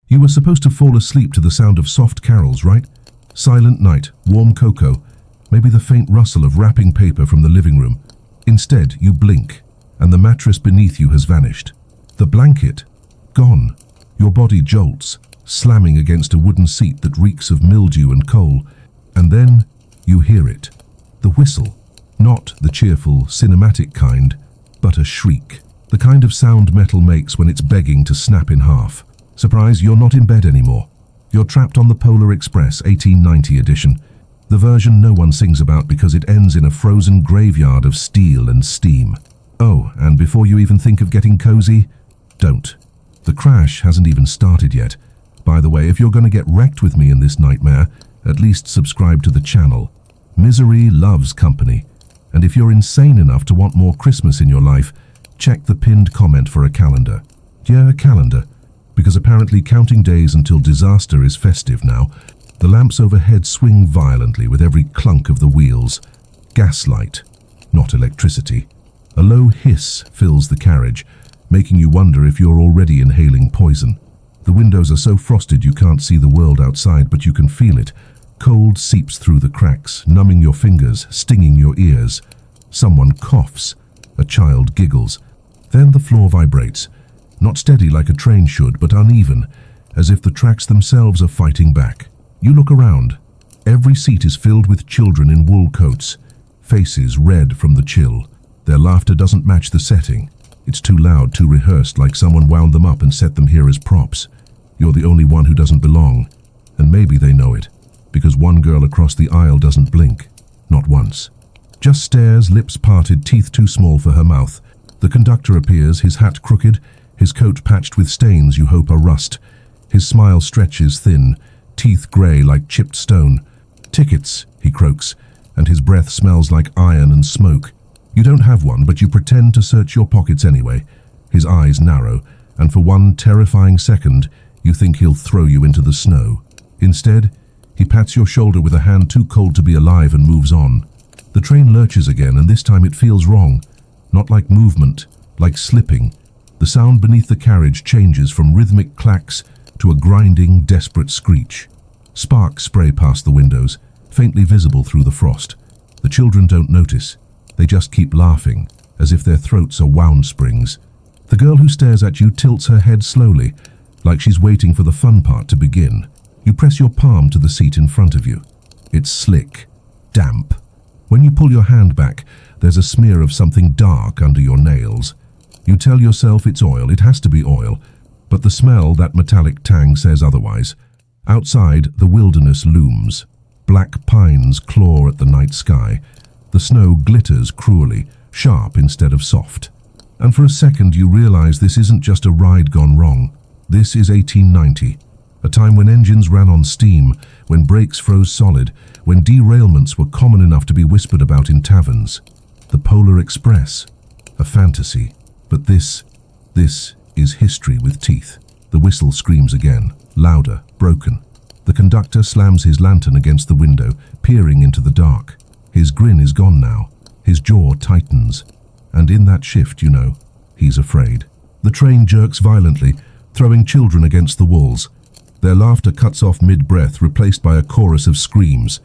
You were supposed to fall asleep to the sound of soft carols, right? Silent night, warm cocoa, maybe the faint rustle of wrapping paper from the living room. Instead, you blink, and the mattress beneath you has vanished. The blanket, gone. Your body jolts, slamming against a wooden seat that reeks of mildew and coal. And then you hear it. The whistle. Not the cheerful, cinematic kind, but a shriek. The kind of sound metal makes when it's begging to snap in half. Surprise, you're not in bed anymore. You're trapped on the Polar Express 1890 edition. The version no one sings about because it ends in a frozen graveyard of steel and steam. Oh, and before you even think of getting cozy, don't. The crash hasn't even started yet. By the way, if you're going to get wrecked with me in this nightmare, at least subscribe to the channel. Misery loves company. And if you're insane enough to want more Christmas in your life, check the pinned comment for a calendar. Yeah, a calendar. Because apparently counting days until disaster is festive now. The lamps overhead swing violently with every clunk of the wheels. Gaslight, not electricity. A low hiss fills the carriage, making you wonder if you're already inhaling poison. The windows are so frosted you can't see the world outside, but you can feel it. Cold seeps through the cracks, numbing your fingers, stinging your ears. Someone coughs. A child giggles. Then the floor vibrates. Not steady like a train should, but uneven, as if the tracks themselves are fighting back. You look around. Every seat is filled with children in wool coats, faces red from the chill. Their laughter doesn't match the setting. It's too loud, too rehearsed, like someone wound them up and set them here as props. You're the only one who doesn't belong. And maybe they know it, because one girl across the aisle doesn't blink. Not once. Just stares, lips parted, teeth too small for her mouth. The conductor appears, his hat crooked, his coat patched with stains you hope are rust. His smile stretches thin, teeth grey like chipped stone. "Tickets," he croaks, and his breath smells like iron and smoke. You don't have one, but you pretend to search your pockets anyway. His eyes narrow, and for one terrifying second, you think he'll throw you into the snow. Instead, he pats your shoulder with a hand too cold to be alive and moves on. The train lurches again, and this time it feels wrong. Not like movement, like slipping. The sound beneath the carriage changes from rhythmic clacks to a grinding, desperate screech. Sparks spray past the windows, faintly visible through the frost. The children don't notice. They just keep laughing, as if their throats are wound springs. The girl who stares at you tilts her head slowly, like she's waiting for the fun part to begin. You press your palm to the seat in front of you. It's slick, damp. When you pull your hand back, there's a smear of something dark under your nails. You tell yourself it's oil, it has to be oil, but the smell, that metallic tang, says otherwise. Outside, the wilderness looms. Black pines claw at the night sky. The snow glitters cruelly, sharp instead of soft. And for a second you realize this isn't just a ride gone wrong. This is 1890, a time when engines ran on steam, when brakes froze solid, when derailments were common enough to be whispered about in taverns. The Polar Express, a fantasy. But this is history with teeth. The whistle screams again, louder, broken. The conductor slams his lantern against the window, peering into the dark. His grin is gone now. His jaw tightens. And in that shift, you know, he's afraid. The train jerks violently, throwing children against the walls. Their laughter cuts off mid-breath, replaced by a chorus of screams.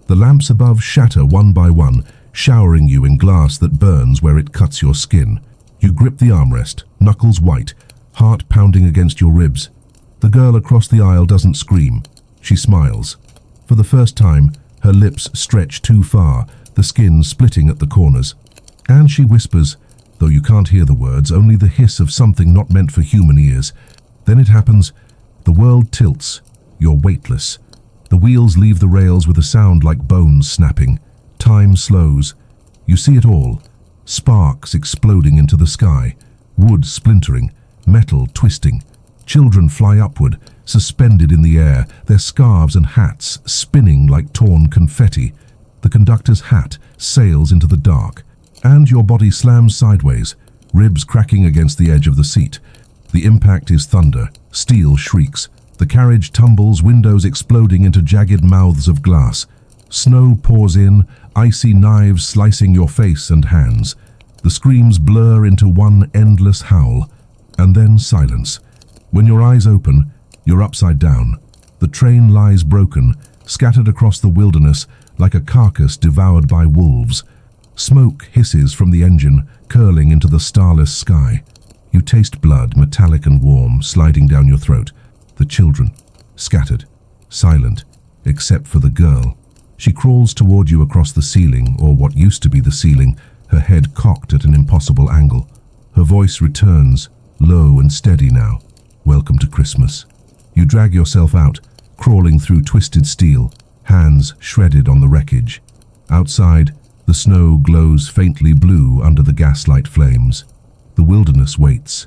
The lamps above shatter one by one, showering you in glass that burns where it cuts your skin. You grip the armrest, knuckles white, heart pounding against your ribs. The girl across the aisle doesn't scream. She smiles. For the first time, her lips stretch too far, the skin splitting at the corners. And she whispers, though you can't hear the words, only the hiss of something not meant for human ears. Then it happens. The world tilts. You're weightless. The wheels leave the rails with a sound like bones snapping. Time slows. You see it all. Sparks exploding into the sky. Wood splintering. Metal twisting. Children fly upward, suspended in the air, their scarves and hats spinning like torn confetti. The conductor's hat sails into the dark, and your body slams sideways, ribs cracking against the edge of the seat. The impact is thunder, steel shrieks. The carriage tumbles, windows exploding into jagged mouths of glass. Snow pours in, icy knives slicing your face and hands. The screams blur into one endless howl, and then silence. When your eyes open, You're upside down. The train lies broken, scattered across the wilderness like a carcass devoured by wolves. Smoke hisses from the engine, curling into the starless sky. You taste blood, metallic and warm, sliding down your throat. The children, scattered, silent, except for the girl. She crawls toward you across the ceiling, or what used to be the ceiling, her head cocked at an impossible angle. Her voice returns, low and steady now. Welcome to Christmas. You drag yourself out, crawling through twisted steel, hands shredded on the wreckage. Outside, the snow glows faintly blue under the gaslight flames. The wilderness waits.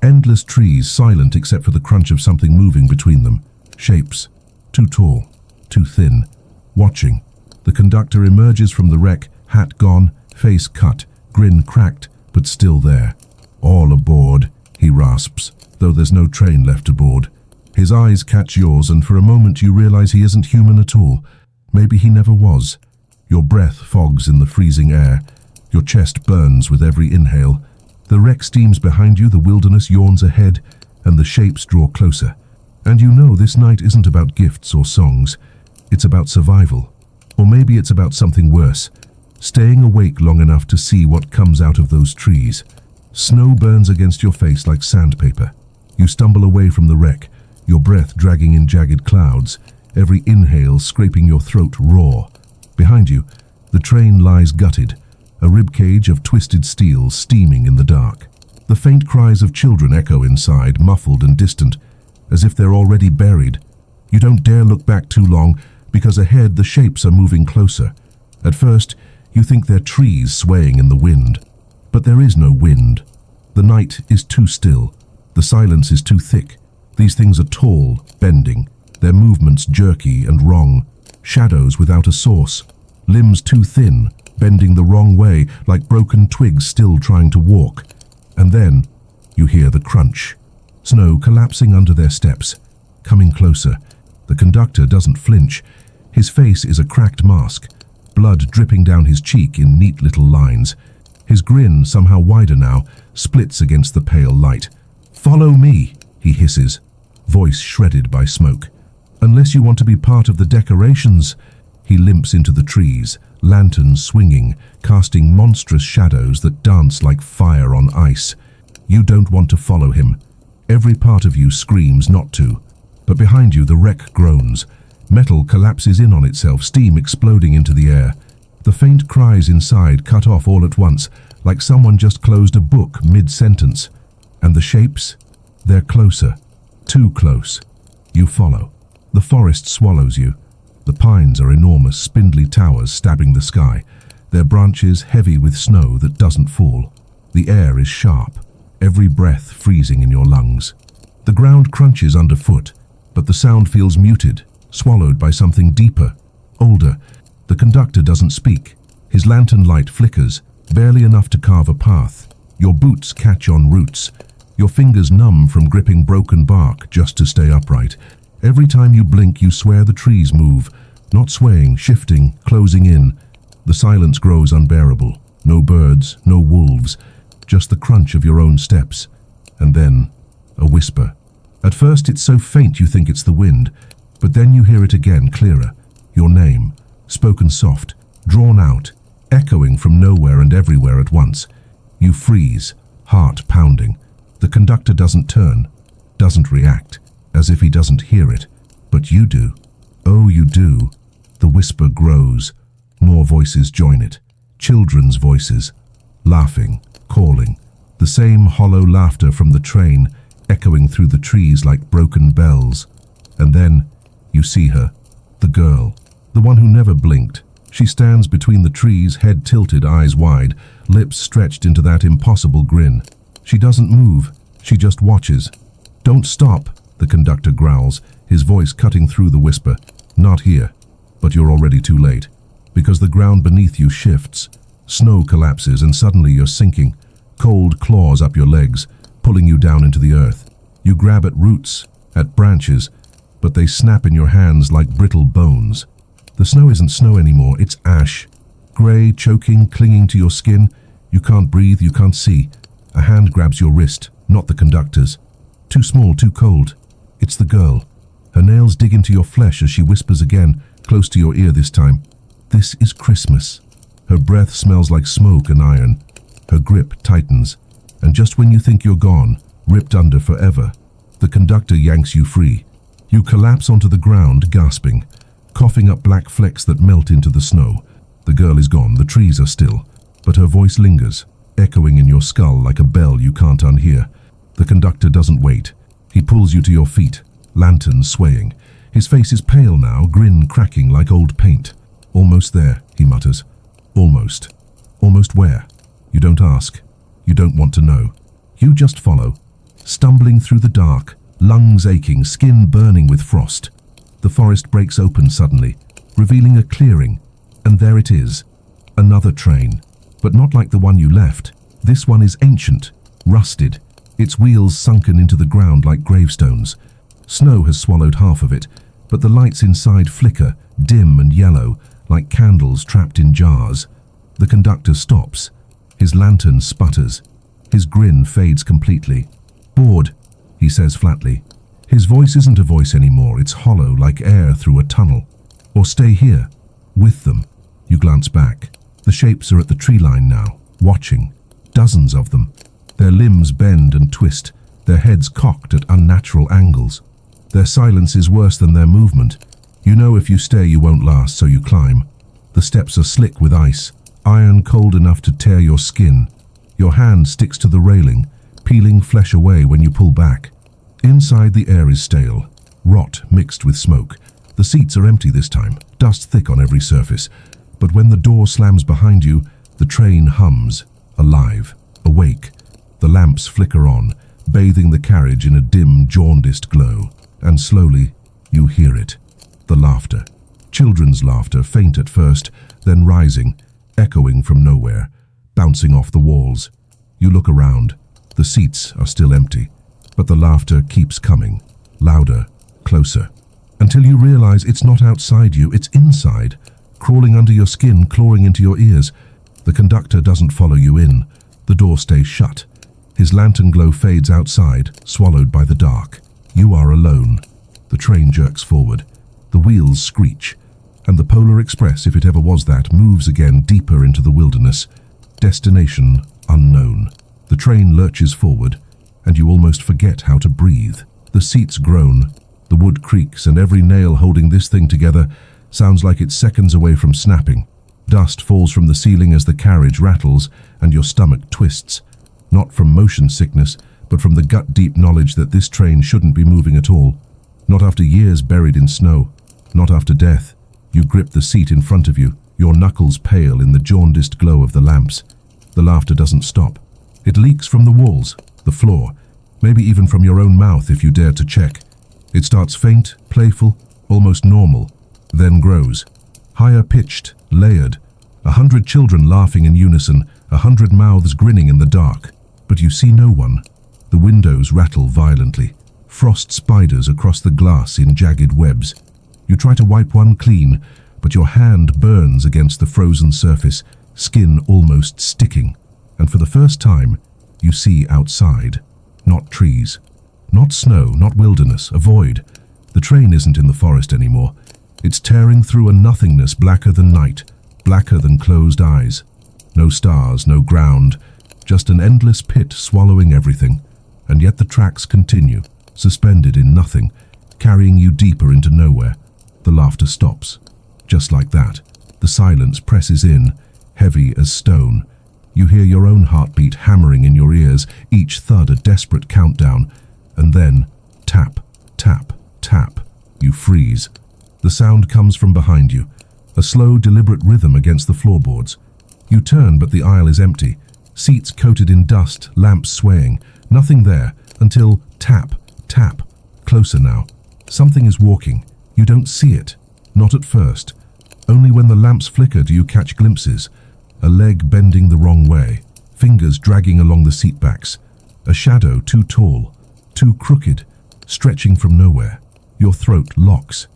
Endless trees, silent except for the crunch of something moving between them. Shapes, too tall, too thin. Watching. The conductor emerges from the wreck, hat gone, face cut, grin cracked, but still there. All aboard, he rasps, though there's no train left aboard. His eyes catch yours, and for a moment you realize he isn't human at all. Maybe he never was. Your breath fogs in the freezing air. Your chest burns with every inhale. The wreck steams behind you, the wilderness yawns ahead, and the shapes draw closer. And you know this night isn't about gifts or songs. It's about survival. Or maybe it's about something worse. Staying awake long enough to see what comes out of those trees. Snow burns against your face like sandpaper. You stumble away from the wreck, your breath dragging in jagged clouds, every inhale scraping your throat raw. Behind you, the train lies gutted, a ribcage of twisted steel steaming in the dark. The faint cries of children echo inside, muffled and distant, as if they're already buried. You don't dare look back too long, because ahead the shapes are moving closer. At first, you think they're trees swaying in the wind. But there is no wind. The night is too still. The silence is too thick. These things are tall, bending, their movements jerky and wrong. Shadows without a source. Limbs too thin, bending the wrong way, like broken twigs still trying to walk. And then, you hear the crunch. Snow collapsing under their steps, coming closer. The conductor doesn't flinch. His face is a cracked mask, blood dripping down his cheek in neat little lines. His grin, somehow wider now, splits against the pale light. "Follow me," he hisses, voice shredded by smoke. "Unless you want to be part of the decorations." He limps into the trees, lanterns swinging, casting monstrous shadows that dance like fire on ice. You don't want to follow him. Every part of you screams not to. But behind you the wreck groans. Metal collapses in on itself, steam exploding into the air. The faint cries inside cut off all at once, like someone just closed a book mid-sentence. And the shapes? They're closer. Too close. You follow. The forest swallows you. The pines are enormous, spindly towers stabbing the sky, their branches heavy with snow that doesn't fall. The air is sharp, every breath freezing in your lungs. The ground crunches underfoot, but the sound feels muted, swallowed by something deeper, older. The conductor doesn't speak. His lantern light flickers, barely enough to carve a path. Your boots catch on roots. Your fingers numb from gripping broken bark just to stay upright. Every time you blink, you swear the trees move, not swaying, shifting, closing in. The silence grows unbearable. No birds, no wolves, just the crunch of your own steps. And then, a whisper. At first it's so faint you think it's the wind, but then you hear it again, clearer. Your name, spoken soft, drawn out, echoing from nowhere and everywhere at once. You freeze, heart pounding. The conductor doesn't turn, doesn't react, as if he doesn't hear it. But you do. Oh, you do. The whisper grows. More voices join it. Children's voices. Laughing, calling. The same hollow laughter from the train, echoing through the trees like broken bells. And then, you see her. The girl. The one who never blinked. She stands between the trees, head tilted, eyes wide, lips stretched into that impossible grin. She doesn't move. She just watches. "Don't stop," the conductor growls, his voice cutting through the whisper. "Not here." But you're already too late, because the ground beneath you shifts. Snow collapses and suddenly you're sinking. Cold claws up your legs, pulling you down into the earth. You grab at roots, at branches, but they snap in your hands like brittle bones. The snow isn't snow anymore, it's ash. Grey, choking, clinging to your skin. You can't breathe, you can't see. A hand grabs your wrist, not the conductor's. Too small, too cold. It's the girl. Her nails dig into your flesh as she whispers again, close to your ear this time. This is Christmas. Her breath smells like smoke and iron. Her grip tightens, and just when you think you're gone, ripped under forever, the conductor yanks you free. You collapse onto the ground, gasping, coughing up black flecks that melt into the snow. The girl is gone, the trees are still, but her voice lingers, echoing in your skull like a bell you can't unhear. The conductor doesn't wait. He pulls you to your feet, lantern swaying. His face is pale now, grin cracking like old paint. Almost there, he mutters. Almost. Almost where? You don't ask. You don't want to know. You just follow, stumbling through the dark, lungs aching, skin burning with frost. The forest breaks open suddenly, revealing a clearing, and there it is. Another train, but not like the one you left. This one is ancient, rusted, its wheels sunken into the ground like gravestones. Snow has swallowed half of it, but the lights inside flicker, dim and yellow, like candles trapped in jars. The conductor stops. His lantern sputters. His grin fades completely. Bored, he says flatly. His voice isn't a voice anymore, it's hollow like air through a tunnel. Or stay here, with them. You glance back. The shapes are at the tree line now, watching. Dozens of them. Their limbs bend and twist, their heads cocked at unnatural angles. Their silence is worse than their movement. You know if you stay you won't last, so you climb. The steps are slick with ice, iron cold enough to tear your skin. Your hand sticks to the railing, peeling flesh away when you pull back. Inside the air is stale, rot mixed with smoke. The seats are empty this time, dust thick on every surface. But when the door slams behind you, the train hums, alive, awake. The lamps flicker on, bathing the carriage in a dim, jaundiced glow. And slowly, you hear it. The laughter. Children's laughter, faint at first, then rising, echoing from nowhere, bouncing off the walls. You look around. The seats are still empty, but the laughter keeps coming, louder, closer, until you realize it's not outside you, it's inside, crawling under your skin, clawing into your ears. The conductor doesn't follow you in. The door stays shut. His lantern glow fades outside, swallowed by the dark. You are alone. The train jerks forward. The wheels screech, and the Polar Express, if it ever was that, moves again deeper into the wilderness. Destination unknown. The train lurches forward, and you almost forget how to breathe. The seats groan, the wood creaks, and every nail holding this thing together sounds like it's seconds away from snapping. Dust falls from the ceiling as the carriage rattles, and your stomach twists. Not from motion sickness, but from the gut-deep knowledge that this train shouldn't be moving at all. Not after years buried in snow. Not after death. You grip the seat in front of you, your knuckles pale in the jaundiced glow of the lamps. The laughter doesn't stop. It leaks from the walls, the floor, maybe even from your own mouth if you dare to check. It starts faint, playful, almost normal, then grows. Higher pitched, layered. 100 children laughing in unison, 100 mouths grinning in the dark. But you see no one. The windows rattle violently. Frost spiders across the glass in jagged webs. You try to wipe one clean, but your hand burns against the frozen surface, skin almost sticking. And for the first time, you see outside. Not trees. Not snow, not wilderness, a void. The train isn't in the forest anymore. It's tearing through a nothingness blacker than night, blacker than closed eyes. No stars, no ground, just an endless pit swallowing everything. And yet the tracks continue, suspended in nothing, carrying you deeper into nowhere. The laughter stops. Just like that, the silence presses in, heavy as stone. You hear your own heartbeat hammering in your ears, each thud a desperate countdown. And then, tap, tap, tap. You freeze. The sound comes from behind you, a slow, deliberate rhythm against the floorboards. You turn, but the aisle is empty. Seats coated in dust, lamps swaying. Nothing there, until tap, tap. Closer now. Something is walking. You don't see it. Not at first. Only when the lamps flicker do you catch glimpses. A leg bending the wrong way. Fingers dragging along the seat backs. A shadow too tall, too crooked, stretching from nowhere. Your throat locks.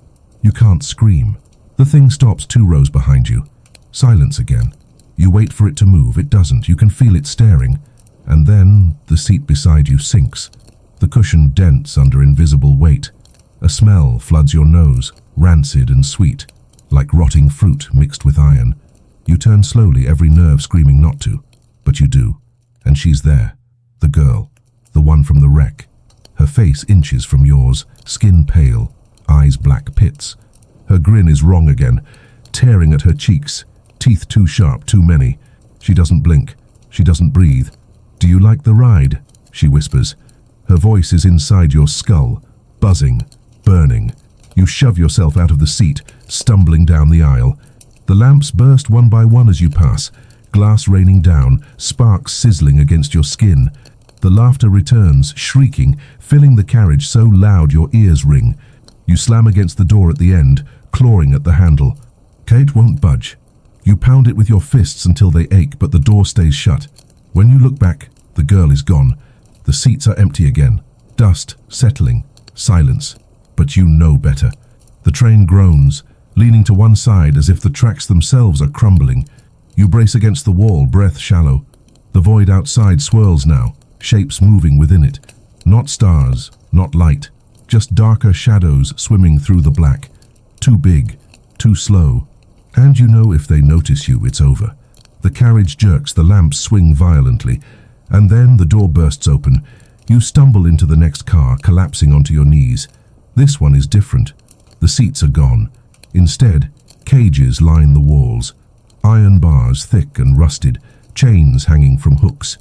You can't scream. The thing stops 2 rows behind you. Silence again. You wait for it to move. It doesn't. You can feel it staring. And then the seat beside you sinks. the cushion dents under invisible weight. A smell floods your nose, rancid and sweet, like rotting fruit mixed with iron. You turn slowly, every nerve screaming not to, but you do. And she's there, the girl, the one from the wreck. Her face inches from yours, skin pale, eyes black pits. Her grin is wrong again, tearing at her cheeks, teeth too sharp, too many. She doesn't blink, she doesn't breathe. "Do you like the ride?" she whispers. Her voice is inside your skull, buzzing, burning. You shove yourself out of the seat, stumbling down the aisle. The lamps burst one by one as you pass, glass raining down, sparks sizzling against your skin. The laughter returns, shrieking, filling the carriage so loud your ears ring. You slam against the door at the end, clawing at the handle. Kate won't budge. You pound it with your fists until they ache, but the door stays shut. When you look back, the girl is gone. The seats are empty again. Dust, settling, silence. But you know better. The train groans, leaning to one side as if the tracks themselves are crumbling. You brace against the wall, breath shallow. The void outside swirls now, shapes moving within it. Not stars, not light, just darker shadows swimming through the black. Too big, too slow. And you know if they notice you, it's over. The carriage jerks, the lamps swing violently, and then the door bursts open. You stumble into the next car, collapsing onto your knees. This one is different. The seats are gone. Instead, cages line the walls. Iron bars, thick and rusted, chains hanging from hooks.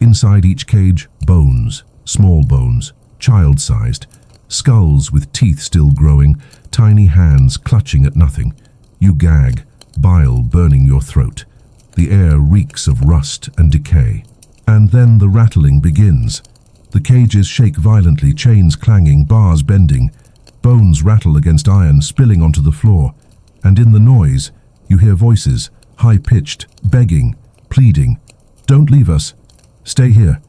Inside each cage, bones, small bones, child-sized. Skulls with teeth still growing, tiny hands clutching at nothing. You gag, bile burning your throat. The air reeks of rust and decay. And then the rattling begins. The cages shake violently, chains clanging, bars bending. Bones rattle against iron, spilling onto the floor. And in the noise, you hear voices, high-pitched, begging, pleading. "Don't leave us. Stay here.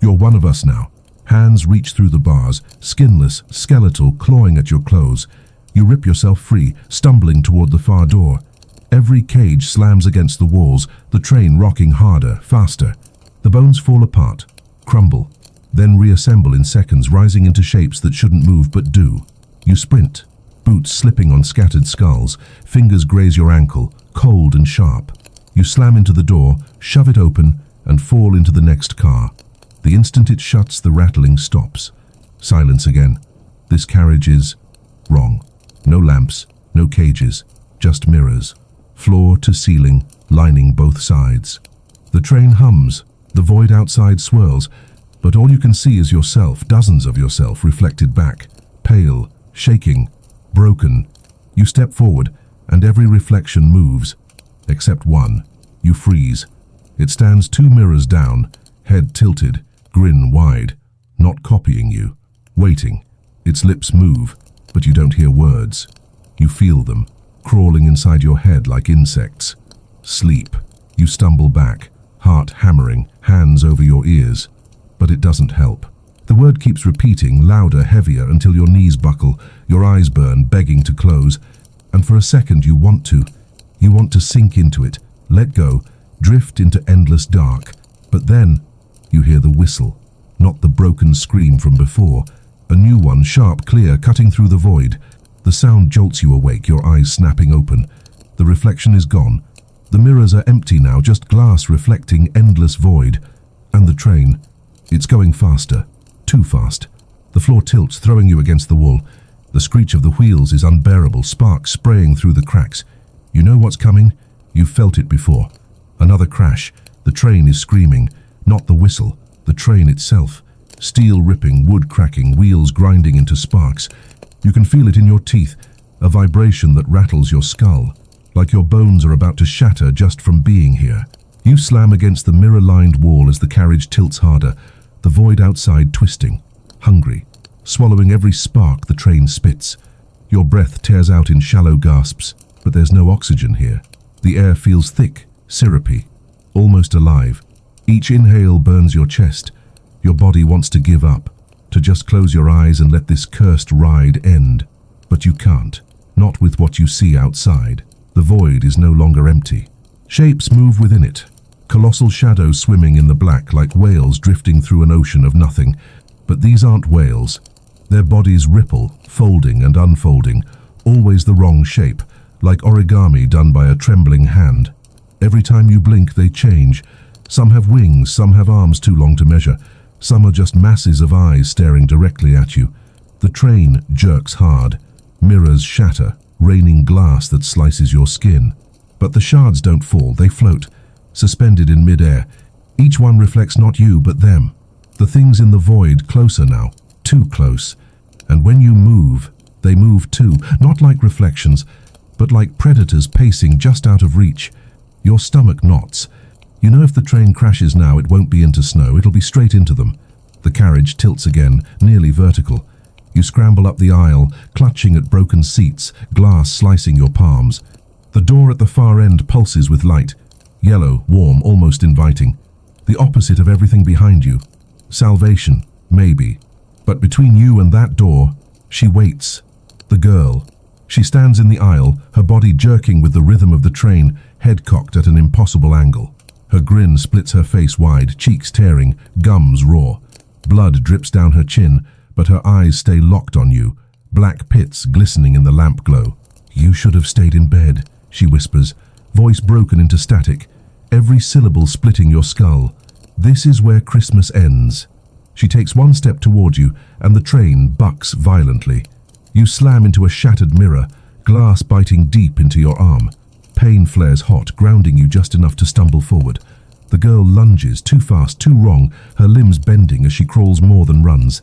You're one of us now." Hands reach through the bars, skinless, skeletal, clawing at your clothes. You rip yourself free, stumbling toward the far door. Every cage slams against the walls, the train rocking harder, faster. The bones fall apart, crumble, then reassemble in seconds, rising into shapes that shouldn't move but do. You sprint, boots slipping on scattered skulls, fingers graze your ankle, cold and sharp. You slam into the door, shove it open, and fall into the next car. The instant it shuts, the rattling stops. Silence again. This carriage is wrong. No lamps, no cages, just mirrors. Floor to ceiling, lining both sides. The train hums, the void outside swirls, but all you can see is yourself, dozens of yourself reflected back, pale, shaking, broken. You step forward, and every reflection moves, except one. You freeze. It stands 2 mirrors down, head tilted, grin wide, not copying you, waiting. Its lips move, but you don't hear words. You feel them, crawling inside your head like insects. Sleep. You stumble back, heart hammering, hands over your ears. But it doesn't help. The word keeps repeating, louder, heavier, until your knees buckle, your eyes burn, begging to close. And for a second you want to. You want to sink into it, let go, drift into endless dark. But then you hear the whistle, not the broken scream from before. A new one, sharp, clear, cutting through the void. The sound jolts you awake, your eyes snapping open. The reflection is gone. The mirrors are empty now, just glass reflecting endless void. And the train, it's going faster, too fast. The floor tilts, throwing you against the wall. The screech of the wheels is unbearable, sparks spraying through the cracks. You know what's coming? You've felt it before. Another crash. The train is screaming, not the whistle, the train itself. Steel ripping, wood cracking, wheels grinding into sparks. You can feel it in your teeth, a vibration that rattles your skull, like your bones are about to shatter just from being here. You slam against the mirror-lined wall as the carriage tilts harder, the void outside twisting, hungry, swallowing every spark the train spits. Your breath tears out in shallow gasps, but there's no oxygen here. The air feels thick, syrupy, almost alive. Each inhale burns your chest. Your body wants to give up, to just close your eyes and let this cursed ride end. But you can't, not with what you see outside. The void is no longer empty. Shapes move within it, colossal shadows swimming in the black like whales drifting through an ocean of nothing. But these aren't whales. Their bodies ripple, folding and unfolding, always the wrong shape, like origami done by a trembling hand. Every time you blink, they change. Some have wings, some have arms too long to measure. Some are just masses of eyes staring directly at you. The train jerks hard. Mirrors shatter, raining glass that slices your skin. But the shards don't fall, they float, suspended in mid-air. Each one reflects not you, but them. The things in the void closer now, too close. And when you move, they move too, not like reflections, but like predators pacing just out of reach. Your stomach knots. You know if the train crashes now, it won't be into snow, it'll be straight into them. The carriage tilts again, nearly vertical. You scramble up the aisle, clutching at broken seats, glass slicing your palms. The door at the far end pulses with light. Yellow, warm, almost inviting. The opposite of everything behind you. Salvation, maybe. But between you and that door, she waits. The girl. She stands in the aisle, her body jerking with the rhythm of the train, head cocked at an impossible angle. Her grin splits her face wide, cheeks tearing, gums raw. Blood drips down her chin, but her eyes stay locked on you, black pits glistening in the lamp glow. "You should have stayed in bed," she whispers, voice broken into static, every syllable splitting your skull. "This is where Christmas ends." She takes one step toward you, and the train bucks violently. You slam into a shattered mirror, glass biting deep into your arm. Pain flares hot, grounding you just enough to stumble forward. The girl lunges, too fast, too wrong, her limbs bending as she crawls more than runs.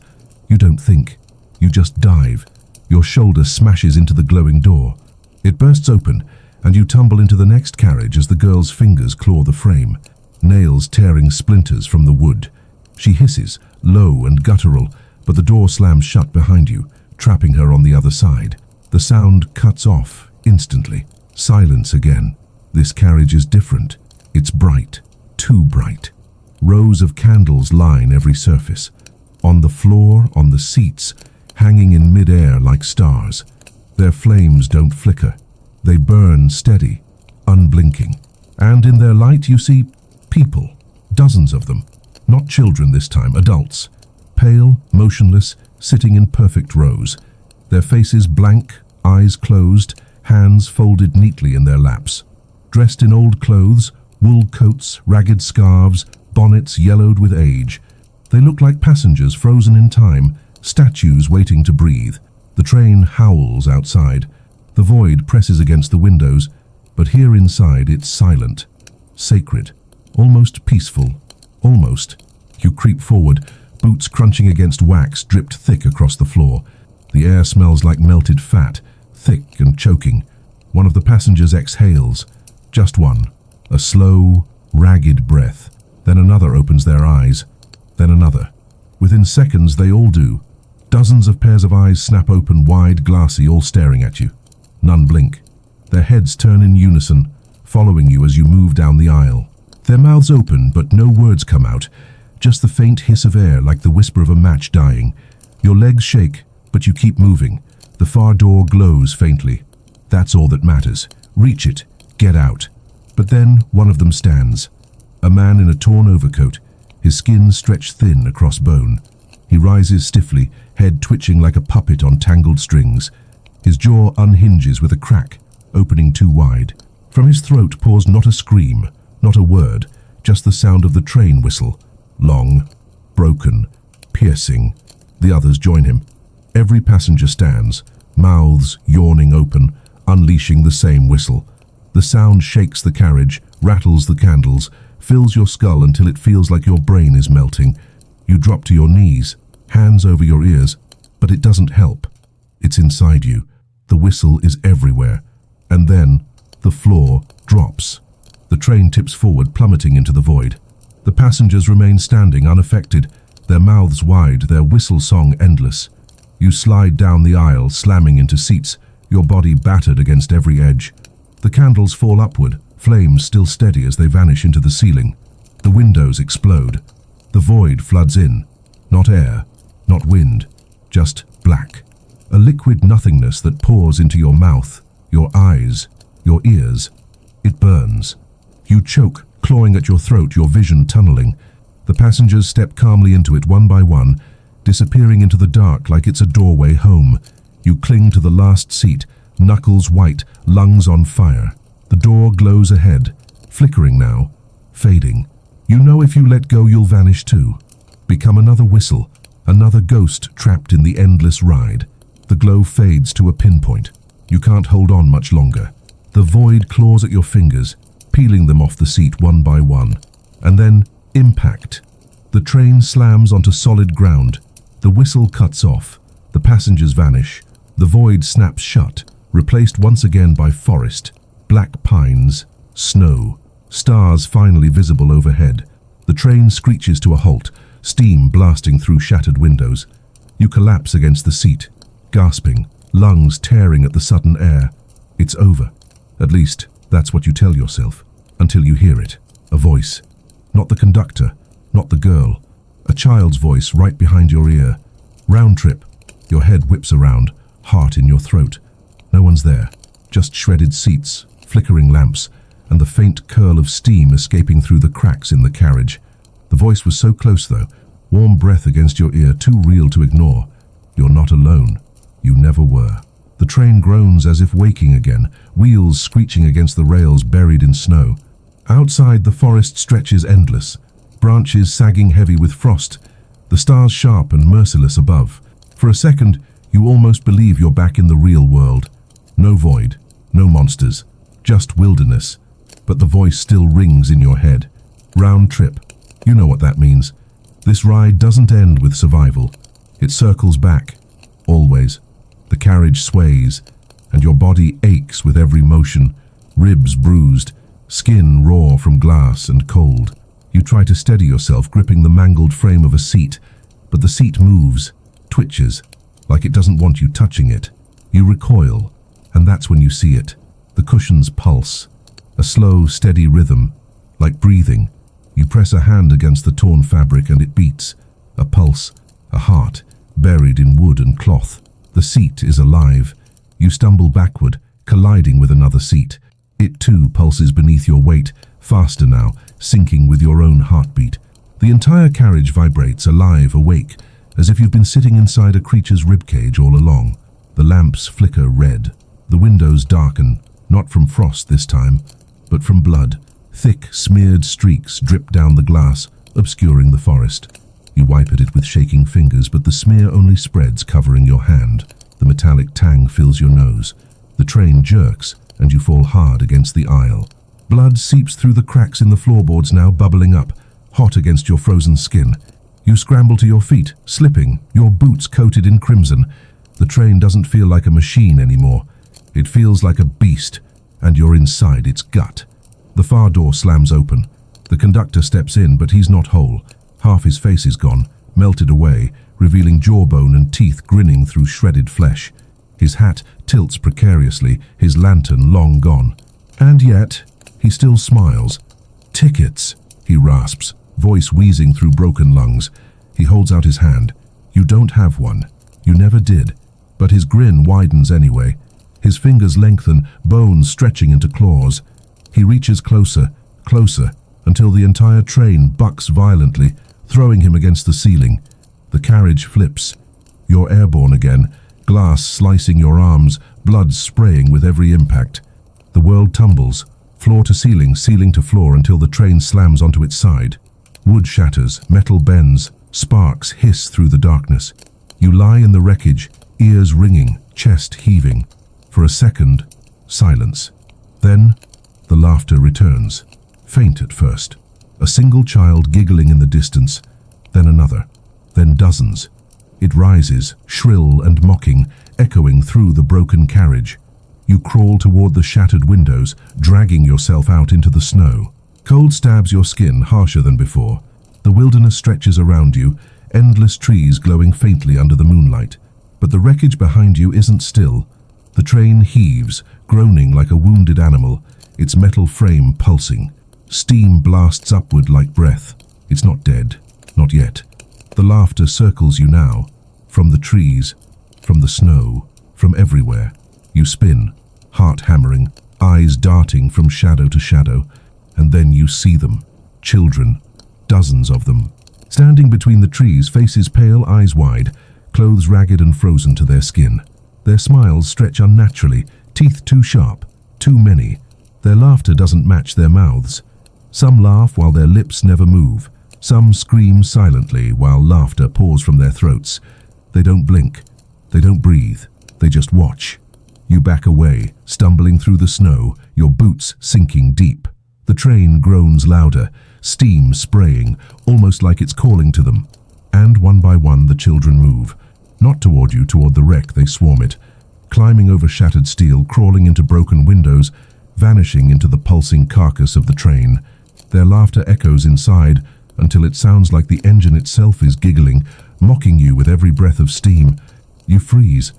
You don't think. You just dive. Your shoulder smashes into the glowing door. It bursts open, and you tumble into the next carriage as the girl's fingers claw the frame, nails tearing splinters from the wood. She hisses, low and guttural, but the door slams shut behind you, trapping her on the other side. The sound cuts off instantly. Silence again. This carriage is different. It's bright. Too bright. Rows of candles line every surface. On the floor, on the seats, hanging in mid-air like stars. Their flames don't flicker. They burn steady, unblinking. And in their light you see people. Dozens of them. Not children this time, adults. Pale, motionless, sitting in perfect rows. Their faces blank, eyes closed, hands folded neatly in their laps. Dressed in old clothes, wool coats, ragged scarves, bonnets yellowed with age. They look like passengers frozen in time, statues waiting to breathe. The train howls outside. The void presses against the windows, but here inside it's silent, sacred, almost peaceful, almost. You creep forward, boots crunching against wax dripped thick across the floor. The air smells like melted fat, thick and choking. One of the passengers exhales, just one, a slow, ragged breath. Then another opens their eyes, then another. Within seconds they all do. Dozens of pairs of eyes snap open wide, glassy, all staring at you. None blink. Their heads turn in unison, following you as you move down the aisle. Their mouths open, but no words come out, just the faint hiss of air like the whisper of a match dying. Your legs shake, but you keep moving. The far door glows faintly. That's all that matters. Reach it. Get out. But then one of them stands. A man in a torn overcoat, his skin stretched thin across bone. He rises stiffly, head twitching like a puppet on tangled strings. His jaw unhinges with a crack, opening too wide. From his throat pours not a scream, not a word, just the sound of the train whistle. Long, broken, piercing. The others join him. Every passenger stands, mouths yawning open, unleashing the same whistle. The sound shakes the carriage, rattles the candles, fills your skull until it feels like your brain is melting. You drop to your knees, hands over your ears, but it doesn't help. It's inside you. The whistle is everywhere. And then the floor drops. The train tips forward, plummeting into the void. The passengers remain standing, unaffected, their mouths wide, their whistle song endless. You slide down the aisle, slamming into seats, your body battered against every edge. The candles fall upward, flames still steady as they vanish into the ceiling. The windows explode. The void floods in. Not air, not wind, just black. A liquid nothingness that pours into your mouth, your eyes, your ears. It burns. You choke, clawing at your throat, your vision tunneling. The passengers step calmly into it one by one, disappearing into the dark like it's a doorway home. You cling to the last seat, knuckles white, lungs on fire. The door glows ahead, flickering now, fading. You know if you let go you'll vanish too. Become another whistle, another ghost trapped in the endless ride. The glow fades to a pinpoint. You can't hold on much longer. The void claws at your fingers, peeling them off the seat one by one. And then, impact. The train slams onto solid ground. The whistle cuts off. The passengers vanish. The void snaps shut, replaced once again by forest, black pines, snow, stars finally visible overhead. The train screeches to a halt, steam blasting through shattered windows. You collapse against the seat, gasping, lungs tearing at the sudden air. It's over. At least, that's what you tell yourself, until you hear it. A voice. Not the conductor, not the girl. A child's voice right behind your ear. Round trip. Your head whips around, heart in your throat. No one's there. Just shredded seats, flickering lamps, and the faint curl of steam escaping through the cracks in the carriage. The voice was so close though, warm breath against your ear, too real to ignore. You're not alone. You never were. The train groans as if waking again, wheels screeching against the rails buried in snow. Outside, the forest stretches endless, branches sagging heavy with frost, the stars sharp and merciless above. For a second, you almost believe you're back in the real world. No void, no monsters, just wilderness. But the voice still rings in your head. Round trip. You know what that means. This ride doesn't end with survival. It circles back. Always. The carriage sways, and your body aches with every motion, ribs bruised, skin raw from glass and cold. You try to steady yourself, gripping the mangled frame of a seat, but the seat moves, twitches, like it doesn't want you touching it. You recoil, and that's when you see it. The cushions pulse, a slow, steady rhythm, like breathing. You press a hand against the torn fabric and it beats. A pulse, a heart, buried in wood and cloth. The seat is alive. You stumble backward, colliding with another seat. It too pulses beneath your weight, faster now, sinking with your own heartbeat. The entire carriage vibrates, alive, awake, as if you've been sitting inside a creature's ribcage all along. The lamps flicker red. The windows darken, not from frost this time, but from blood. Thick, smeared streaks drip down the glass, obscuring the forest. You wipe at it with shaking fingers, but the smear only spreads, covering your hand. The metallic tang fills your nose. The train jerks, and you fall hard against the aisle. Blood seeps through the cracks in the floorboards now, bubbling up, hot against your frozen skin. You scramble to your feet, slipping, your boots coated in crimson. The train doesn't feel like a machine anymore. It feels like a beast, and you're inside its gut. The far door slams open. The conductor steps in, but he's not whole. Half his face is gone, melted away, revealing jawbone and teeth grinning through shredded flesh. His hat tilts precariously, his lantern long gone. And yet, he still smiles. "Tickets," he rasps, voice wheezing through broken lungs. He holds out his hand. You don't have one. You never did. But his grin widens anyway. His fingers lengthen, bones stretching into claws. He reaches closer, closer, until the entire train bucks violently, throwing him against the ceiling. The carriage flips. You're airborne again, glass slicing your arms, blood spraying with every impact. The world tumbles, floor to ceiling, ceiling to floor, until the train slams onto its side. Wood shatters, metal bends, sparks hiss through the darkness. You lie in the wreckage, ears ringing, chest heaving. For a second, silence. Then, the laughter returns, faint at first. A single child giggling in the distance, then another, then dozens. It rises, shrill and mocking, echoing through the broken carriage. You crawl toward the shattered windows, dragging yourself out into the snow. Cold stabs your skin, harsher than before. The wilderness stretches around you, endless trees glowing faintly under the moonlight. But the wreckage behind you isn't still. The train heaves, groaning like a wounded animal, its metal frame pulsing. Steam blasts upward like breath. It's not dead, not yet. The laughter circles you now, from the trees, from the snow, from everywhere. You spin, heart hammering, eyes darting from shadow to shadow, and then you see them, children, dozens of them, Standing between the trees, faces pale, eyes wide, clothes ragged and frozen to their skin. Their smiles stretch unnaturally, teeth too sharp, too many. Their laughter doesn't match their mouths. Some laugh while their lips never move. Some scream silently while laughter pours from their throats. They don't blink. They don't breathe. They just watch. You back away, stumbling through the snow, your boots sinking deep. The train groans louder, steam spraying, almost like it's calling to them. And one by one the children move. Not toward you, toward the wreck they swarm it. Climbing over shattered steel, crawling into broken windows, vanishing into the pulsing carcass of the train. Their laughter echoes inside until it sounds like the engine itself is giggling, mocking you with every breath of steam. You freeze,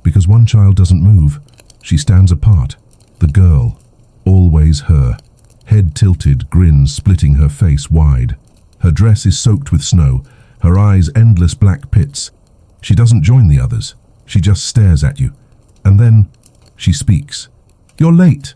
because one child doesn't move. She stands apart. The girl. Always her. Head tilted, grin splitting her face wide. Her dress is soaked with snow, her eyes endless black pits. She doesn't join the others. She just stares at you. And then she speaks. "You're late."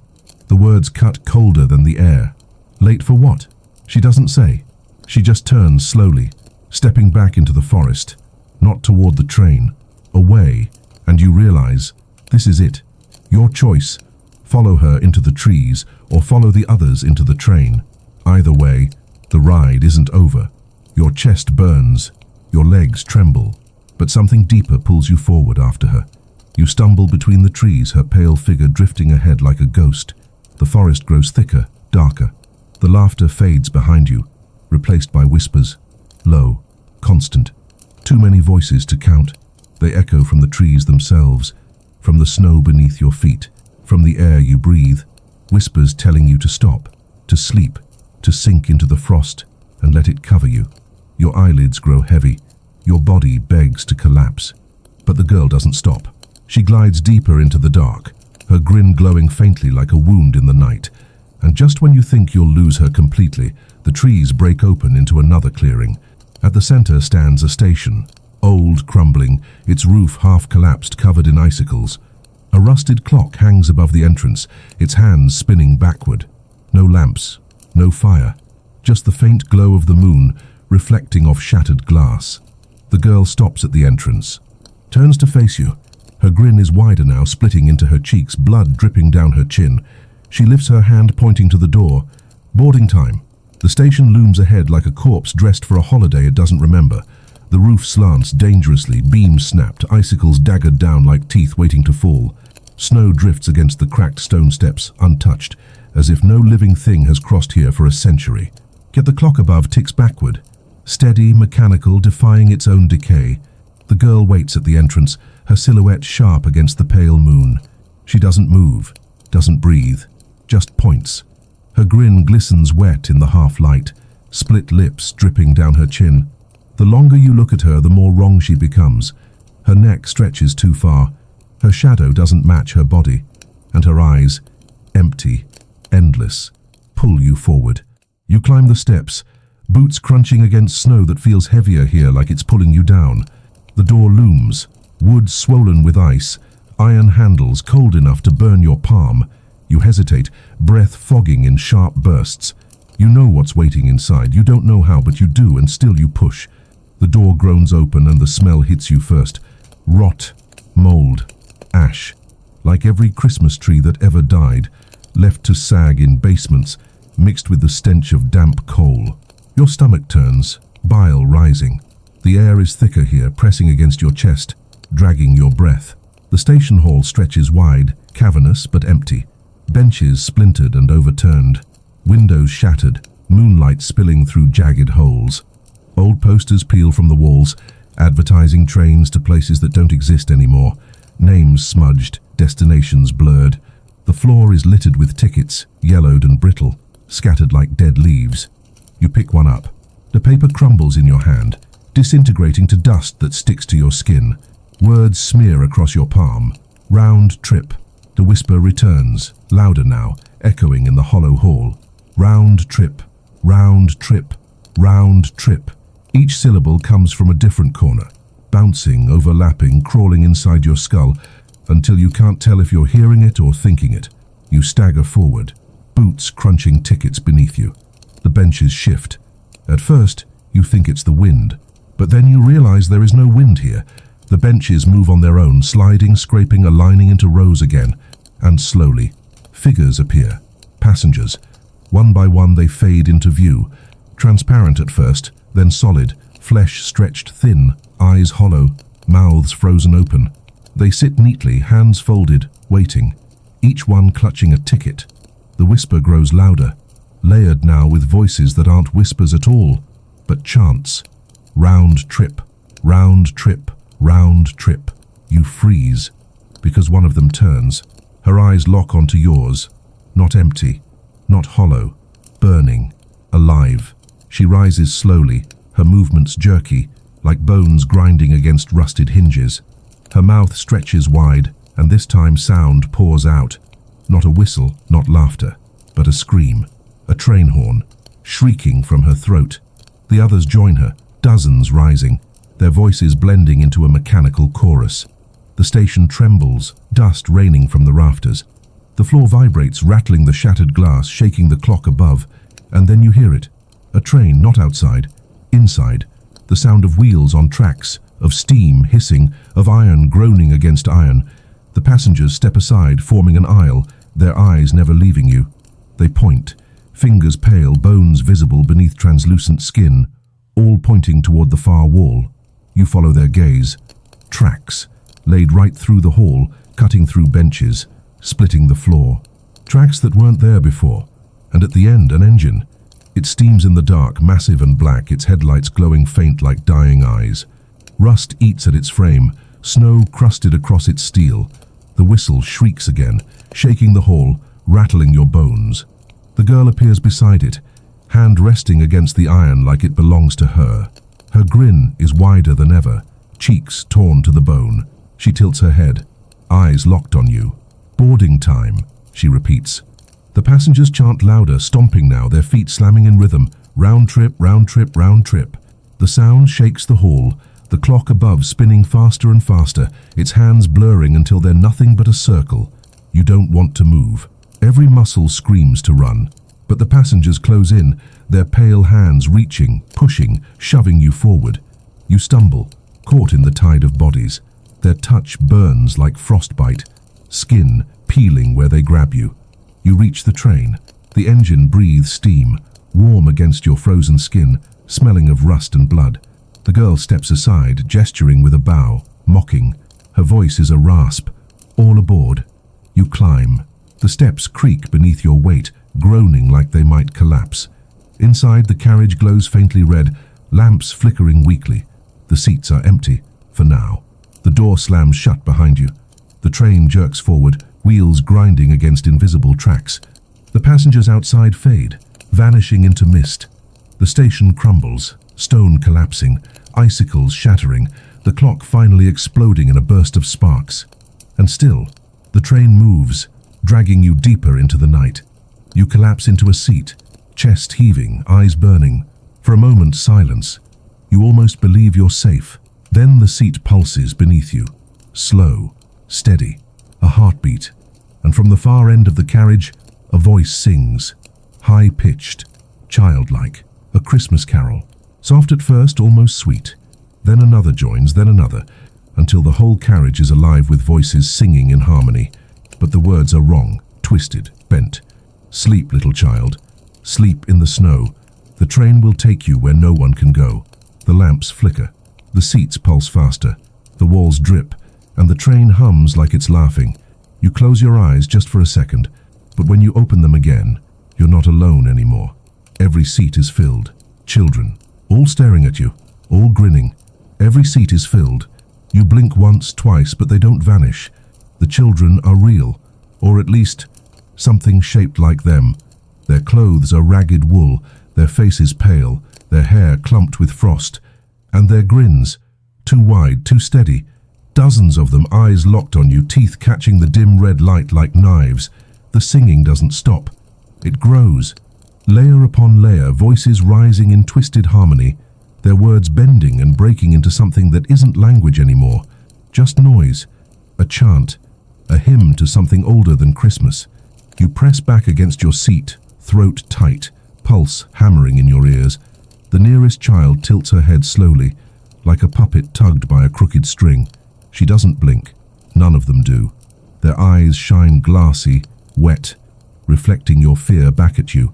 The words cut colder than the air. Late for what? She doesn't say. She just turns slowly, stepping back into the forest, not toward the train, away, and you realize, this is it. Your choice. Follow her into the trees or follow the others into the train. Either way, the ride isn't over. Your chest burns, your legs tremble, but something deeper pulls you forward after her. You stumble between the trees, her pale figure drifting ahead like a ghost. The forest grows thicker, darker. The laughter fades behind you, replaced by whispers, low, constant. Too many voices to count. They echo from the trees themselves, from the snow beneath your feet, from the air you breathe. Whispers telling you to stop, to sleep, to sink into the frost and let it cover you. Your eyelids grow heavy. Your body begs to collapse. But the girl doesn't stop. She glides deeper into the dark, her grin glowing faintly like a wound in the night. And just when you think you'll lose her completely, the trees break open into another clearing. At the center stands a station, old, crumbling, its roof half collapsed, covered in icicles. A rusted clock hangs above the entrance, its hands spinning backward. No lamps, no fire, just the faint glow of the moon reflecting off shattered glass. The girl stops at the entrance, turns to face you. Her grin is wider now, splitting into her cheeks, blood dripping down her chin. She lifts her hand, pointing to the door. Boarding time. The station looms ahead like a corpse dressed for a holiday it doesn't remember. The roof slants dangerously, beams snapped, icicles daggered down like teeth waiting to fall. Snow drifts against the cracked stone steps, untouched, as if no living thing has crossed here for a century. Yet the clock above ticks backward, steady, mechanical, defying its own decay. The girl waits at the entrance, her silhouette sharp against the pale moon. She doesn't move, doesn't breathe, just points. Her grin glistens wet in the half-light, split lips dripping down her chin. The longer you look at her, the more wrong she becomes. Her neck stretches too far. Her shadow doesn't match her body. And her eyes, empty, endless, pull you forward. You climb the steps, boots crunching against snow that feels heavier here, like it's pulling you down. The door looms, wood swollen with ice, iron handles cold enough to burn your palm. You hesitate, breath fogging in sharp bursts. You know what's waiting inside. You don't know how, but you do, and still you push. The door groans open and the smell hits you first. Rot, mold, ash. Like every Christmas tree that ever died, left to sag in basements, mixed with the stench of damp coal. Your stomach turns, bile rising. The air is thicker here, pressing against your chest, dragging your breath. The station hall stretches wide, cavernous but empty. Benches splintered and overturned. Windows shattered, moonlight spilling through jagged holes. Old posters peel from the walls, advertising trains to places that don't exist anymore. Names smudged, destinations blurred. The floor is littered with tickets, yellowed and brittle, scattered like dead leaves. You pick one up. The paper crumbles in your hand, disintegrating to dust that sticks to your skin. Words smear across your palm. Round trip. The whisper returns, louder now, echoing in the hollow hall. Round trip, round trip, round trip. Each syllable comes from a different corner, bouncing, overlapping, crawling inside your skull, until you can't tell if you're hearing it or thinking it. You stagger forward, boots crunching tickets beneath you. The benches shift. At first, You think it's the wind, but then you realize there is no wind here. The benches move on their own, sliding, scraping, aligning into rows again, and slowly, figures appear. Passengers. One by one they fade into view, transparent at first, then solid, flesh stretched thin, eyes hollow, mouths frozen open. They sit neatly, hands folded, waiting, each one clutching a ticket. The whisper grows louder, layered now with voices that aren't whispers at all, but chants. Round trip, round trip, round trip. You freeze, because one of them turns. Her eyes lock onto yours, not empty, not hollow, burning, alive. She rises slowly, her movements jerky, like bones grinding against rusted hinges. Her mouth stretches wide, and this time sound pours out. Not a whistle, not laughter, but a scream, a train horn, shrieking from her throat. The others join her, dozens rising, their voices blending into a mechanical chorus. The station trembles, dust raining from the rafters. The floor vibrates, rattling the shattered glass, shaking the clock above, and then you hear it. A train, not outside, inside. The sound of wheels on tracks, of steam hissing, of iron groaning against iron. The passengers step aside, forming an aisle, their eyes never leaving you. They point, fingers pale, bones visible beneath translucent skin, all pointing toward the far wall. You follow their gaze. Tracks, laid right through the hall, cutting through benches, splitting the floor. Tracks that weren't there before. And at the end, an engine. It steams in the dark, massive and black, its headlights glowing faint like dying eyes. Rust eats at its frame, snow crusted across its steel. The whistle shrieks again, shaking the hall, rattling your bones. The girl appears beside it, hand resting against the iron like it belongs to her. Her grin is wider than ever, cheeks torn to the bone. She tilts her head, eyes locked on you. Boarding time, she repeats. The passengers chant louder, stomping now, their feet slamming in rhythm. Round trip, round trip, round trip. The sound shakes the hall, the clock above spinning faster and faster, its hands blurring until they're nothing but a circle. You don't want to move. Every muscle screams to run. But the passengers close in, their pale hands reaching, pushing, shoving you forward. You stumble, caught in the tide of bodies. Their touch burns like frostbite, skin peeling where they grab you. You reach the train. The engine breathes steam, warm against your frozen skin, smelling of rust and blood. The girl steps aside, gesturing with a bow, mocking. Her voice is a rasp. All aboard. You climb. The steps creak beneath your weight, groaning like they might collapse. Inside, the carriage glows faintly red, lamps flickering weakly. The seats are empty, for now. The door slams shut behind you. The train jerks forward, wheels grinding against invisible tracks. The passengers outside fade, vanishing into mist. The station crumbles, stone collapsing, icicles shattering, the clock finally exploding in a burst of sparks. And still, the train moves, dragging you deeper into the night. You collapse into a seat, chest heaving, eyes burning. For a moment, silence. You almost believe you're safe. Then the seat pulses beneath you, slow, steady, a heartbeat. And from the far end of the carriage, a voice sings, high-pitched, childlike, a Christmas carol. Soft at first, almost sweet. Then another joins, then another, until the whole carriage is alive with voices singing in harmony. But the words are wrong, twisted, bent. Sleep, little child. Sleep in the snow. The train will take you where no one can go. The lamps flicker. The seats pulse faster. The walls drip, and the train hums like it's laughing. You close your eyes just for a second, but when you open them again, you're not alone anymore. Every seat is filled. Children, all staring at you, all grinning. Every seat is filled. You blink once, twice, but they don't vanish. The children are real, or at least something shaped like them. Their clothes are ragged wool, their faces pale, their hair clumped with frost, and their grins, too wide, too steady. Dozens of them, eyes locked on you, teeth catching the dim red light like knives. The singing doesn't stop. It grows. Layer upon layer, voices rising in twisted harmony, their words bending and breaking into something that isn't language anymore, just noise, a chant, a hymn to something older than Christmas. You press back against your seat, throat tight, pulse hammering in your ears. The nearest child tilts her head slowly, like a puppet tugged by a crooked string. She doesn't blink. None of them do. Their eyes shine glassy, wet, reflecting your fear back at you.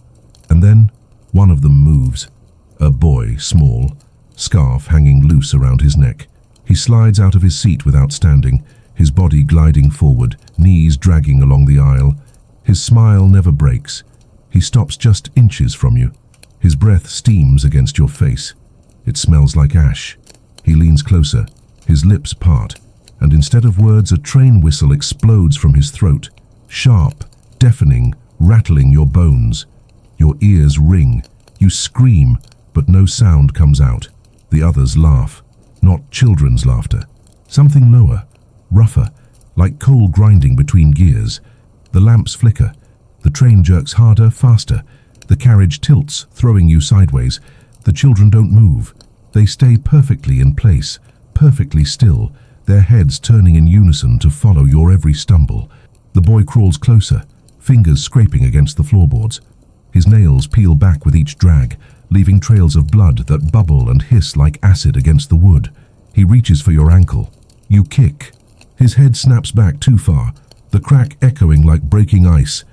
And then one of them moves. A boy, small, scarf hanging loose around his neck. He slides out of his seat without standing, his body gliding forward, knees dragging along the aisle. His smile never breaks. He stops just inches from you. His breath steams against your face. It smells like ash. He leans closer, his lips part, and instead of words, a train whistle explodes from his throat, sharp, deafening, rattling your bones. Your ears ring. You scream, but no sound comes out. The others laugh. Not children's laughter. Something lower, rougher, like coal grinding between gears. The lamps flicker. The train jerks harder, faster. The carriage tilts, throwing you sideways. The children don't move. They stay perfectly in place, perfectly still, their heads turning in unison to follow your every stumble. The boy crawls closer, fingers scraping against the floorboards. His nails peel back with each drag, leaving trails of blood that bubble and hiss like acid against the wood. He reaches for your ankle. You kick. His head snaps back too far, the crack echoing like breaking ice.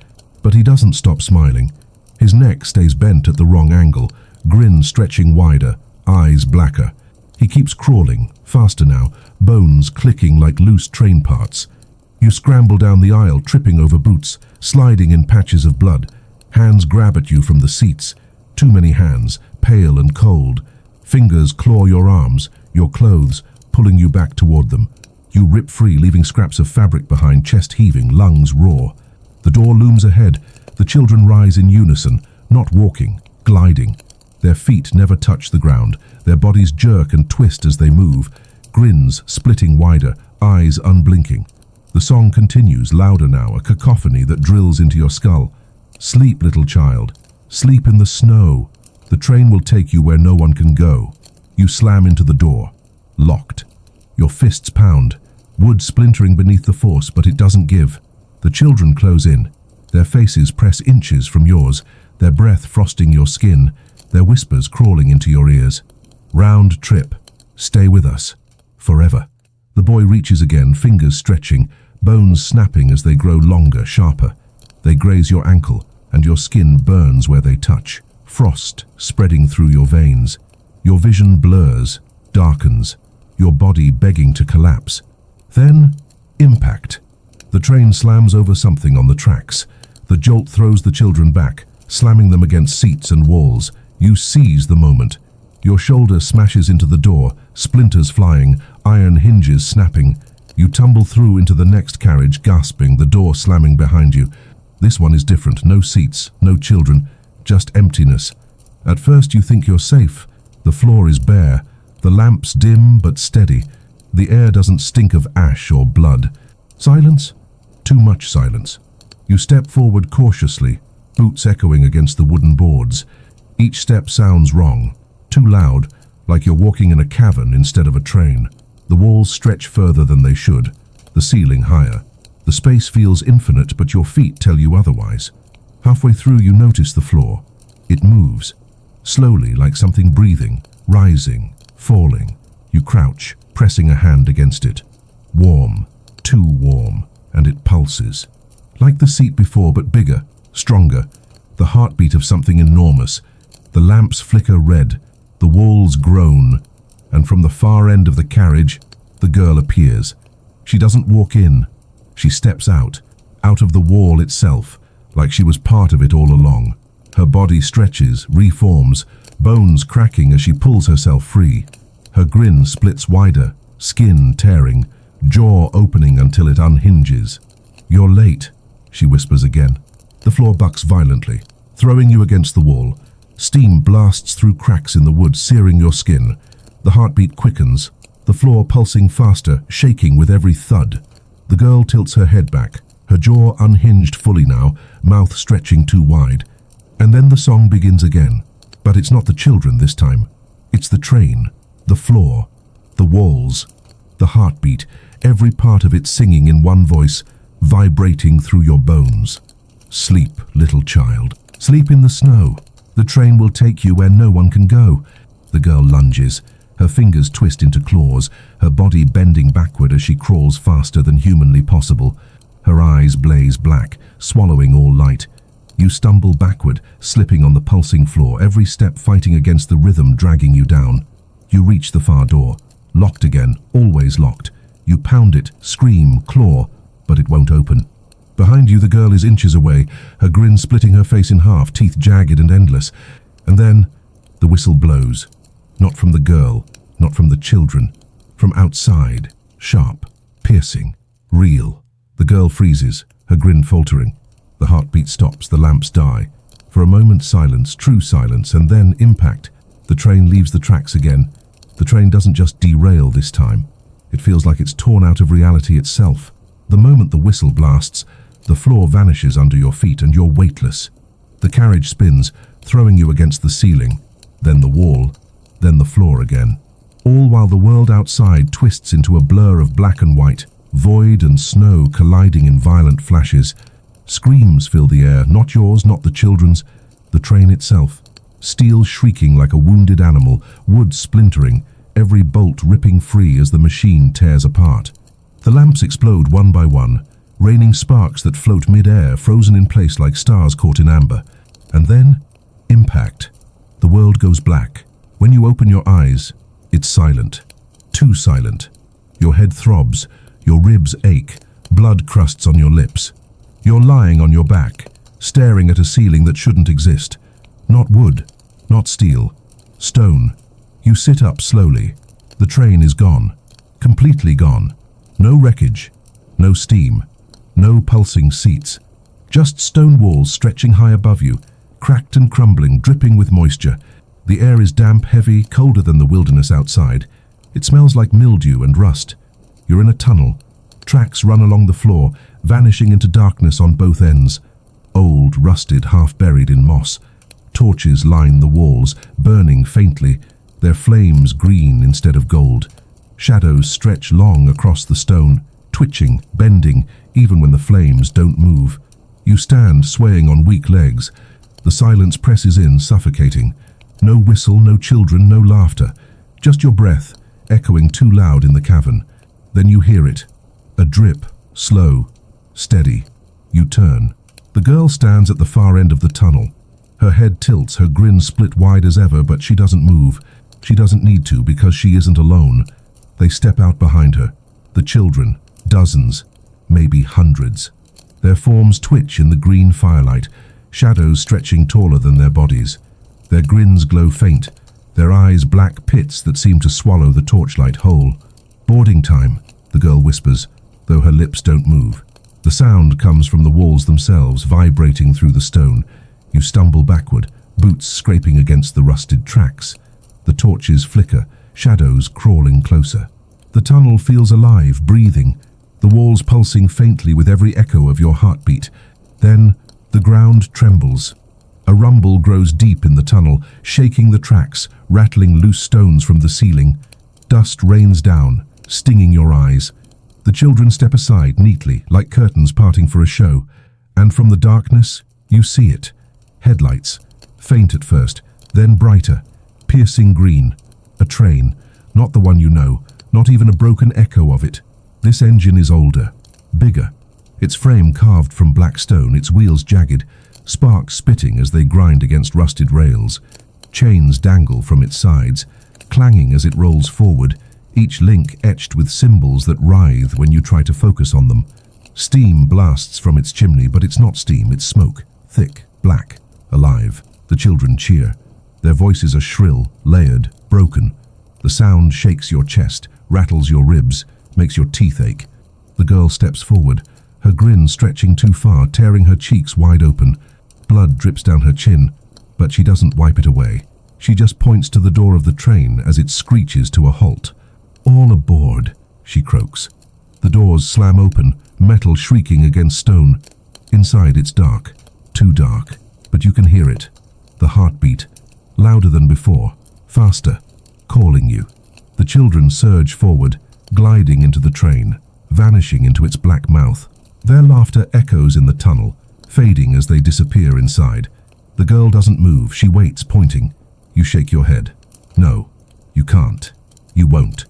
But he doesn't stop smiling. His neck stays bent at the wrong angle, grin stretching wider, eyes blacker. He keeps crawling, faster now, bones clicking like loose train parts. You scramble down the aisle, tripping over boots, sliding in patches of blood. Hands grab at you from the seats. Too many hands, pale and cold. Fingers claw your arms, your clothes, pulling you back toward them. You rip free, leaving scraps of fabric behind, chest heaving, lungs raw. The door looms ahead. The children rise in unison, not walking, gliding. Their feet never touch the ground. Their bodies jerk and twist as they move, grins splitting wider, eyes unblinking. The song continues, louder now, a cacophony that drills into your skull. Sleep, little child. Sleep in the snow. The train will take you where no one can go. You slam into the door. Locked. Your fists pound, wood splintering beneath the force, but it doesn't give. The children close in. Their faces press inches from yours, their breath frosting your skin, their whispers crawling into your ears. Round trip. Stay with us. Forever. The boy reaches again, fingers stretching, bones snapping as they grow longer, sharper. They graze your ankle, and your skin burns where they touch, frost spreading through your veins. Your vision blurs, darkens, your body begging to collapse. Then, impact. The train slams over something on the tracks. The jolt throws the children back, slamming them against seats and walls. You seize the moment. Your shoulder smashes into the door, splinters flying, iron hinges snapping. You tumble through into the next carriage, gasping, the door slamming behind you. This one is different. No seats, no children, just emptiness. At first you think you're safe. The floor is bare. The lamps dim but steady. The air doesn't stink of ash or blood. Silence? Too much silence. You step forward cautiously, boots echoing against the wooden boards. Each step sounds wrong, too loud, like you're walking in a cavern instead of a train. The walls stretch further than they should, the ceiling higher. The space feels infinite, but your feet tell you otherwise. Halfway through you notice the floor. It moves, slowly like something breathing, rising, falling. You crouch, pressing a hand against it. Warm, too warm, and it pulses. Like the seat before, but bigger, stronger. The heartbeat of something enormous. The lamps flicker red, the walls groan, and from the far end of the carriage, the girl appears. She doesn't walk in. She steps out of the wall itself, like she was part of it all along. Her body stretches, reforms, bones cracking as she pulls herself free. Her grin splits wider, skin tearing, jaw opening until it unhinges. "You're late," she whispers again. The floor bucks violently, throwing you against the wall. Steam blasts through cracks in the wood, searing your skin. The heartbeat quickens, the floor pulsing faster, shaking with every thud. The girl tilts her head back, her jaw unhinged fully now, mouth stretching too wide. And then the song begins again. But it's not the children this time. It's the train, the floor, the walls, the heartbeat, every part of it singing in one voice, vibrating through your bones. Sleep, little child. Sleep in the snow. The train will take you where no one can go. The girl lunges. Her fingers twist into claws, her body bending backward as she crawls faster than humanly possible. Her eyes blaze black, swallowing all light. You stumble backward, slipping on the pulsing floor, every step fighting against the rhythm dragging you down. You reach the far door. Locked again, always locked. You pound it, scream, claw, but it won't open. Behind you, the girl is inches away, her grin splitting her face in half, teeth jagged and endless. And then, the whistle blows. Not from the girl, not from the children. From outside, sharp, piercing, real. The girl freezes, her grin faltering. The heartbeat stops, the lamps die. For a moment, silence, true silence, and then impact. The train leaves the tracks again. The train doesn't just derail this time. It feels like it's torn out of reality itself. The moment the whistle blasts, the floor vanishes under your feet and you're weightless. The carriage spins, throwing you against the ceiling, then the wall, then the floor again. All while the world outside twists into a blur of black and white, void and snow colliding in violent flashes. Screams fill the air, not yours, not the children's, the train itself. Steel shrieking like a wounded animal, wood splintering, every bolt ripping free as the machine tears apart. The lamps explode one by one, raining sparks that float mid-air, frozen in place like stars caught in amber. And then, impact. The world goes black. When you open your eyes, it's silent. Too silent. Your head throbs, your ribs ache, blood crusts on your lips. You're lying on your back, staring at a ceiling that shouldn't exist. Not wood, not steel, stone. You sit up slowly. The train is gone. Completely gone. No wreckage, no steam, no pulsing seats. Just stone walls stretching high above you, cracked and crumbling, dripping with moisture. The air is damp, heavy, colder than the wilderness outside. It smells like mildew and rust. You're in a tunnel. Tracks run along the floor, vanishing into darkness on both ends. Old, rusted, half-buried in moss. Torches line the walls, burning faintly, their flames green instead of gold. Shadows stretch long across the stone, twitching, bending, even when the flames don't move. You stand swaying on weak legs. The silence presses in, suffocating. No whistle, no children, no laughter. Just your breath, echoing too loud in the cavern. Then you hear it. A drip, slow, steady. You turn. The girl stands at the far end of the tunnel. Her head tilts, her grin split wide as ever, but she doesn't move. She doesn't need to because she isn't alone. They step out behind her. The children, dozens, maybe hundreds. Their forms twitch in the green firelight, shadows stretching taller than their bodies. Their grins glow faint, their eyes black pits that seem to swallow the torchlight whole. Boarding time, the girl whispers, though her lips don't move. The sound comes from the walls themselves, vibrating through the stone. You stumble backward, boots scraping against the rusted tracks. The torches flicker, shadows crawling closer. The tunnel feels alive, breathing, the walls pulsing faintly with every echo of your heartbeat. Then, the ground trembles. A rumble grows deep in the tunnel, shaking the tracks, rattling loose stones from the ceiling. Dust rains down, stinging your eyes. The children step aside neatly, like curtains parting for a show. And from the darkness, you see it. Headlights, faint at first, then brighter, piercing green. A train, not the one you know, not even a broken echo of it. This engine is older, bigger. Its frame carved from black stone, its wheels jagged, sparks spitting as they grind against rusted rails. Chains dangle from its sides, clanging as it rolls forward, each link etched with symbols that writhe when you try to focus on them. Steam blasts from its chimney, but it's not steam, it's smoke, thick, black, alive. The children cheer. Their voices are shrill, layered, broken. The sound shakes your chest, rattles your ribs, makes your teeth ache. The girl steps forward, her grin stretching too far, tearing her cheeks wide open. Blood drips down her chin, but she doesn't wipe it away. She just points to the door of the train as it screeches to a halt. "All aboard," she croaks. The doors slam open, metal shrieking against stone. Inside it's dark, too dark, but you can hear it. The heartbeat, louder than before, faster, calling you. The children surge forward, gliding into the train, vanishing into its black mouth. Their laughter echoes in the tunnel, fading as they disappear inside. The girl doesn't move. She waits, pointing. You shake your head. No, you can't. You won't.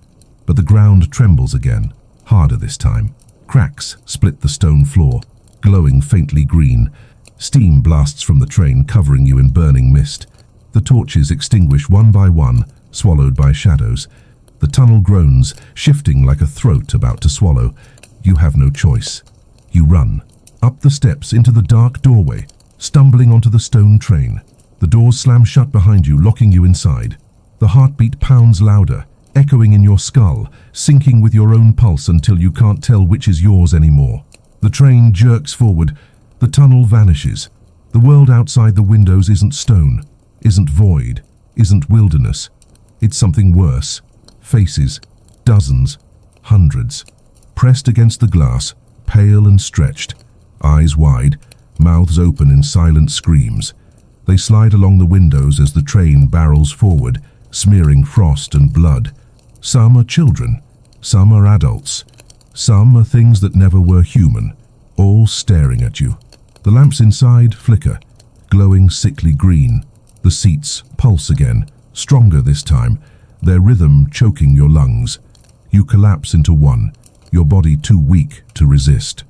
But the ground trembles again, harder this time. Cracks split the stone floor, glowing faintly green. Steam blasts from the train, covering you in burning mist. The torches extinguish one by one, swallowed by shadows. The tunnel groans, shifting like a throat about to swallow. You have no choice. You run. Up the steps into the dark doorway, stumbling onto the stone train. The doors slam shut behind you, locking you inside. The heartbeat pounds louder, echoing in your skull, syncing with your own pulse until you can't tell which is yours anymore. The train jerks forward. The tunnel vanishes. The world outside the windows isn't stone, isn't void, isn't wilderness. It's something worse. Faces, dozens, hundreds, pressed against the glass, pale and stretched, eyes wide, mouths open in silent screams. They slide along the windows as the train barrels forward, smearing frost and blood. Some are children, some are adults, some are things that never were human, all staring at you. The lamps inside flicker, glowing sickly green. The seats pulse again, stronger this time, their rhythm choking your lungs. You collapse into one, your body too weak to resist.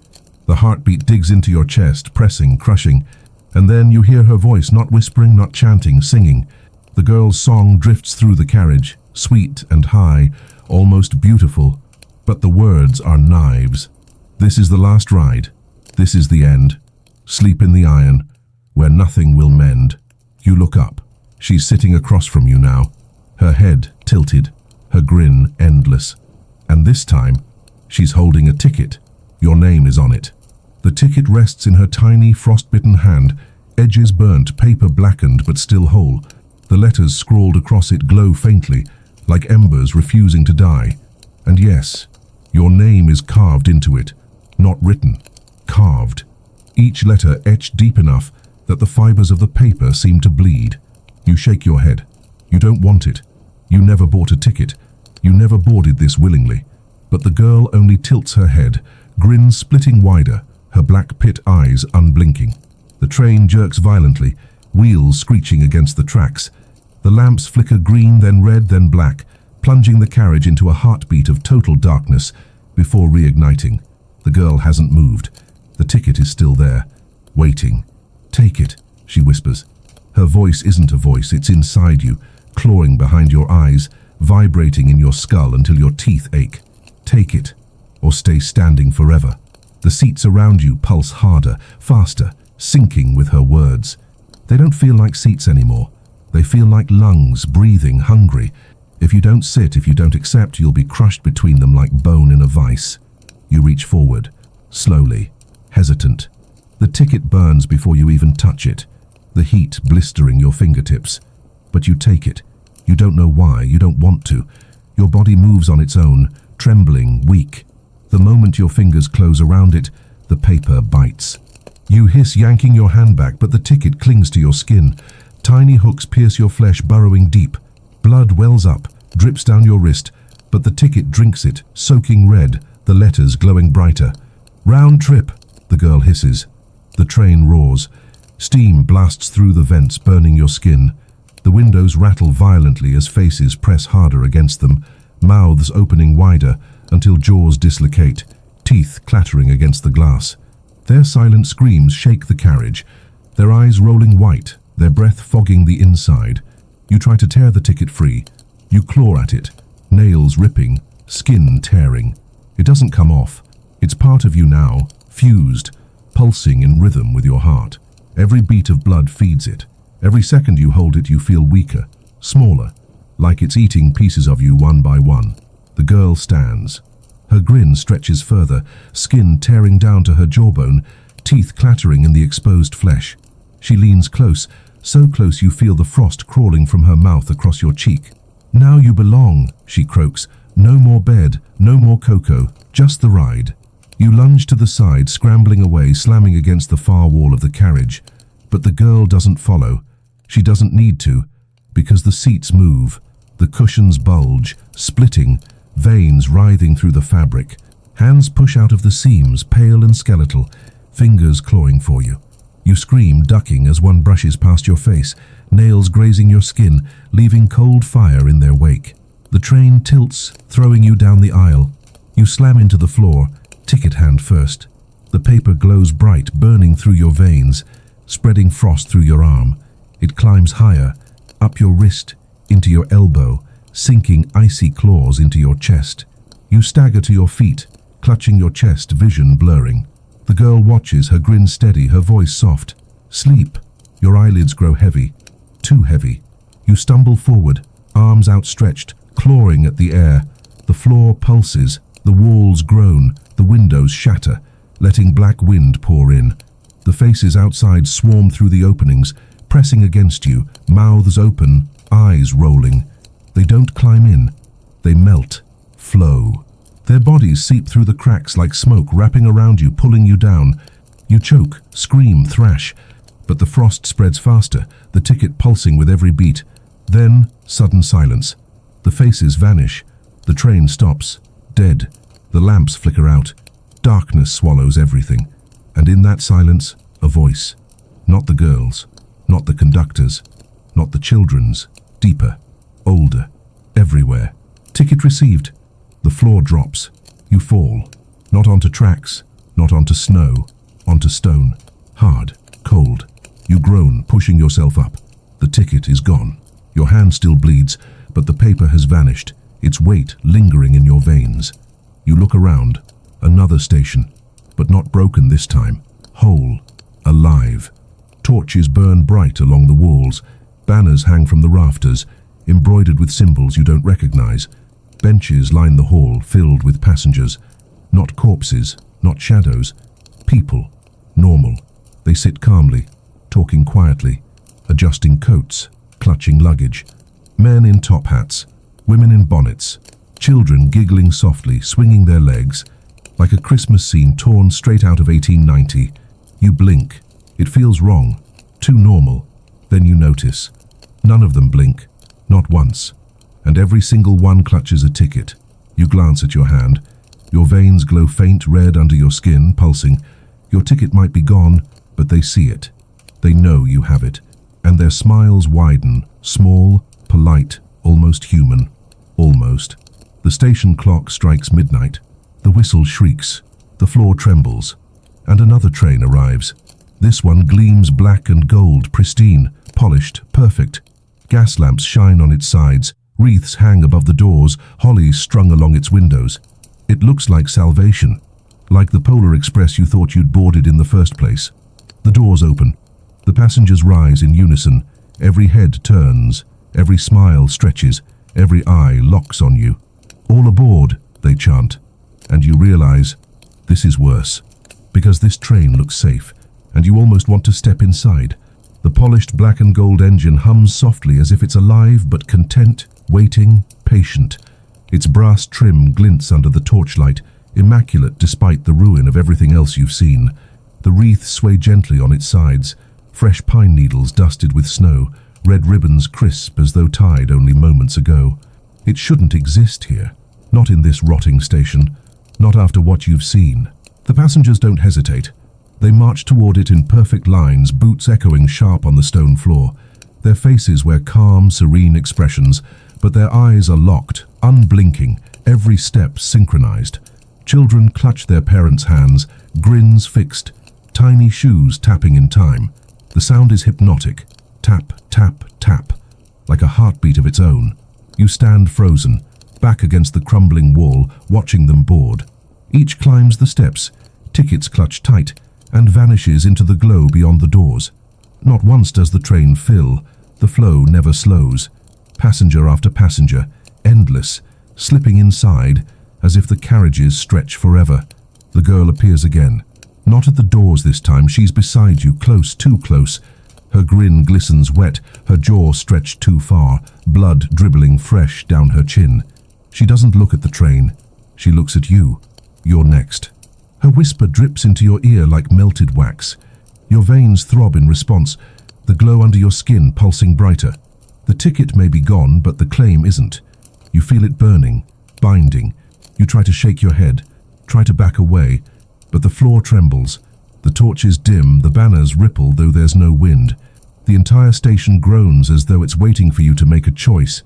The heartbeat digs into your chest, pressing, crushing, and then you hear her voice, not whispering, not chanting, singing. The girl's song drifts through the carriage, sweet and high, almost beautiful, but the words are knives. This is the last ride. This is the end. Sleep in the iron, where nothing will mend. You look up. She's sitting across from you now, her head tilted, her grin endless. And this time, she's holding a ticket. Your name is on it. The ticket rests in her tiny, frost-bitten hand, edges burnt, paper blackened but still whole. The letters scrawled across it glow faintly, like embers refusing to die. And yes, your name is carved into it, not written, carved. Each letter etched deep enough that the fibers of the paper seem to bleed. You shake your head. You don't want it. You never bought a ticket. You never boarded this willingly. But the girl only tilts her head, grin splitting wider, her black pit eyes unblinking. The train jerks violently, wheels screeching against the tracks. The lamps flicker green, then red, then black, plunging the carriage into a heartbeat of total darkness before reigniting. The girl hasn't moved. The ticket is still there, waiting. Take it, she whispers. Her voice isn't a voice, it's inside you, clawing behind your eyes, vibrating in your skull until your teeth ache. Take it, or stay standing forever. The seats around you pulse harder, faster, sinking with her words. They don't feel like seats anymore. They feel like lungs, breathing, hungry. If you don't sit, if you don't accept, you'll be crushed between them like bone in a vice. You reach forward, slowly, hesitant. The ticket burns before you even touch it, the heat blistering your fingertips. But you take it. You don't know why, you don't want to. Your body moves on its own, trembling, weak. The moment your fingers close around it, the paper bites. You hiss, yanking your hand back, but the ticket clings to your skin. Tiny hooks pierce your flesh, burrowing deep. Blood wells up, drips down your wrist, but the ticket drinks it, soaking red, the letters glowing brighter. Round trip, the girl hisses. The train roars. Steam blasts through the vents, burning your skin. The windows rattle violently as faces press harder against them, mouths opening wider until jaws dislocate, teeth clattering against the glass. Their silent screams shake the carriage, their eyes rolling white, their breath fogging the inside. You try to tear the ticket free. You claw at it, nails ripping, skin tearing. It doesn't come off. It's part of you now, fused, pulsing in rhythm with your heart. Every beat of blood feeds it. Every second you hold it, you feel weaker, smaller, like it's eating pieces of you one by one. The girl stands. Her grin stretches further, skin tearing down to her jawbone, teeth clattering in the exposed flesh. She leans close, so close you feel the frost crawling from her mouth across your cheek. Now you belong, she croaks. No more bed, no more cocoa, just the ride. You lunge to the side, scrambling away, slamming against the far wall of the carriage. But the girl doesn't follow. She doesn't need to, because the seats move. The cushions bulge, splitting, veins writhing through the fabric. Hands push out of the seams, pale and skeletal, fingers clawing for you. You scream, ducking as one brushes past your face, nails grazing your skin, leaving cold fire in their wake. The train tilts, throwing you down the aisle. You slam into the floor, ticket hand first. The paper glows bright, burning through your veins, spreading frost through your arm. It climbs higher, up your wrist, into your elbow, sinking icy claws into your chest. You stagger to your feet, clutching your chest, vision blurring. The girl watches, her grin steady, her voice soft. Sleep. Your eyelids grow heavy, too heavy. You stumble forward, arms outstretched, clawing at the air. The floor pulses, the walls groan, the windows shatter, letting black wind pour in. The faces outside swarm through the openings, pressing against you, mouths open, eyes rolling. They don't climb in. They melt, flow. Their bodies seep through the cracks like smoke, wrapping around you, pulling you down. You choke, scream, thrash, but the frost spreads faster, the ticket pulsing with every beat. Then, sudden silence. The faces vanish. The train stops, dead. The lamps flicker out. Darkness swallows everything. And in that silence, a voice. Not the girl's, not the conductor's, not the children's. Deeper, older, everywhere. Ticket received. The floor drops. You fall. Not onto tracks, not onto snow, onto stone. Hard, cold. You groan, pushing yourself up. The ticket is gone. Your hand still bleeds, but the paper has vanished, its weight lingering in your veins. You look around. Another station, but not broken this time. Whole, alive. Torches burn bright along the walls. Banners hang from the rafters, embroidered with symbols you don't recognize. Benches line the hall, filled with passengers. Not corpses, not shadows. People, normal. They sit calmly, talking quietly, adjusting coats, clutching luggage. Men in top hats, women in bonnets, children giggling softly, swinging their legs. Like a Christmas scene torn straight out of 1890. You blink. It feels wrong, too normal. Then you notice. None of them blink, not once. And every single one clutches a ticket. You glance at your hand. Your veins glow faint red under your skin, pulsing. Your ticket might be gone, but they see it. They know you have it. And their smiles widen, small, polite, almost human. Almost. The station clock strikes midnight. The whistle shrieks. The floor trembles. And another train arrives. This one gleams black and gold, pristine, polished, perfect. Gas lamps shine on its sides. Wreaths hang above the doors, hollies strung along its windows. It looks like salvation, like the Polar Express you thought you'd boarded in the first place. The doors open. The passengers rise in unison. Every head turns. Every smile stretches. Every eye locks on you. All aboard, they chant. And you realize, this is worse. Because this train looks safe, and you almost want to step inside. The polished black and gold engine hums softly as if it's alive but content, waiting, patient. Its brass trim glints under the torchlight, immaculate despite the ruin of everything else you've seen. The wreaths sway gently on its sides, fresh pine needles dusted with snow, red ribbons crisp as though tied only moments ago. It shouldn't exist here. Not in this rotting station. Not after what you've seen. The passengers don't hesitate. They march toward it in perfect lines, boots echoing sharp on the stone floor. Their faces wear calm, serene expressions, but their eyes are locked, unblinking, every step synchronized. Children clutch their parents' hands, grins fixed, tiny shoes tapping in time. The sound is hypnotic. Tap, tap, tap, like a heartbeat of its own. You stand frozen, back against the crumbling wall, watching them board. Each climbs the steps, tickets clutched tight, and vanishes into the glow beyond the doors. Not once does the train fill. The flow never slows. Passenger after passenger, endless, slipping inside, as if the carriages stretch forever. The girl appears again. Not at the doors this time, she's beside you, close, too close. Her grin glistens wet, her jaw stretched too far, blood dribbling fresh down her chin. She doesn't look at the train. She looks at you. You're next. Her whisper drips into your ear like melted wax. Your veins throb in response, the glow under your skin pulsing brighter. The ticket may be gone, but the claim isn't. You feel it burning, binding. You try to shake your head, try to back away, but the floor trembles. The torches dim, the banners ripple though there's no wind. The entire station groans as though it's waiting for you to make a choice.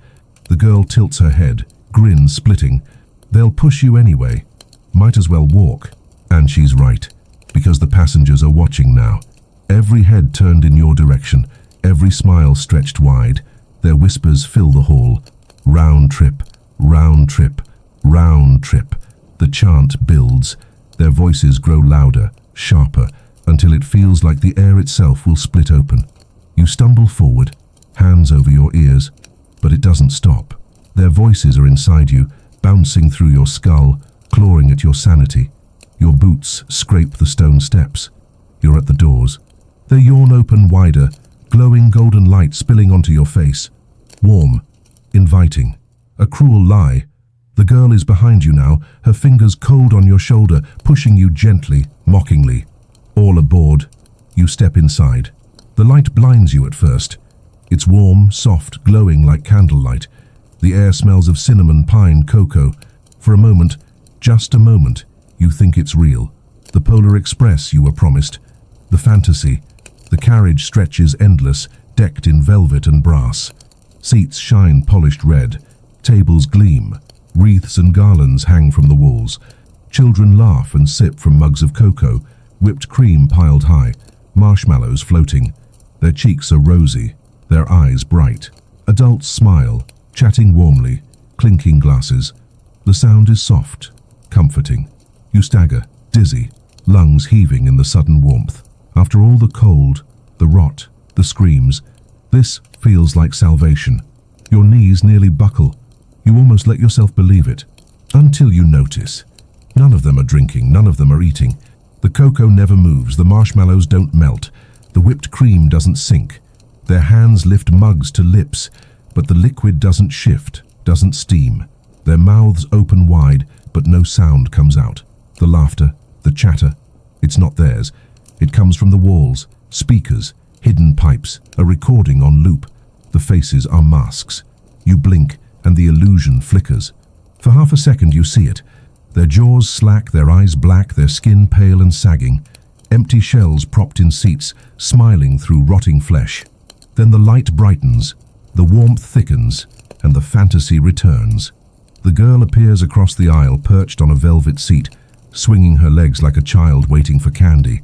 The girl tilts her head, grin splitting. They'll push you anyway. Might as well walk. And she's right, because the passengers are watching now. Every head turned in your direction, every smile stretched wide. Their whispers fill the hall. Round trip, round trip, round trip. The chant builds. Their voices grow louder, sharper, until it feels like the air itself will split open. You stumble forward, hands over your ears, but it doesn't stop. Their voices are inside you, bouncing through your skull, clawing at your sanity. Your boots scrape the stone steps. You're at the doors. They yawn open wider, glowing golden light spilling onto your face. Warm, inviting. A cruel lie. The girl is behind you now, her fingers cold on your shoulder, pushing you gently, mockingly. All aboard. You step inside. The light blinds you at first. It's warm, soft, glowing like candlelight. The air smells of cinnamon, pine, cocoa. For a moment, just a moment, you think it's real. The Polar Express you were promised. The fantasy. The carriage stretches endless, decked in velvet and brass. Seats shine polished red. Tables gleam. Wreaths and garlands hang from the walls. Children laugh and sip from mugs of cocoa, whipped cream piled high, marshmallows floating. Their cheeks are rosy, their eyes bright. Adults smile, chatting warmly, clinking glasses. The sound is soft, comforting. You stagger, dizzy, lungs heaving in the sudden warmth. After all the cold, the rot, the screams, this feels like salvation. Your knees nearly buckle. You almost let yourself believe it. Until you notice. None of them are drinking, none of them are eating. The cocoa never moves, the marshmallows don't melt, the whipped cream doesn't sink. Their hands lift mugs to lips, but the liquid doesn't shift, doesn't steam. Their mouths open wide, but no sound comes out. The laughter, the chatter, it's not theirs. It comes from the walls, speakers, hidden pipes, a recording on loop. The faces are masks. You blink, and the illusion flickers. For half a second you see it. Their jaws slack, their eyes black, their skin pale and sagging. Empty shells propped in seats, smiling through rotting flesh. Then the light brightens, the warmth thickens, and the fantasy returns. The girl appears across the aisle, perched on a velvet seat, swinging her legs like a child waiting for candy.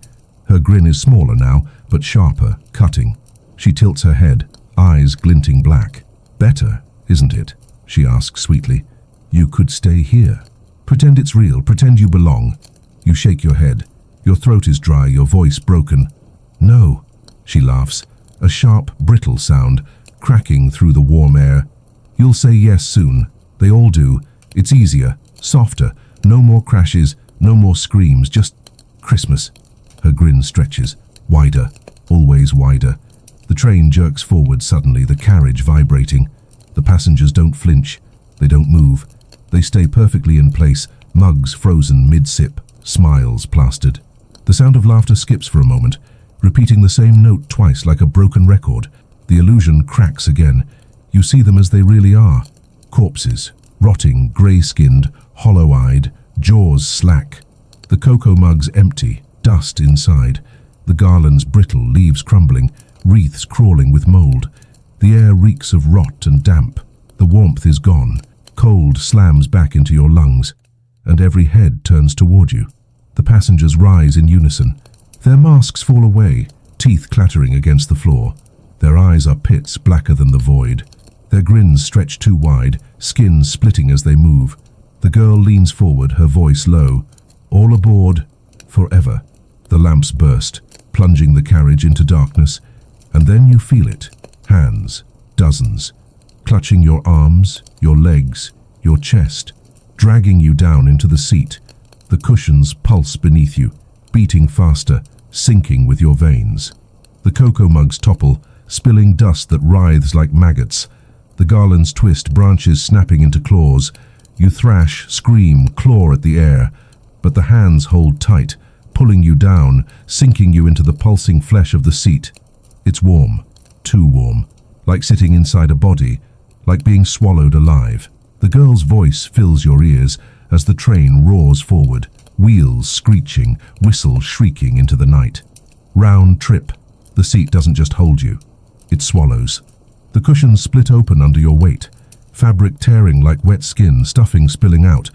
Her grin is smaller now, but sharper, cutting. She tilts her head, eyes glinting black. "Better, isn't it?" she asks sweetly. "You could stay here. Pretend it's real, pretend you belong." You shake your head. Your throat is dry, your voice broken. "No," she laughs, a sharp, brittle sound, cracking through the warm air. "You'll say yes soon. They all do. It's easier, softer, no more crashes, no more screams, just Christmas." Her grin stretches, wider, always wider. The train jerks forward suddenly, the carriage vibrating. The passengers don't flinch. They don't move. They stay perfectly in place, mugs frozen mid-sip, smiles plastered. The sound of laughter skips for a moment, repeating the same note twice like a broken record. The illusion cracks again. You see them as they really are. Corpses, rotting, grey-skinned, hollow-eyed, jaws slack. The cocoa mugs empty, dust inside. The garlands brittle, leaves crumbling, wreaths crawling with mold. The air reeks of rot and damp. The warmth is gone. Cold slams back into your lungs, and every head turns toward you. The passengers rise in unison. Their masks fall away, teeth clattering against the floor. Their eyes are pits blacker than the void. Their grins stretch too wide, skin splitting as they move. The girl leans forward, her voice low. "All aboard, forever." The lamps burst, plunging the carriage into darkness, and then you feel it. Hands, dozens, clutching your arms, your legs, your chest, dragging you down into the seat. The cushions pulse beneath you, beating faster, sinking with your veins. The cocoa mugs topple, spilling dust that writhes like maggots. The garlands twist, branches snapping into claws. You thrash, scream, claw at the air, but the hands hold tight, pulling you down, sinking you into the pulsing flesh of the seat. It's warm, too warm, like sitting inside a body, like being swallowed alive. The girl's voice fills your ears as the train roars forward. Wheels screeching, whistle shrieking into the night. Round trip. The seat doesn't just hold you, it swallows. The cushions split open under your weight, fabric tearing like wet skin, stuffing spilling out.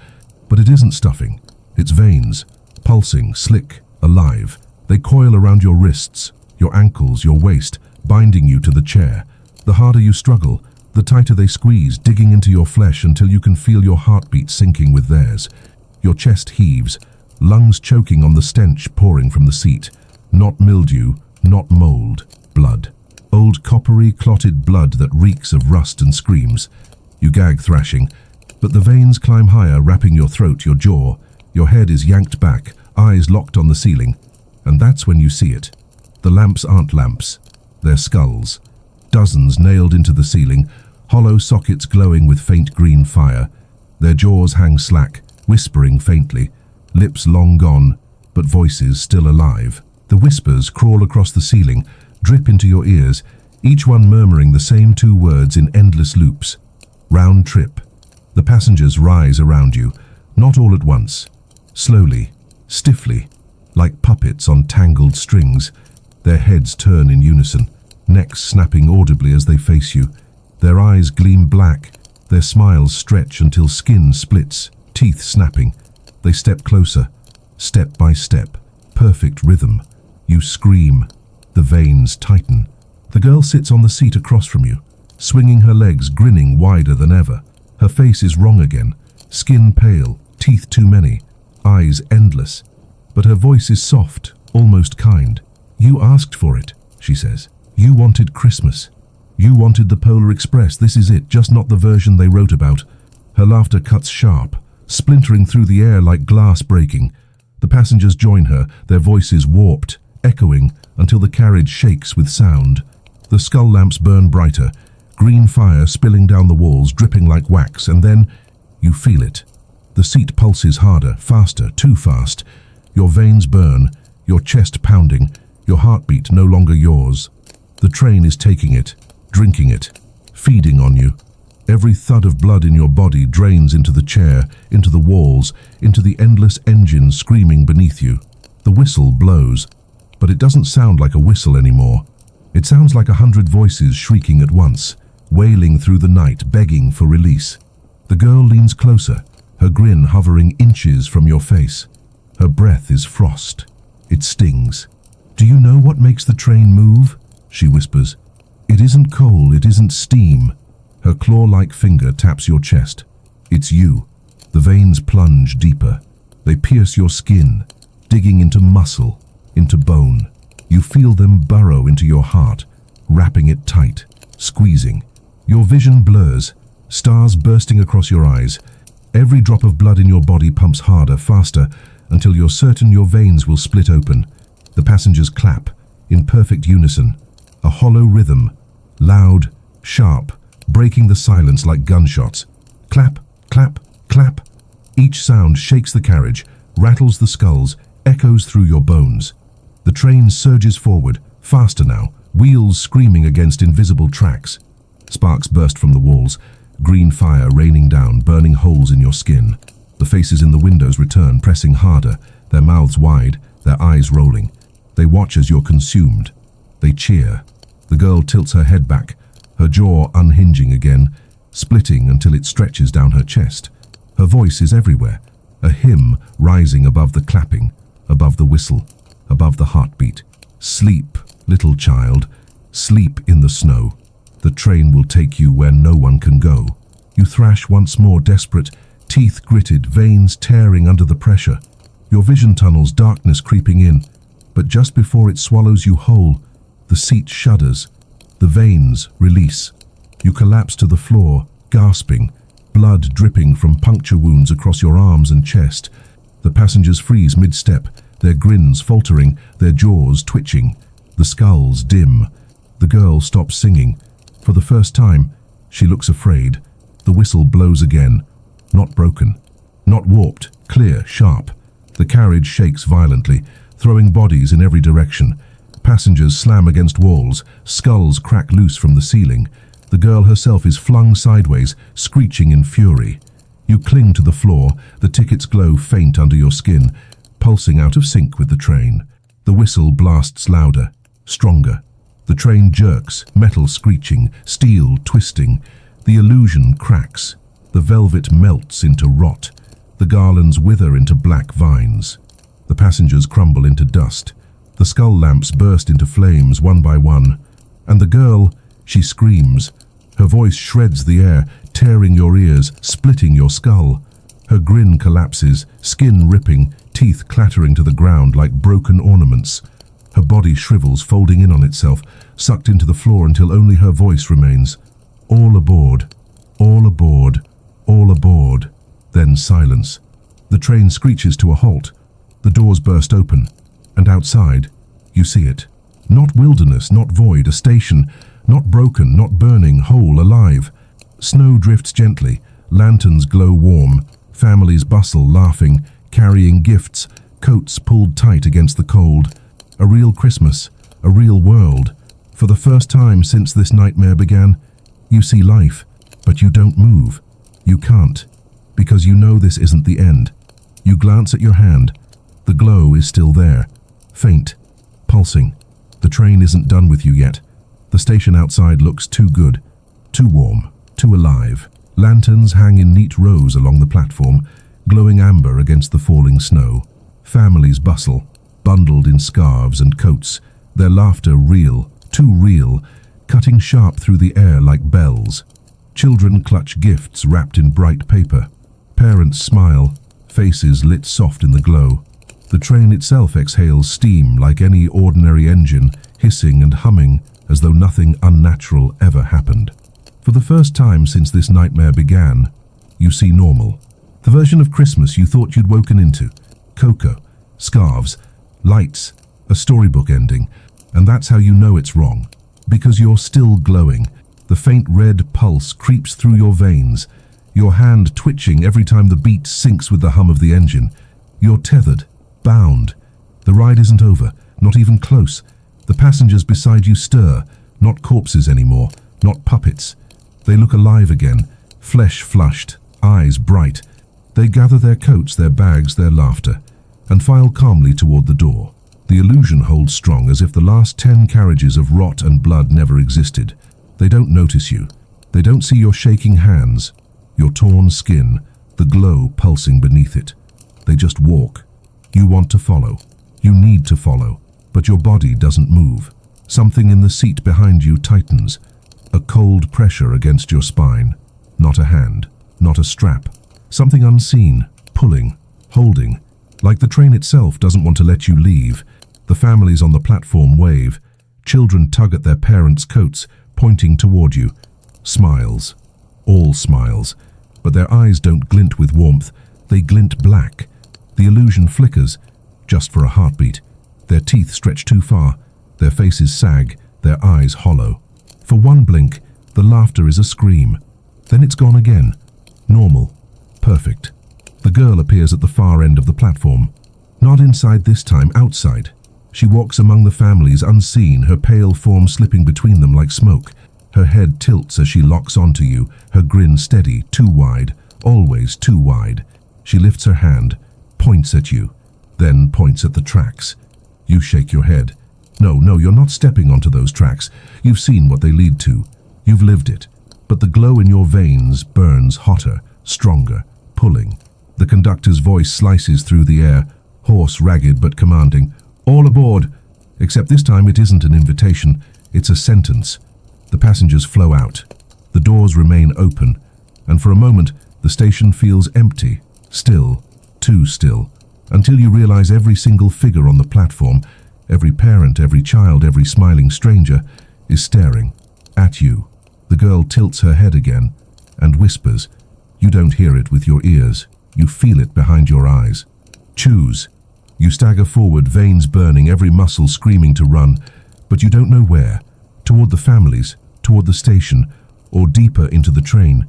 But it isn't stuffing, it's veins, pulsing, slick, alive. They coil around your wrists, your ankles, your waist, binding you to the chair. The harder you struggle, the tighter they squeeze, digging into your flesh until you can feel your heartbeat syncing with theirs. Your chest heaves, lungs choking on the stench pouring from the seat. Not mildew, not mold, blood. Old coppery, clotted blood that reeks of rust and screams. You gag, thrashing, but the veins climb higher, wrapping your throat, your jaw. Your head is yanked back, eyes locked on the ceiling. And that's when you see it. The lamps aren't lamps, they're skulls. Dozens nailed into the ceiling, hollow sockets glowing with faint green fire. Their jaws hang slack, whispering faintly, lips long gone, but voices still alive. The whispers crawl across the ceiling, drip into your ears, each one murmuring the same two words in endless loops. Round trip. The passengers rise around you, not all at once. Slowly, stiffly, like puppets on tangled strings. Their heads turn in unison, necks snapping audibly as they face you. Their eyes gleam black, their smiles stretch until skin splits, teeth snapping. They step closer, step by step, perfect rhythm. You scream. The veins tighten. The girl sits on the seat across from you, swinging her legs, grinning wider than ever. Her face is wrong again, skin pale, teeth too many, eyes endless. But her voice is soft, almost kind. You asked for it, she says. You wanted Christmas. You wanted the Polar Express. This is it, just not the version they wrote about. Her laughter cuts sharp, splintering through the air like glass breaking. The passengers join her, their voices warped, echoing until the carriage shakes with sound. The skull lamps burn brighter, green fire spilling down the walls, dripping like wax, and then you feel it. The seat pulses harder, faster, too fast. Your veins burn, your chest pounding, your heartbeat no longer yours. The train is taking it, drinking it, feeding on you. Every thud of blood in your body drains into the chair, into the walls, into the endless engine screaming beneath you. The whistle blows, but it doesn't sound like a whistle anymore. It sounds like 100 voices shrieking at once, wailing through the night, begging for release. The girl leans closer, her grin hovering inches from your face. Her breath is frost. It stings. Do you know what makes the train move? She whispers. It isn't coal, it isn't steam. Her claw-like finger taps your chest. It's you. The veins plunge deeper. They pierce your skin, digging into muscle, into bone. You feel them burrow into your heart, wrapping it tight, squeezing. Your vision blurs, stars bursting across your eyes. Every drop of blood in your body pumps harder, faster, until you're certain your veins will split open. The passengers clap, in perfect unison. A hollow rhythm, loud, sharp, breaking the silence like gunshots. Clap, clap, clap. Each sound shakes the carriage, rattles the skulls, echoes through your bones. The train surges forward, faster now, wheels screaming against invisible tracks. Sparks burst from the walls, green fire raining down, burning holes in your skin. The faces in the windows return, pressing harder, their mouths wide, their eyes rolling. They watch as you're consumed. They cheer. The girl tilts her head back, her jaw unhinging again, splitting until it stretches down her chest. Her voice is everywhere, a hymn rising above the clapping, above the whistle, above the heartbeat. Sleep, little child, sleep in the snow. The train will take you where no one can go. You thrash once more, desperate, teeth gritted, veins tearing under the pressure. Your vision tunnels, darkness creeping in. But just before it swallows you whole, the seat shudders. The veins release. You collapse to the floor, gasping, blood dripping from puncture wounds across your arms and chest. The passengers freeze mid-step, their grins faltering, their jaws twitching. The skulls dim. The girl stops singing. For the first time, she looks afraid. The whistle blows again. Not broken. Not warped. Clear, sharp. The carriage shakes violently, throwing bodies in every direction. Passengers slam against walls. Skulls crack loose from the ceiling. The girl herself is flung sideways, screeching in fury. You cling to the floor. The tickets glow faint under your skin. pulsing out of sync with the train. The whistle blasts louder, stronger. The train jerks, metal screeching, steel twisting. The illusion cracks. The velvet melts into rot. The garlands wither into black vines. The passengers crumble into dust. The skull lamps burst into flames one by one. And the girl, she screams. Her voice shreds the air, tearing your ears, splitting your skull. Her grin collapses, skin ripping, teeth clattering to the ground like broken ornaments. Her body shrivels, folding in on itself, sucked into the floor until only her voice remains. All aboard, all aboard, all aboard. Then silence. The train screeches to a halt. The doors burst open, and outside, you see it. Not wilderness, not void, a station, not broken, not burning, whole, alive. Snow drifts gently, lanterns glow warm, families bustle, laughing, carrying gifts, coats pulled tight against the cold. A real Christmas, a real world. For the first time since this nightmare began, you see life, but you don't move. You can't, because you know this isn't the end. You glance at your hand. The glow is still there, faint, pulsing. The train isn't done with you yet. The station outside looks too good, too warm, too alive. Lanterns hang in neat rows along the platform, glowing amber against the falling snow. Families bustle, bundled in scarves and coats, their laughter real, too real, cutting sharp through the air like bells. Children clutch gifts wrapped in bright paper. Parents smile, faces lit soft in the glow. The train itself exhales steam like any ordinary engine, hissing and humming as though nothing unnatural ever happened. For the first time since this nightmare began, you see normal. The version of Christmas you thought you'd woken into. Cocoa, scarves, lights, a storybook ending. And that's how you know it's wrong. Because you're still glowing. The faint red pulse creeps through your veins. Your hand twitching every time the beat syncs with the hum of the engine. You're tethered, bound. The ride isn't over, not even close. The passengers beside you stir, not corpses anymore, not puppets. They look alive again, flesh flushed, eyes bright. They gather their coats, their bags, their laughter, and file calmly toward the door. The illusion holds strong, as if the last 10 carriages of rot and blood never existed. They don't notice you. They don't see your shaking hands, your torn skin, the glow pulsing beneath it. They just walk. You want to follow. You need to follow, but your body doesn't move. Something in the seat behind you tightens, a cold pressure against your spine. Not a hand, not a strap. Something unseen, pulling, holding, like the train itself doesn't want to let you leave. The families on the platform wave. Children tug at their parents' coats, pointing toward you. Smiles. All smiles. But their eyes don't glint with warmth. They glint black. The illusion flickers, just for a heartbeat. Their teeth stretch too far. Their faces sag, their eyes hollow. For one blink, the laughter is a scream. Then it's gone again. Normal. Perfect. The girl appears at the far end of the platform. Not inside this time, outside. She walks among the families unseen, her pale form slipping between them like smoke. Her head tilts as she locks onto you, her grin steady, too wide, always too wide. She lifts her hand, points at you, then points at the tracks. You shake your head. No, you're not stepping onto those tracks. You've seen what they lead to. You've lived it. But the glow in your veins burns hotter, stronger, pulling. The conductor's voice slices through the air, hoarse, ragged, but commanding. All aboard! Except this time it isn't an invitation, it's a sentence. The passengers flow out. The doors remain open, and for a moment the station feels empty, still, too still, until you realize every single figure on the platform, every parent, every child, every smiling stranger, is staring at you. The girl tilts her head again and whispers. You don't hear it with your ears. You feel it behind your eyes. Choose. You stagger forward, veins burning, every muscle screaming to run, but you don't know where. Toward the families, toward the station, or deeper into the train.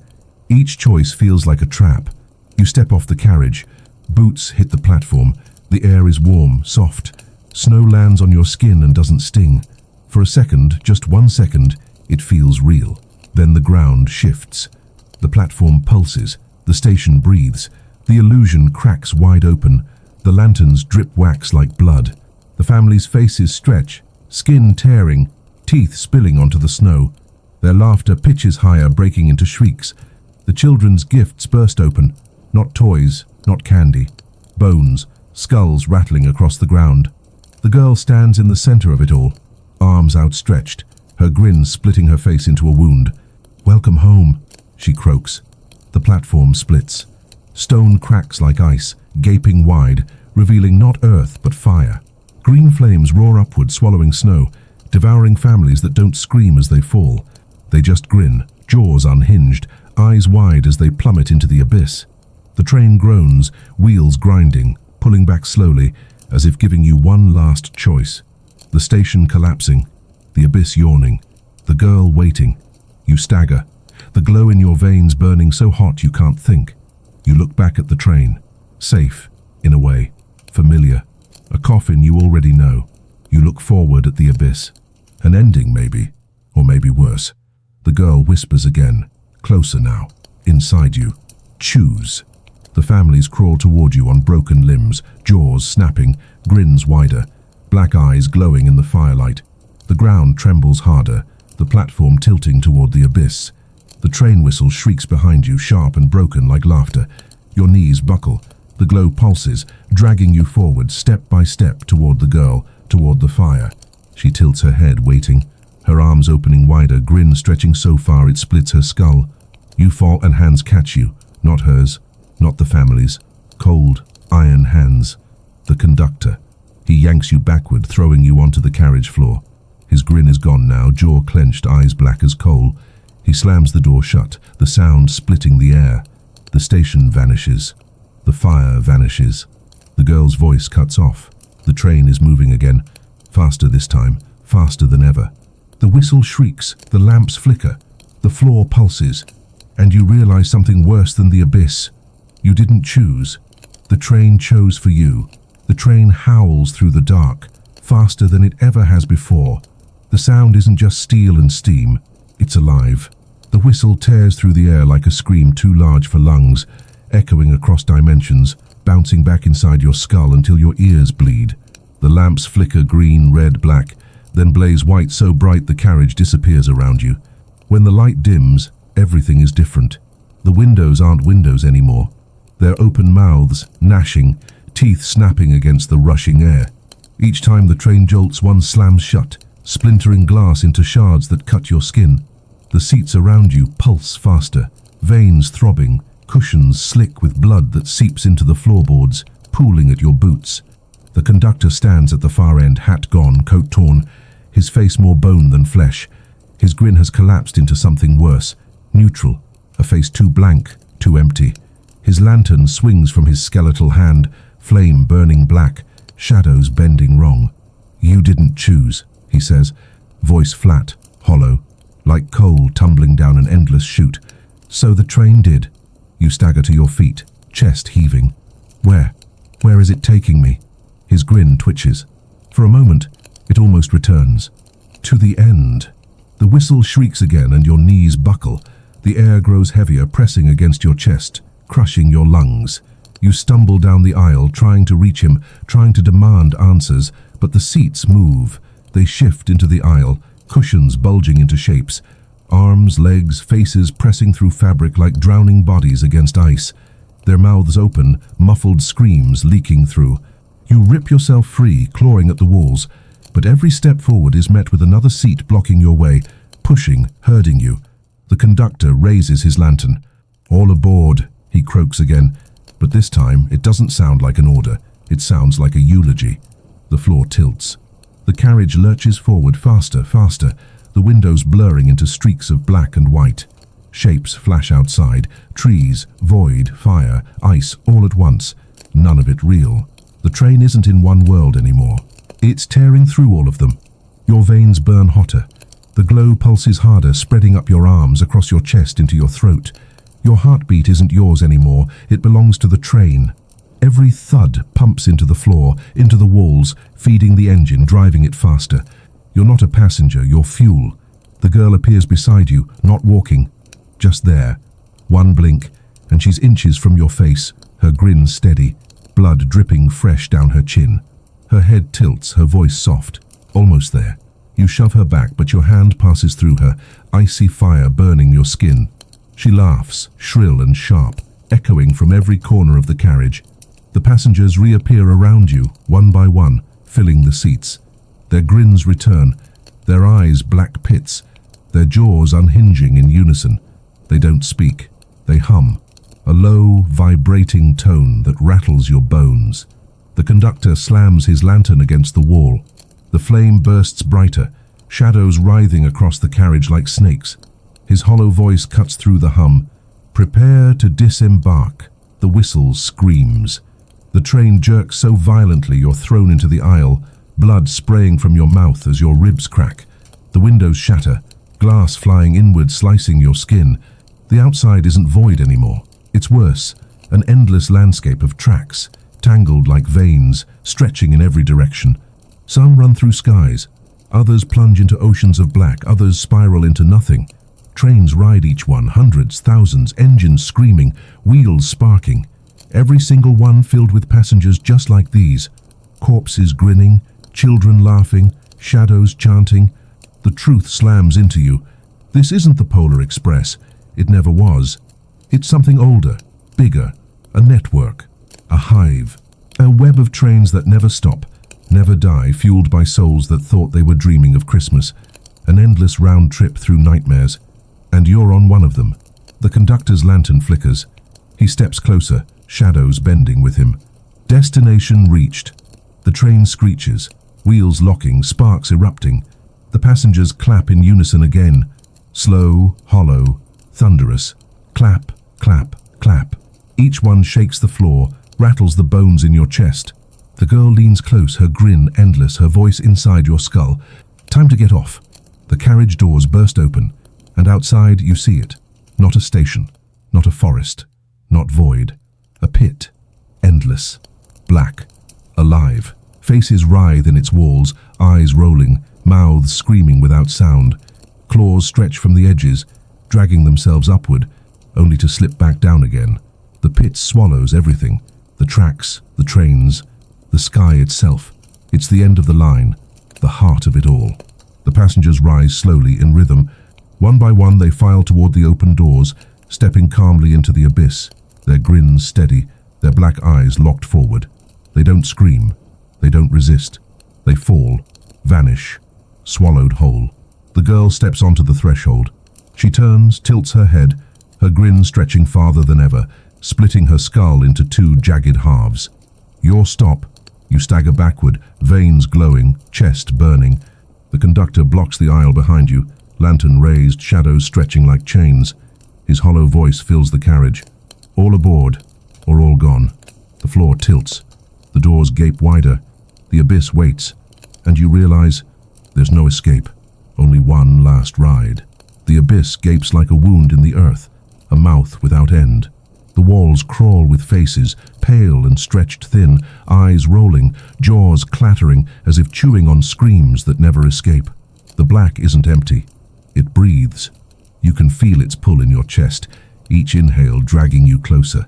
Each choice feels like a trap. You step off the carriage. Boots hit the platform. The air is warm, soft. Snow lands on your skin and doesn't sting. For a second, just 1 second, it feels real. Then the ground shifts. The platform pulses. The station breathes. The illusion cracks wide open. The lanterns drip wax like blood. The family's faces stretch, skin tearing, teeth spilling onto the snow. Their laughter pitches higher, breaking into shrieks. The children's gifts burst open. Not toys, not candy. Bones, skulls rattling across the ground. The girl stands in the center of it all, arms outstretched, her grin splitting her face into a wound. "Welcome home," she croaks. The platform splits. Stone cracks like ice, gaping wide, revealing not earth but fire. Green flames roar upward, swallowing snow, devouring families that don't scream as they fall. They just grin, jaws unhinged, eyes wide as they plummet into the abyss. The train groans, wheels grinding, pulling back slowly, as if giving you one last choice. The station collapsing, the abyss yawning, the girl waiting. You stagger, the glow in your veins burning so hot you can't think. You look back at the train, safe, in a way, familiar, a coffin you already know. You look forward at the abyss. An ending, maybe, or maybe worse. The girl whispers again, closer now, inside you. Choose. The families crawl toward you on broken limbs, jaws snapping, grins wider, black eyes glowing in the firelight. The ground trembles harder, the platform tilting toward the abyss. The train whistle shrieks behind you, sharp and broken like laughter. Your knees buckle. The glow pulses, dragging you forward step by step toward the girl, toward the fire. She tilts her head, waiting, her arms opening wider, grin stretching so far it splits her skull. You fall and hands catch you, not hers, not the family's. Cold, iron hands. The conductor. He yanks you backward, throwing you onto the carriage floor. His grin is gone now, jaw clenched, eyes black as coal. He slams the door shut, the sound splitting the air. The station vanishes. The fire vanishes. The girl's voice cuts off. The train is moving again, faster this time, faster than ever. The whistle shrieks, the lamps flicker, the floor pulses, and you realize something worse than the abyss. You didn't choose. The train chose for you. The train howls through the dark, faster than it ever has before. The sound isn't just steel and steam, it's alive. The whistle tears through the air like a scream too large for lungs, echoing across dimensions, bouncing back inside your skull until your ears bleed. The lamps flicker green, red, black, then blaze white so bright the carriage disappears around you. When the light dims, everything is different. The windows aren't windows anymore. They're open mouths, gnashing, teeth snapping against the rushing air. Each time the train jolts, one slams shut, splintering glass into shards that cut your skin. The seats around you pulse faster, veins throbbing, cushions slick with blood that seeps into the floorboards, pooling at your boots. The conductor stands at the far end, hat gone, coat torn, his face more bone than flesh. His grin has collapsed into something worse, neutral, a face too blank, too empty. His lantern swings from his skeletal hand, flame burning black, shadows bending wrong. "You didn't choose," he says, voice flat, hollow, like coal tumbling down an endless chute. "So the train did." You stagger to your feet, chest heaving. Where? Where is it taking me? His grin twitches. For a moment, it almost returns. To the end. The whistle shrieks again and your knees buckle. The air grows heavier, pressing against your chest, crushing your lungs. You stumble down the aisle, trying to reach him, trying to demand answers, but the seats move. They shift into the aisle, cushions bulging into shapes. Arms, legs, faces pressing through fabric like drowning bodies against ice. Their mouths open, muffled screams leaking through. You rip yourself free, clawing at the walls, but every step forward is met with another seat blocking your way, pushing, herding you. The conductor raises his lantern. "All aboard," he croaks again, but this time it doesn't sound like an order. It sounds like a eulogy. The floor tilts. The carriage lurches forward faster, faster, the windows blurring into streaks of black and white. Shapes flash outside, trees, void, fire, ice, all at once. None of it real. The train isn't in one world anymore. It's tearing through all of them. Your veins burn hotter. The glow pulses harder, spreading up your arms, across your chest, into your throat. Your heartbeat isn't yours anymore. It belongs to the train. Every thud pumps into the floor, into the walls, feeding the engine, driving it faster. You're not a passenger, you're fuel. The girl appears beside you, not walking, just there. One blink, and she's inches from your face, her grin steady. blood dripping fresh down her chin. Her head tilts, her voice soft. Almost there. You shove her back, but your hand passes through her, icy fire burning your skin. She laughs, shrill and sharp, echoing from every corner of the carriage. The passengers reappear around you, one by one, filling the seats. Their grins return, their eyes black pits, their jaws unhinging in unison. They don't speak, they hum, a low, vibrating tone that rattles your bones. The conductor slams his lantern against the wall. The flame bursts brighter, shadows writhing across the carriage like snakes. His hollow voice cuts through the hum. Prepare to disembark. The whistle screams. The train jerks so violently you're thrown into the aisle, blood spraying from your mouth as your ribs crack. The windows shatter, glass flying inward, slicing your skin. The outside isn't void anymore. It's worse, an endless landscape of tracks, tangled like veins, stretching in every direction. Some run through skies, others plunge into oceans of black, others spiral into nothing. Trains ride each one, hundreds, thousands, engines screaming, wheels sparking. Every single one filled with passengers just like these. Corpses grinning, children laughing, shadows chanting. The truth slams into you. This isn't the Polar Express. It never was. It's something older, bigger, a network, a hive, a web of trains that never stop, never die, fueled by souls that thought they were dreaming of Christmas. An endless round trip through nightmares. And you're on one of them. The conductor's lantern flickers. He steps closer, shadows bending with him. Destination reached. The train screeches, wheels locking, sparks erupting. The passengers clap in unison again. Slow, hollow, thunderous. Clap, clap, clap. Each one shakes the floor, rattles the bones in your chest. The girl leans close, her grin endless, her voice inside your skull. Time to get off. The carriage doors burst open, and outside you see it. Not a station, not a forest, not void. A pit, endless, black, alive. Faces writhe in its walls, eyes rolling, mouths screaming without sound. Claws stretch from the edges, dragging themselves upward, only to slip back down again. The pit swallows everything. The tracks, the trains, the sky itself. It's the end of the line, the heart of it all. The passengers rise slowly in rhythm. One by one they file toward the open doors, stepping calmly into the abyss, their grins steady, their black eyes locked forward. They don't scream. They don't resist. They fall, vanish, swallowed whole. The girl steps onto the threshold. She turns, tilts her head, her grin stretching farther than ever, splitting her skull into two jagged halves. Your stop. You stagger backward, veins glowing, chest burning. The conductor blocks the aisle behind you, lantern raised, shadows stretching like chains. His hollow voice fills the carriage. All aboard, or all gone. The floor tilts. The doors gape wider. The abyss waits, and you realize there's no escape, only one last ride. The abyss gapes like a wound in the earth, a mouth without end. The walls crawl with faces, pale and stretched thin, eyes rolling, jaws clattering as if chewing on screams that never escape. The black isn't empty. It breathes. You can feel its pull in your chest, each inhale dragging you closer,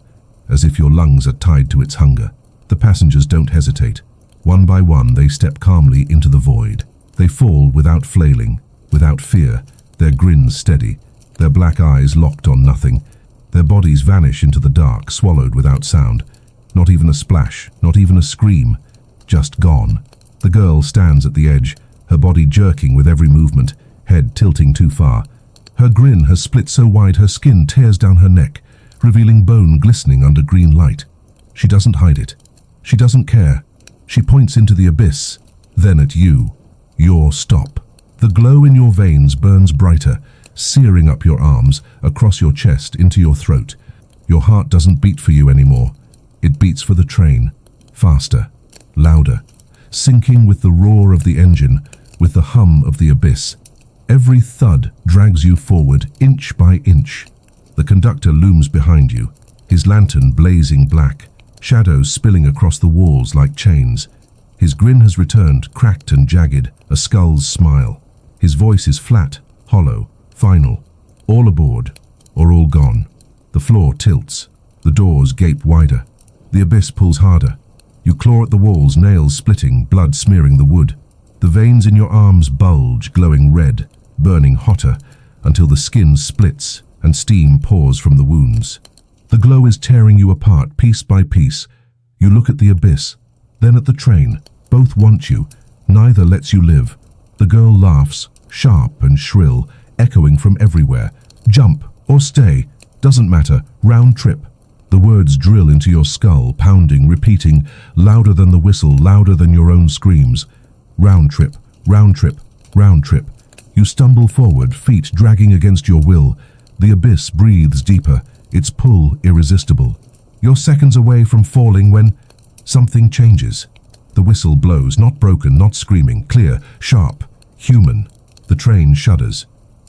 as if your lungs are tied to its hunger. The passengers don't hesitate. One by one, they step calmly into the void. They fall without flailing, without fear, their grins steady, their black eyes locked on nothing. Their bodies vanish into the dark, swallowed without sound. Not even a splash, not even a scream. Just gone. The girl stands at the edge, her body jerking with every movement, head tilting too far. Her grin has split so wide her skin tears down her neck, revealing bone glistening under green light. She doesn't hide it. She doesn't care. She points into the abyss, then at you. Your stop. The glow in your veins burns brighter, searing up your arms, across your chest, into your throat. Your heart doesn't beat for you anymore. It beats for the train. Faster, louder, sinking with the roar of the engine, with the hum of the abyss. Every thud drags you forward, inch by inch. The conductor looms behind you, his lantern blazing black, shadows spilling across the walls like chains. His grin has returned, cracked and jagged, a skull's smile. His voice is flat, hollow, final. All aboard, or all gone. The floor tilts. The doors gape wider. The abyss pulls harder. You claw at the walls, nails splitting, blood smearing the wood. The veins in your arms bulge, glowing red, burning hotter, until the skin splits and steam pours from the wounds. The glow is tearing you apart, piece by piece. You look at the abyss, then at the train. Both want you. Neither lets you live. The girl laughs, sharp and shrill, echoing from everywhere. Jump or stay, doesn't matter, round trip. The words drill into your skull, pounding, repeating, louder than the whistle, louder than your own screams. Round trip, round trip, round trip. You stumble forward, feet dragging against your will. The abyss breathes deeper, its pull irresistible. You're seconds away from falling when something changes. The whistle blows, not broken, not screaming, clear, sharp, human. The train shudders.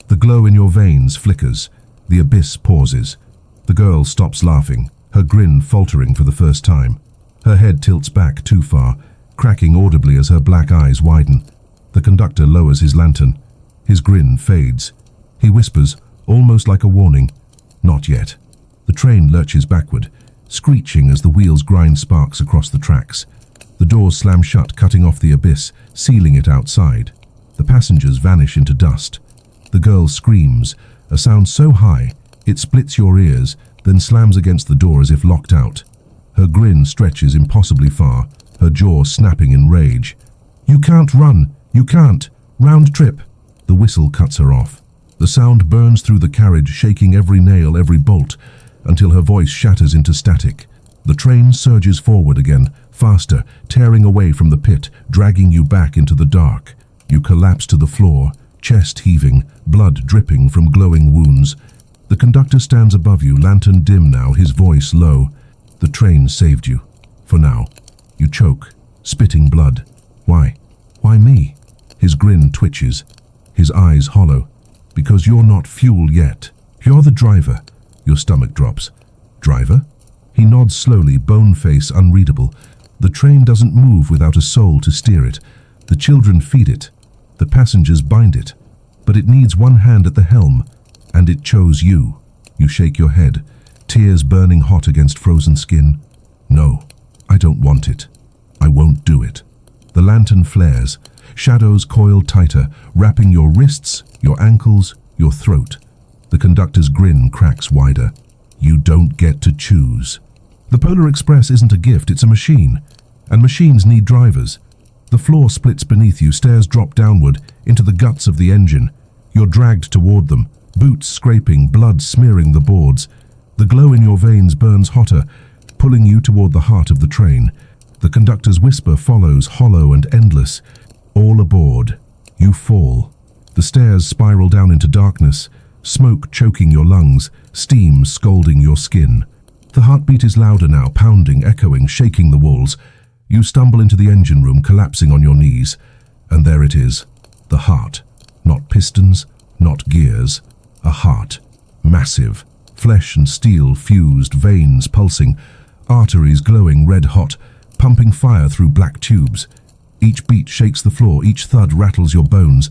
The glow in your veins flickers. The abyss pauses. The girl stops laughing, her grin faltering for the first time. Her head tilts back too far, cracking audibly as her black eyes widen. The conductor lowers his lantern. His grin fades. He whispers, almost like a warning, "Not yet." The train lurches backward, screeching as the wheels grind sparks across the tracks. The doors slam shut, cutting off the abyss, sealing it outside. The passengers vanish into dust. The girl screams, a sound so high it splits your ears, then slams against the door as if locked out. Her grin stretches impossibly far, her jaw snapping in rage. "You can't run! You can't! Round trip!" The whistle cuts her off. The sound burns through the carriage, shaking every nail, every bolt, until her voice shatters into static. The train surges forward again, faster, tearing away from the pit, dragging you back into the dark. You collapse to the floor, chest heaving, blood dripping from glowing wounds. The conductor stands above you, lantern dim now, his voice low. The train saved you. For now. You choke, spitting blood. Why? Why me? His grin twitches, his eyes hollow. Because you're not fuel yet. You're the driver. Your stomach drops. Driver? He nods slowly, bone face unreadable. The train doesn't move without a soul to steer it. The children feed it. The passengers bind it. But it needs one hand at the helm. And it chose you. You shake your head, tears burning hot against frozen skin. No, I don't want it. I won't do it. The lantern flares. Shadows coil tighter, wrapping your wrists, your ankles, your throat. The conductor's grin cracks wider. You don't get to choose. The Polar Express isn't a gift, it's a machine. And machines need drivers. The floor splits beneath you, stairs drop downward into the guts of the engine. You're dragged toward them, boots scraping, blood smearing the boards. The glow in your veins burns hotter, pulling you toward the heart of the train. The conductor's whisper follows, hollow and endless. All aboard. You fall. The stairs spiral down into darkness, smoke choking your lungs, steam scalding your skin. The heartbeat is louder now, pounding, echoing, shaking the walls. You stumble into the engine room, collapsing on your knees. And there it is. The heart. Not pistons, not gears. A heart. Massive. Flesh and steel fused, veins pulsing, arteries glowing red hot, pumping fire through black tubes. Each beat shakes the floor, each thud rattles your bones.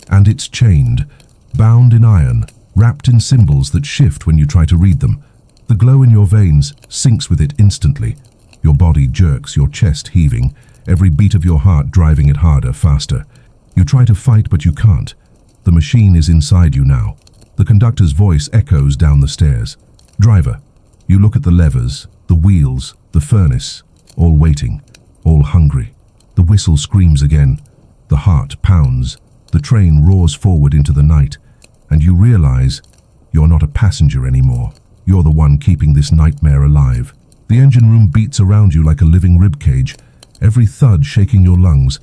And it's chained, bound in iron, wrapped in symbols that shift when you try to read them. The glow in your veins sinks with it instantly. Your body jerks, your chest heaving, every beat of your heart driving it harder, faster. You try to fight, but you can't. The machine is inside you now. The conductor's voice echoes down the stairs. Driver. You look at the levers, the wheels, the furnace, all waiting, all hungry. The whistle screams again. The heart pounds. The train roars forward into the night, and you realize you're not a passenger anymore. You're the one keeping this nightmare alive. The engine room beats around you like a living ribcage, every thud shaking your lungs,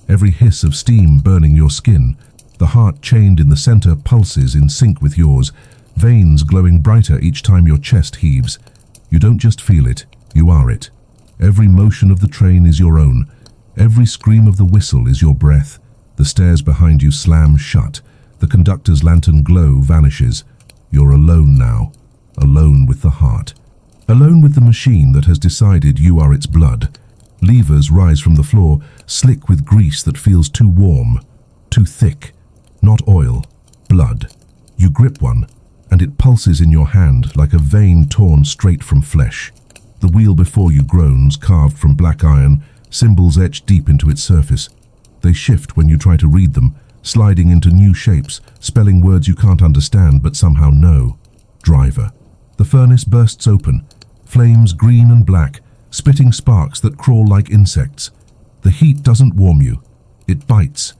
every hiss of steam burning your skin. The heart chained in the center pulses in sync with yours, veins glowing brighter each time your chest heaves. You don't just feel it, you are it. Every motion of the train is your own. Every scream of the whistle is your breath. The stairs behind you slam shut. The conductor's lantern glow vanishes. You're alone now. Alone with the heart. Alone with the machine that has decided you are its blood. Levers rise from the floor, slick with grease that feels too warm, too thick. Not oil, blood. You grip one, and it pulses in your hand like a vein torn straight from flesh. The wheel before you groans, carved from black iron, symbols etched deep into its surface. They shift when you try to read them, sliding into new shapes, spelling words you can't understand but somehow know. Driver. The furnace bursts open, flames green and black, spitting sparks that crawl like insects. The heat doesn't warm you. It bites.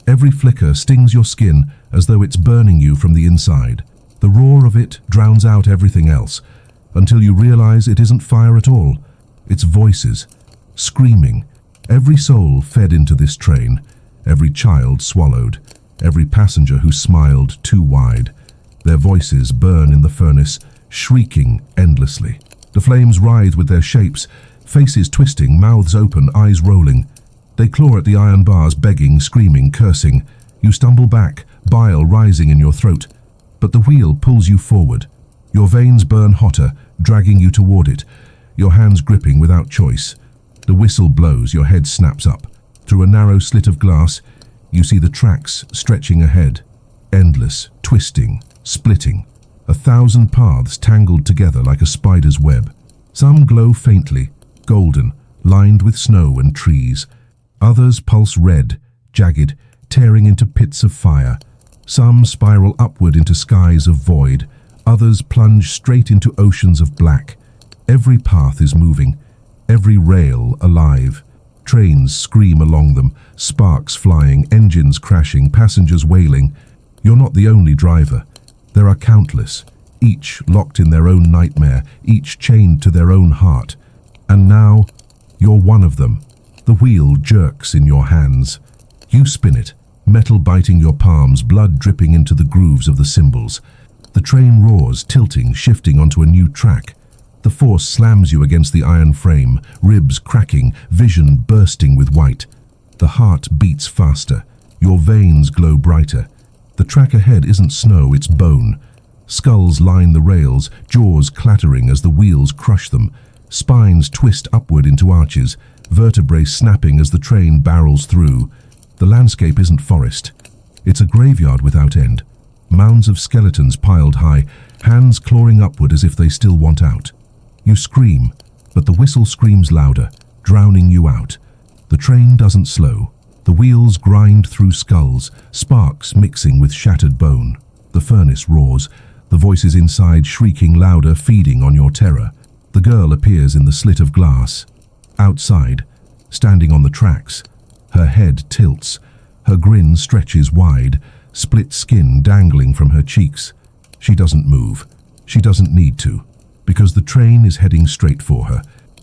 Every flicker stings your skin as though it's burning you from the inside. The roar of it drowns out everything else, until you realize it isn't fire at all. It's voices, screaming. Every soul fed into this train, every child swallowed, every passenger who smiled too wide. Their voices burn in the furnace, shrieking endlessly. The flames writhe with their shapes, faces twisting, mouths open, eyes rolling. They claw at the iron bars, begging, screaming, cursing. You stumble back, bile rising in your throat. But the wheel pulls you forward. Your veins burn hotter, dragging you toward it, your hands gripping without choice. The whistle blows, your head snaps up. Through a narrow slit of glass, you see the tracks stretching ahead. Endless, twisting, splitting. 1,000 paths tangled together like a spider's web. Some glow faintly, golden, lined with snow and trees. Others pulse red, jagged, tearing into pits of fire. Some spiral upward into skies of void. Others plunge straight into oceans of black. Every path is moving, every rail alive. Trains scream along them, sparks flying, engines crashing, passengers wailing. You're not the only driver. There are countless, each locked in their own nightmare, each chained to their own heart. And now, you're one of them. The wheel jerks in your hands. You spin it, metal biting your palms, blood dripping into the grooves of the cymbals. The train roars, tilting, shifting onto a new track. The force slams you against the iron frame, ribs cracking, vision bursting with white. The heart beats faster. Your veins glow brighter. The track ahead isn't snow, it's bone. Skulls line the rails, jaws clattering as the wheels crush them. Spines twist upward into arches, vertebrae snapping as the train barrels through. The landscape isn't forest. It's a graveyard without end. Mounds of skeletons piled high, hands clawing upward as if they still want out. You scream, but the whistle screams louder, drowning you out. The train doesn't slow. The wheels grind through skulls, sparks mixing with shattered bone. The furnace roars, the voices inside shrieking louder, feeding on your terror. The girl appears in the slit of glass. Outside, standing on the tracks, her head tilts, her grin stretches wide, split skin dangling from her cheeks. She doesn't move. She doesn't need to, because the train is heading straight for her.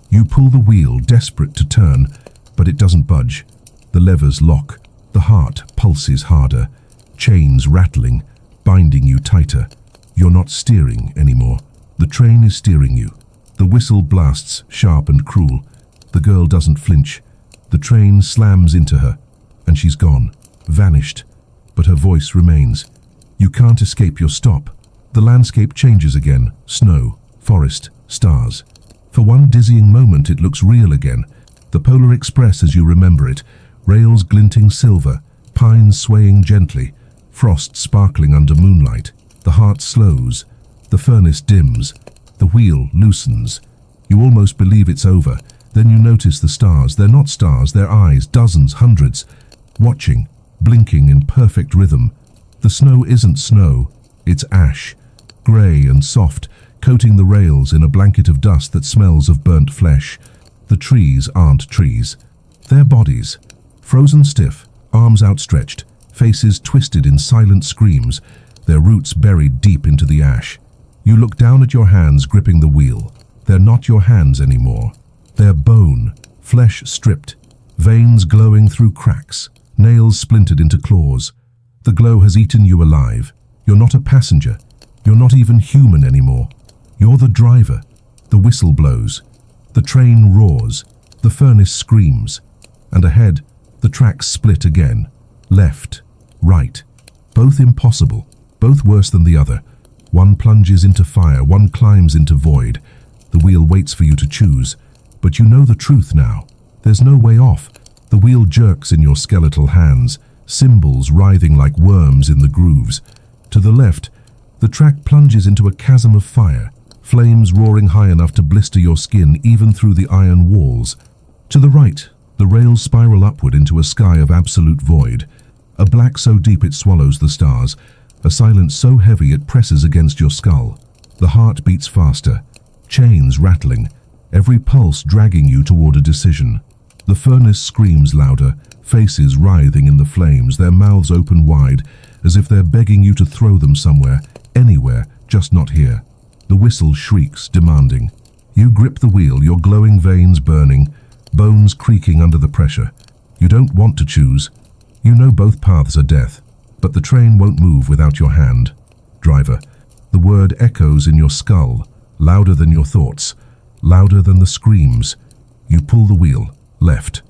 You pull the wheel, desperate to turn, but it doesn't budge. The levers lock. The heart pulses harder, chains rattling, binding you tighter. You're not steering anymore. The train is steering you. The whistle blasts, sharp and cruel. The girl doesn't flinch. The train slams into her, and she's gone, vanished. But her voice remains. You can't escape your stop. The landscape changes again. Snow, forest, stars. For one dizzying moment it looks real again. The Polar Express as you remember it, rails glinting silver, pines swaying gently, frost sparkling under moonlight. The heart slows. The furnace dims. The wheel loosens. You almost believe it's over. Then you notice the stars. They're not stars, they're eyes, dozens, hundreds, watching, blinking in perfect rhythm. The snow isn't snow, it's ash, grey and soft, coating the rails in a blanket of dust that smells of burnt flesh. The trees aren't trees. They're bodies, frozen stiff, arms outstretched, faces twisted in silent screams, their roots buried deep into the ash. You look down at your hands gripping the wheel. They're not your hands anymore. They're bone, flesh stripped, veins glowing through cracks, nails splintered into claws. The glow has eaten you alive. You're not a passenger. You're not even human anymore. You're the driver. The whistle blows. The train roars. The furnace screams. And ahead, the tracks split again. Left, right. Both impossible, both worse than the other. One plunges into fire, one climbs into void. The wheel waits for you to choose. But you know the truth now. There's no way off. The wheel jerks in your skeletal hands, cymbals writhing like worms in the grooves. To the left, the track plunges into a chasm of fire, flames roaring high enough to blister your skin even through the iron walls. To the right, the rails spiral upward into a sky of absolute void, a black so deep it swallows the stars, a silence so heavy it presses against your skull. The heart beats faster, chains rattling, every pulse dragging you toward a decision. The furnace screams louder, faces writhing in the flames, their mouths open wide, as if they're begging you to throw them somewhere, anywhere, just not here. The whistle shrieks, demanding. You grip the wheel, your glowing veins burning, bones creaking under the pressure. You don't want to choose. You know both paths are death, but the train won't move without your hand. Driver, the word echoes in your skull, louder than your thoughts, louder than the screams. You pull the wheel, left.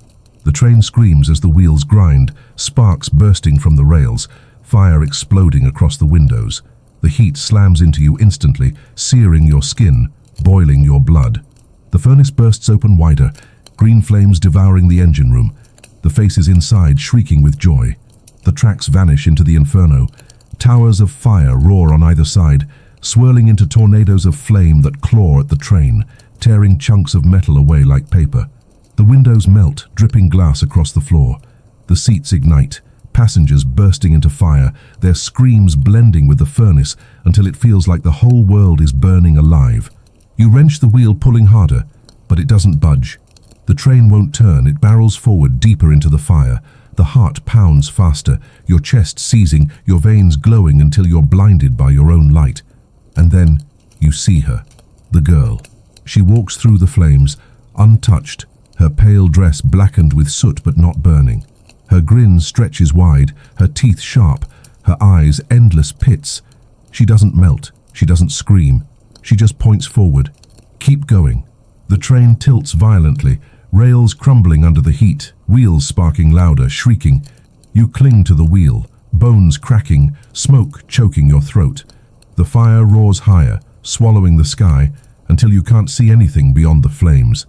The train screams as the wheels grind, sparks bursting from the rails, fire exploding across the windows. The heat slams into you instantly, searing your skin, boiling your blood. The furnace bursts open wider, green flames devouring the engine room, the faces inside shrieking with joy. The tracks vanish into the inferno. Towers of fire roar on either side, swirling into tornadoes of flame that claw at the train, tearing chunks of metal away like paper. The windows melt, dripping glass across the floor. The seats ignite, passengers bursting into fire, their screams blending with the furnace until it feels like the whole world is burning alive. You wrench the wheel, pulling harder, but it doesn't budge. The train won't turn, it barrels forward deeper into the fire. The heart pounds faster, your chest seizing, your veins glowing until you're blinded by your own light. And then you see her, the girl. She walks through the flames, untouched, her pale dress blackened with soot but not burning. Her grin stretches wide, her teeth sharp, her eyes endless pits. She doesn't melt, she doesn't scream, she just points forward. Keep going. The train tilts violently, rails crumbling under the heat, wheels sparking louder, shrieking. You cling to the wheel, bones cracking, smoke choking your throat. The fire roars higher, swallowing the sky, until you can't see anything beyond the flames.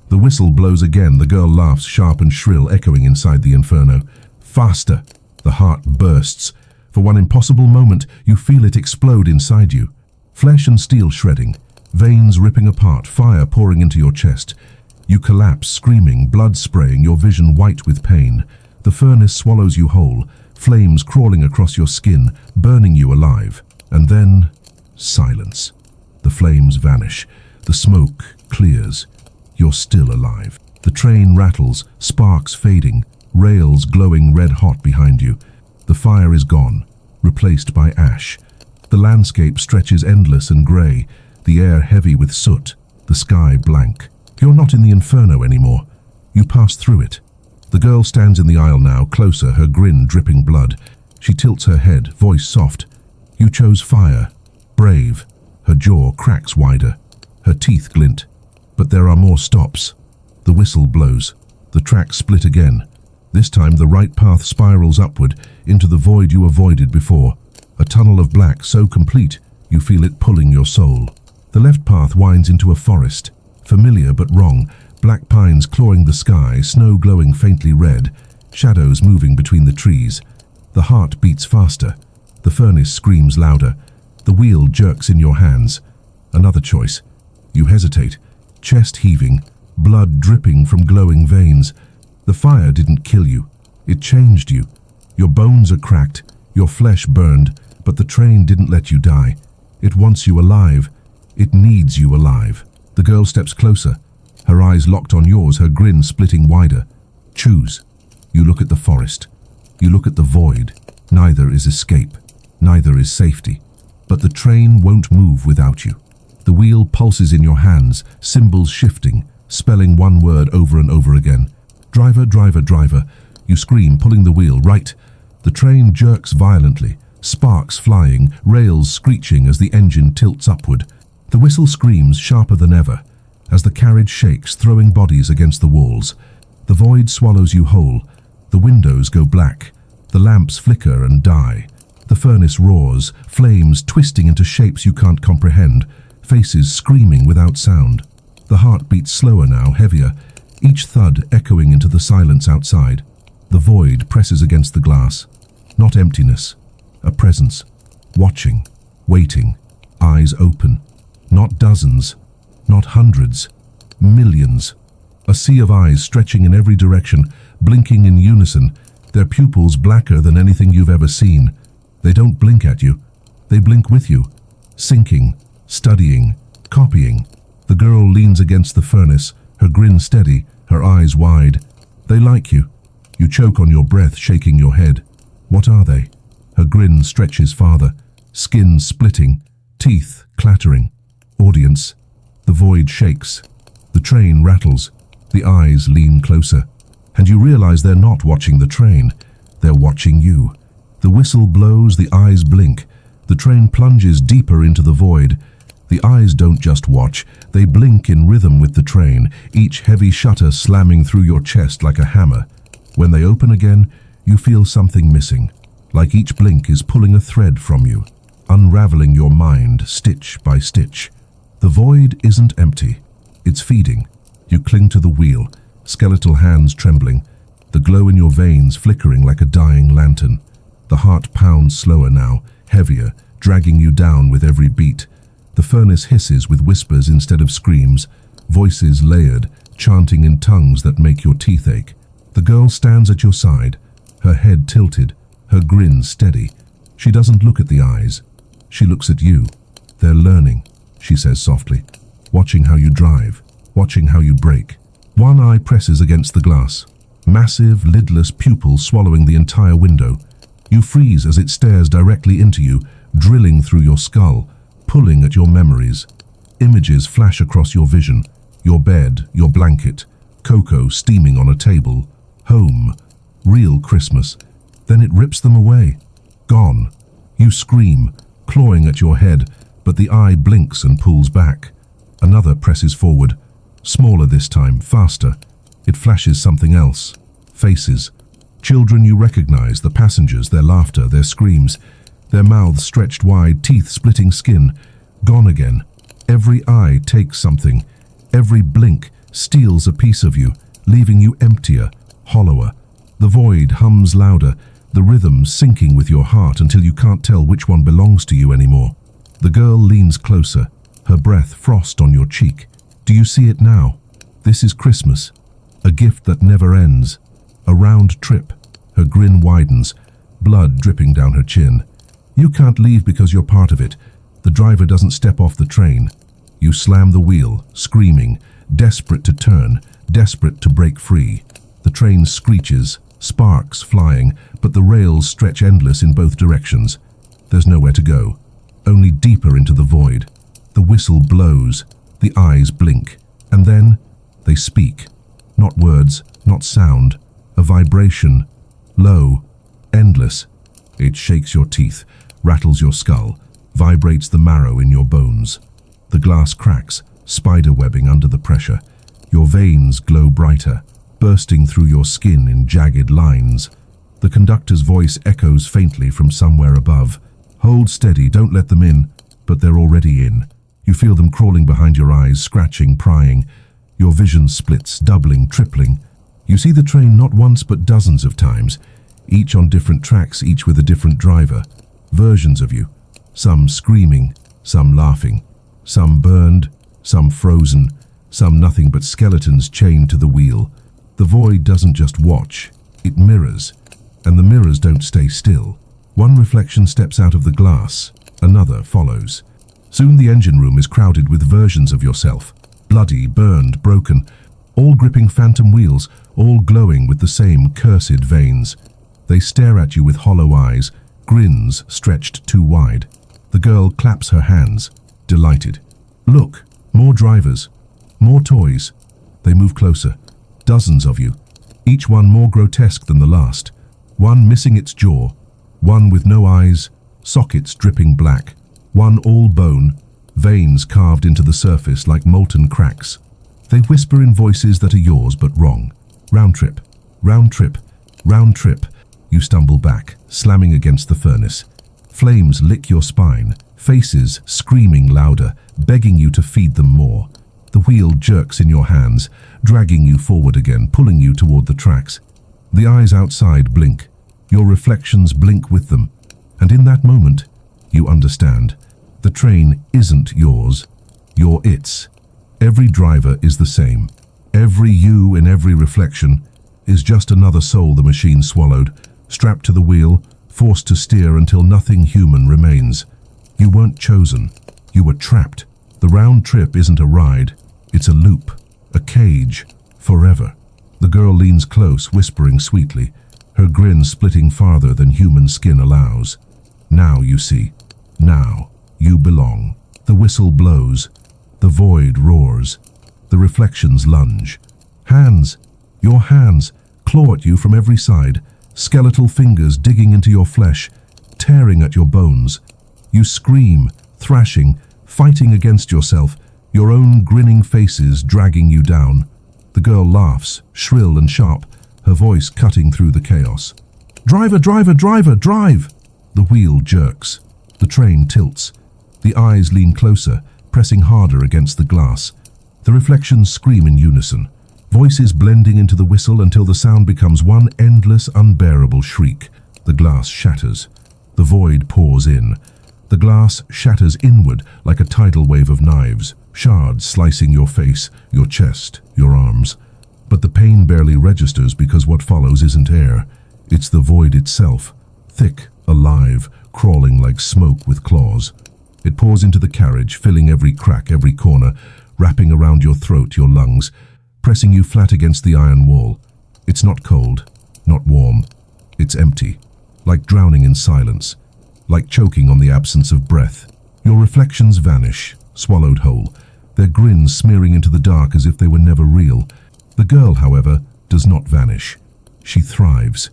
The whistle blows again, the girl laughs sharp and shrill, echoing inside the inferno. Faster! The heart bursts. For one impossible moment, you feel it explode inside you. Flesh and steel shredding, veins ripping apart, fire pouring into your chest. You collapse, screaming, blood spraying, your vision white with pain. The furnace swallows you whole, flames crawling across your skin, burning you alive. And then, silence. The flames vanish. The smoke clears. You're still alive. The train rattles, sparks fading, rails glowing red hot behind you. The fire is gone, replaced by ash. The landscape stretches endless and grey, the air heavy with soot, the sky blank. You're not in the inferno anymore. You pass through it. The girl stands in the aisle now, closer, her grin dripping blood. She tilts her head, voice soft. You chose fire. Brave. Her jaw cracks wider. Her teeth glint. But there are more stops. The whistle blows. The tracks split again. This time the right path spirals upward into the void you avoided before. A tunnel of black so complete you feel it pulling your soul. The left path winds into a forest. Familiar but wrong. Black pines clawing the sky, snow glowing faintly red, shadows moving between the trees. The heart beats faster. The furnace screams louder. The wheel jerks in your hands. Another choice. You hesitate. Chest heaving, blood dripping from glowing veins. The fire didn't kill you. It changed you. Your bones are cracked, your flesh burned, but the train didn't let you die. It wants you alive. It needs you alive. The girl steps closer, her eyes locked on yours, her grin splitting wider. Choose. You look at the forest. You look at the void. Neither is escape. Neither is safety. But the train won't move without you. The wheel pulses in your hands, symbols shifting, spelling one word over and over again. Driver, driver, driver. You scream, pulling the wheel, right. The train jerks violently, sparks flying, rails screeching as the engine tilts upward. The whistle screams sharper than ever, as the carriage shakes, throwing bodies against the walls. The void swallows you whole. The windows go black. The lamps flicker and die. The furnace roars, flames twisting into shapes you can't comprehend. Faces screaming without sound. The heart beats slower now, heavier, each thud echoing into the silence outside. The void presses against the glass. Not emptiness, a presence. Watching, waiting, eyes open. Not dozens, not hundreds, millions. A sea of eyes stretching in every direction, blinking in unison, their pupils blacker than anything you've ever seen. They don't blink at you, they blink with you, sinking, studying, copying. The girl leans against the furnace, her grin steady, her eyes wide. They like you. You choke on your breath, shaking your head. What are they? Her grin stretches farther, skin splitting, teeth clattering. Audience. The void shakes. The train rattles. The eyes lean closer. And you realize they're not watching the train. They're watching you. The whistle blows, the eyes blink. The train plunges deeper into the void. The eyes don't just watch, they blink in rhythm with the train, each heavy shutter slamming through your chest like a hammer. When they open again, you feel something missing, like each blink is pulling a thread from you, unraveling your mind stitch by stitch. The void isn't empty, it's feeding. You cling to the wheel, skeletal hands trembling, the glow in your veins flickering like a dying lantern. The heart pounds slower now, heavier, dragging you down with every beat. The furnace hisses with whispers instead of screams, voices layered, chanting in tongues that make your teeth ache. The girl stands at your side, her head tilted, her grin steady. She doesn't look at the eyes. She looks at you. They're learning, she says softly, watching how you drive, watching how you brake. One eye presses against the glass, massive, lidless pupils swallowing the entire window. You freeze as it stares directly into you, drilling through your skull, pulling at your memories. Images flash across your vision, your bed, your blanket, cocoa steaming on a table, home, real Christmas. Then it rips them away. Gone. You scream, clawing at your head, but the eye blinks and pulls back. Another presses forward, smaller this time, faster. It flashes something else. Faces. Children you recognize, the passengers, their laughter, their screams, their mouths stretched wide, teeth splitting skin. Gone again. Every eye takes something. Every blink steals a piece of you, leaving you emptier, hollower. The void hums louder, the rhythm sinking with your heart until you can't tell which one belongs to you anymore. The girl leans closer, her breath frost on your cheek. Do you see it now? This is Christmas, a gift that never ends. A round trip. Her grin widens, blood dripping down her chin. You can't leave because you're part of it. The driver doesn't step off the train. You slam the wheel, screaming, desperate to turn, desperate to break free. The train screeches, sparks flying, but the rails stretch endless in both directions. There's nowhere to go, only deeper into the void. The whistle blows, the eyes blink, and then they speak. Not words, not sound, a vibration, low, endless. It shakes your teeth, rattles your skull, vibrates the marrow in your bones. The glass cracks, spider webbing under the pressure. Your veins glow brighter, bursting through your skin in jagged lines. The conductor's voice echoes faintly from somewhere above. Hold steady, don't let them in. But they're already in. You feel them crawling behind your eyes, scratching, prying. Your vision splits, doubling, tripling. You see the train not once but dozens of times, each on different tracks, each with a different driver. Versions of you, some screaming, some laughing, some burned, some frozen, some nothing but skeletons chained to the wheel. The void doesn't just watch, it mirrors, and the mirrors don't stay still. One reflection steps out of the glass, another follows. Soon the engine room is crowded with versions of yourself, bloody, burned, broken, all gripping phantom wheels, all glowing with the same cursed veins. They stare at you with hollow eyes, grins stretched too wide. The girl claps her hands, delighted. Look, more drivers, more toys. They move closer, dozens of you, each one more grotesque than the last. One missing its jaw, one with no eyes, sockets dripping black, one all bone, veins carved into the surface like molten cracks. They whisper in voices that are yours but wrong. Round trip, round trip, round trip. You stumble back, slamming against the furnace. Flames lick your spine, faces screaming louder, begging you to feed them more. The wheel jerks in your hands, dragging you forward again, pulling you toward the tracks. The eyes outside blink. Your reflections blink with them. And in that moment, you understand. The train isn't yours. Your its. Every driver is the same. Every you in every reflection is just another soul the machine swallowed, strapped to the wheel, forced to steer until nothing human remains. You weren't chosen. You were trapped. The round trip isn't a ride. It's a loop. A cage. Forever. The girl leans close, whispering sweetly, her grin splitting farther than human skin allows. Now you see. Now you belong. The whistle blows. The void roars. The reflections lunge. Hands. Your hands claw at you from every side, skeletal fingers digging into your flesh, tearing at your bones. You scream, thrashing, fighting against yourself, your own grinning faces dragging you down. The girl laughs, shrill and sharp, her voice cutting through the chaos. Driver, driver, driver, drive! The wheel jerks. The train tilts. The eyes lean closer, pressing harder against the glass. The reflections scream in unison, voices blending into the whistle until the sound becomes one endless, unbearable shriek. The glass shatters. The void pours in. The glass shatters inward like a tidal wave of knives, shards slicing your face, your chest, your arms. But the pain barely registers because what follows isn't air. It's the void itself, thick, alive, crawling like smoke with claws. It pours into the carriage, filling every crack, every corner, wrapping around your throat, your lungs, pressing you flat against the iron wall. It's not cold, not warm. It's empty, like drowning in silence, like choking on the absence of breath. Your reflections vanish, swallowed whole, their grins smearing into the dark as if they were never real. The girl, however, does not vanish. She thrives.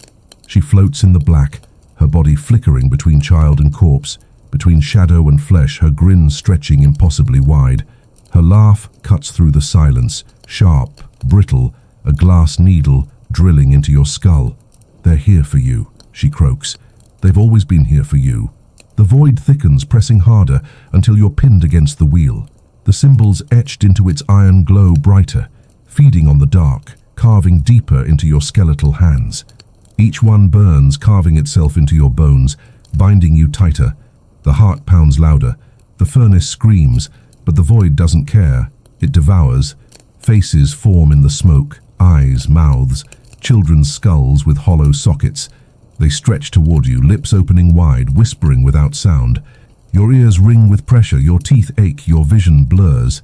She floats in the black, her body flickering between child and corpse, between shadow and flesh, her grin stretching impossibly wide. Her laugh cuts through the silence, sharp, brittle, a glass needle drilling into your skull. They're here for you, she croaks. They've always been here for you. The void thickens, pressing harder until you're pinned against the wheel. The symbols etched into its iron glow brighter, feeding on the dark, carving deeper into your skeletal hands. Each one burns, carving itself into your bones, binding you tighter. The heart pounds louder. The furnace screams, but the void doesn't care. It devours. Faces form in the smoke, eyes, mouths, children's skulls with hollow sockets. They stretch toward you, lips opening wide, whispering without sound. Your ears ring with pressure, your teeth ache, your vision blurs.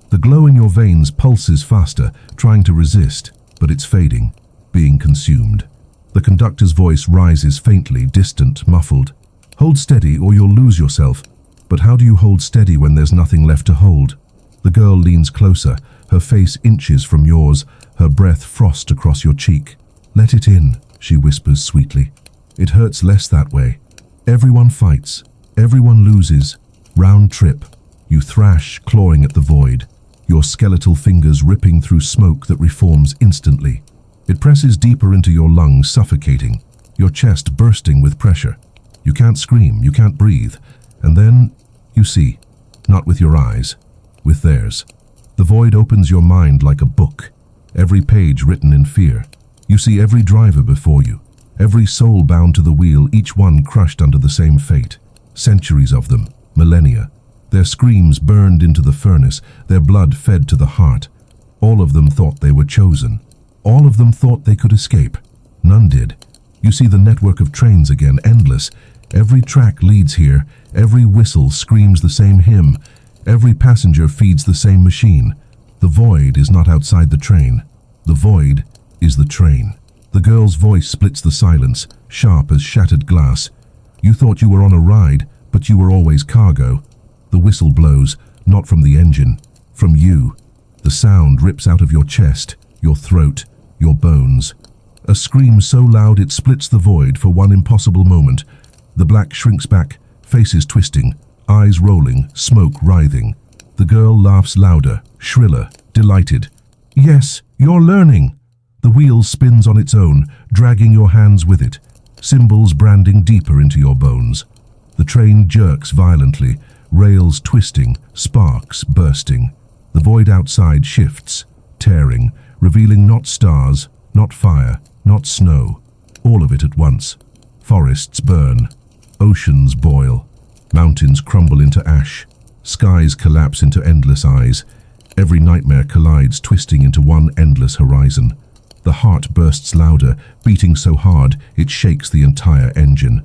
The glow in your veins pulses faster, trying to resist, but it's fading, being consumed. The conductor's voice rises faintly, distant, muffled. Hold steady or you'll lose yourself. But how do you hold steady when there's nothing left to hold? The girl leans closer, her face inches from yours, her breath frost across your cheek. Let it in, she whispers sweetly. It hurts less that way. Everyone fights. Everyone loses. Round trip. You thrash, clawing at the void, your skeletal fingers ripping through smoke that reforms instantly. It presses deeper into your lungs, suffocating, your chest bursting with pressure. You can't scream, you can't breathe. And then, you see, not with your eyes, with theirs. The void opens your mind like a book, every page written in fear. You see every driver before you, every soul bound to the wheel, each one crushed under the same fate. Centuries of them, millennia. Their screams burned into the furnace, their blood fed to the heart. All of them thought they were chosen. All of them thought they could escape. None did. You see the network of trains again, endless. Every track leads here, every whistle screams the same hymn, every passenger feeds the same machine. The void is not outside the train. The void is the train. The girl's voice splits the silence, sharp as shattered glass. You thought you were on a ride, but you were always cargo. The whistle blows, not from the engine, from you. The sound rips out of your chest, your throat, your bones. A scream so loud it splits the void for one impossible moment. The black shrinks back, faces twisting, eyes rolling, smoke writhing. The girl laughs louder, shriller, delighted. Yes, you're learning. The wheel spins on its own, dragging your hands with it, symbols branding deeper into your bones. The train jerks violently, rails twisting, sparks bursting. The void outside shifts, tearing, revealing not stars, not fire, not snow, all of it at once. Forests burn, oceans boil, mountains crumble into ash. Skies collapse into endless eyes. Every nightmare collides, twisting into one endless horizon. The heart bursts louder, beating so hard it shakes the entire engine.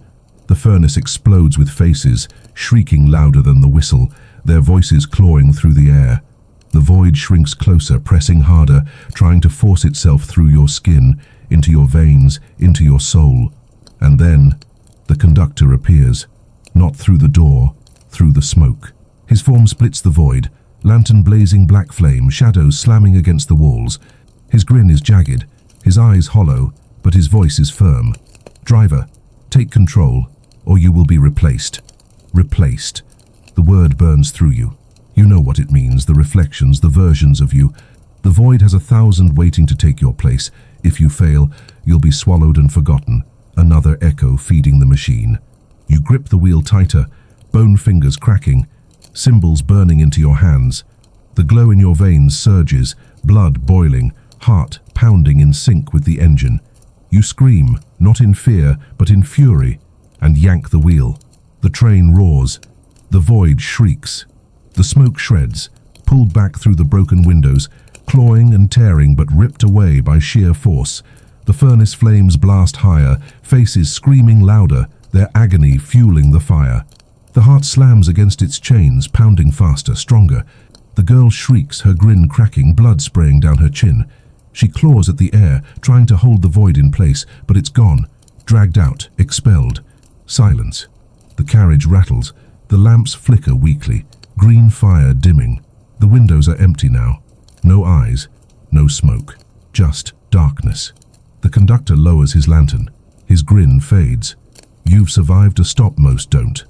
The furnace explodes with faces, shrieking louder than the whistle, their voices clawing through the air. The void shrinks closer, pressing harder, trying to force itself through your skin, into your veins, into your soul. And then, the conductor appears, not through the door, through the smoke. His form splits the void, lantern blazing black flame, shadows slamming against the walls. His grin is jagged, his eyes hollow, but his voice is firm. Driver, take control, or you will be replaced. Replaced. The word burns through you. You know what it means, the reflections, the versions of you. The void has 1,000 waiting to take your place. If you fail, you'll be swallowed and forgotten. Another echo feeding the machine. You grip the wheel tighter, bone fingers cracking, symbols burning into your hands. The glow in your veins surges, blood boiling, heart pounding in sync with the engine. You scream, not in fear, but in fury, and yank the wheel. The train roars. The void shrieks. The smoke shreds, pulled back through the broken windows, clawing and tearing but ripped away by sheer force. The furnace flames blast higher, faces screaming louder, their agony fueling the fire. The heart slams against its chains, pounding faster, stronger. The girl shrieks, her grin cracking, blood spraying down her chin. She claws at the air, trying to hold the void in place, but it's gone, dragged out, expelled. Silence. The carriage rattles. The lamps flicker weakly, green fire dimming. The windows are empty now. No eyes, no smoke, just darkness. The conductor lowers his lantern. His grin fades. You've survived a stop, most don't.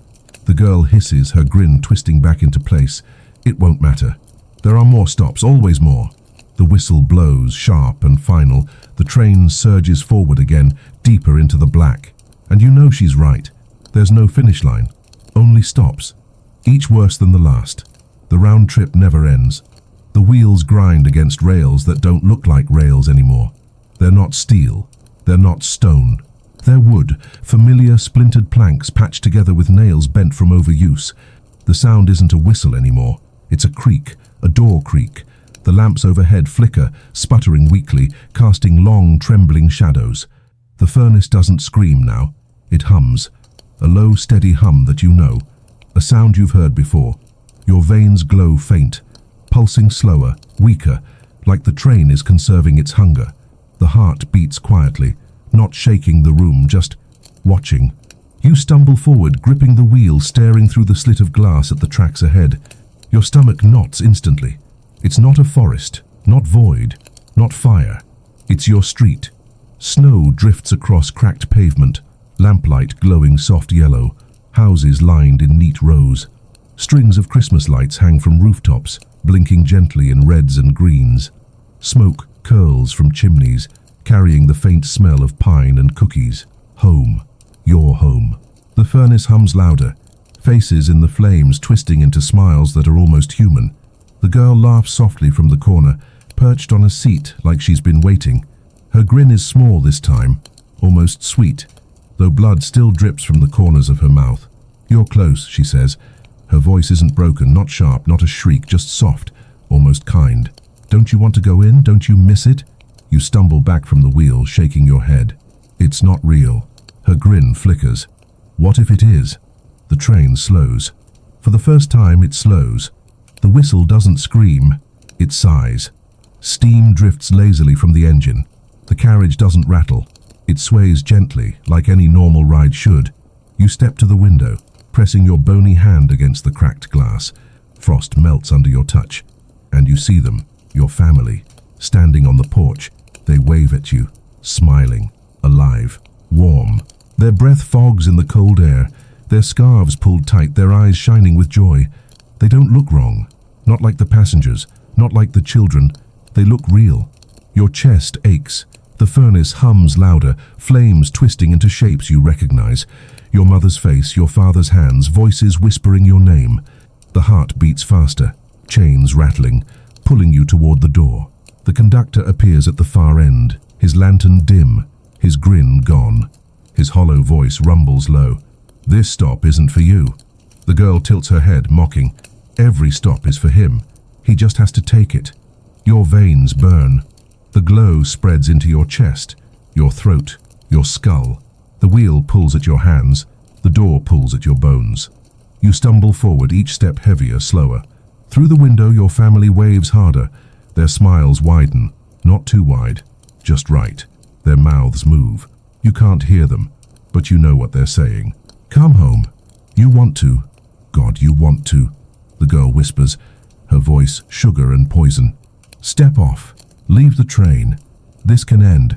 The girl hisses, her grin twisting back into place. It won't matter. There are more stops, always more. The whistle blows, sharp and final. The train surges forward again, deeper into the black. And you know she's right. There's no finish line, only stops. Each worse than the last. The round trip never ends. The wheels grind against rails that don't look like rails anymore. They're not steel. They're not stone. They're wood, familiar splintered planks patched together with nails bent from overuse. The sound isn't a whistle anymore. It's a creak, a door creak. The lamps overhead flicker, sputtering weakly, casting long, trembling shadows. The furnace doesn't scream now. It hums. A low, steady hum that you know. A sound you've heard before. Your veins glow faint, pulsing slower, weaker, like the train is conserving its hunger. The heart beats quietly, not shaking the room, just watching. You stumble forward, gripping the wheel, staring through the slit of glass at the tracks ahead. Your stomach knots instantly. It's not a forest, not void, not fire. It's your street. Snow drifts across cracked pavement, lamplight glowing soft yellow, houses lined in neat rows. Strings of Christmas lights hang from rooftops, blinking gently in reds and greens. Smoke curls from chimneys, carrying the faint smell of pine and cookies. Home. Your home. The furnace hums louder, faces in the flames twisting into smiles that are almost human. The girl laughs softly from the corner, perched on a seat like she's been waiting. Her grin is small this time, almost sweet, though blood still drips from the corners of her mouth. You're close, she says. Her voice isn't broken, not sharp, not a shriek, just soft, almost kind. Don't you want to go in? Don't you miss it? You stumble back from the wheel, shaking your head. It's not real. Her grin flickers. What if it is? The train slows. For the first time, it slows. The whistle doesn't scream, it sighs. Steam drifts lazily from the engine. The carriage doesn't rattle. It sways gently, like any normal ride should. You step to the window, pressing your bony hand against the cracked glass. Frost melts under your touch, and you see them, your family, standing on the porch. They wave at you, smiling, alive, warm. Their breath fogs in the cold air, their scarves pulled tight, their eyes shining with joy. They don't look wrong, not like the passengers, not like the children. They look real. Your chest aches. The furnace hums louder, flames twisting into shapes you recognize. Your mother's face, your father's hands, voices whispering your name. The heart beats faster, chains rattling, pulling you toward the door. The conductor appears at the far end, his lantern dim, his grin gone. His hollow voice rumbles low. This stop isn't for you. The girl tilts her head, mocking. Every stop is for him. He just has to take it. Your veins burn. The glow spreads into your chest, your throat, your skull. The wheel pulls at your hands. The door pulls at your bones. You stumble forward, each step heavier, slower. Through the window, your family waves harder. Their smiles widen, not too wide, just right. Their mouths move. You can't hear them, but you know what they're saying. Come home. You want to. God, you want to. The girl whispers, her voice sugar and poison. Step off. Leave the train. This can end.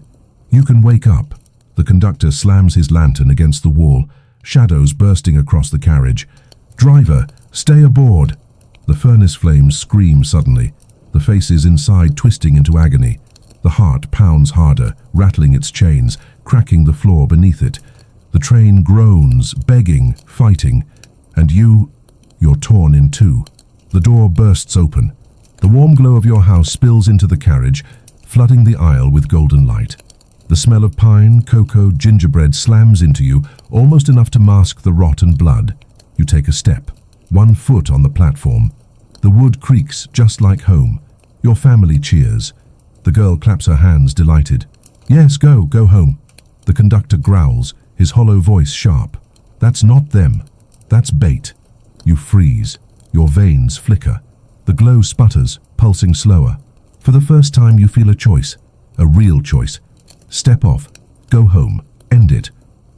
You can wake up. The conductor slams his lantern against the wall, shadows bursting across the carriage. Driver, stay aboard. The furnace flames scream suddenly, the faces inside twisting into agony. The heart pounds harder, rattling its chains, cracking the floor beneath it. The train groans, begging, fighting, and you're torn in two. The door bursts open. The warm glow of your house spills into the carriage, flooding the aisle with golden light. The smell of pine, cocoa, gingerbread slams into you, almost enough to mask the rot and blood. You take a step, 1 foot on the platform. The wood creaks just like home. Your family cheers. The girl claps her hands, delighted. Yes, go home. The conductor growls, his hollow voice sharp. That's not them. That's bait. You freeze. Your veins flicker. The glow sputters, pulsing slower. For the first time you feel a choice, a real choice. Step off, go home, end it,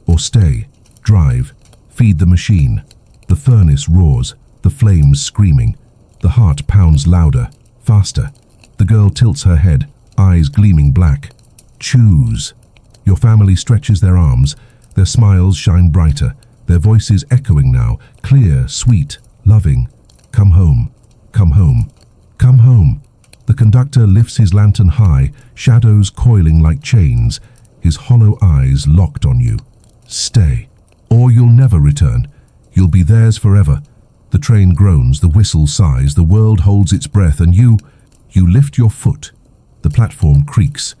or stay, drive, feed the machine. The furnace roars, the flames screaming. The heart pounds louder, faster. The girl tilts her head, eyes gleaming black. Choose. Your family stretches their arms, their smiles shine brighter, their voices echoing now, clear, sweet, loving. Come home, come home, come home. The conductor lifts his lantern high, shadows coiling like chains, his hollow eyes locked on you. Stay, or you'll never return. You'll be theirs forever. The train groans, the whistle sighs, the world holds its breath, and you lift your foot. The platform creaks.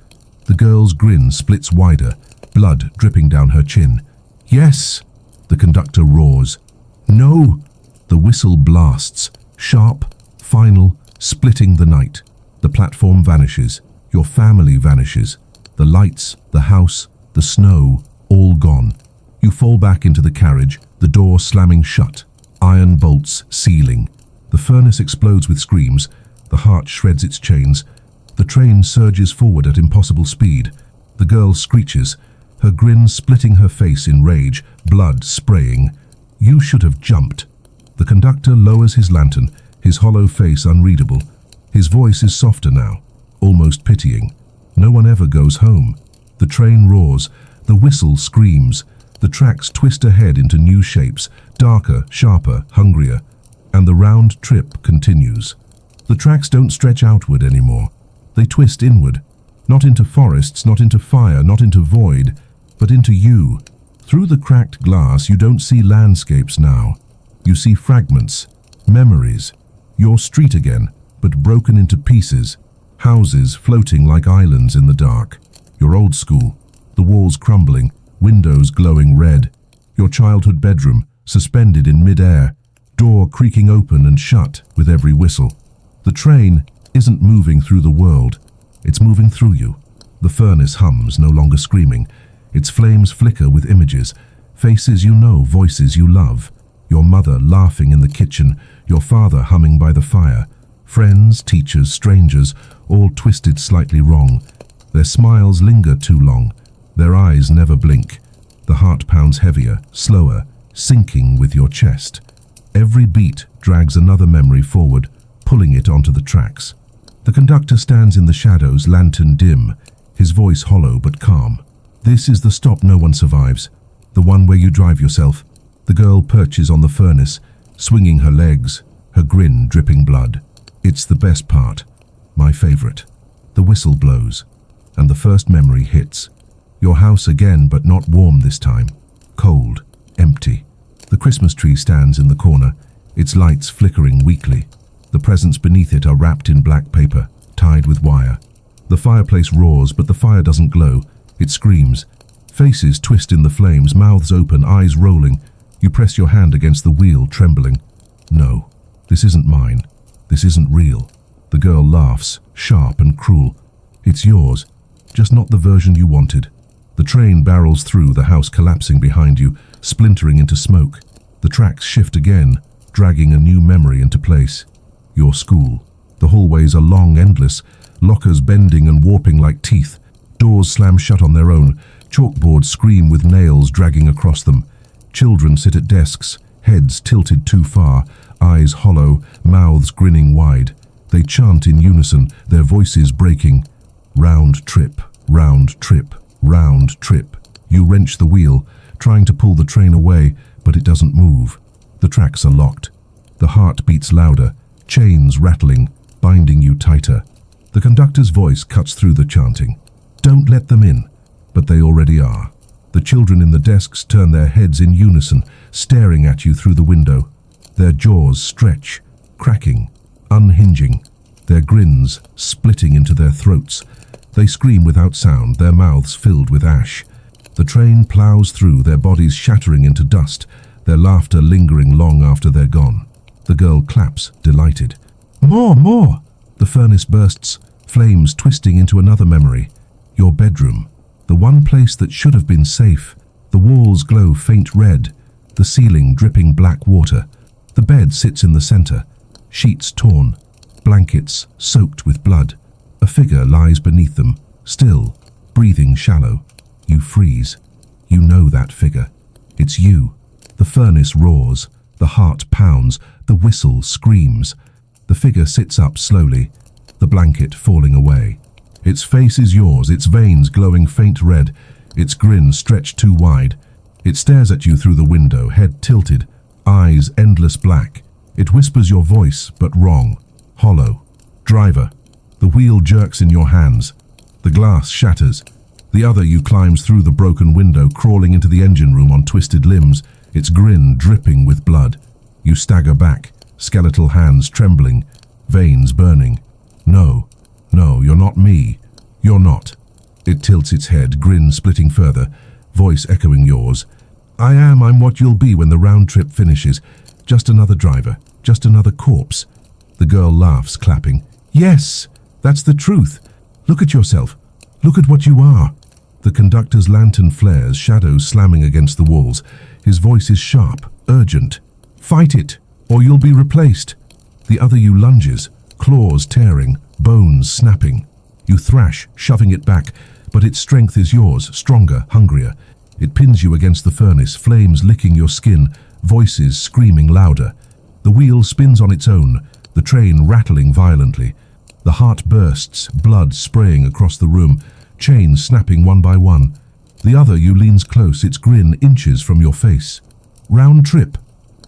The girl's grin splits wider, blood dripping down her chin. Yes, the conductor roars. No, the whistle blasts, sharp, final, splitting the night. The platform vanishes. Your family vanishes. The lights, the house, the snow, all gone. You fall back into the carriage, the door slamming shut, iron bolts sealing. The furnace explodes with screams. The heart shreds its chains. The train surges forward at impossible speed. The girl screeches, her grin splitting her face in rage, blood spraying. You should have jumped. The conductor lowers his lantern, his hollow face unreadable. His voice is softer now, almost pitying. No one ever goes home. The train roars, the whistle screams. The tracks twist ahead into new shapes, darker, sharper, hungrier. And the round trip continues. The tracks don't stretch outward anymore. They twist inward. Not into forests, not into fire, not into void, but into you. Through the cracked glass, you don't see landscapes now. You see fragments, memories. Your street again, but broken into pieces. Houses floating like islands in the dark. Your old school, the walls crumbling, windows glowing red. Your childhood bedroom, suspended in mid-air, door creaking open and shut with every whistle. The train isn't moving through the world. It's moving through you. The furnace hums, no longer screaming. Its flames flicker with images, faces you know, voices you love. Your mother laughing in the kitchen, your father humming by the fire. Friends, teachers, strangers, all twisted slightly wrong. Their smiles linger too long. Their eyes never blink. The heart pounds heavier, slower, sinking with your chest. Every beat drags another memory forward, pulling it onto the tracks. The conductor stands in the shadows, lantern dim, his voice hollow but calm. This is the stop no one survives, the one where you drive yourself. The girl perches on the furnace, swinging her legs, her grin dripping blood. It's the best part, my favorite. The whistle blows, and the first memory hits. Your house again, but not warm this time. Cold, empty. The Christmas tree stands in the corner, its lights flickering weakly. The presents beneath it are wrapped in black paper, tied with wire. The fireplace roars, but the fire doesn't glow. It screams. Faces twist in the flames, mouths open, eyes rolling. You press your hand against the wheel, trembling. No, This isn't mine. This isn't real. The girl laughs, sharp and cruel. It's yours, just not the version you wanted. The train barrels through, the house collapsing behind you, splintering into smoke. The tracks shift again, dragging a new memory into place. Your school. The hallways are long, endless, lockers bending and warping like teeth. Doors slam shut on their own, chalkboards scream with nails dragging across them. Children sit at desks, heads tilted too far, eyes hollow, mouths grinning wide. They chant in unison, their voices breaking. Round trip, round trip, round trip. You wrench the wheel, trying to pull the train away, but it doesn't move. The tracks are locked. The heart beats louder, chains rattling, binding you tighter. The conductor's voice cuts through the chanting. Don't let them in, but they already are. The children in the desks turn their heads in unison, staring at you through the window. Their jaws stretch, cracking, unhinging, their grins splitting into their throats. They scream without sound, their mouths filled with ash. The train plows through, their bodies shattering into dust, their laughter lingering long after they're gone. The girl claps, delighted. More, more! The furnace bursts, flames twisting into another memory. Your bedroom, the one place that should have been safe. The walls glow faint red, the ceiling dripping black water. The bed sits in the center, sheets torn, blankets soaked with blood. A figure lies beneath them, still, breathing shallow. You freeze. You know that figure. It's you. The furnace roars, the heart pounds, the whistle screams. The figure sits up slowly, the blanket falling away. Its face is yours, its veins glowing faint red, its grin stretched too wide. It stares at you through the window, head tilted, eyes endless black. It whispers your voice, but wrong, hollow. Driver. The wheel jerks in your hands. The glass shatters. The other you climbs through the broken window, crawling into the engine room on twisted limbs, its grin dripping with blood. You stagger back, skeletal hands trembling, veins burning. No, you're not me. You're not. It tilts its head, grin splitting further, voice echoing yours. I'm what you'll be when the round trip finishes. Just another driver, just another corpse. The girl laughs, clapping. Yes, that's the truth. Look at yourself. Look at what you are. The conductor's lantern flares, shadows slamming against the walls. His voice is sharp, urgent. Fight it, or you'll be replaced. The other you lunges, claws tearing, bones snapping. You thrash, shoving it back, but its strength is yours, stronger, hungrier. It pins you against the furnace, flames licking your skin, voices screaming louder. The wheel spins on its own, the train rattling violently. The heart bursts, blood spraying across the room, chains snapping one by one. The other you leans close, its grin inches from your face. Round trip.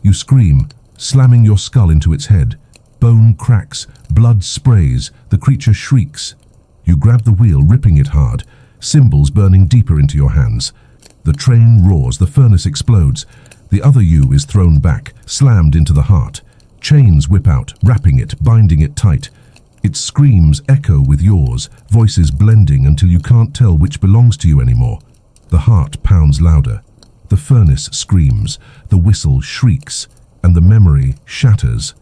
You scream, slamming your skull into its head. Bone cracks, blood sprays, the creature shrieks. You grab the wheel, ripping it hard, symbols burning deeper into your hands. The train roars, the furnace explodes. The other you is thrown back, slammed into the heart. Chains whip out, wrapping it, binding it tight. Its screams echo with yours, voices blending until you can't tell which belongs to you anymore. The heart pounds louder. The furnace screams, the whistle shrieks, and the memory shatters.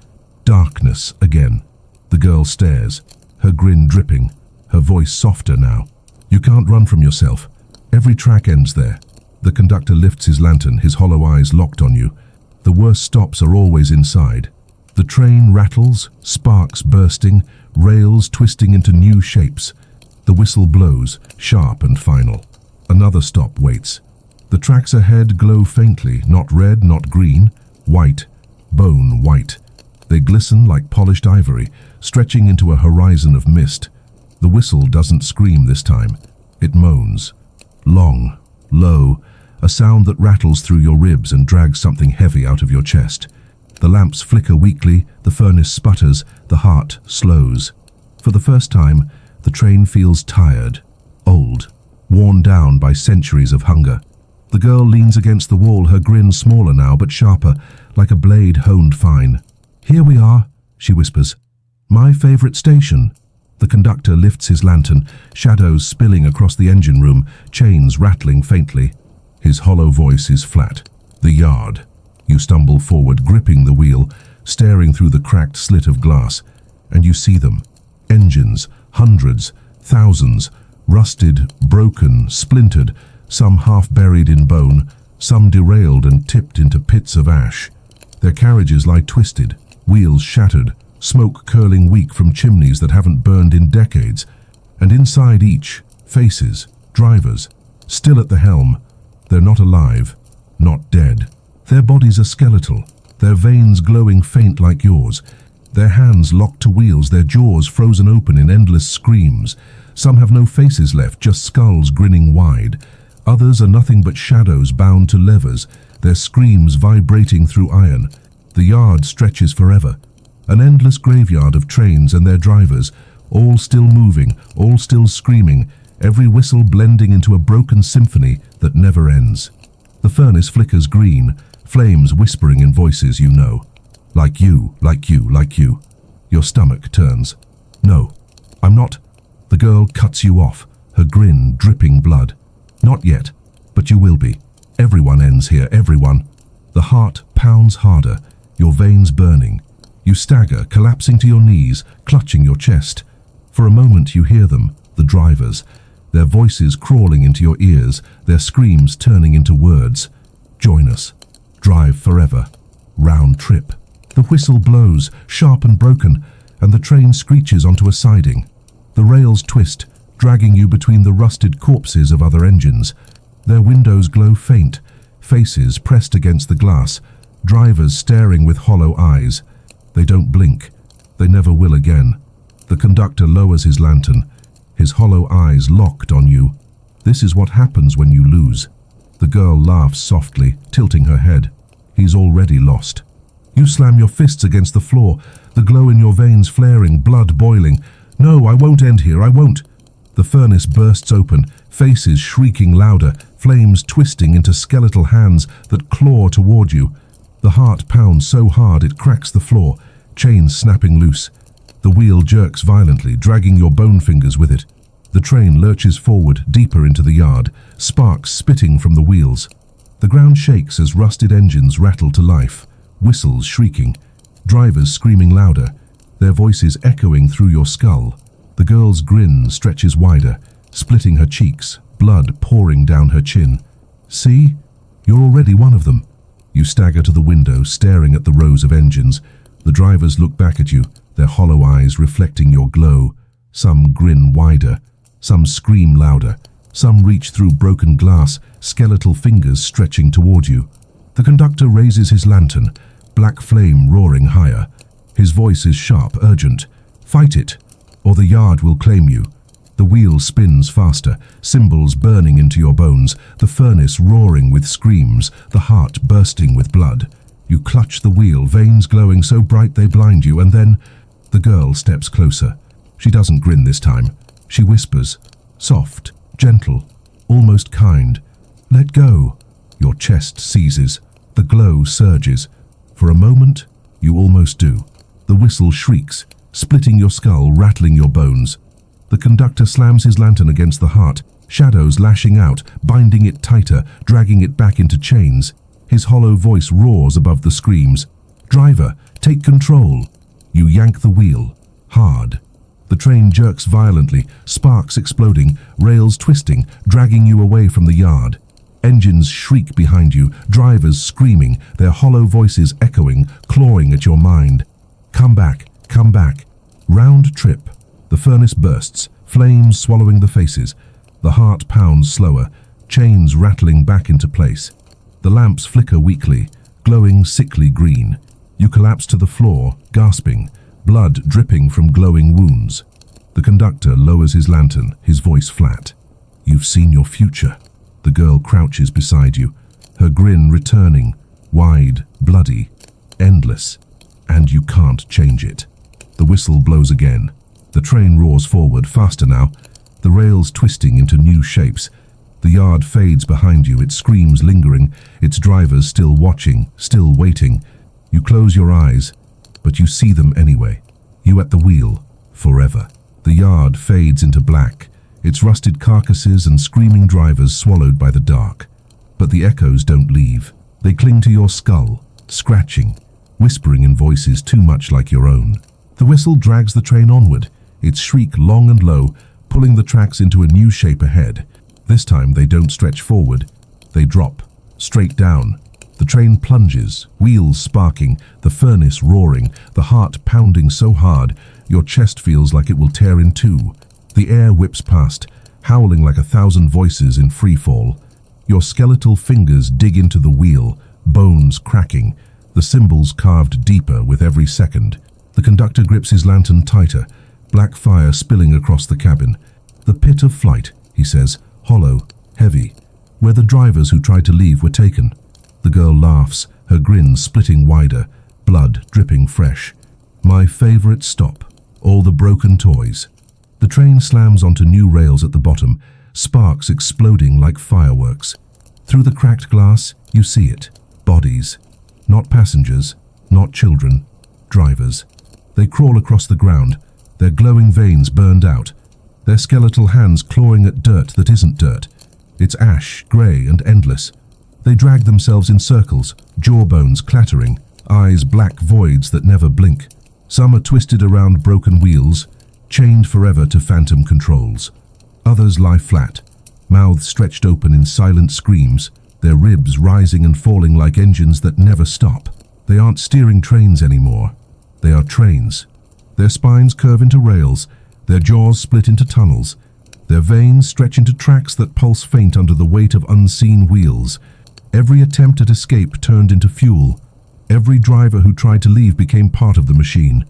Darkness again. The girl stares, her grin dripping, her voice softer now. You can't run from yourself. Every track ends there. The conductor lifts his lantern, his hollow eyes locked on you. The worst stops are always inside. The train rattles, sparks bursting, rails twisting into new shapes. The whistle blows, sharp and final. Another stop waits. The tracks ahead glow faintly, not red, not green, white, bone white. They glisten like polished ivory, stretching into a horizon of mist. The whistle doesn't scream this time. It moans. Long, low, a sound that rattles through your ribs and drags something heavy out of your chest. The lamps flicker weakly, the furnace sputters, the heart slows. For the first time, the train feels tired, old, worn down by centuries of hunger. The girl leans against the wall, her grin smaller now but sharper, like a blade honed fine. Here we are, she whispers. My favorite station. The conductor lifts his lantern, shadows spilling across the engine room, chains rattling faintly. His hollow voice is flat. The yard. You stumble forward, gripping the wheel, staring through the cracked slit of glass, and you see them. Engines, hundreds, thousands, rusted, broken, splintered, some half buried in bone, some derailed and tipped into pits of ash. Their carriages lie twisted, wheels shattered, smoke curling weak from chimneys that haven't burned in decades, and inside each, faces, drivers, still at the helm. They're not alive, not dead. Their bodies are skeletal, their veins glowing faint like yours, their hands locked to wheels, their jaws frozen open in endless screams. Some have no faces left, just skulls grinning wide. Others are nothing but shadows bound to levers, their screams vibrating through iron. The yard stretches forever, an endless graveyard of trains and their drivers, all still moving, all still screaming, every whistle blending into a broken symphony that never ends. The furnace flickers green, flames whispering in voices you know. Like you, like you, like you. Your stomach turns. No, I'm not. The girl cuts you off, her grin dripping blood. Not yet, but you will be. Everyone ends here, everyone. The heart pounds harder, your veins burning. You stagger, collapsing to your knees, clutching your chest. For a moment you hear them, the drivers, their voices crawling into your ears, their screams turning into words. Join us. Drive forever. Round trip. The whistle blows, sharp and broken, and the train screeches onto a siding. The rails twist, dragging you between the rusted corpses of other engines. Their windows glow faint, faces pressed against the glass, drivers staring with hollow eyes. They don't blink. They never will again. The conductor lowers his lantern, his hollow eyes locked on you. This is what happens when you lose. The girl laughs softly, tilting her head. He's already lost. You slam your fists against the floor, the glow in your veins flaring, blood boiling. No, I won't end here, I won't. The furnace bursts open, faces shrieking louder, flames twisting into skeletal hands that claw toward you. The heart pounds so hard it cracks the floor, chains snapping loose. The wheel jerks violently, dragging your bone fingers with it. The train lurches forward, deeper into the yard, sparks spitting from the wheels. The ground shakes as rusted engines rattle to life, whistles shrieking, drivers screaming louder, their voices echoing through your skull. The girl's grin stretches wider, splitting her cheeks, blood pouring down her chin. See? You're already one of them. You stagger to the window, staring at the rows of engines. The drivers look back at you, their hollow eyes reflecting your glow. Some grin wider, some scream louder, some reach through broken glass, skeletal fingers stretching toward you. The conductor raises his lantern, black flame roaring higher. His voice is sharp, urgent. Fight it, or the yard will claim you. The wheel spins faster, cymbals burning into your bones, the furnace roaring with screams, the heart bursting with blood. You clutch the wheel, veins glowing so bright they blind you, and then the girl steps closer. She doesn't grin this time. She whispers, soft, gentle, almost kind. Let go. Your chest seizes. The glow surges. For a moment, you almost do. The whistle shrieks, splitting your skull, rattling your bones. The conductor slams his lantern against the heart, shadows lashing out, binding it tighter, dragging it back into chains. His hollow voice roars above the screams. Driver, take control. You yank the wheel, hard. The train jerks violently, sparks exploding, rails twisting, dragging you away from the yard. Engines shriek behind you, drivers screaming, their hollow voices echoing, clawing at your mind. Come back, come back. Round trip. The furnace bursts, flames swallowing the faces. The heart pounds slower, chains rattling back into place. The lamps flicker weakly, glowing sickly green. You collapse to the floor, gasping, blood dripping from glowing wounds. The conductor lowers his lantern, his voice flat. You've seen your future. The girl crouches beside you, her grin returning, wide, bloody, endless, and you can't change it. The whistle blows again. The train roars forward, faster now, the rails twisting into new shapes. The yard fades behind you, its screams lingering, its drivers still watching, still waiting. You close your eyes, but you see them anyway. You at the wheel, forever. The yard fades into black, its rusted carcasses and screaming drivers swallowed by the dark. But the echoes don't leave. They cling to your skull, scratching, whispering in voices too much like your own. The whistle drags the train onward, its shriek long and low, pulling the tracks into a new shape ahead. This time they don't stretch forward, they drop, straight down. The train plunges, wheels sparking, the furnace roaring, the heart pounding so hard, your chest feels like it will tear in two. The air whips past, howling like 1,000 voices in free fall. Your skeletal fingers dig into the wheel, bones cracking, the symbols carved deeper with every second. The conductor grips his lantern tighter, black fire spilling across the cabin. The pit of flight, he says, hollow, heavy, where the drivers who tried to leave were taken. The girl laughs, her grin splitting wider, blood dripping fresh. My favorite stop, all the broken toys. The train slams onto new rails at the bottom, sparks exploding like fireworks. Through the cracked glass, you see it. Bodies. Not passengers, not children, drivers. They crawl across the ground, their glowing veins burned out, their skeletal hands clawing at dirt that isn't dirt. It's ash, grey and endless. They drag themselves in circles, jawbones clattering, eyes black voids that never blink. Some are twisted around broken wheels, chained forever to phantom controls. Others lie flat, mouths stretched open in silent screams, their ribs rising and falling like engines that never stop. They aren't steering trains anymore. They are trains. Their spines curve into rails, their jaws split into tunnels. Their veins stretch into tracks that pulse faint under the weight of unseen wheels. Every attempt at escape turned into fuel. Every driver who tried to leave became part of the machine.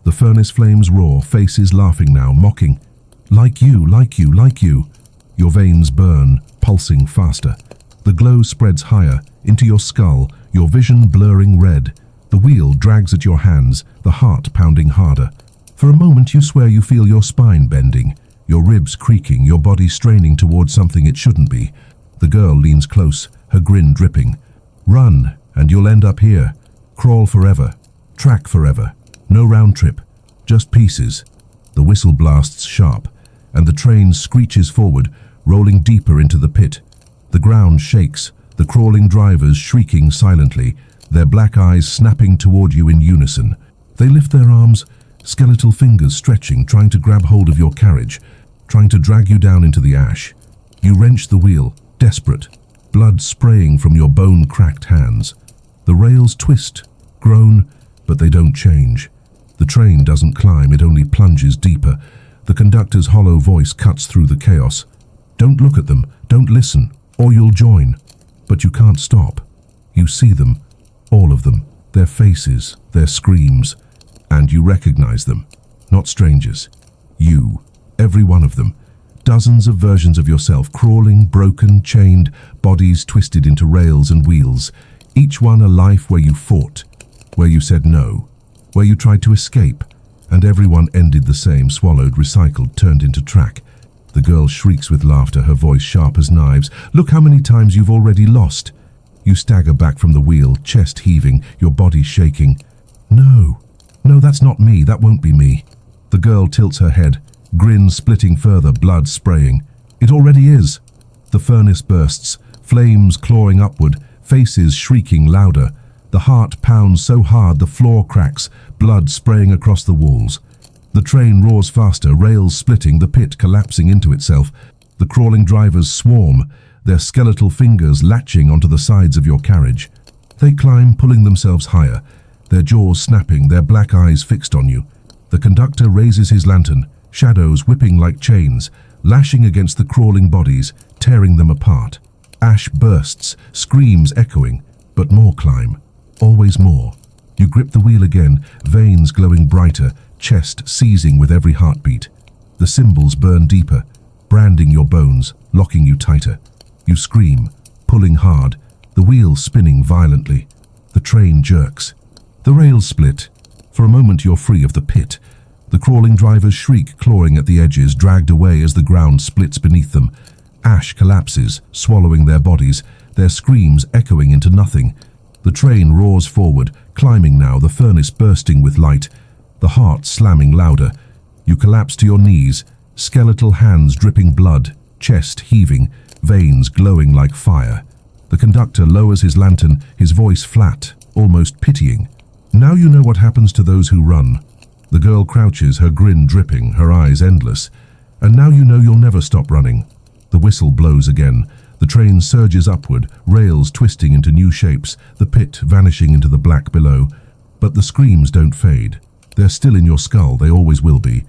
The furnace flames roar, faces laughing now, mocking. Like you, like you, like you. Your veins burn, pulsing faster. The glow spreads higher, into your skull, your vision blurring red. The wheel drags at your hands, the heart pounding harder. For a moment you swear you feel your spine bending, your ribs creaking, your body straining towards something it shouldn't be. The girl leans close, her grin dripping. Run, and you'll end up here. Crawl forever. Track forever. No round trip. Just pieces. The whistle blasts sharp, and the train screeches forward, rolling deeper into the pit. The ground shakes, the crawling drivers shrieking silently, their black eyes snapping toward you in unison. They lift their arms, skeletal fingers stretching, trying to grab hold of your carriage, trying to drag you down into the ash. You wrench the wheel, desperate, blood spraying from your bone-cracked hands. The rails twist, groan, but they don't change. The train doesn't climb, it only plunges deeper. The conductor's hollow voice cuts through the chaos. Don't look at them, don't listen, or you'll join. But you can't stop. You see them, all of them, their faces, their screams, and you recognize them. Not strangers. You, every one of them. Dozens of versions of yourself, crawling, broken, chained, bodies twisted into rails and wheels. Each one a life where you fought, where you said no, where you tried to escape, and everyone ended the same, swallowed, recycled, turned into track. The girl shrieks with laughter, her voice sharp as knives. Look how many times you've already lost. You stagger back from the wheel, chest heaving, your body shaking. No, that's not me, that won't be me. The girl tilts her head, grin splitting further, blood spraying. It already is. The furnace bursts, flames clawing upward, faces shrieking louder. The heart pounds so hard the floor cracks, blood spraying across the walls. The train roars faster, rails splitting, the pit collapsing into itself. The crawling drivers swarm, their skeletal fingers latching onto the sides of your carriage. They climb, pulling themselves higher, their jaws snapping, their black eyes fixed on you. The conductor raises his lantern, shadows whipping like chains, lashing against the crawling bodies, tearing them apart. Ash bursts, screams echoing, but more climb, always more. You grip the wheel again, veins glowing brighter, chest seizing with every heartbeat. The symbols burn deeper, branding your bones, locking you tighter. You scream, pulling hard, the wheel spinning violently. The train jerks. The rails split. For a moment you're free of the pit. The crawling drivers shriek, clawing at the edges, dragged away as the ground splits beneath them. Ash collapses, swallowing their bodies, their screams echoing into nothing. The train roars forward, climbing now, the furnace bursting with light, the heart slamming louder. You collapse to your knees, skeletal hands dripping blood, chest heaving, veins glowing like fire. The conductor lowers his lantern, his voice flat, almost pitying. Now you know what happens to those who run. The girl crouches, her grin dripping, her eyes endless. And now you know you'll never stop running. The whistle blows again. The train surges upward, rails twisting into new shapes, the pit vanishing into the black below. But the screams don't fade. They're still in your skull, they always will be.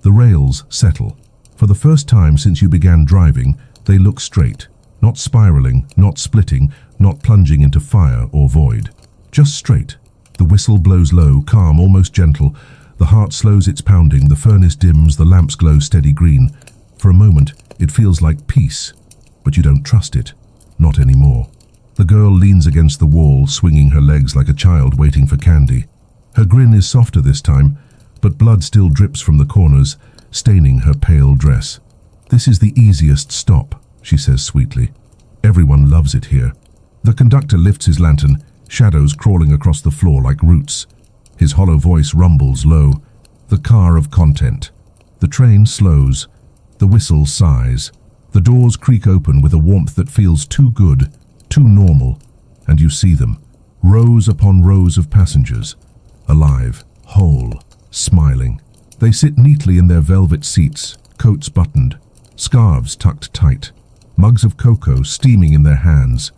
The rails settle. For the first time since you began driving, they look straight. Not spiraling, not splitting, not plunging into fire or void. Just straight. The whistle blows low, calm, almost gentle. The heart slows its pounding, the furnace dims, the lamps glow steady green. For a moment, it feels like peace. But you don't trust it. Not anymore. The girl leans against the wall, swinging her legs like a child waiting for candy. Her grin is softer this time, but blood still drips from the corners, staining her pale dress. "This is the easiest stop," she says sweetly. "Everyone loves it here." The conductor lifts his lantern, shadows crawling across the floor like roots. His hollow voice rumbles low. The car of content. The train slows. The whistle sighs. The doors creak open with a warmth that feels too good, too normal. And you see them, rows upon rows of passengers, alive, whole, smiling. They sit neatly in their velvet seats, coats buttoned, scarves tucked tight, mugs of cocoa steaming in their hands.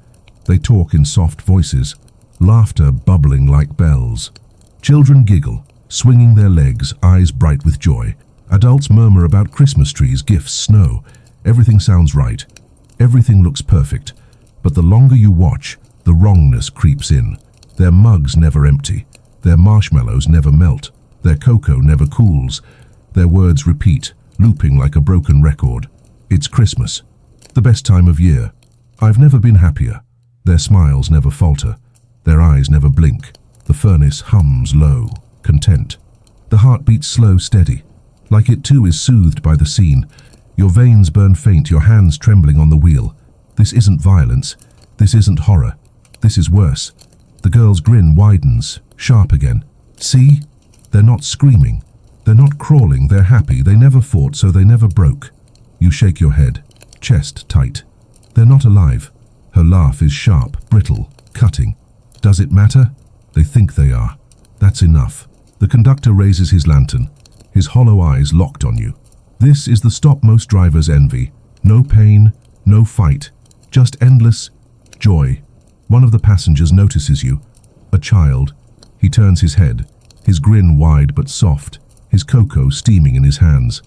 They talk in soft voices, laughter bubbling like bells. Children giggle, swinging their legs, eyes bright with joy. Adults murmur about Christmas trees, gifts, snow. Everything sounds right. Everything looks perfect. But the longer you watch, the wrongness creeps in. Their mugs never empty. Their marshmallows never melt. Their cocoa never cools. Their words repeat, looping like a broken record. It's Christmas. The best time of year. I've never been happier. Their smiles never falter. Their eyes never blink. The furnace hums low, content. The heart beats slow, steady. Like it too is soothed by the scene. Your veins burn faint, your hands trembling on the wheel. This isn't violence. This isn't horror. This is worse. The girl's grin widens, sharp again. See? They're not screaming. They're not crawling. They're happy. They never fought, so they never broke. You shake your head, chest tight. They're not alive. Her laugh is sharp, brittle, cutting. Does it matter? They think they are. That's enough. The conductor raises his lantern, his hollow eyes locked on you. This is the stop most drivers envy. No pain, no fight, just endless joy. One of the passengers notices you. A child. He turns his head, his grin wide but soft, his cocoa steaming in his hands.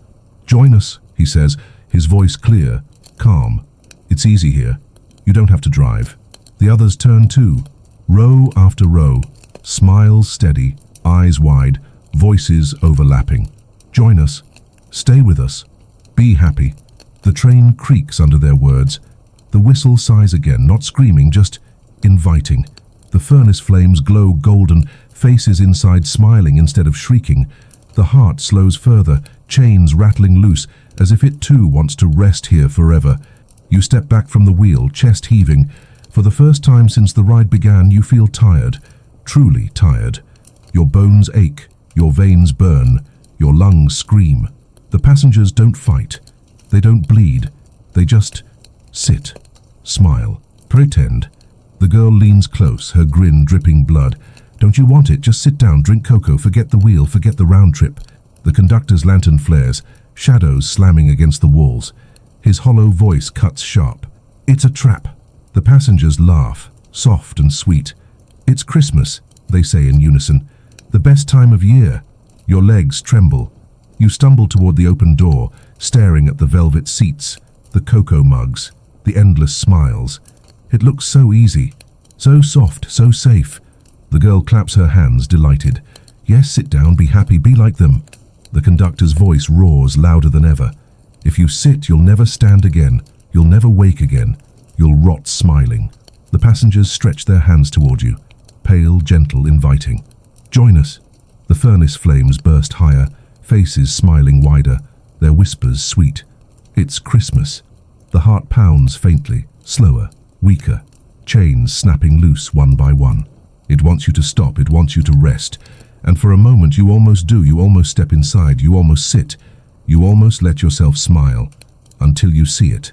"Join us," he says, his voice clear, calm. "It's easy here. You don't have to drive." The others turn too, row after row, smiles steady, eyes wide, voices overlapping. "Join us. Stay with us. Be happy." The train creaks under their words. The whistle sighs again, not screaming, just inviting. The furnace flames glow golden, faces inside smiling instead of shrieking. The heart slows further, chains rattling loose, as if it too wants to rest here forever. You step back from the wheel, chest heaving. For the first time since the ride began, you feel tired, truly tired. Your bones ache, your veins burn, your lungs scream. The passengers don't fight. They don't bleed. They just sit, smile, pretend. The girl leans close, her grin dripping blood. "Don't you want it? Just sit down, drink cocoa, forget the wheel, forget the round trip." The conductor's lantern flares, shadows slamming against the walls. His hollow voice cuts sharp. "It's a trap." The passengers laugh, soft and sweet. "It's Christmas," they say in unison. "The best time of year." Your legs tremble. You stumble toward the open door, staring at the velvet seats, the cocoa mugs, the endless smiles. It looks so easy, so soft, so safe. The girl claps her hands, delighted. "Yes, sit down, be happy, be like them." The conductor's voice roars louder than ever. "If you sit, you'll never stand again. You'll never wake again. You'll rot smiling." The passengers stretch their hands toward you, pale, gentle, inviting. "Join us." The furnace flames burst higher, faces smiling wider, their whispers sweet. It's Christmas. The heart pounds faintly, slower, weaker, chains snapping loose one by one. It wants you to stop, it wants you to rest. And for a moment you almost do, you almost step inside, you almost sit, you almost let yourself smile, until you see it.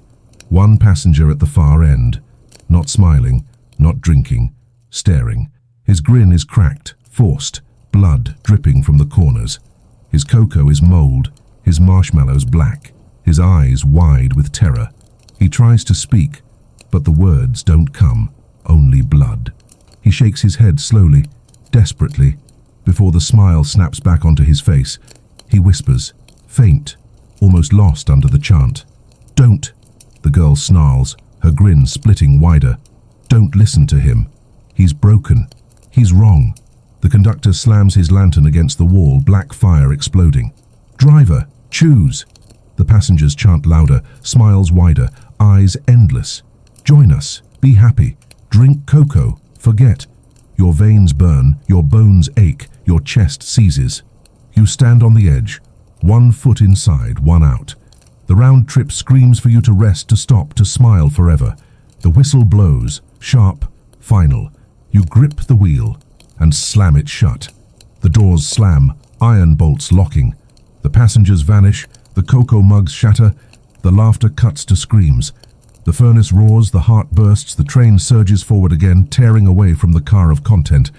One passenger at the far end, not smiling, not drinking, staring. His grin is cracked, forced, blood dripping from the corners. His cocoa is mold, his marshmallows black, his eyes wide with terror. He tries to speak, but the words don't come, only blood. He shakes his head slowly, desperately. Before the smile snaps back onto his face, he whispers, faint, almost lost under the chant. Don't, the girl snarls, her grin splitting wider. Don't listen to him. He's broken. He's wrong. The conductor slams his lantern against the wall, black fire exploding. Driver, choose. The passengers chant louder, smiles wider, eyes endless. Join us. Be happy. Drink cocoa. Forget. Your veins burn, your bones ache, your chest seizes. You stand on the edge, one foot inside, one out. The round trip screams for you to rest, to stop, to smile forever. The whistle blows, sharp, final. You grip the wheel and slam it shut. The doors slam, iron bolts locking. The passengers vanish, the cocoa mugs shatter, the laughter cuts to screams. The furnace roars, the heart bursts, the train surges forward again, tearing away from the car of content.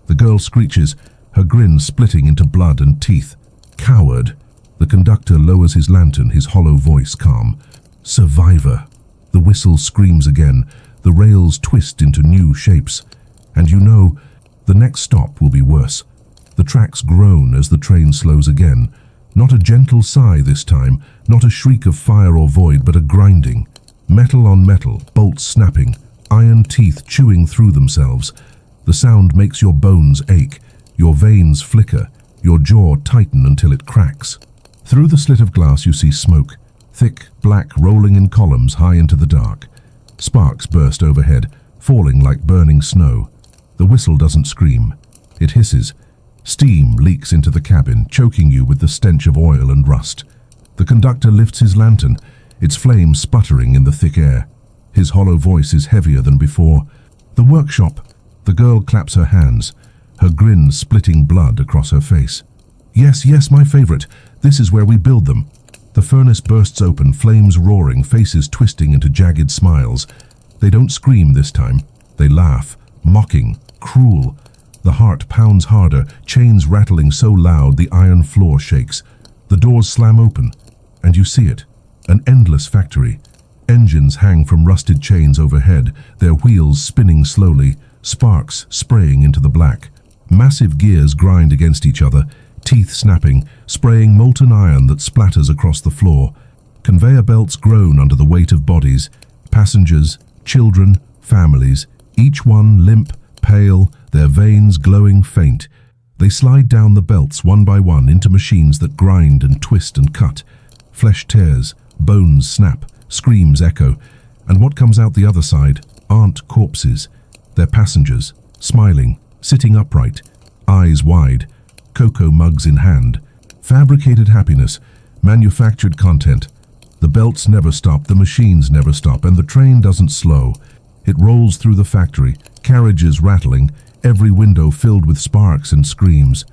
The girl screeches, her grin splitting into blood and teeth. Coward. The conductor lowers his lantern, his hollow voice calm. Survivor. The whistle screams again, the rails twist into new shapes. And you know, the next stop will be worse. The tracks groan as the train slows again. Not a gentle sigh this time, not a shriek of fire or void, but a grinding. Metal on metal, bolts snapping, iron teeth chewing through themselves. The sound makes your bones ache, your veins flicker, your jaw tighten until it cracks. Through the slit of glass you see smoke, thick, black, rolling in columns high into the dark. Sparks burst overhead, falling like burning snow. The whistle doesn't scream. It hisses. Steam leaks into the cabin, choking you with the stench of oil and rust. The conductor lifts his lantern, its flame sputtering in the thick air. His hollow voice is heavier than before. The workshop. The girl claps her hands, her grin splitting blood across her face. Yes, yes, my favorite. This is where we build them. The furnace bursts open, flames roaring, faces twisting into jagged smiles. They don't scream this time. They laugh, mocking, cruel. The heart pounds harder, chains rattling so loud the iron floor shakes. The doors slam open, and you see it. An endless factory. Engines hang from rusted chains overhead, their wheels spinning slowly, sparks spraying into the black. Massive gears grind against each other, teeth snapping, spraying molten iron that splatters across the floor. Conveyor belts groan under the weight of bodies. Passengers, children, families, each one limp, pale, their veins glowing faint. They slide down the belts one by one into machines that grind and twist and cut. Flesh tears, bones snap, screams echo, and what comes out the other side aren't corpses. They're passengers, smiling, sitting upright, eyes wide, cocoa mugs in hand. Fabricated happiness, manufactured content. The belts never stop, the machines never stop, and the train doesn't slow. It rolls through the factory, carriages rattling, every window filled with sparks and screams.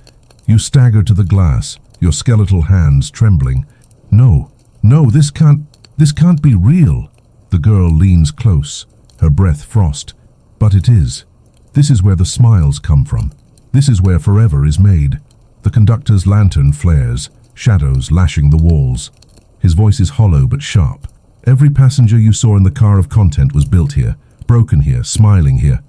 You stagger to the glass, your skeletal hands trembling. No, this can't be real. The girl leans close, her breath frost. But it is. This is where the smiles come from. This is where forever is made. The conductor's lantern flares, shadows lashing the walls. His voice is hollow but sharp. Every passenger you saw in the car of content was built here, broken here, smiling here.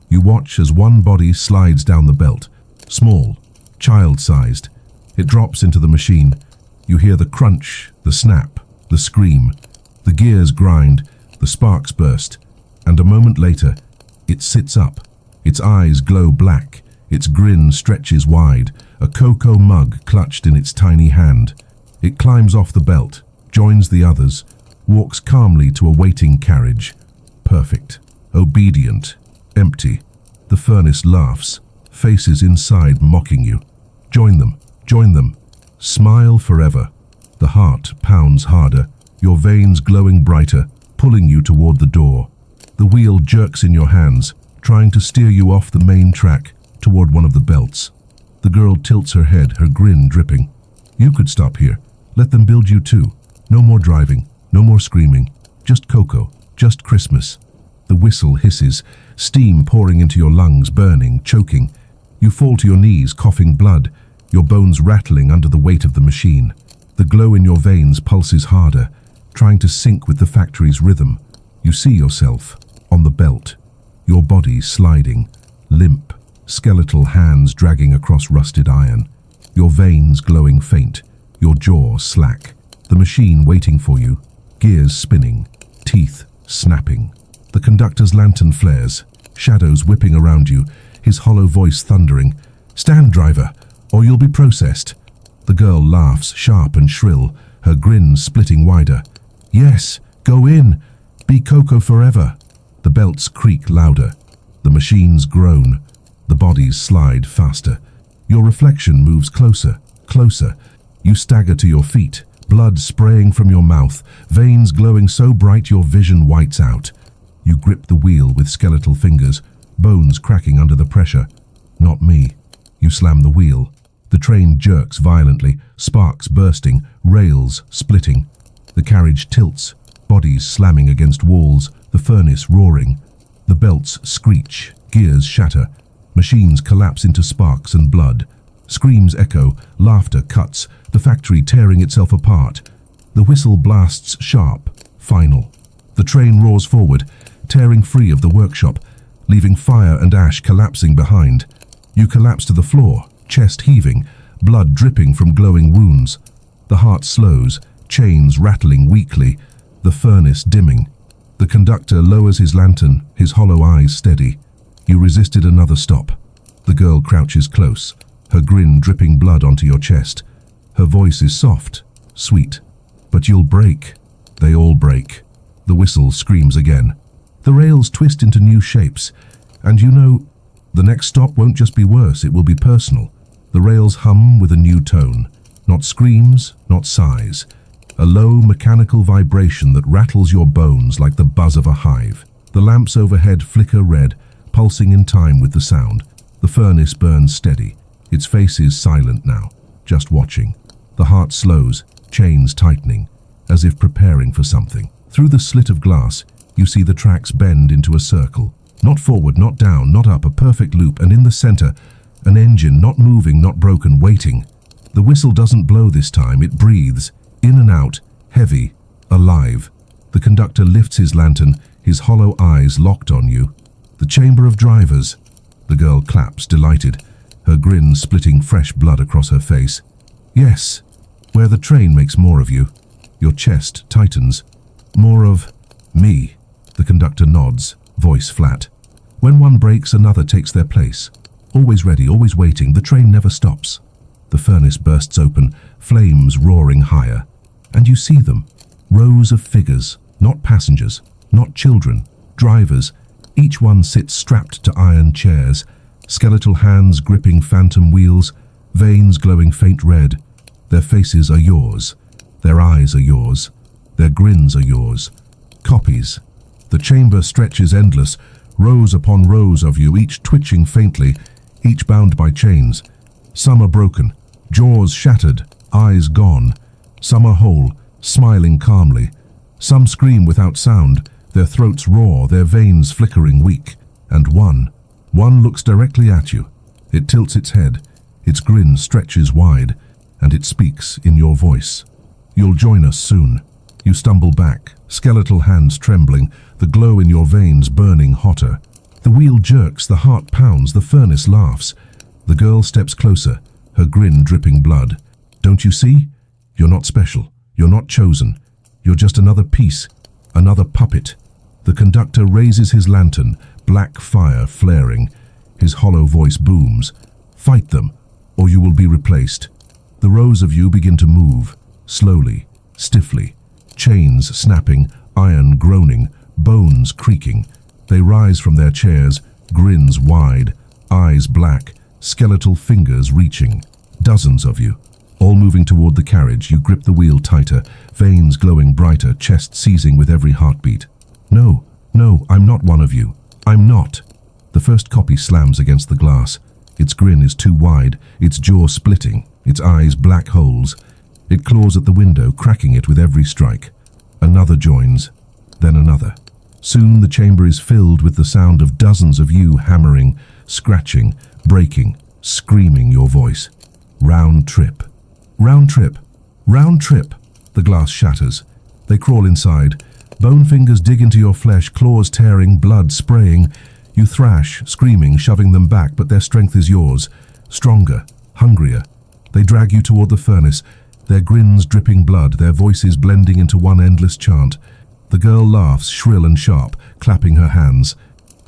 You watch as one body slides down the belt, small, child-sized. It drops into the machine. You hear the crunch, the snap, the scream. The gears grind, the sparks burst, and a moment later, it sits up. Its eyes glow black, its grin stretches wide, a cocoa mug clutched in its tiny hand. It climbs off the belt, joins the others, walks calmly to a waiting carriage. Perfect, obedient, empty. The furnace laughs, faces inside mocking you. Join them, join them. Smile forever. The heart pounds harder, your veins glowing brighter, pulling you toward the door. The wheel jerks in your hands, trying to steer you off the main track toward one of the belts. The girl tilts her head, her grin dripping. You could stop here. Let them build you too. No more driving, no more screaming. Just cocoa, just Christmas. The whistle hisses, steam pouring into your lungs, burning, choking. You fall to your knees, coughing blood, your bones rattling under the weight of the machine. The glow in your veins pulses harder, trying to sync with the factory's rhythm. You see yourself on the belt, your body sliding, limp, skeletal hands dragging across rusted iron, your veins glowing faint, your jaw slack. The machine waiting for you, gears spinning, teeth snapping. The conductor's lantern flares, shadows whipping around you, his hollow voice thundering, "Stand, driver, or you'll be processed." The girl laughs, sharp and shrill, her grin splitting wider. "Yes, go in. Be Coco forever." The belts creak louder. The machines groan. The bodies slide faster. Your reflection moves closer, closer. You stagger to your feet, blood spraying from your mouth, veins glowing so bright your vision whites out. You grip the wheel with skeletal fingers, bones cracking under the pressure. Not me. You slam the wheel. The train jerks violently, sparks bursting, rails splitting. The carriage tilts, bodies slamming against walls, the furnace roaring. The belts screech, gears shatter, machines collapse into sparks and blood. Screams echo, laughter cuts, the factory tearing itself apart. The whistle blasts sharp, final. The train roars forward, tearing free of the workshop, leaving fire and ash collapsing behind. You collapse to the floor, chest heaving, blood dripping from glowing wounds. The heart slows, chains rattling weakly, the furnace dimming. The conductor lowers his lantern, his hollow eyes steady. You resisted another stop. The girl crouches close, her grin dripping blood onto your chest. Her voice is soft, sweet. "But you'll break." They all break. The whistle screams again. The rails twist into new shapes, and you know, the next stop won't just be worse, it will be personal. The rails hum with a new tone. Not screams, not sighs. A low mechanical vibration that rattles your bones like the buzz of a hive. The lamps overhead flicker red, pulsing in time with the sound. The furnace burns steady. Its face is silent now, just watching. The heart slows, chains tightening, as if preparing for something. Through the slit of glass, you see the tracks bend into a circle. Not forward, not down, not up, a perfect loop, and in the center, an engine not moving, not broken, waiting. The whistle doesn't blow this time, it breathes, in and out, heavy, alive. The conductor lifts his lantern, his hollow eyes locked on you. "The chamber of drivers." The girl claps, delighted, her grin splitting fresh blood across her face. "Yes, where the train makes more of you." Your chest tightens. "More of me." The conductor nods, voice flat. When one breaks, another takes their place. Always ready, always waiting, the train never stops. The furnace bursts open, flames roaring higher. And you see them, rows of figures, not passengers, not children, drivers. Each one sits strapped to iron chairs, skeletal hands gripping phantom wheels, veins glowing faint red. Their faces are yours, their eyes are yours, their grins are yours. Copies. The chamber stretches endless, rows upon rows of you, each twitching faintly, each bound by chains. Some are broken, jaws shattered, eyes gone. Some are whole, smiling calmly. Some scream without sound, their throats roar, their veins flickering weak. And one looks directly at you. It tilts its head, its grin stretches wide, and it speaks in your voice. "You'll join us soon." You stumble back, skeletal hands trembling, the glow in your veins burning hotter. The wheel jerks, the heart pounds, the furnace laughs. The girl steps closer, her grin dripping blood. "Don't you see? You're not special. You're not chosen. You're just another piece, another puppet." The conductor raises his lantern, black fire flaring. His hollow voice booms. "Fight them, or you will be replaced." The rows of you begin to move, slowly, stiffly. Chains snapping, iron groaning, bones creaking. They rise from their chairs, grins wide, eyes black, skeletal fingers reaching. Dozens of you, all moving toward the carriage. You grip the wheel tighter, veins glowing brighter, chest seizing with every heartbeat. "No, no, I'm not one of you. I'm not." The first copy slams against the glass. Its grin is too wide, its jaw splitting, its eyes black holes. It claws at the window, cracking it with every strike. Another joins, then another. Soon the chamber is filled with the sound of dozens of you hammering, scratching, breaking. screaming your voice. Round trip. Round trip. Round trip. The glass shatters. They crawl inside. Bone fingers dig into your flesh, claws tearing, blood spraying. You thrash, screaming, shoving them back, but their strength is yours. Stronger, hungrier. They drag you toward the furnace, their grins dripping blood, their voices blending into one endless chant. The girl laughs, shrill and sharp, clapping her hands.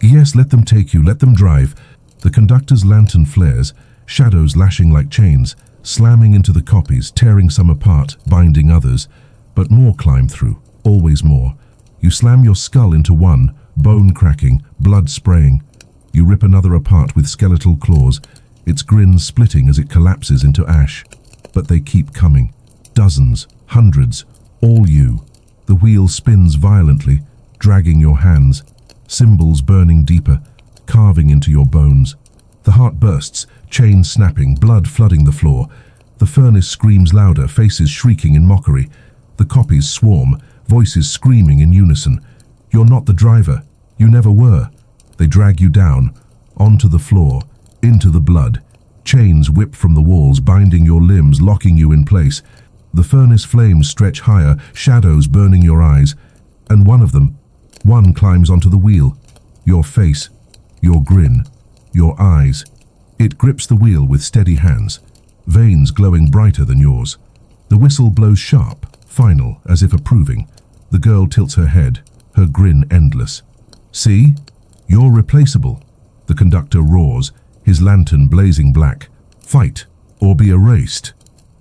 Yes, let them take you, let them drive. The conductor's lantern flares, shadows lashing like chains, slamming into the copies, tearing some apart, binding others. But more climb through, always more. You slam your skull into one, bone cracking, blood spraying. You rip another apart with skeletal claws, its grin splitting as it collapses into ash. But they keep coming. Dozens, hundreds, all you. The wheel spins violently, dragging your hands, symbols burning deeper, carving into your bones. The heart bursts, chains snapping, blood flooding the floor. The furnace screams louder, faces shrieking in mockery. The copies swarm, voices screaming in unison. You're not the driver. You never were. They drag you down, onto the floor, into the blood. Chains whip from the walls, binding your limbs, locking you in place. The furnace flames stretch higher, shadows burning your eyes. And one climbs onto the wheel. Your face, your grin, your eyes. It grips the wheel with steady hands, veins glowing brighter than yours. The whistle blows sharp, final, as if approving. The girl tilts her head, her grin endless. See? You're replaceable. The conductor roars, his lantern blazing black. Fight, or be erased.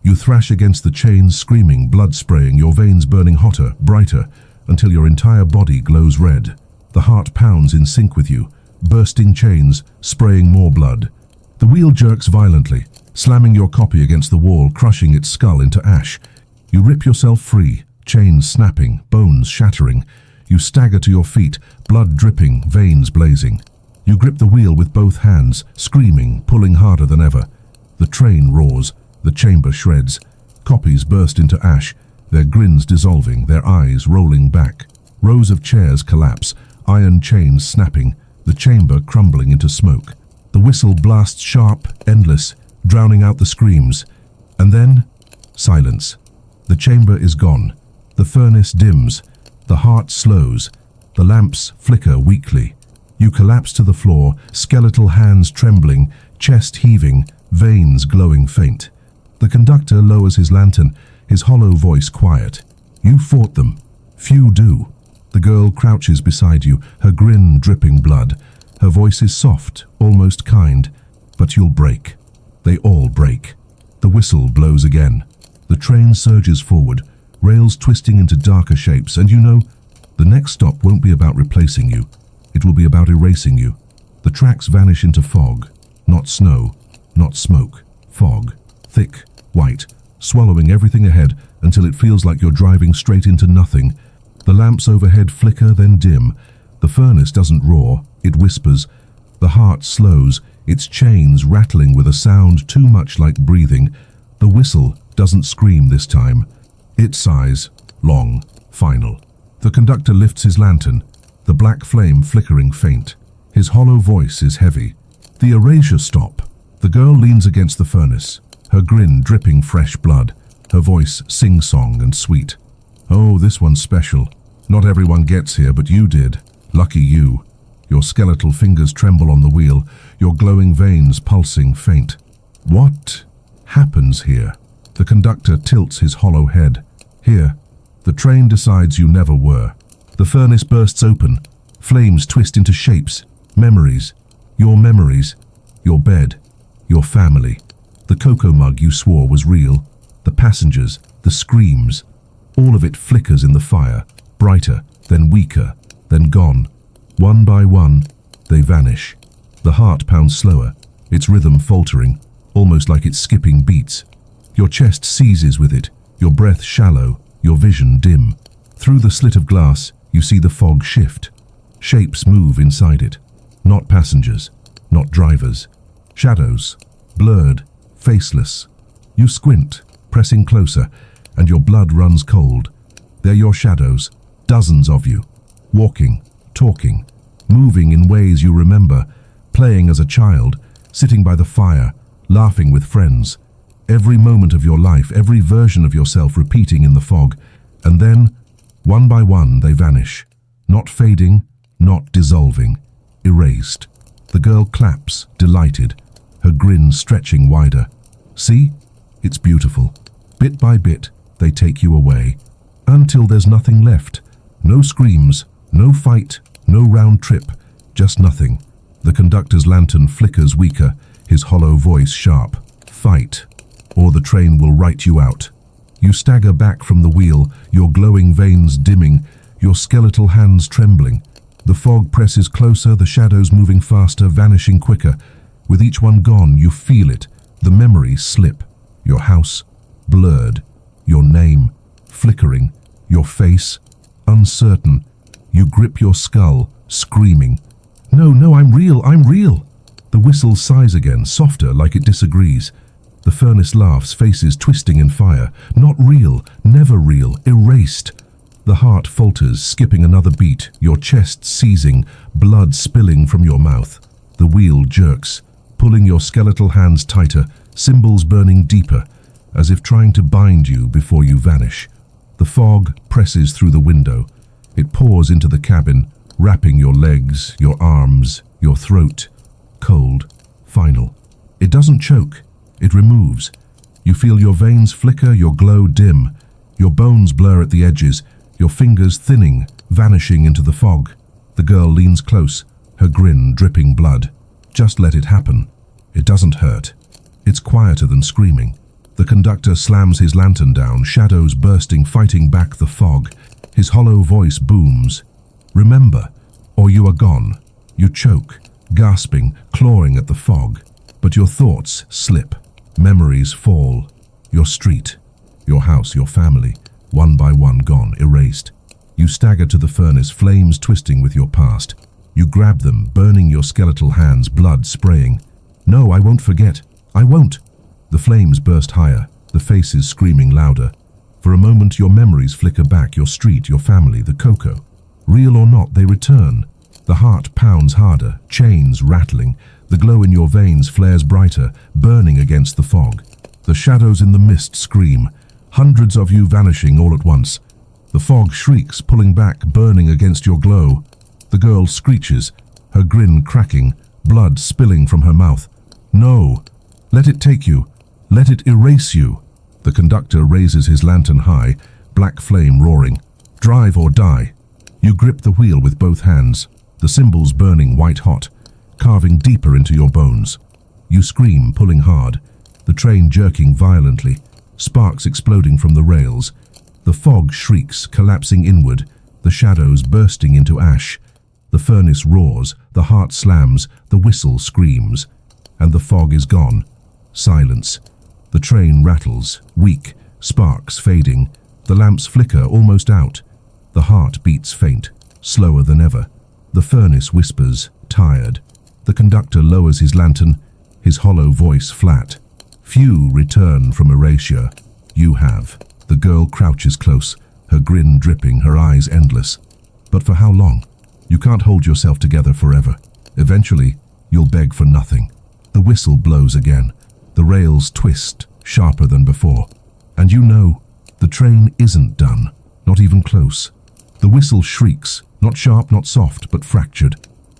You thrash against the chains, screaming, blood spraying, your veins burning hotter, brighter, until your entire body glows red. The heart pounds in sync with you, bursting chains, spraying more blood. The wheel jerks violently, slamming your copy against the wall, crushing its skull into ash. You rip yourself free, chains snapping, bones shattering. You stagger to your feet, blood dripping, veins blazing. You grip the wheel with both hands, screaming, pulling harder than ever. The train roars, the chamber shreds. Copies burst into ash, their grins dissolving, their eyes rolling back. Rows of chairs collapse, iron chains snapping, the chamber crumbling into smoke. The whistle blasts sharp, endless, drowning out the screams. And then, silence. The chamber is gone. The furnace dims. The heart slows. The lamps flicker weakly. You collapse to the floor, skeletal hands trembling, chest heaving, veins glowing faint. The conductor lowers his lantern, his hollow voice quiet. You fought them. Few do. The girl crouches beside you, her grin dripping blood. Her voice is soft, almost kind. But you'll break. They all break. The whistle blows again. The train surges forward, rails twisting into darker shapes, and you know, the next stop won't be about replacing you. It will be about erasing you. The tracks vanish into fog. Not snow, not smoke. Fog. Thick, white, swallowing everything ahead until it feels like you're driving straight into nothing. The lamps overhead flicker, then dim. The furnace doesn't roar, it whispers. The heart slows, its chains rattling with a sound too much like breathing. The whistle doesn't scream this time. It sighs, long, final. The conductor lifts his lantern, the black flame flickering faint. His hollow voice is heavy. The erasure stop. The girl leans against the furnace, her grin dripping fresh blood, her voice sing-song and sweet. Oh, this one's special. Not everyone gets here, but you did. Lucky you. Your skeletal fingers tremble on the wheel, your glowing veins pulsing faint. What happens here? The conductor tilts his hollow head. Here, the train decides you never were. The furnace bursts open. Flames twist into shapes, memories. Your memories, your bed, your family. The cocoa mug you swore was real. The passengers, the screams. All of it flickers in the fire, brighter, then weaker, then gone. One by one, they vanish. The heart pounds slower, its rhythm faltering, almost like it's skipping beats. Your chest seizes with it, your breath shallow, your vision dim. Through the slit of glass, you see the fog shift. Shapes move inside it. Not passengers, not drivers. Shadows, blurred, faceless. You squint, pressing closer, and your blood runs cold. They're your shadows, dozens of you, walking, talking, moving in ways you remember, playing as a child, sitting by the fire, laughing with friends. Every moment of your life, every version of yourself repeating in the fog. And then, one by one, they vanish. Not fading, not dissolving. Erased. The girl claps, delighted, her grin stretching wider. See? It's beautiful. Bit by bit, they take you away. Until there's nothing left. No screams, no fight, no round trip. Just nothing. The conductor's lantern flickers weaker, his hollow voice sharp. Fight, or the train will write you out. You stagger back from the wheel, your glowing veins dimming, your skeletal hands trembling. The fog presses closer, the shadows moving faster, vanishing quicker. With each one gone, you feel it. The memories slip. Your house, blurred. Your name, flickering. Your face, uncertain. You grip your skull, screaming. No, I'm real, I'm real. The whistle sighs again, softer, like it disagrees. The furnace laughs, faces twisting in fire. Not real, never real, erased. The heart falters, skipping another beat, your chest seizing, blood spilling from your mouth. The wheel jerks, pulling your skeletal hands tighter, symbols burning deeper, as if trying to bind you before you vanish. The fog presses through the window. It pours into the cabin, wrapping your legs, your arms, your throat. Cold, final. It doesn't choke, it removes. You feel your veins flicker, your glow dim. Your bones blur at the edges, your fingers thinning, vanishing into the fog. The girl leans close, her grin dripping blood. Just let it happen. It doesn't hurt. It's quieter than screaming. The conductor slams his lantern down, shadows bursting, fighting back the fog. His hollow voice booms. Remember, or you are gone. You choke, gasping, clawing at the fog. But your thoughts slip. Memories fall. Your street, your house, your family, one by one gone, erased. You stagger to the furnace, flames twisting with your past. You grab them, burning your skeletal hands, blood spraying. No, I won't forget. I won't. The flames burst higher, the faces screaming louder. For a moment, your memories flicker back, your street, your family, the cocoa. Real or not, they return. The heart pounds harder, chains rattling. The glow in your veins flares brighter, burning against the fog. The shadows in the mist scream. Hundreds of you vanishing all at once. The fog shrieks, pulling back, burning against your glow. The girl screeches, her grin cracking, blood spilling from her mouth. No! Let it take you. Let it erase you. The conductor raises his lantern high, black flame roaring. Drive or die. You grip the wheel with both hands, the symbols burning white hot, carving deeper into your bones. You scream, pulling hard, the train jerking violently, sparks exploding from the rails. The fog shrieks, collapsing inward, the shadows bursting into ash. The furnace roars, the heart slams, the whistle screams. And the fog is gone. Silence. The train rattles, weak, sparks fading. The lamps flicker, almost out. The heart beats faint, slower than ever. The furnace whispers, tired. The conductor lowers his lantern, his hollow voice flat. Few return from erasure. You have. The girl crouches close, her grin dripping, her eyes endless. But for how long? You can't hold yourself together forever. Eventually, you'll beg for nothing. The whistle blows again. The rails twist, sharper than before. And you know, the train isn't done, not even close. The whistle shrieks, not sharp, not soft, but fractured,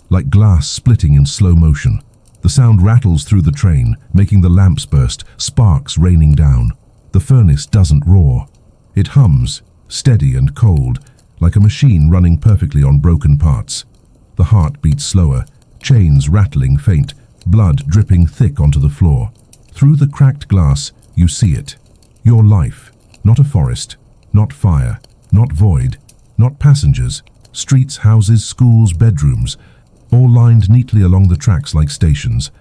like glass splitting in slow motion. The sound rattles through the train, making the lamps burst, sparks raining down. The furnace doesn't roar. It hums, steady and cold, like a machine running perfectly on broken parts. The heart beats slower, chains rattling faint, blood dripping thick onto the floor. Through the cracked glass, you see it. Your life, not a forest, not fire, not void, not passengers, streets, houses, schools, bedrooms, all lined neatly along the tracks like stations.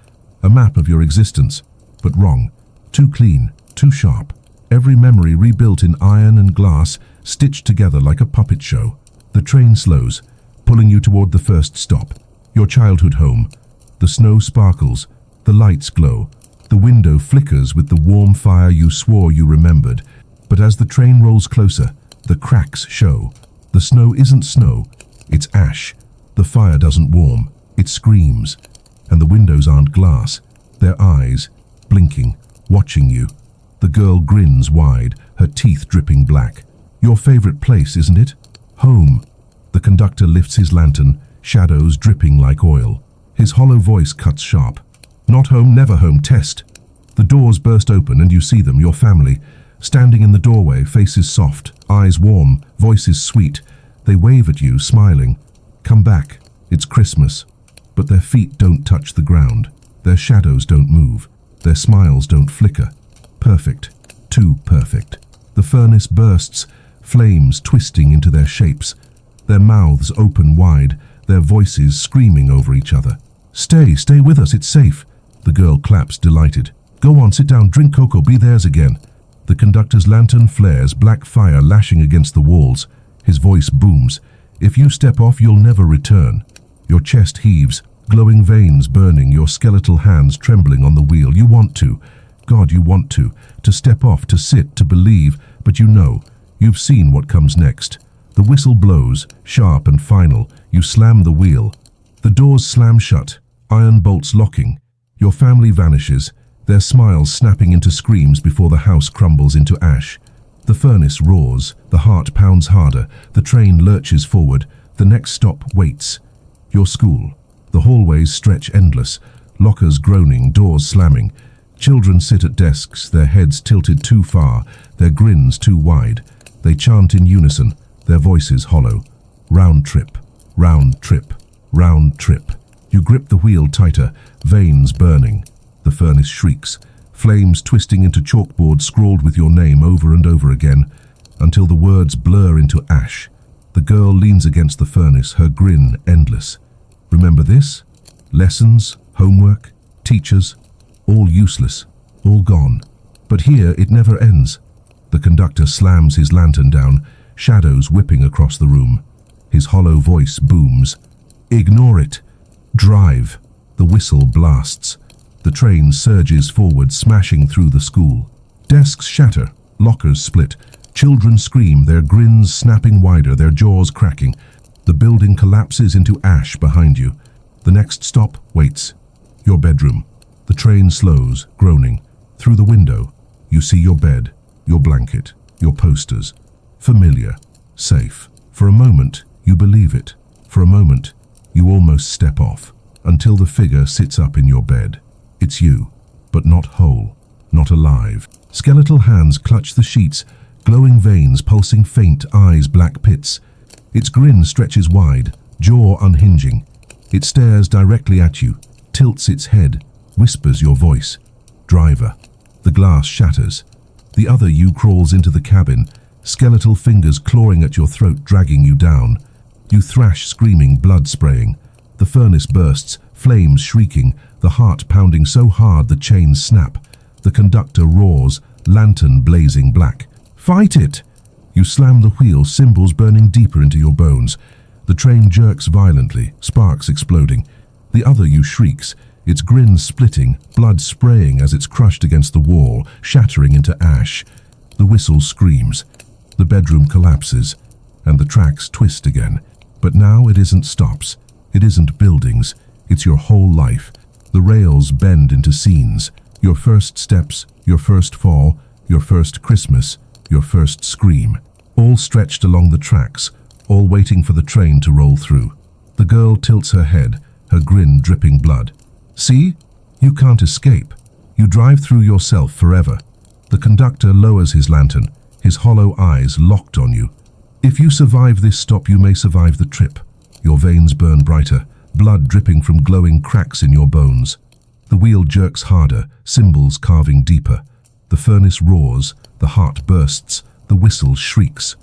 A map of your existence, but wrong, too clean, too sharp. Every memory rebuilt in iron and glass, stitched together like a puppet show. The train slows, pulling you toward the first stop, your childhood home. The snow sparkles, the lights glow, the window flickers with the warm fire you swore you remembered. But as the train rolls closer, the cracks show. The snow isn't snow, it's ash. The fire doesn't warm, it screams. And the windows aren't glass, they're eyes, blinking, watching you. The girl grins wide, her teeth dripping black. Your favorite place, isn't it? Home. The conductor lifts his lantern, shadows dripping like oil. His hollow voice cuts sharp. Not home, never home, test. The doors burst open and you see them, your family. Standing in the doorway, faces soft, eyes warm, voices sweet. They wave at you, smiling. Come back, it's Christmas. But their feet don't touch the ground. Their shadows don't move. Their smiles don't flicker. Perfect. Too perfect. The furnace bursts, flames twisting into their shapes. Their mouths open wide, their voices screaming over each other. Stay with us, it's safe. The girl claps, delighted. Go on, sit down, drink cocoa, be theirs again. The conductor's lantern flares, black fire lashing against the walls. His voice booms. If you step off, you'll never return. Your chest heaves, glowing veins burning, your skeletal hands trembling on the wheel. You want to. God, you want to step off, to sit, to believe, but you know, you've seen what comes next. The whistle blows, sharp and final. You slam the wheel. The doors slam shut, iron bolts locking. Your family vanishes, their smiles snapping into screams before the house crumbles into ash. The furnace roars, the heart pounds harder, the train lurches forward, the next stop waits. Your school. The hallways stretch endless, lockers groaning, doors slamming. Children sit at desks, their heads tilted too far, their grins too wide. They chant in unison, their voices hollow. Round trip, round trip, round trip. You grip the wheel tighter, veins burning. The furnace shrieks, flames twisting into chalkboard scrawled with your name over and over again, until the words blur into ash. The girl leans against the furnace, her grin endless. Remember this? Lessons, homework, teachers, all useless, all gone. But here it never ends. The conductor slams his lantern down, shadows whipping across the room. His hollow voice booms. Ignore it. Drive. The whistle blasts. The train surges forward, smashing through the school. Desks shatter, lockers split. Children scream, their grins snapping wider, their jaws cracking. The building collapses into ash behind you. The next stop waits. Your bedroom. The train slows, groaning. Through the window, you see your bed, your blanket, your posters. Familiar, safe. For a moment, you believe it. For a moment, you almost step off, until the figure sits up in your bed. It's you, but not whole, not alive. Skeletal hands clutch the sheets, glowing veins pulsing faint, eyes black pits. Its grin stretches wide, jaw unhinging. It stares directly at you, tilts its head, whispers your voice. Driver. The glass shatters. The other you crawls into the cabin, skeletal fingers clawing at your throat, dragging you down. You thrash, screaming, blood spraying. The furnace bursts, flames shrieking, the heart pounding so hard the chains snap. The conductor roars, lantern blazing black. Fight it! You slam the wheel, cymbals burning deeper into your bones. The train jerks violently, sparks exploding. The other you shrieks, its grin splitting, blood spraying as it's crushed against the wall, shattering into ash. The whistle screams. The bedroom collapses, and the tracks twist again. But now it isn't stops. It isn't buildings. It's your whole life. The rails bend into scenes. Your first steps, your first fall, your first Christmas, your first scream. All stretched along the tracks, all waiting for the train to roll through. The girl tilts her head, her grin dripping blood. See? You can't escape. You drive through yourself forever. The conductor lowers his lantern, his hollow eyes locked on you. If you survive this stop, you may survive the trip. Your veins burn brighter, blood dripping from glowing cracks in your bones. The wheel jerks harder, cymbals carving deeper. The furnace roars, the heart bursts, the whistle shrieks.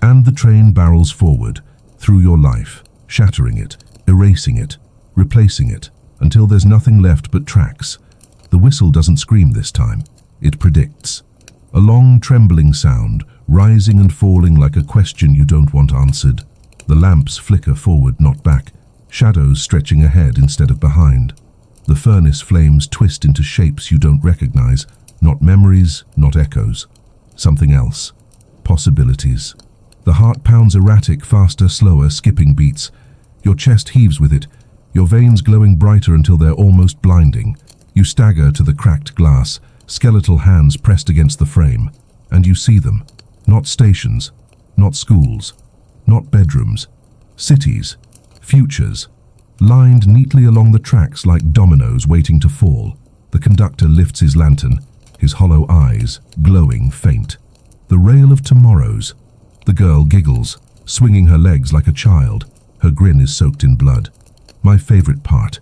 And the train barrels forward, through your life, shattering it, erasing it, replacing it, until there's nothing left but tracks. The whistle doesn't scream this time. It predicts. A long, trembling sound, rising and falling like a question you don't want answered. The lamps flicker forward, not back, shadows stretching ahead instead of behind. The furnace flames twist into shapes you don't recognize, not memories, not echoes. Something else. Possibilities. The heart pounds erratic, faster, slower, skipping beats. Your chest heaves with it, your veins glowing brighter until they're almost blinding. You stagger to the cracked glass, skeletal hands pressed against the frame, and you see them. Not stations, not schools, not bedrooms. Cities, futures, lined neatly along the tracks like dominoes waiting to fall. The conductor lifts his lantern, his hollow eyes glowing faint. The rail of tomorrows. The girl giggles, swinging her legs like a child. Her grin is soaked in blood. My favorite part.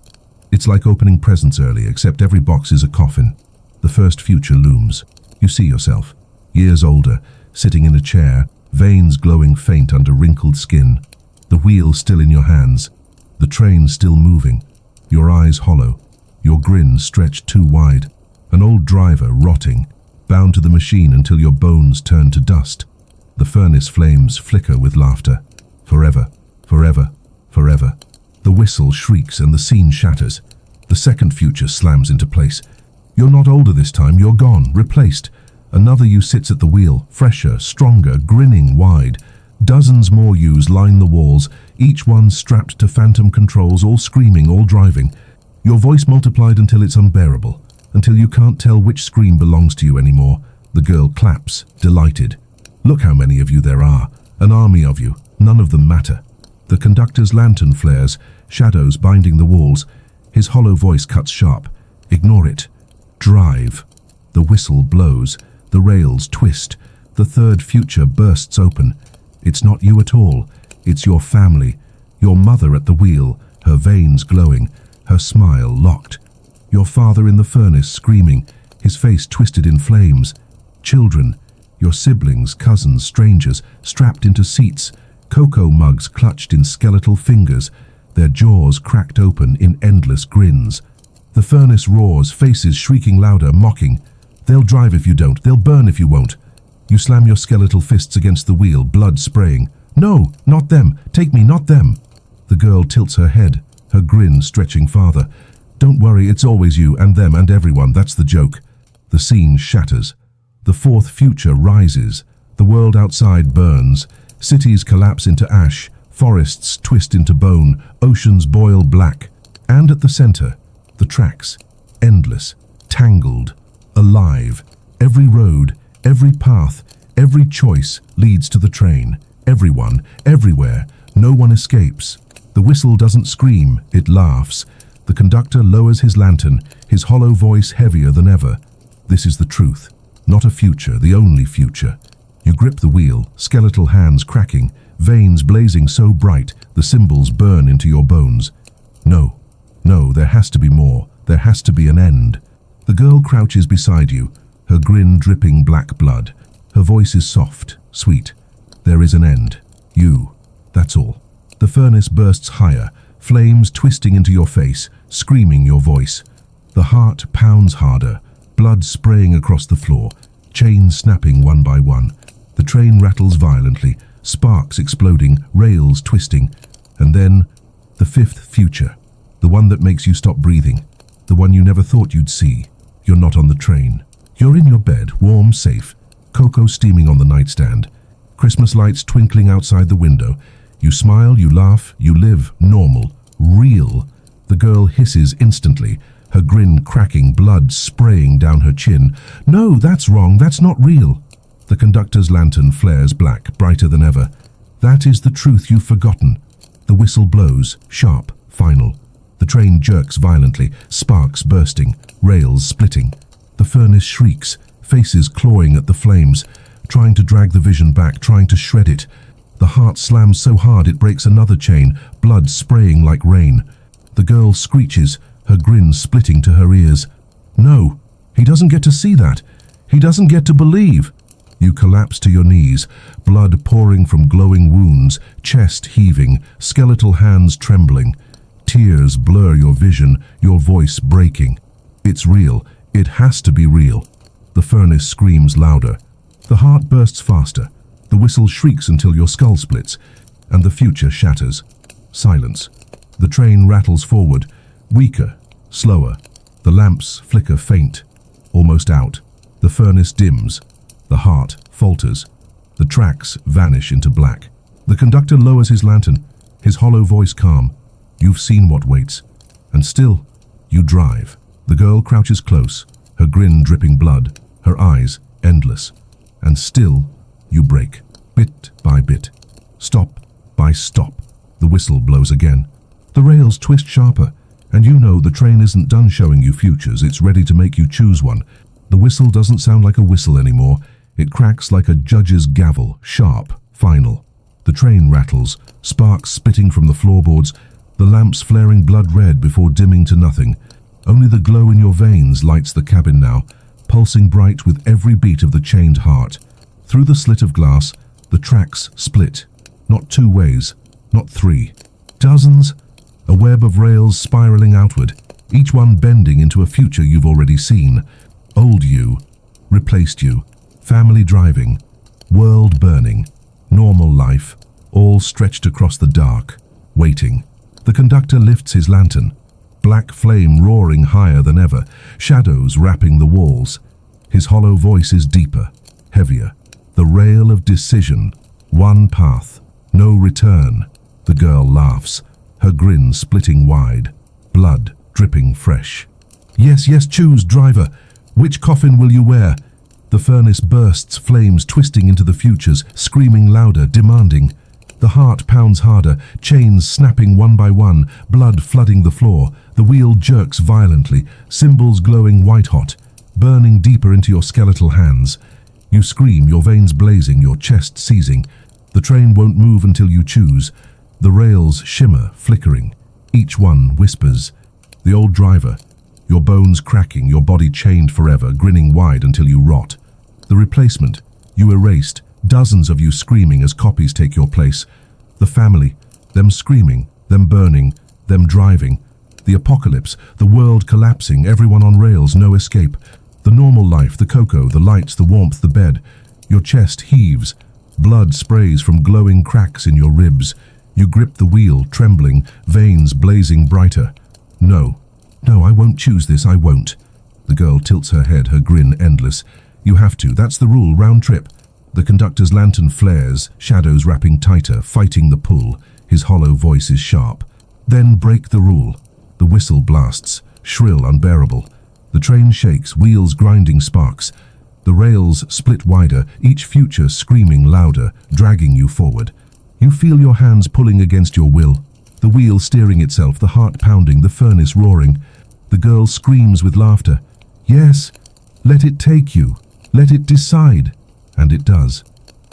It's like opening presents early, except every box is a coffin. The first future looms. You see yourself, years older, sitting in a chair, veins glowing faint under wrinkled skin. The wheel still in your hands. The train still moving. Your eyes hollow. Your grin stretched too wide. An old driver rotting, bound to the machine until your bones turn to dust. The furnace flames flicker with laughter. Forever, forever, forever. The whistle shrieks and the scene shatters. The second future slams into place. You're not older this time, you're gone, replaced. Another you sits at the wheel, fresher, stronger, grinning wide. Dozens more yous line the walls, each one strapped to phantom controls, all screaming, all driving. Your voice multiplied until it's unbearable, until you can't tell which scream belongs to you anymore. The girl claps, delighted. Look how many of you there are, an army of you, none of them matter. The conductor's lantern flares, shadows binding the walls. His hollow voice cuts sharp. Ignore it. Drive. The whistle blows, the rails twist, the third future bursts open. It's not you at all, it's your family, your mother at the wheel, her veins glowing, her smile locked. Your father in the furnace screaming, his face twisted in flames. Children, your siblings, cousins, strangers, strapped into seats, cocoa mugs clutched in skeletal fingers, their jaws cracked open in endless grins. The furnace roars, faces shrieking louder, mocking. They'll drive if you don't, they'll burn if you won't. You slam your skeletal fists against the wheel, blood spraying. No, not them, take me, not them. The girl tilts her head, her grin stretching farther. Don't worry, it's always you and them and everyone, that's the joke. The scene shatters. The fourth future rises. The world outside burns. Cities collapse into ash. Forests twist into bone. Oceans boil black. And at the center, the tracks. Endless. Tangled. Alive. Every road, every path, every choice leads to the train. Everyone, everywhere. No one escapes. The whistle doesn't scream, it laughs. The conductor lowers his lantern, his hollow voice heavier than ever. This is the truth. Not a future, the only future. You grip the wheel, skeletal hands cracking, veins blazing so bright the symbols burn into your bones. No, no, there has to be more. There has to be an end. The girl crouches beside you, her grin dripping black blood. Her voice is soft, sweet. There is an end. You. That's all. The furnace bursts higher, flames twisting into your face, screaming your voice. The heart pounds harder, blood spraying across the floor, chains snapping one by one. The train rattles violently, sparks exploding, rails twisting. And then, the fifth future, the one that makes you stop breathing, the one you never thought you'd see. You're not on the train. You're in your bed, warm, safe, cocoa steaming on the nightstand, Christmas lights twinkling outside the window. You smile, you laugh, you live, normal, real. The girl hisses instantly, her grin cracking, blood spraying down her chin. No, that's wrong, that's not real. The conductor's lantern flares black, brighter than ever. That is the truth you've forgotten. The whistle blows, sharp, final. The train jerks violently, sparks bursting, rails splitting. The furnace shrieks, faces clawing at the flames, trying to drag the vision back, trying to shred it. The heart slams so hard it breaks another chain, blood spraying like rain. The girl screeches, her grin splitting to her ears. No, he doesn't get to see that. He doesn't get to believe. You collapse to your knees, blood pouring from glowing wounds, chest heaving, skeletal hands trembling. Tears blur your vision, your voice breaking. It's real. It has to be real. The furnace screams louder. The heart bursts faster. The whistle shrieks until your skull splits, and the future shatters. Silence. The train rattles forward, weaker, slower. The lamps flicker faint, almost out. The furnace dims. The heart falters. The tracks vanish into black. The conductor lowers his lantern, his hollow voice calm. You've seen what waits, and still, you drive. The girl crouches close, her grin dripping blood, her eyes endless. And still, you break, bit by bit. Stop by stop. The whistle blows again. The rails twist sharper, and you know the train isn't done showing you futures, it's ready to make you choose one. The whistle doesn't sound like a whistle anymore. It cracks like a judge's gavel, sharp, final. The train rattles, sparks spitting from the floorboards, the lamps flaring blood red before dimming to nothing. Only the glow in your veins lights the cabin now, pulsing bright with every beat of the chained heart. Through the slit of glass, the tracks split. Not two ways, not three. Dozens, a web of rails spiraling outward, each one bending into a future you've already seen. Old you, replaced you, family driving, world burning, normal life, all stretched across the dark, waiting. The conductor lifts his lantern, black flame roaring higher than ever, shadows wrapping the walls. His hollow voice is deeper, heavier. The rail of decision, one path, no return. The girl laughs, her grin splitting wide, blood dripping fresh. Yes, yes, choose, driver. Which coffin will you wear? The furnace bursts, flames twisting into the futures, screaming louder, demanding. The heart pounds harder, chains snapping one by one, blood flooding the floor. The wheel jerks violently, symbols glowing white-hot, burning deeper into your skeletal hands. You scream, your veins blazing, your chest seizing. The train won't move until you choose. The rails shimmer, flickering. Each one whispers. The old driver, your bones cracking, your body chained forever, grinning wide until you rot. The replacement, you erased, dozens of you screaming as copies take your place. The family, them screaming, them burning, them driving. The apocalypse, the world collapsing, everyone on rails, no escape. The normal life, the cocoa, the lights, the warmth, the bed. Your chest heaves. Blood sprays from glowing cracks in your ribs. You grip the wheel, trembling, veins blazing brighter. No, no, I won't choose this, I won't. The girl tilts her head, her grin endless. You have to, that's the rule, round trip. The conductor's lantern flares, shadows wrapping tighter, fighting the pull. His hollow voice is sharp. Then break the rule. The whistle blasts, shrill, unbearable. The train shakes, wheels grinding sparks. The rails split wider, each future screaming louder, dragging you forward. You feel your hands pulling against your will. The wheel steering itself, the heart pounding, the furnace roaring. The girl screams with laughter. Yes, let it take you. Let it decide. And it does.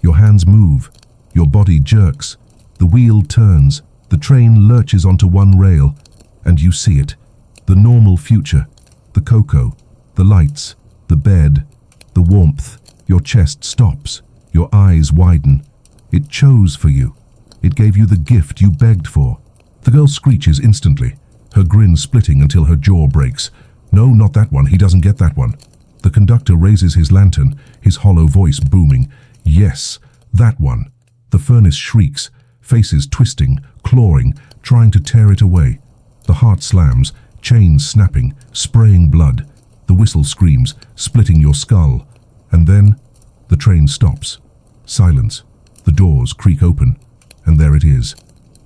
Your hands move. Your body jerks. The wheel turns. The train lurches onto one rail. And you see it. The normal future. The cocoa. The lights. The bed. The warmth. Your chest stops. Your eyes widen. It chose for you. It gave you the gift you begged for. The girl screeches instantly, her grin splitting until her jaw breaks. No, not that one. He doesn't get that one. The conductor raises his lantern, his hollow voice booming. Yes, that one. The furnace shrieks, faces twisting, clawing, trying to tear it away. The heart slams, chains snapping, spraying blood. The whistle screams, splitting your skull. And then, the train stops. Silence. The doors creak open. And there it is.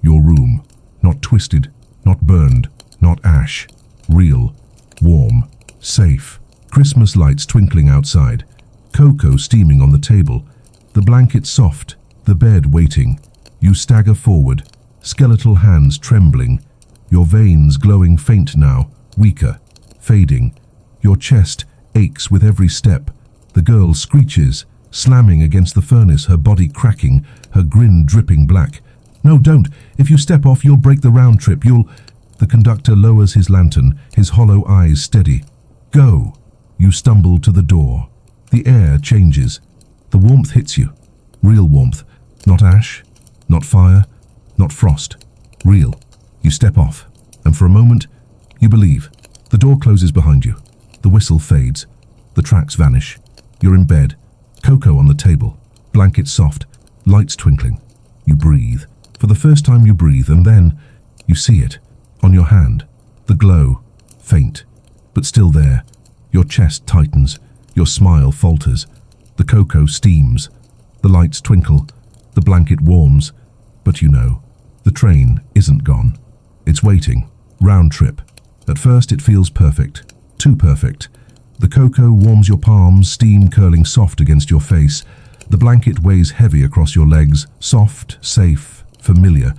Your room. Not twisted, not burned, not ash. Real, warm, safe. Christmas lights twinkling outside. Cocoa steaming on the table. The blanket soft, the bed waiting. You stagger forward, skeletal hands trembling. Your veins glowing faint now, weaker, fading. Your chest aches with every step. The girl screeches, slamming against the furnace, her body cracking, her grin dripping black. No, don't. If you step off, you'll break the round trip. The conductor lowers his lantern, his hollow eyes steady. Go. You stumble to the door. The air changes. The warmth hits you. Real warmth. Not ash, not fire, not frost. Real. You step off. And for a moment, you believe. The door closes behind you. The whistle fades. The tracks vanish. You're in bed. Cocoa on the table. Blanket soft. Lights twinkling. You breathe. For the first time you breathe, and then you see it. On your hand. The glow. Faint. But still there. Your chest tightens. Your smile falters. The cocoa steams. The lights twinkle. The blanket warms. But you know, the train isn't gone. It's waiting. Round trip. At first it feels perfect. Too perfect. The cocoa warms your palms, steam curling soft against your face. The blanket weighs heavy across your legs, soft, safe, familiar.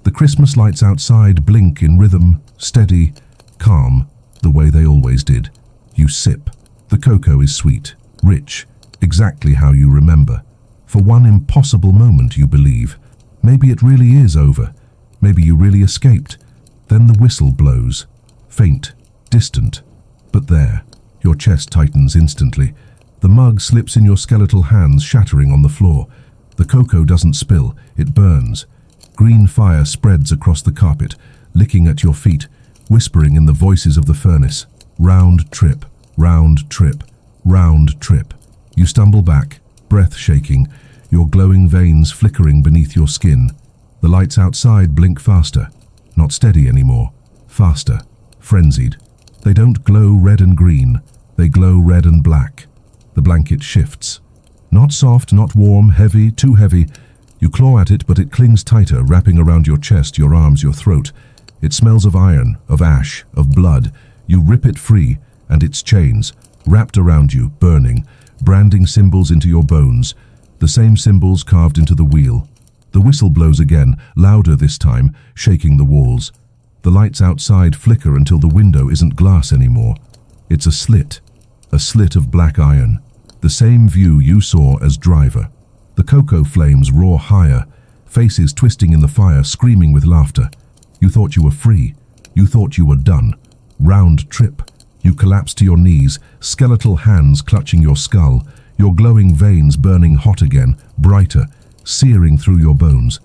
The Christmas lights outside blink in rhythm, steady, calm, the way they always did. You sip. The cocoa is sweet, rich, exactly how you remember. For one impossible moment you believe. Maybe it really is over. Maybe you really escaped. Then the whistle blows. Faint, distant, but there. Your chest tightens instantly. The mug slips in your skeletal hands, shattering on the floor. The cocoa doesn't spill, it burns. Green fire spreads across the carpet, licking at your feet, whispering in the voices of the furnace. Round trip, round trip, round trip. You stumble back, breath shaking, your glowing veins flickering beneath your skin. The lights outside blink faster, not steady anymore, faster, frenzied. They don't glow red and green, they glow red and black. The blanket shifts. Not soft, not warm, heavy, too heavy. You claw at it, but it clings tighter, wrapping around your chest, your arms, your throat. It smells of iron, of ash, of blood. You rip it free, and its chains, wrapped around you, burning, branding symbols into your bones, the same symbols carved into the wheel. The whistle blows again, louder this time, shaking the walls. The lights outside flicker until the window isn't glass anymore. It's a slit of black iron, the same view you saw as driver. The cocoa flames roar higher, faces twisting in the fire, screaming with laughter. You thought you were free. You thought you were done. Round trip. You collapse to your knees, skeletal hands clutching your skull, your glowing veins burning hot again, brighter, searing through your bones.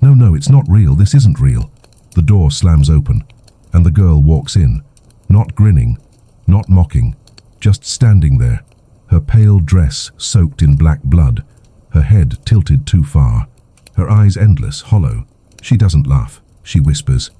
No, it's not real. This isn't real. The door slams open, and the girl walks in, not grinning, not mocking, just standing there, her pale dress soaked in black blood, her head tilted too far, her eyes endless, hollow. She doesn't laugh. She whispers,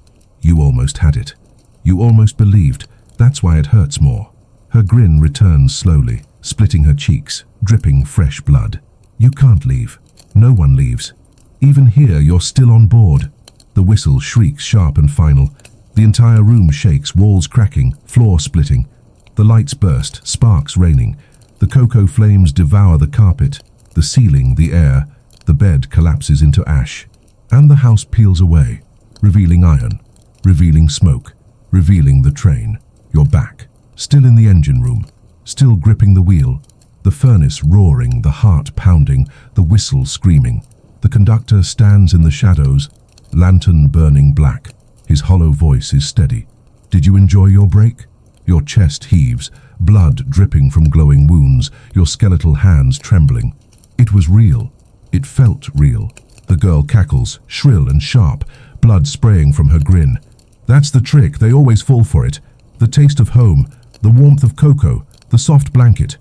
"You almost had it. You almost believed. That's why it hurts more." Her grin returns slowly, splitting her cheeks, dripping fresh blood. You can't leave. No one leaves. Even here, you're still on board. The whistle shrieks sharp and final. The entire room shakes, walls cracking, floor splitting. The lights burst, sparks raining. The cocoa flames devour the carpet, the ceiling, the air. The bed collapses into ash. And the house peels away, revealing iron, revealing smoke, revealing the train. You're back, still in the engine room, still gripping the wheel. The furnace roaring, the heart pounding, the whistle screaming. The conductor stands in the shadows, lantern burning black. His hollow voice is steady. Did you enjoy your break? Your chest heaves, blood dripping from glowing wounds, your skeletal hands trembling. It was real. It felt real. The girl cackles, shrill and sharp, blood spraying from her grin. That's the trick, they always fall for it. The taste of home, the warmth of cocoa, the soft blanket.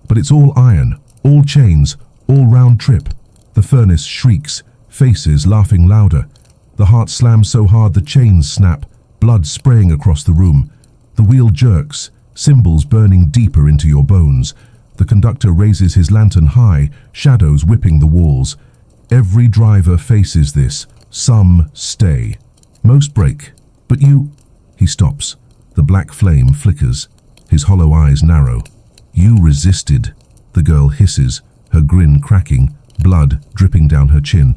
But it's all iron, all chains, all round trip. The furnace shrieks, faces laughing louder. The heart slams so hard the chains snap, blood spraying across the room. The wheel jerks, symbols burning deeper into your bones. The conductor raises his lantern high, shadows whipping the walls. Every driver faces this. Some stay. Most break. But you... He stops. The black flame flickers. His hollow eyes narrow. You resisted. The girl hisses, her grin cracking, blood dripping down her chin.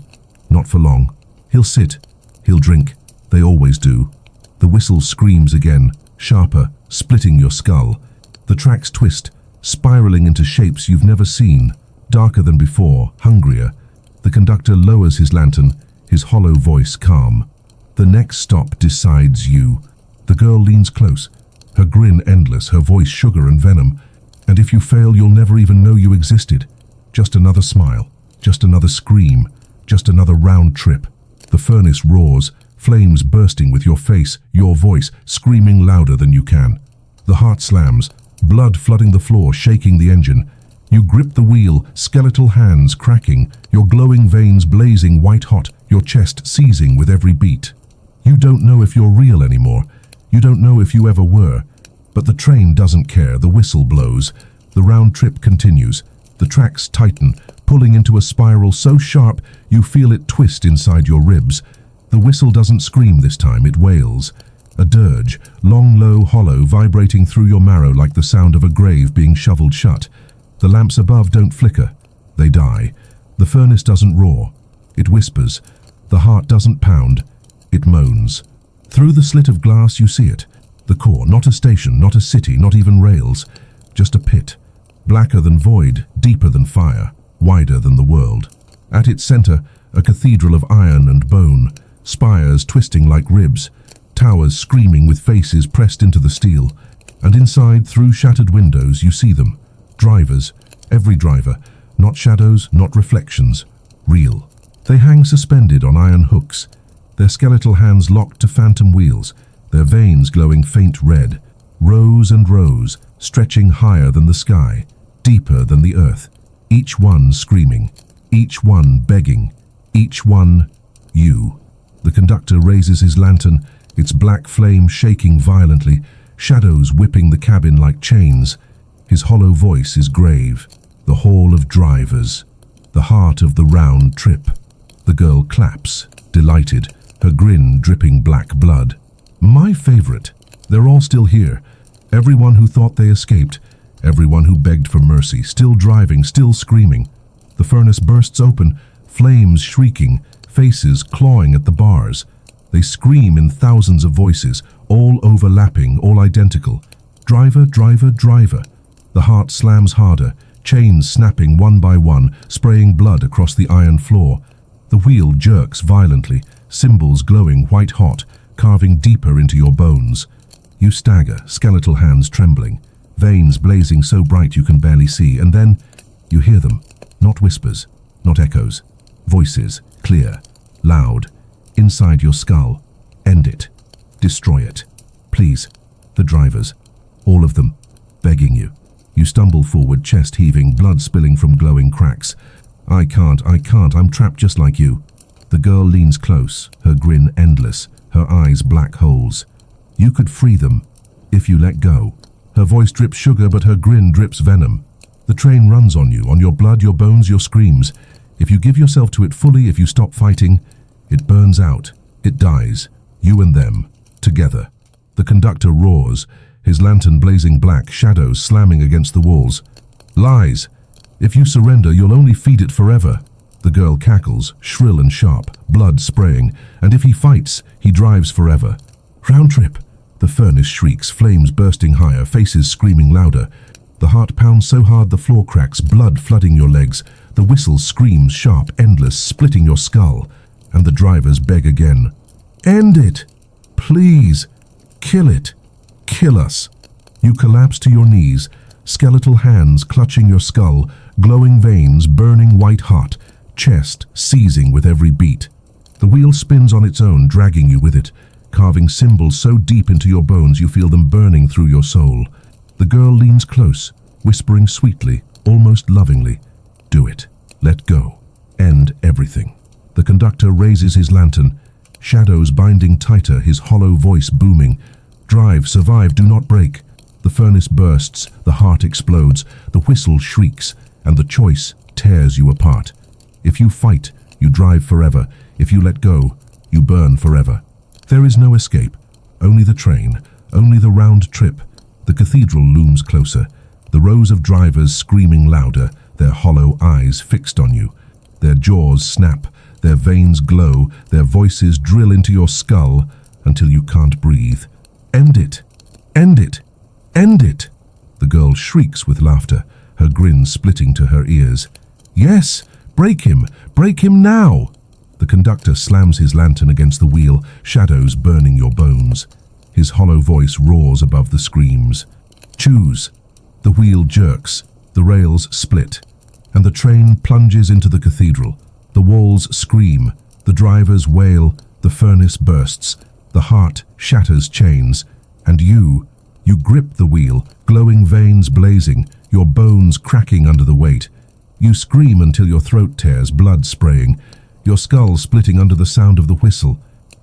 Not for long. He'll sit. He'll drink. They always do. The whistle screams again, sharper, splitting your skull. The tracks twist, spiraling into shapes you've never seen, darker than before, hungrier. The conductor lowers his lantern, his hollow voice calm. The next stop decides you. The girl leans close, her grin endless, her voice sugar and venom. And if you fail, you'll never even know you existed. Just another smile, just another scream, just another round trip. The furnace roars, flames bursting with your face, your voice, screaming louder than you can. The heart slams, blood flooding the floor, shaking the engine. You grip the wheel, skeletal hands cracking, your glowing veins blazing white hot, your chest seizing with every beat. You don't know if you're real anymore. You don't know if you ever were. But the train doesn't care. The whistle blows. The round trip continues. The tracks tighten, pulling into a spiral so sharp you feel it twist inside your ribs. The whistle doesn't scream this time, it wails. A dirge, long, low, hollow, vibrating through your marrow like the sound of a grave being shoveled shut. The lamps above don't flicker. They die. The furnace doesn't roar. It whispers. The heart doesn't pound. It moans. Through the slit of glass you see it. The core, not a station, not a city, not even rails. Just a pit. Blacker than void, deeper than fire, wider than the world. At its center, a cathedral of iron and bone, spires twisting like ribs, towers screaming with faces pressed into the steel. And inside, through shattered windows, you see them. Drivers, every driver. Not shadows, not reflections. Real. They hang suspended on iron hooks, their skeletal hands locked to phantom wheels, their veins glowing faint red. Rows and rows, stretching higher than the sky, deeper than the earth. Each one screaming, each one begging, each one you. The conductor raises his lantern, its black flame shaking violently, shadows whipping the cabin like chains. His hollow voice is grave. The hall of drivers, the heart of the round trip. The girl claps, delighted, her grin dripping black blood. My favorite. They're all still here. Everyone who thought they escaped, everyone who begged for mercy, still driving, still screaming. The furnace bursts open, flames shrieking, faces clawing at the bars. They scream in thousands of voices, all overlapping, all identical. Driver, driver, driver. The heart slams harder, chains snapping one by one, spraying blood across the iron floor. The wheel jerks violently, cymbals glowing white hot, carving deeper into your bones. You stagger, skeletal hands trembling, veins blazing so bright you can barely see, and then you hear them. Not whispers, not echoes. Voices, clear, loud, inside your skull. End it. Destroy it. Please. The drivers. All of them. Begging you. You stumble forward, chest heaving, blood spilling from glowing cracks. I can't, I'm trapped just like you. The girl leans close, her grin endless, her eyes black holes. You could free them, if you let go. Her voice drips sugar, but her grin drips venom. The train runs on you, on your blood, your bones, your screams. If you give yourself to it fully, if you stop fighting, it burns out, it dies, you and them, together. The conductor roars, his lantern blazing black, shadows slamming against the walls. Lies! If you surrender, you'll only feed it forever. The girl cackles, shrill and sharp, blood spraying, and if he fights, he drives forever. Round trip! The furnace shrieks, flames bursting higher, faces screaming louder. The heart pounds so hard the floor cracks, blood flooding your legs. The whistle screams sharp, endless, splitting your skull. And the drivers beg again. End it! Please! Kill it! Kill us! You collapse to your knees, skeletal hands clutching your skull, glowing veins burning white hot, chest seizing with every beat. The wheel spins on its own, dragging you with it, carving symbols so deep into your bones you feel them burning through your soul. The girl leans close, whispering sweetly, almost lovingly. Do it. Let go. End everything. The conductor raises his lantern, shadows binding tighter, his hollow voice booming. Drive, survive, do not break. The furnace bursts, the heart explodes, the whistle shrieks, and the choice tears you apart. If you fight, you drive forever. If you let go, you burn forever. There is no escape. Only the train, only the round trip. The cathedral looms closer, the rows of drivers screaming louder, their hollow eyes fixed on you. Their jaws snap, their veins glow, their voices drill into your skull until you can't breathe. End it! End it! End it! The girl shrieks with laughter, her grin splitting to her ears. Yes! Break him! Break him now! The conductor slams his lantern against the wheel, shadows burning your bones. His hollow voice roars above the screams. Choose. The wheel jerks, the rails split, and the train plunges into the cathedral. The walls scream, the drivers wail, the furnace bursts, the heart shatters chains, and you grip the wheel, glowing veins blazing, your bones cracking under the weight. You scream until your throat tears, blood spraying, your skull splitting under the sound of the whistle.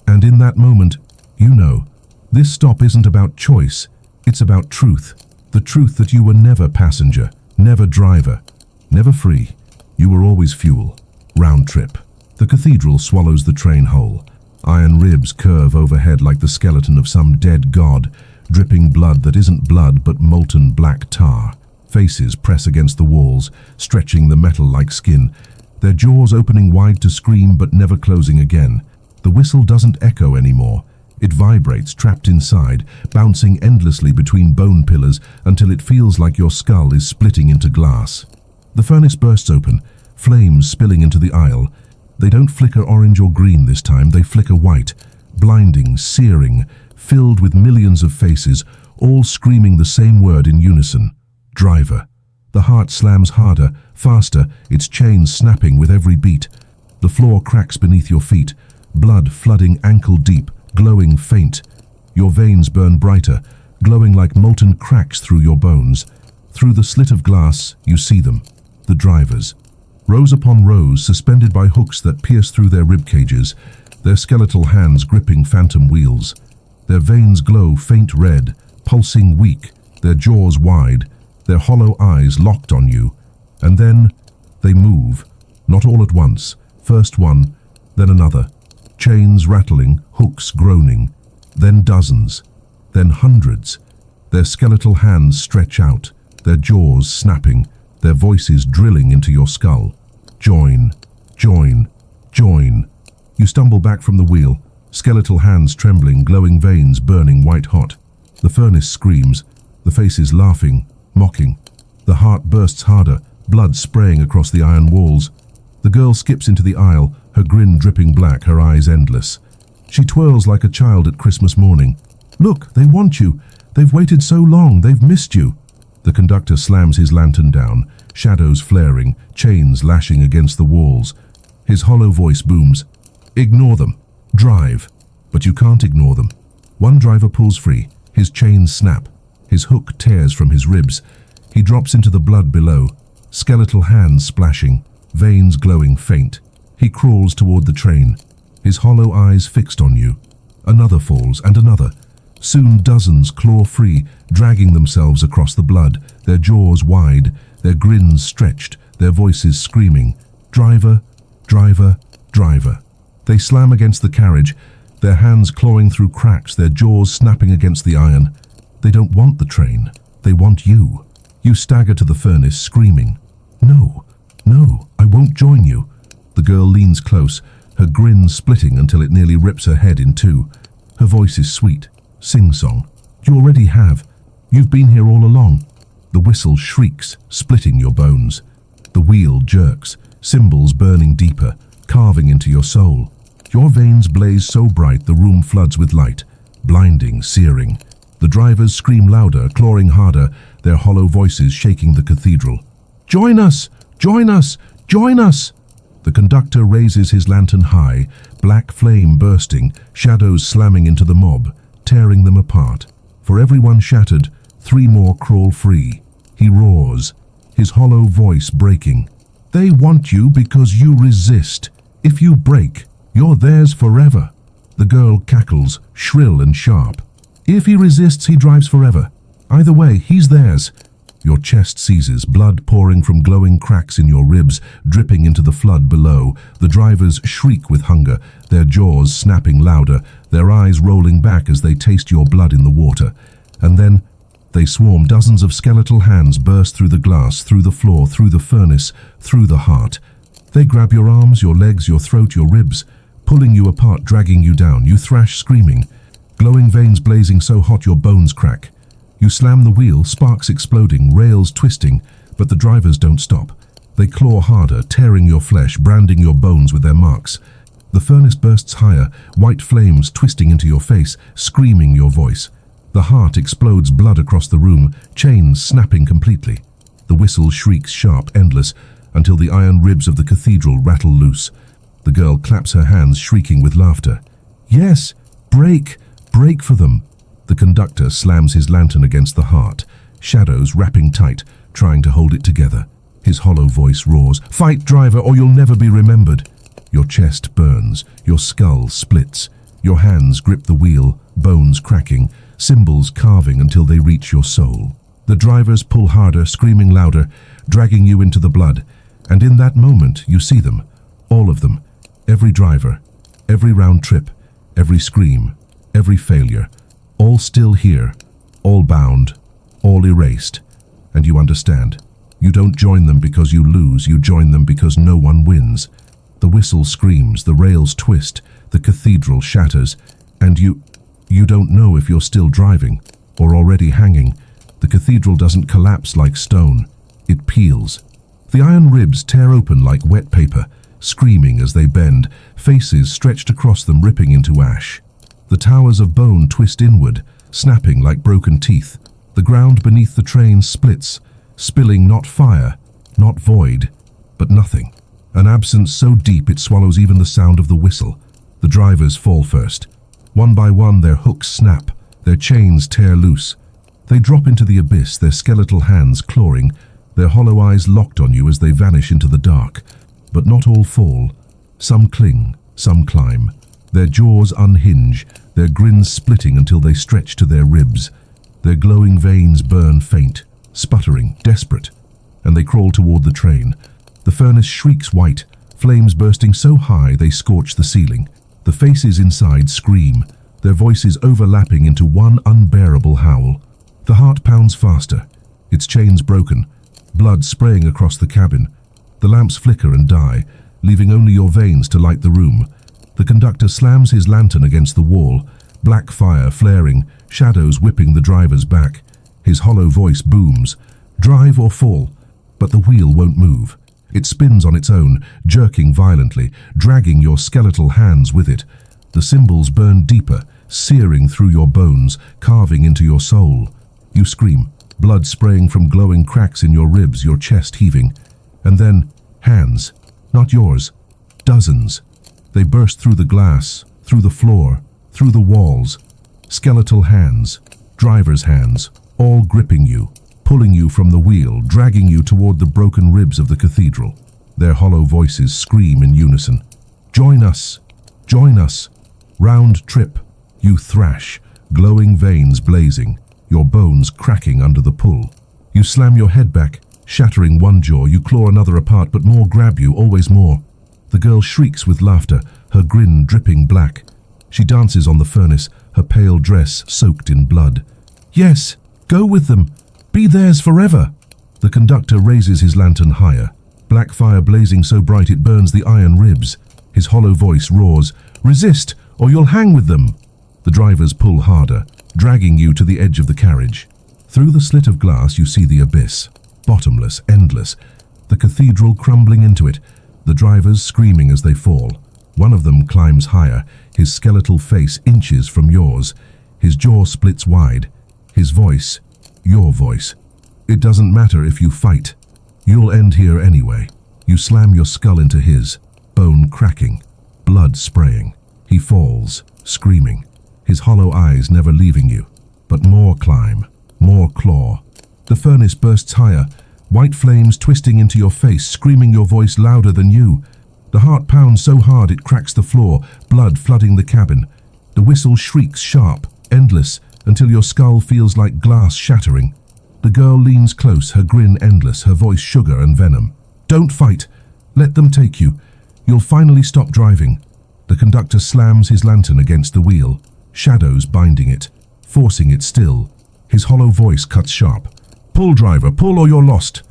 And in that moment, you know, this stop isn't about choice, it's about truth. The truth that you were never passenger, never driver, never free. You were always fuel. Round trip. The cathedral swallows the train whole. Iron ribs curve overhead like the skeleton of some dead god, dripping blood that isn't blood but molten black tar. Faces press against the walls, stretching the metal like skin, their jaws opening wide to scream but never closing again. The whistle doesn't echo anymore. It vibrates, trapped inside, bouncing endlessly between bone pillars until it feels like your skull is splitting into glass. The furnace bursts open, flames spilling into the aisle. They don't flicker orange or green this time, they flicker white, blinding, searing, filled with millions of faces, all screaming the same word in unison. Driver. The heart slams harder, faster, its chains snapping with every beat. The floor cracks beneath your feet, blood flooding ankle deep, glowing faint. Your veins burn brighter, glowing like molten cracks through your bones. Through the slit of glass, you see them, the drivers. Rows upon rows, suspended by hooks that pierce through their rib cages, their skeletal hands gripping phantom wheels. Their veins glow faint red, pulsing weak, their jaws wide, their hollow eyes locked on you. And then they move, not all at once. First one, then another. Chains rattling, hooks groaning. Then dozens, then hundreds. Their skeletal hands stretch out, their jaws snapping, their voices drilling into your skull. Join, join, join. You stumble back from the wheel, skeletal hands trembling, glowing veins burning white hot. The furnace screams, the faces laughing, mocking. The heart bursts harder, blood spraying across the iron walls. The girl skips into the aisle, her grin dripping black, her eyes endless. She twirls like a child at Christmas morning. Look, they want you. They've waited so long, they've missed you. The conductor slams his lantern down, shadows flaring, chains lashing against the walls. His hollow voice booms. Ignore them. Drive. But you can't ignore them. One driver pulls free. His chains snap. His hook tears from his ribs. He drops into the blood below, skeletal hands splashing, veins glowing faint. He crawls toward the train, his hollow eyes fixed on you. Another falls, and another. Soon dozens claw free, dragging themselves across the blood, their jaws wide, their grins stretched, their voices screaming. Driver, driver, driver. They slam against the carriage, their hands clawing through cracks, their jaws snapping against the iron. They don't want the train. They want you. You stagger to the furnace, screaming. No, no, I won't join you. The girl leans close, her grin splitting until it nearly rips her head in two. Her voice is sweet, sing-song. You already have. You've been here all along. The whistle shrieks, splitting your bones. The wheel jerks, cymbals burning deeper, carving into your soul. Your veins blaze so bright the room floods with light, blinding, searing. The drivers scream louder, clawing harder, their hollow voices shaking the cathedral. Join us! Join us! Join us! The conductor raises his lantern high, black flame bursting, shadows slamming into the mob, tearing them apart. For everyone shattered, 3 more crawl free. He roars, his hollow voice breaking. They want you because you resist. If you break, you're theirs forever. The girl cackles, shrill and sharp. If he resists, he drives forever. Either way, he's theirs. Your chest seizes, blood pouring from glowing cracks in your ribs, dripping into the flood below. The drivers shriek with hunger, their jaws snapping louder, their eyes rolling back as they taste your blood in the water. And then they swarm. Dozens of skeletal hands burst through the glass, through the floor, through the furnace, through the heart. They grab your arms, your legs, your throat, your ribs, pulling you apart, dragging you down. You thrash screaming, glowing veins blazing so hot your bones crack. You slam the wheel, sparks exploding, rails twisting, but the drivers don't stop. They claw harder, tearing your flesh, branding your bones with their marks. The furnace bursts higher, white flames twisting into your face, screaming your voice. The heart explodes blood across the room, chains snapping completely. The whistle shrieks sharp, endless, until the iron ribs of the cathedral rattle loose. The girl claps her hands, shrieking with laughter. Yes, break, break for them. The conductor slams his lantern against the heart, shadows wrapping tight, trying to hold it together. His hollow voice roars, "Fight, driver, or you'll never be remembered." Your chest burns, your skull splits. Your hands grip the wheel, bones cracking, cymbals carving until they reach your soul. The drivers pull harder, screaming louder, dragging you into the blood. And in that moment, you see them, all of them, every driver, every round trip, every scream, every failure, all still here, all bound, all erased. And you understand. You don't join them because you lose, you join them because no one wins. The whistle screams, the rails twist, the cathedral shatters, and you don't know if you're still driving or already hanging. The cathedral doesn't collapse like stone, it peels. The iron ribs tear open like wet paper, screaming as they bend, faces stretched across them ripping into ash. The towers of bone twist inward, snapping like broken teeth. The ground beneath the train splits, spilling not fire, not void, but nothing. An absence so deep it swallows even the sound of the whistle. The drivers fall first. One by one their hooks snap, their chains tear loose. They drop into the abyss, their skeletal hands clawing, their hollow eyes locked on you as they vanish into the dark. But not all fall. Some cling, some climb. Their jaws unhinge, their grins splitting until they stretch to their ribs. Their glowing veins burn faint, sputtering, desperate, and they crawl toward the train. The furnace shrieks white, flames bursting so high they scorch the ceiling. The faces inside scream, their voices overlapping into one unbearable howl. The heart pounds faster, its chains broken, blood spraying across the cabin. The lamps flicker and die, leaving only your veins to light the room. The conductor slams his lantern against the wall, black fire flaring, shadows whipping the drivers back. His hollow voice booms, "Drive or fall." But the wheel won't move. It spins on its own, jerking violently, dragging your skeletal hands with it. The cymbals burn deeper, searing through your bones, carving into your soul. You scream, blood spraying from glowing cracks in your ribs, your chest heaving. And then, hands, not yours, dozens. They burst through the glass, through the floor, through the walls. Skeletal hands, driver's hands, all gripping you, pulling you from the wheel, dragging you toward the broken ribs of the cathedral. Their hollow voices scream in unison. "Join us! Join us! Round trip!" You thrash, glowing veins blazing, your bones cracking under the pull. You slam your head back, shattering one jaw. You claw another apart, but more grab you, always more. The girl shrieks with laughter, her grin dripping black. She dances on the furnace, her pale dress soaked in blood. "Yes, go with them! Be theirs forever!" The conductor raises his lantern higher, black fire blazing so bright it burns the iron ribs. His hollow voice roars, "Resist, or you'll hang with them!" The drivers pull harder, dragging you to the edge of the carriage. Through the slit of glass you see the abyss, bottomless, endless, the cathedral crumbling into it, the drivers screaming as they fall. One of them climbs higher, his skeletal face inches from yours. His jaw splits wide. His voice, your voice. "It doesn't matter if you fight. You'll end here anyway." You slam your skull into his, bone cracking, blood spraying. He falls, screaming, his hollow eyes never leaving you. But more climb, more claw. The furnace bursts higher, white flames twisting into your face, screaming your voice louder than you. The heart pounds so hard it cracks the floor, blood flooding the cabin. The whistle shrieks sharp, endless, until your skull feels like glass shattering. The girl leans close, her grin endless, her voice sugar and venom. "Don't fight. Let them take you. You'll finally stop driving." The conductor slams his lantern against the wheel, shadows binding it, forcing it still. His hollow voice cuts sharp. "Pull, driver, pull or you're lost."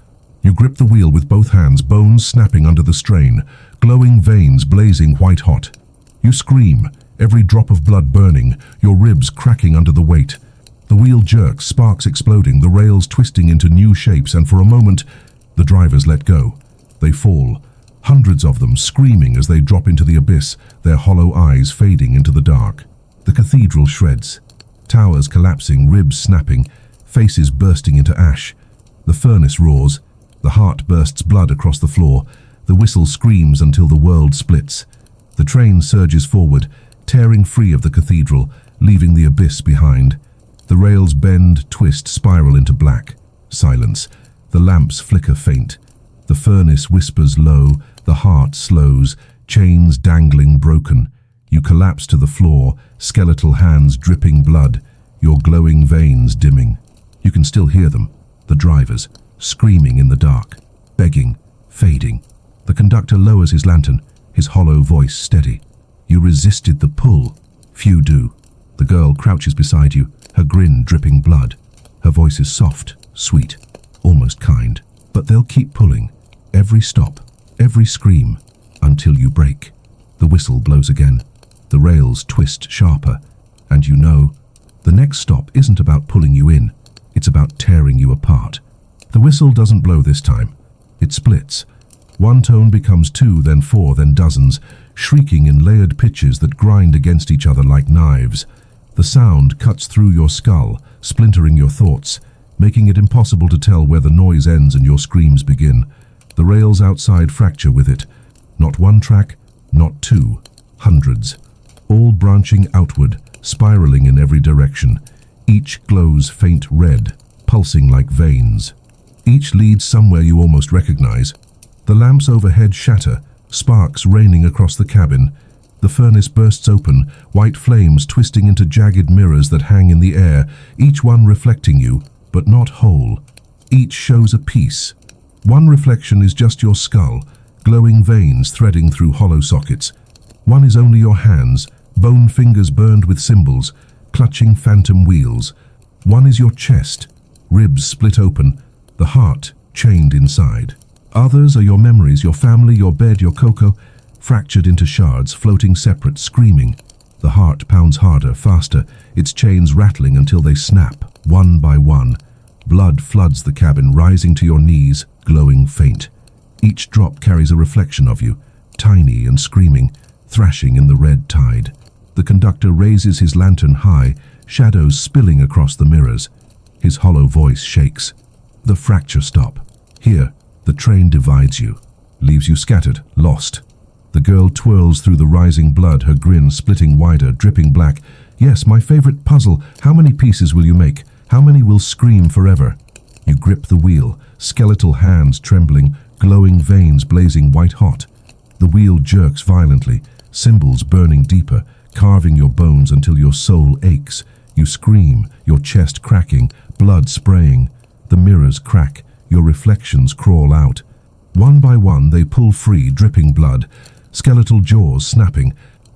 You grip the wheel with both hands, bones snapping under the strain, glowing veins blazing white hot. You scream, every drop of blood burning, your ribs cracking under the weight. The wheel jerks, sparks exploding, the rails twisting into new shapes, and for a moment, the drivers let go. They fall, hundreds of them screaming as they drop into the abyss, their hollow eyes fading into the dark. The cathedral shreds, towers collapsing, ribs snapping, faces bursting into ash. The furnace roars, the heart bursts blood across the floor, the whistle screams until the world splits. The train surges forward, tearing free of the cathedral, leaving the abyss behind. The rails bend, twist, spiral into black. Silence. The lamps flicker faint. The furnace whispers low, the heart slows, chains dangling broken. You collapse to the floor, skeletal hands dripping blood, your glowing veins dimming. You can still hear them, the drivers, screaming in the dark, begging, fading. The conductor lowers his lantern, his hollow voice steady. You resisted the pull. Few do. The girl crouches beside you, her grin dripping blood. Her voice is soft, sweet, almost kind. But they'll keep pulling. Every stop, every scream, until you break. The whistle blows again. The rails twist sharper. And you know, the next stop isn't about pulling you in. It's about tearing you apart. The whistle doesn't blow this time. It splits. One tone becomes two, then four, then dozens, shrieking in layered pitches that grind against each other like knives. The sound cuts through your skull, splintering your thoughts, making it impossible to tell where the noise ends and your screams begin. The rails outside fracture with it. Not one track, not two, hundreds. All branching outward, spiraling in every direction. Each glows faint red, pulsing like veins. Each leads somewhere you almost recognize. The lamps overhead shatter, sparks raining across the cabin. The furnace bursts open, white flames twisting into jagged mirrors that hang in the air, each one reflecting you, but not whole. Each shows a piece. One reflection is just your skull, glowing veins threading through hollow sockets. One is only your hands, bone fingers burned with symbols, clutching phantom wheels. One is your chest, ribs split open, the heart chained inside. Others are your memories, your family, your bed, your cocoa, fractured into shards, floating separate, screaming. The heart pounds harder, faster, its chains rattling until they snap, one by one. Blood floods the cabin, rising to your knees, glowing faint. Each drop carries a reflection of you, tiny and screaming, thrashing in the red tide. The conductor raises his lantern high, shadows spilling across the mirrors. His hollow voice shakes. The fracture stop. Here, the train divides you, leaves you scattered, lost. The girl twirls through the rising blood, her grin splitting wider, dripping black. Yes, my favorite puzzle. How many pieces will you make? How many will scream forever? You grip the wheel, skeletal hands trembling, glowing veins blazing white hot. The wheel jerks violently, symbols burning deeper, carving your bones until your soul aches. You scream, your chest cracking, blood spraying. The mirrors crack, your reflections crawl out. One by one they pull free, dripping blood, skeletal jaws snapping.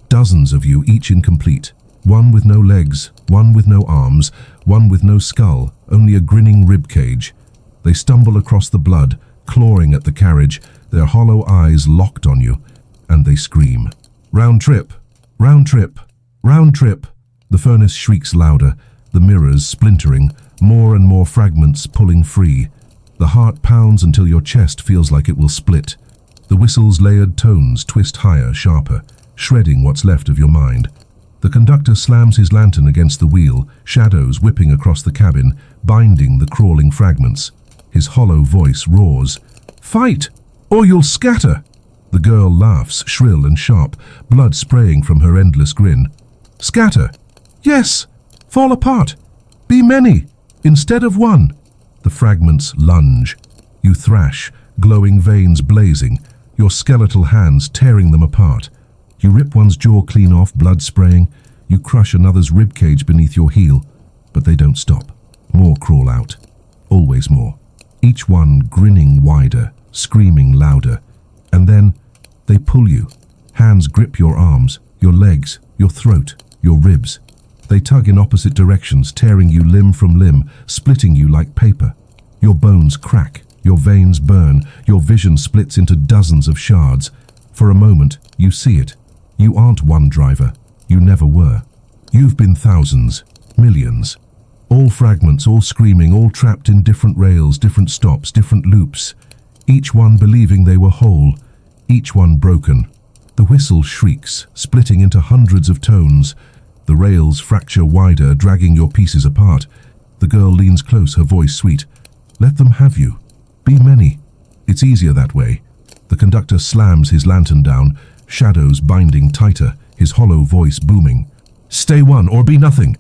Dozens of you, each incomplete. One with no legs, one with no arms, one with no skull, only a grinning rib cage. They stumble across the blood, clawing at the carriage, their hollow eyes locked on you, and they scream. Round trip, round trip, round trip. The furnace shrieks louder, the mirrors splintering, more and more fragments pulling free. The heart pounds until your chest feels like it will split. The whistle's layered tones twist higher, sharper, shredding what's left of your mind. The conductor slams his lantern against the wheel, shadows whipping across the cabin, binding the crawling fragments. His hollow voice roars, "Fight, or you'll scatter!" The girl laughs, shrill and sharp, blood spraying from her endless grin. "Scatter! Yes! Fall apart! Be many, instead of one!" The fragments lunge. You thrash, glowing veins blazing, your skeletal hands tearing them apart. You rip one's jaw clean off, blood spraying. You crush another's ribcage beneath your heel. But they don't stop. More crawl out. Always more. Each one grinning wider, screaming louder. And then they pull you. Hands grip your arms, your legs, your throat, your ribs. They tug in opposite directions, tearing you limb from limb, splitting you like paper. Your bones crack, your veins burn, your vision splits into dozens of shards. For a moment, you see it. You aren't one driver. You never were. You've been thousands, millions. All fragments, all screaming, all trapped in different rails, different stops, different loops. Each one believing they were whole, each one broken. The whistle shrieks, splitting into hundreds of tones. The rails fracture wider, dragging your pieces apart. The girl leans close, her voice sweet. Let them have you. Be many. It's easier that way. The conductor slams his lantern down, shadows binding tighter, his hollow voice booming. Stay one or be nothing.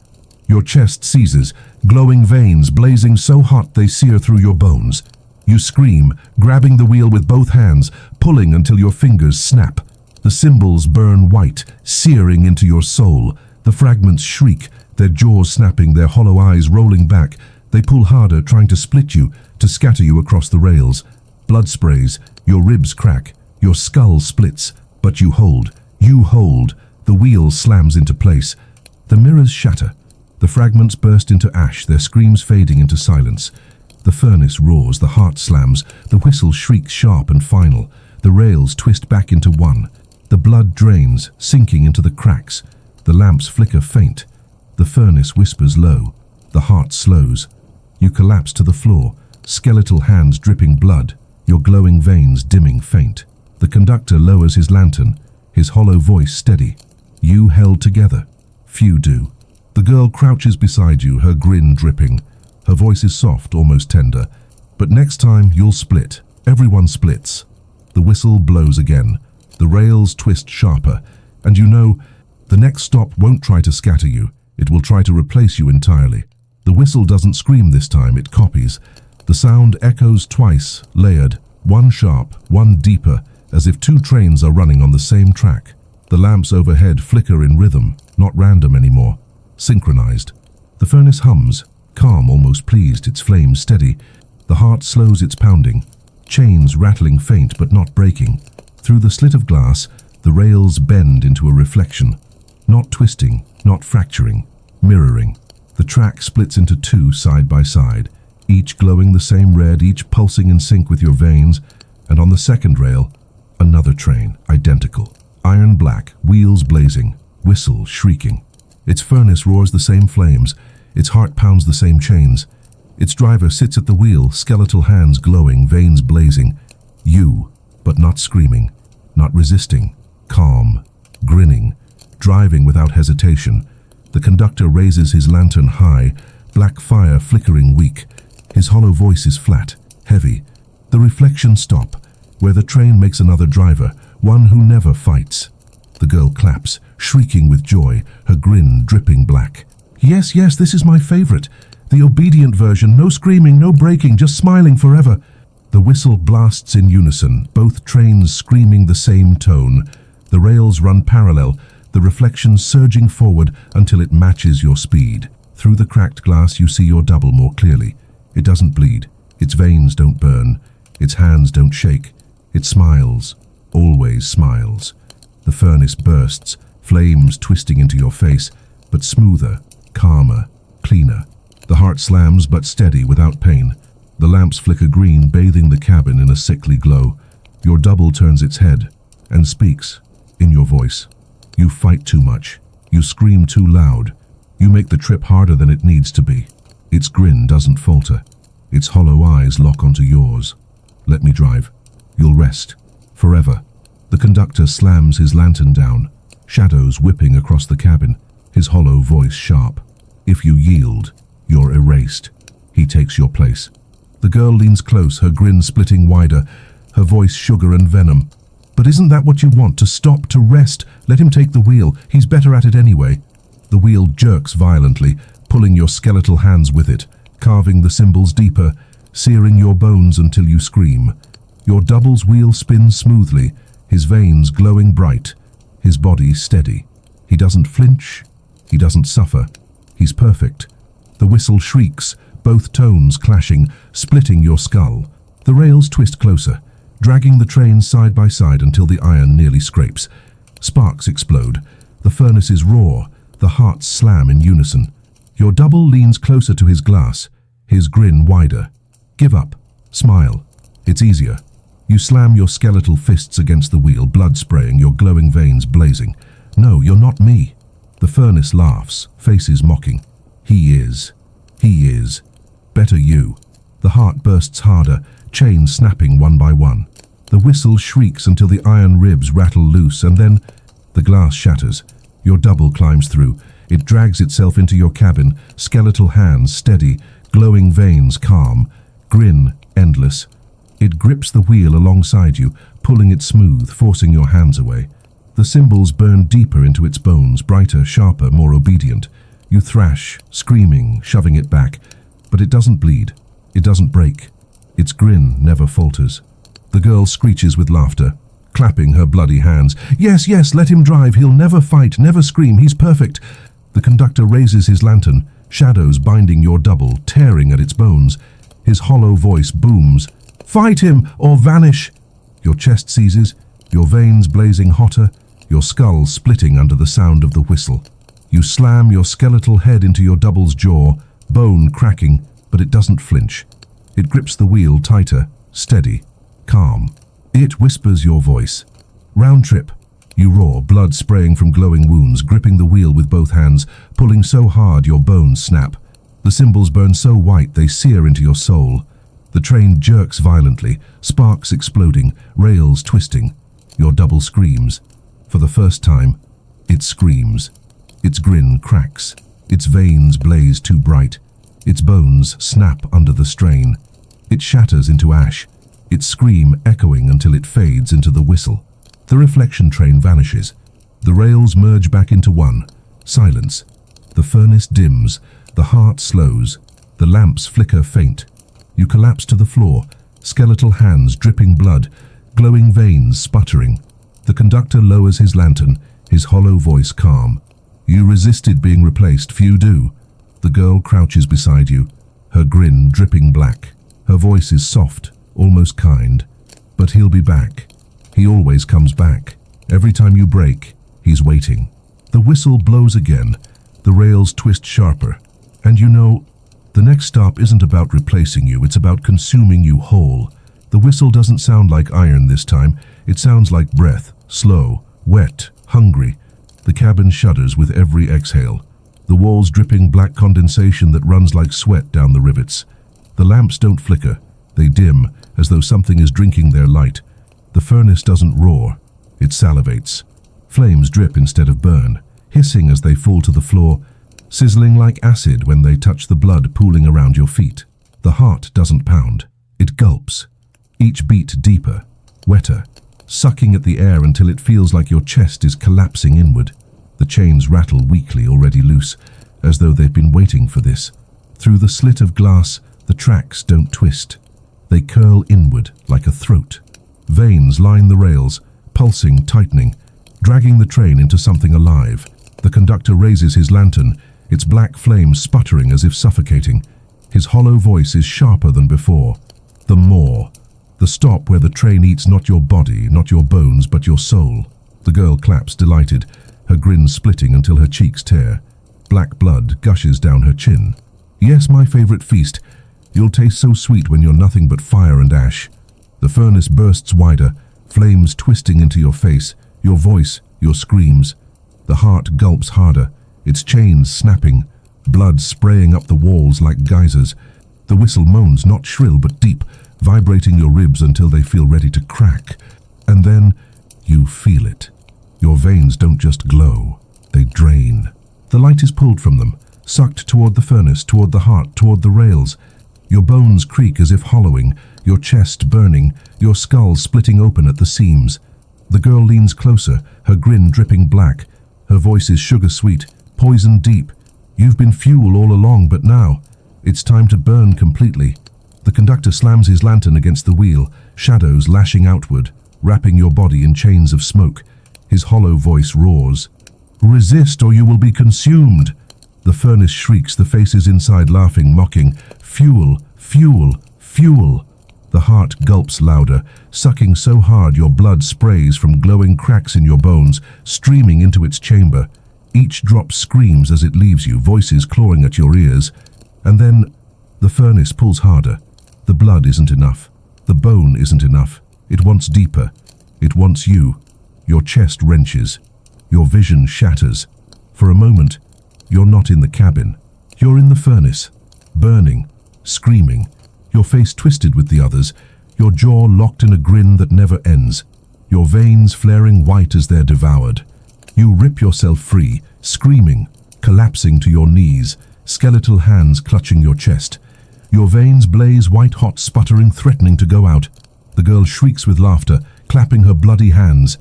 Your chest seizes, glowing veins blazing so hot they sear through your bones. You scream, grabbing the wheel with both hands, pulling until your fingers snap. The symbols burn white, searing into your soul. The fragments shriek, their jaws snapping, their hollow eyes rolling back. They pull harder, trying to split you, to scatter you across the rails. Blood sprays, your ribs crack, your skull splits, but you hold. You hold. The wheel slams into place. The mirrors shatter. The fragments burst into ash, their screams fading into silence. The furnace roars, the heart slams, the whistle shrieks sharp and final. The rails twist back into one. The blood drains, sinking into the cracks. The lamps flicker faint. The furnace whispers low. The heart slows. You collapse to the floor, skeletal hands dripping blood, your glowing veins dimming faint. The conductor lowers his lantern, his hollow voice steady. You held together. Few do. The girl crouches beside you, her grin dripping. Her voice is soft, almost tender. But next time you'll split. Everyone splits. The whistle blows again. The rails twist sharper. And you know, the next stop won't try to scatter you. It will try to replace you entirely. The whistle doesn't scream this time, it copies. The sound echoes twice, layered, one sharp, one deeper, as if two trains are running on the same track. The lamps overhead flicker in rhythm, not random anymore, synchronized. The furnace hums, calm, almost pleased, its flames steady. The heart slows its pounding, chains rattling faint but not breaking. Through the slit of glass, the rails bend into a reflection, not twisting, not fracturing, mirroring. The track splits into two side by side, each glowing the same red, each pulsing in sync with your veins, and on the second rail, another train, identical. Iron black, wheels blazing, whistle shrieking. Its furnace roars the same flames, its heart pounds the same chains. Its driver sits at the wheel, skeletal hands glowing, veins blazing. You, but not screaming, not resisting, calm, grinning, driving without hesitation. The conductor raises his lantern high, black fire flickering weak. His hollow voice is flat, heavy. The reflections stop, where the train makes another driver, one who never fights. The girl claps, shrieking with joy, her grin dripping black. Yes, yes, this is my favorite. The obedient version, no screaming, no breaking, just smiling forever. The whistle blasts in unison, both trains screaming the same tone. The rails run parallel, the reflections surging forward until it matches your speed. Through the cracked glass you see your double more clearly. It doesn't bleed, its veins don't burn, its hands don't shake. It smiles, always smiles. The furnace bursts, flames twisting into your face, but smoother, calmer, cleaner. The heart slams but steady, without pain. The lamps flicker green, bathing the cabin in a sickly glow. Your double turns its head and speaks, in your voice. You fight too much. You scream too loud. You make the trip harder than it needs to be. Its grin doesn't falter. Its hollow eyes lock onto yours. Let me drive. You'll rest. Forever. The conductor slams his lantern down, shadows whipping across the cabin, his hollow voice sharp. If you yield, you're erased. He takes your place. The girl leans close, her grin splitting wider, her voice sugar and venom. But isn't that what you want? To stop, to rest? Let him take the wheel. He's better at it anyway. The wheel jerks violently, pulling your skeletal hands with it, carving the symbols deeper, searing your bones until you scream. Your double's wheel spins smoothly, his veins glowing bright, his body steady. He doesn't flinch. He doesn't suffer. He's perfect. The whistle shrieks, both tones clashing, splitting your skull. The rails twist closer, dragging the train side by side until the iron nearly scrapes. Sparks explode. The furnaces roar. The hearts slam in unison. Your double leans closer to his glass, his grin wider. Give up. Smile. It's easier. You slam your skeletal fists against the wheel, blood spraying, your glowing veins blazing. No, you're not me. The furnace laughs, faces mocking. He is. He is. Better you. The heart bursts harder, chains snapping one by one. The whistle shrieks until the iron ribs rattle loose, and then the glass shatters. Your double climbs through. It drags itself into your cabin, skeletal hands steady, glowing veins calm, grin endless. It grips the wheel alongside you, pulling it smooth, forcing your hands away. The symbols burn deeper into its bones, brighter, sharper, more obedient. You thrash, screaming, shoving it back, but it doesn't bleed. It doesn't break. Its grin never falters. The girl screeches with laughter, clapping her bloody hands. Yes, yes, let him drive. He'll never fight, never scream. He's perfect. The conductor raises his lantern, shadows binding your double, tearing at its bones. His hollow voice booms. Fight him or vanish. Your chest seizes, your veins blazing hotter, your skull splitting under the sound of the whistle. You slam your skeletal head into your double's jaw, bone cracking, but it doesn't flinch. It grips the wheel tighter, steady, calm. It whispers your voice. Round trip. You roar, blood spraying from glowing wounds, gripping the wheel with both hands, pulling so hard your bones snap. The cymbals burn so white they sear into your soul. The train jerks violently, sparks exploding, rails twisting. Your double screams. For the first time, it screams. Its grin cracks. Its veins blaze too bright. Its bones snap under the strain. It shatters into ash. Its scream echoing until it fades into the whistle. The reflection train vanishes. The rails merge back into one. Silence. The furnace dims. The heart slows. The lamps flicker faint. You collapse to the floor, skeletal hands dripping blood, glowing veins sputtering. The conductor lowers his lantern, his hollow voice calm. You resisted being replaced, few do. The girl crouches beside you, her grin dripping black. Her voice is soft, almost kind. But he'll be back. He always comes back. Every time you break, he's waiting. The whistle blows again. The rails twist sharper. And you know, the next stop isn't about replacing you, it's about consuming you whole. The whistle doesn't sound like iron this time. It sounds like breath, slow, wet, hungry. The cabin shudders with every exhale. The walls dripping black condensation that runs like sweat down the rivets. The lamps don't flicker. They dim, as though something is drinking their light. The furnace doesn't roar. It salivates. Flames drip instead of burn, hissing as they fall to the floor, sizzling like acid when they touch the blood pooling around your feet. The heart doesn't pound. It gulps. Each beat deeper, wetter, sucking at the air until it feels like your chest is collapsing inward. The chains rattle weakly, already loose, as though they've been waiting for this. Through the slit of glass, the tracks don't twist. They curl inward like a throat. Veins line the rails, pulsing, tightening, dragging the train into something alive. The conductor raises his lantern, its black flame sputtering as if suffocating. His hollow voice is sharper than before. The more. The stop where the train eats not your body, not your bones, but your soul. The girl claps, delighted, her grin splitting until her cheeks tear. Black blood gushes down her chin. Yes, my favorite feast. You'll taste so sweet when you're nothing but fire and ash. The furnace bursts wider, flames twisting into your face, your voice, your screams. The heart gulps harder, its chains snapping, blood spraying up the walls like geysers. The whistle moans, not shrill but deep, vibrating your ribs until they feel ready to crack. And then you feel it. Your veins don't just glow, they drain. The light is pulled from them, sucked toward the furnace, toward the heart, toward the rails. Your bones creak as if hollowing, your chest burning, your skull splitting open at the seams. The girl leans closer, her grin dripping black. Her voice is sugar-sweet, poison deep. You've been fuel all along, but now, it's time to burn completely. The conductor slams his lantern against the wheel, shadows lashing outward, wrapping your body in chains of smoke. His hollow voice roars. Resist or you will be consumed. The furnace shrieks, the faces inside laughing, mocking. Fuel, fuel, fuel. The heart gulps louder, sucking so hard your blood sprays from glowing cracks in your bones, streaming into its chamber. Each drop screams as it leaves you, voices clawing at your ears. And then the furnace pulls harder. The blood isn't enough. The bone isn't enough. It wants deeper. It wants you. Your chest wrenches. Your vision shatters. For a moment, you're not in the cabin. You're in the furnace, burning, screaming, your face twisted with the others, your jaw locked in a grin that never ends, your veins flaring white as they're devoured. You rip yourself free, screaming, collapsing to your knees, skeletal hands clutching your chest. Your veins blaze white-hot, sputtering, threatening to go out. The girl shrieks with laughter, clapping her bloody hands.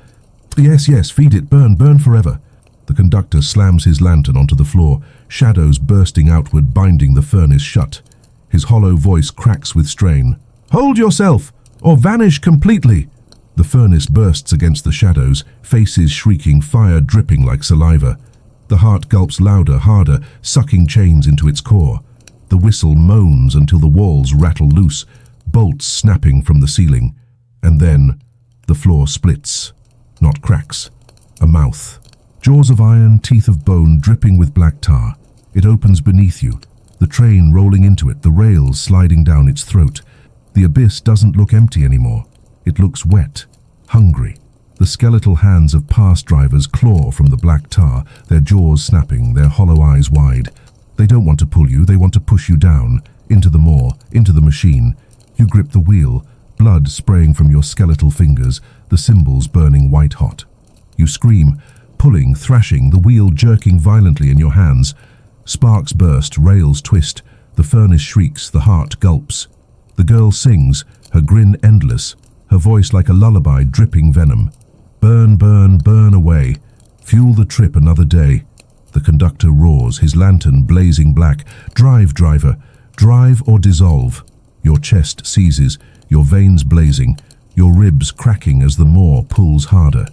Yes, yes, feed it, burn, burn forever. The conductor slams his lantern onto the floor, shadows bursting outward, binding the furnace shut. His hollow voice cracks with strain. Hold yourself, or vanish completely. The furnace bursts against the shadows, faces shrieking, fire dripping like saliva. The heart gulps louder, harder, sucking chains into its core. The whistle moans until the walls rattle loose, bolts snapping from the ceiling. And then the floor splits. Not cracks. A mouth. Jaws of iron, teeth of bone dripping with black tar. It opens beneath you, the train rolling into it, the rails sliding down its throat. The abyss doesn't look empty anymore. It looks wet, hungry. The skeletal hands of past drivers claw from the black tar, their jaws snapping, their hollow eyes wide. They don't want to pull you, they want to push you down, into the moor, into the machine. You grip the wheel, blood spraying from your skeletal fingers, the cymbals burning white hot. You scream, pulling, thrashing, the wheel jerking violently in your hands. Sparks burst, rails twist, the furnace shrieks, the heart gulps. The girl sings, her grin endless, her voice like a lullaby dripping venom. Burn, burn, burn away. Fuel the trip another day. The conductor roars, his lantern blazing black. Drive, driver, drive or dissolve. Your chest seizes, your veins blazing, your ribs cracking as the moor pulls harder.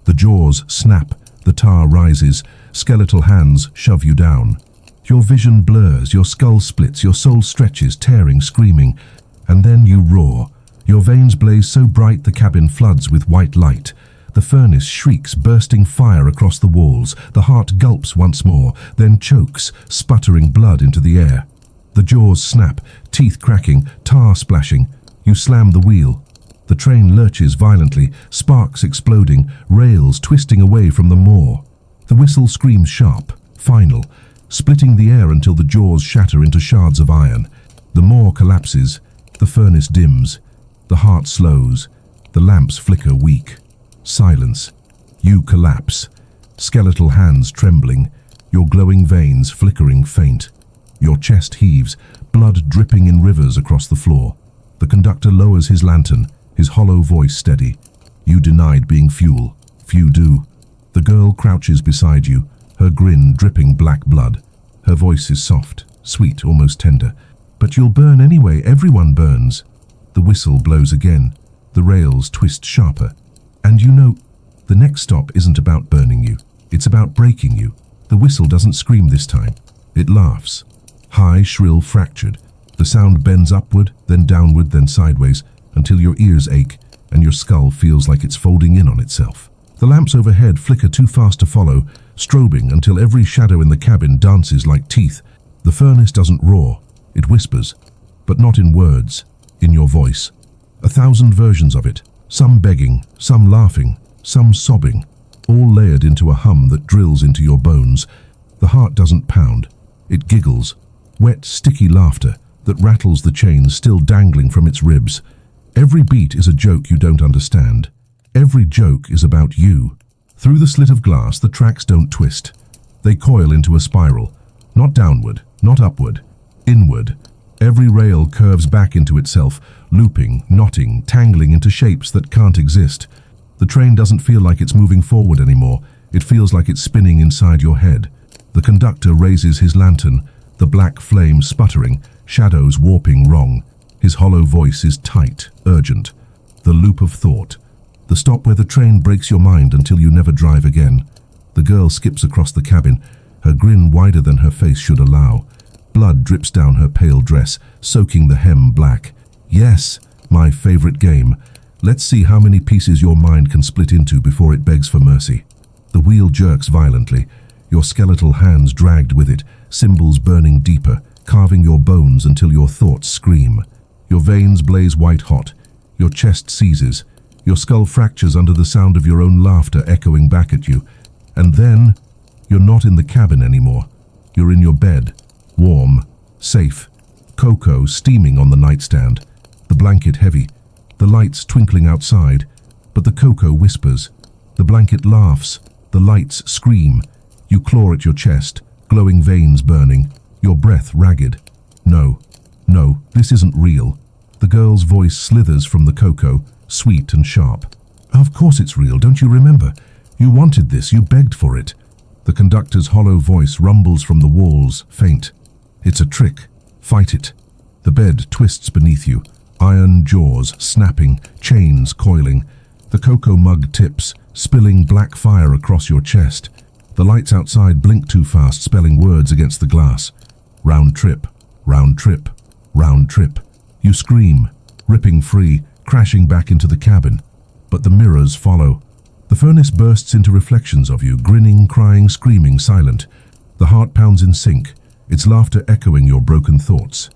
The jaws snap, the tar rises, skeletal hands shove you down. Your vision blurs, your skull splits, your soul stretches, tearing, screaming. And then you roar. Your veins blaze so bright the cabin floods with white light. The furnace shrieks, bursting fire across the walls. The heart gulps once more, then chokes, sputtering blood into the air. The jaws snap, teeth cracking, tar splashing. You slam the wheel. The train lurches violently, sparks exploding, rails twisting away from the moor. The whistle screams sharp, final, splitting the air until the jaws shatter into shards of iron. The moor collapses, the furnace dims, the heart slows, the lamps flicker weak. Silence. You collapse, skeletal hands trembling, your glowing veins flickering faint. Your chest heaves, blood dripping in rivers across the floor. The conductor lowers his lantern, his hollow voice steady. You denied being fuel. Few do. The girl crouches beside you, her grin dripping black blood. Her voice is soft, sweet, almost tender. But you'll burn anyway, everyone burns. The whistle blows again. The rails twist sharper. And you know, the next stop isn't about burning you. It's about breaking you. The whistle doesn't scream this time. It laughs. High, shrill, fractured. The sound bends upward, then downward, then sideways, until your ears ache and your skull feels like it's folding in on itself. The lamps overhead flicker too fast to follow, strobing until every shadow in the cabin dances like teeth. The furnace doesn't roar. It whispers, but not in words, in your voice. 1,000 versions of it, some begging, some laughing, some sobbing, all layered into a hum that drills into your bones. The heart doesn't pound. It giggles, wet, sticky laughter that rattles the chains still dangling from its ribs. Every beat is a joke you don't understand. Every joke is about you. Through the slit of glass, the tracks don't twist. They coil into a spiral, not downward, not upward, inward. Every rail curves back into itself, looping, knotting, tangling into shapes that can't exist. The train doesn't feel like it's moving forward anymore. It feels like it's spinning inside your head. The conductor raises his lantern, the black flame sputtering, shadows warping wrong. His hollow voice is tight, urgent. The loop of thought. The stop where the train breaks your mind until you never drive again. The girl skips across the cabin, her grin wider than her face should allow. Blood drips down her pale dress, soaking the hem black. Yes, my favorite game. Let's see how many pieces your mind can split into before it begs for mercy. The wheel jerks violently, your skeletal hands dragged with it, cymbals burning deeper, carving your bones until your thoughts scream. Your veins blaze white hot, your chest seizes, your skull fractures under the sound of your own laughter echoing back at you. And then, you're not in the cabin anymore. You're in your bed, warm, safe, cocoa steaming on the nightstand, the blanket heavy, the lights twinkling outside, but the cocoa whispers. The blanket laughs, the lights scream. You claw at your chest, glowing veins burning, your breath ragged. No, no, this isn't real. The girl's voice slithers from the cocoa, sweet and sharp. Of course it's real, don't you remember? You wanted this, you begged for it. The conductor's hollow voice rumbles from the walls, faint. It's a trick. Fight it. The bed twists beneath you, iron jaws snapping, chains coiling. The cocoa mug tips, spilling black fire across your chest. The lights outside blink too fast, spelling words against the glass. Round trip, round trip, round trip. You scream, ripping free, crashing back into the cabin. But the mirrors follow. The furnace bursts into reflections of you, grinning, crying, screaming, silent. The heart pounds in sync, its laughter echoing your broken thoughts.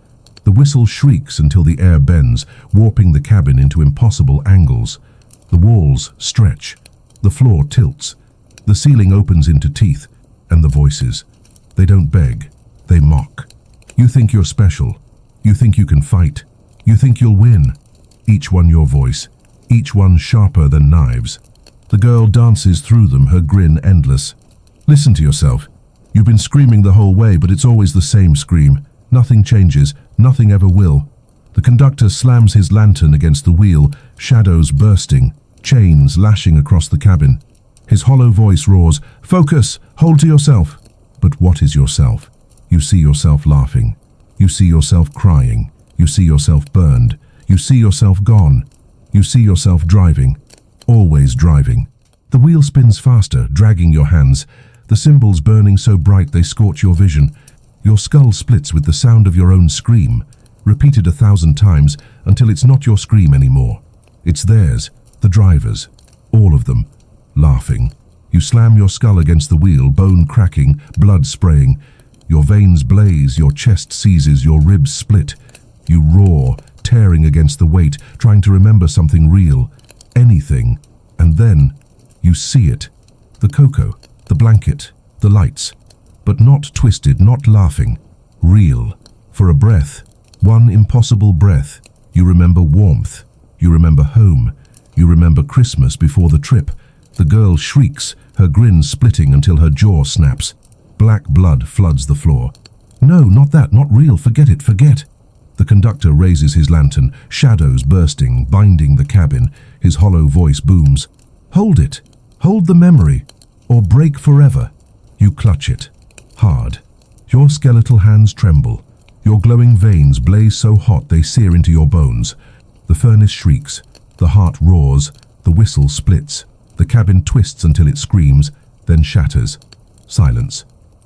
The whistle shrieks until the air bends, warping the cabin into impossible angles. The walls stretch. The floor tilts. The ceiling opens into teeth. And the voices. They don't beg. They mock. You think you're special. You think you can fight. You think you'll win. Each one your voice. Each one sharper than knives. The girl dances through them, her grin endless. Listen to yourself. You've been screaming the whole way, but it's always the same scream. Nothing changes. Nothing ever will. The conductor slams his lantern against the wheel, shadows bursting, chains lashing across the cabin. His hollow voice roars, "Focus! Hold to yourself!" But what is yourself? You see yourself laughing. You see yourself crying. You see yourself burned. You see yourself gone. You see yourself driving. Always driving. The wheel spins faster, dragging your hands. The symbols burning so bright they scorch your vision. Your skull splits with the sound of your own scream, repeated 1,000 times until it's not your scream anymore. It's theirs, the driver's, all of them, laughing. You slam your skull against the wheel, bone cracking, blood spraying. Your veins blaze, your chest seizes, your ribs split. You roar, tearing against the weight, trying to remember something real, anything, and then you see it. The cocoa, the blanket, the lights. But not twisted, not laughing. Real. For a breath, one impossible breath, you remember warmth. You remember home. You remember Christmas before the trip. The girl shrieks, her grin splitting until her jaw snaps. Black blood floods the floor. No, not that, not real, forget it, forget. The conductor raises his lantern, shadows bursting, binding the cabin. His hollow voice booms. Hold it. Hold the memory. Or break forever. You clutch it. Hard. Your skeletal hands tremble. Your glowing veins blaze so hot they sear into your bones. The furnace shrieks. The heart roars. The whistle splits. The cabin twists until it screams, then shatters. Silence.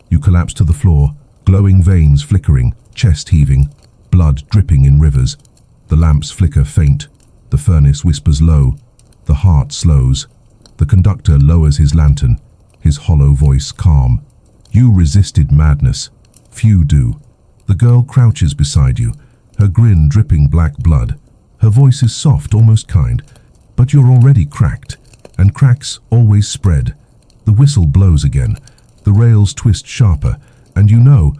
You collapse to the floor, glowing veins flickering, chest heaving, blood dripping in rivers. The lamps flicker faint. The furnace whispers low. The heart slows. The conductor lowers his lantern, his hollow voice calm. You resisted madness. Few do. The girl crouches beside you, her grin dripping black blood. Her voice is soft, almost kind. But you're already cracked, and cracks always spread. The whistle blows again. The rails twist sharper, and you know,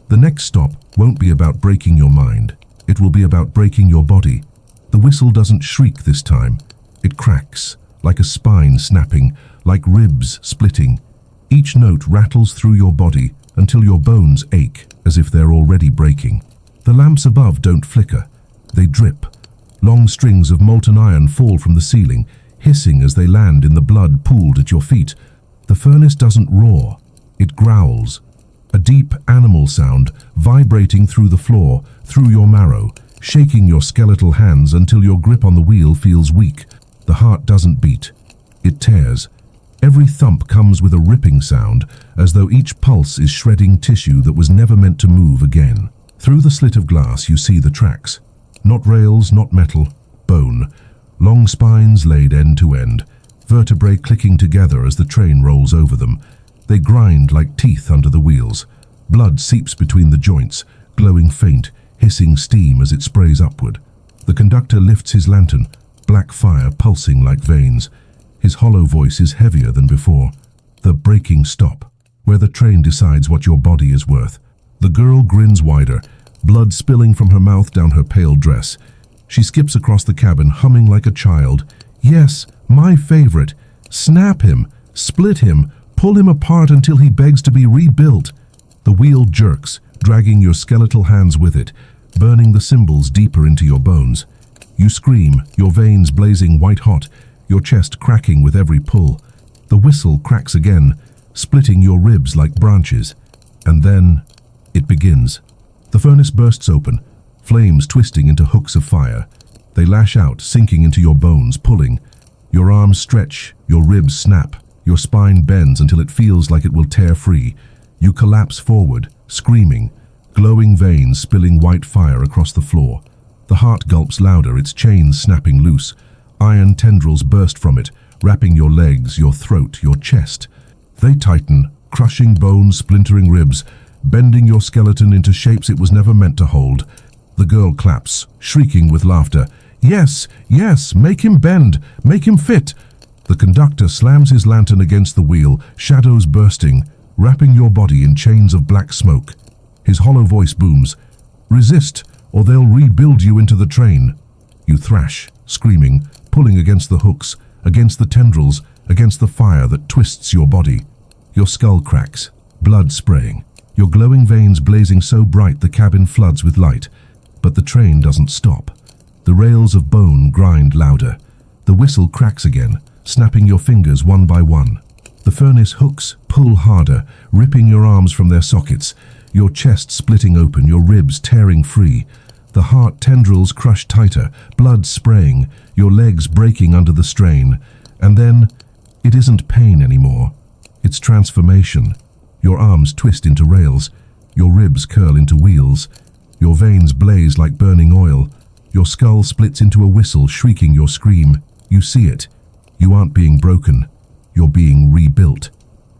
the next stop won't be about breaking your mind. It will be about breaking your body. The whistle doesn't shriek this time. It cracks, like a spine snapping, like ribs splitting. Each note rattles through your body until your bones ache as if they're already breaking. The lamps above don't flicker. They drip. Long strings of molten iron fall from the ceiling, hissing as they land in the blood pooled at your feet. The furnace doesn't roar. It growls. A deep animal sound vibrating through the floor, through your marrow, shaking your skeletal hands until your grip on the wheel feels weak. The heart doesn't beat. It tears. Every thump comes with a ripping sound, as though each pulse is shredding tissue that was never meant to move again. Through the slit of glass you see the tracks. Not rails, not metal, bone. Long spines laid end to end, vertebrae clicking together as the train rolls over them. They grind like teeth under the wheels. Blood seeps between the joints, glowing faint, hissing steam as it sprays upward. The conductor lifts his lantern, black fire pulsing like veins. His hollow voice is heavier than before. The breaking stop, where the train decides what your body is worth. The girl grins wider, blood spilling from her mouth down her pale dress. She skips across the cabin, humming like a child. Yes, my favorite. Snap him, split him, pull him apart until he begs to be rebuilt. The wheel jerks, dragging your skeletal hands with it, burning the symbols deeper into your bones. You scream, your veins blazing white hot, your chest cracking with every pull. The whistle cracks again, splitting your ribs like branches. And then it begins. The furnace bursts open, flames twisting into hooks of fire. They lash out, sinking into your bones, pulling. Your arms stretch, your ribs snap, your spine bends until it feels like it will tear free. You collapse forward, screaming, glowing veins spilling white fire across the floor. The heart gulps louder, its chains snapping loose. Iron tendrils burst from it, wrapping your legs, your throat, your chest. They tighten, crushing bones, splintering ribs, bending your skeleton into shapes it was never meant to hold. The girl claps, shrieking with laughter. Yes, yes, make him bend, make him fit. The conductor slams his lantern against the wheel, shadows bursting, wrapping your body in chains of black smoke. His hollow voice booms. Resist, or they'll rebuild you into the train. You thrash, screaming, pulling against the hooks, against the tendrils, against the fire that twists your body. Your skull cracks, blood spraying, your glowing veins blazing so bright the cabin floods with light. But the train doesn't stop. The rails of bone grind louder. The whistle cracks again, snapping your fingers one by one. The furnace hooks pull harder, ripping your arms from their sockets, your chest splitting open, your ribs tearing free. The heart tendrils crush tighter, blood spraying, your legs breaking under the strain. And then, it isn't pain anymore. It's transformation. Your arms twist into rails, your ribs curl into wheels, your veins blaze like burning oil, your skull splits into a whistle, shrieking your scream. You see it. You aren't being broken. You're being rebuilt.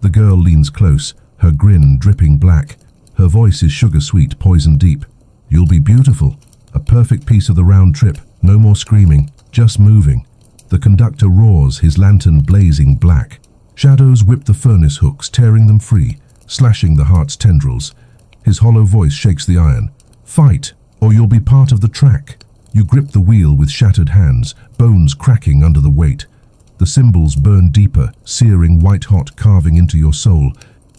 The girl leans close, her grin dripping black. Her voice is sugar-sweet, poison-deep. You'll be beautiful. A perfect piece of the round trip. No more screaming, just moving. The conductor roars, his lantern blazing black. Shadows whip the furnace hooks, tearing them free, slashing the heart's tendrils. His hollow voice shakes the iron. Fight, or you'll be part of the track. You grip the wheel with shattered hands, bones cracking under the weight. The cymbals burn deeper, searing white-hot, carving into your soul.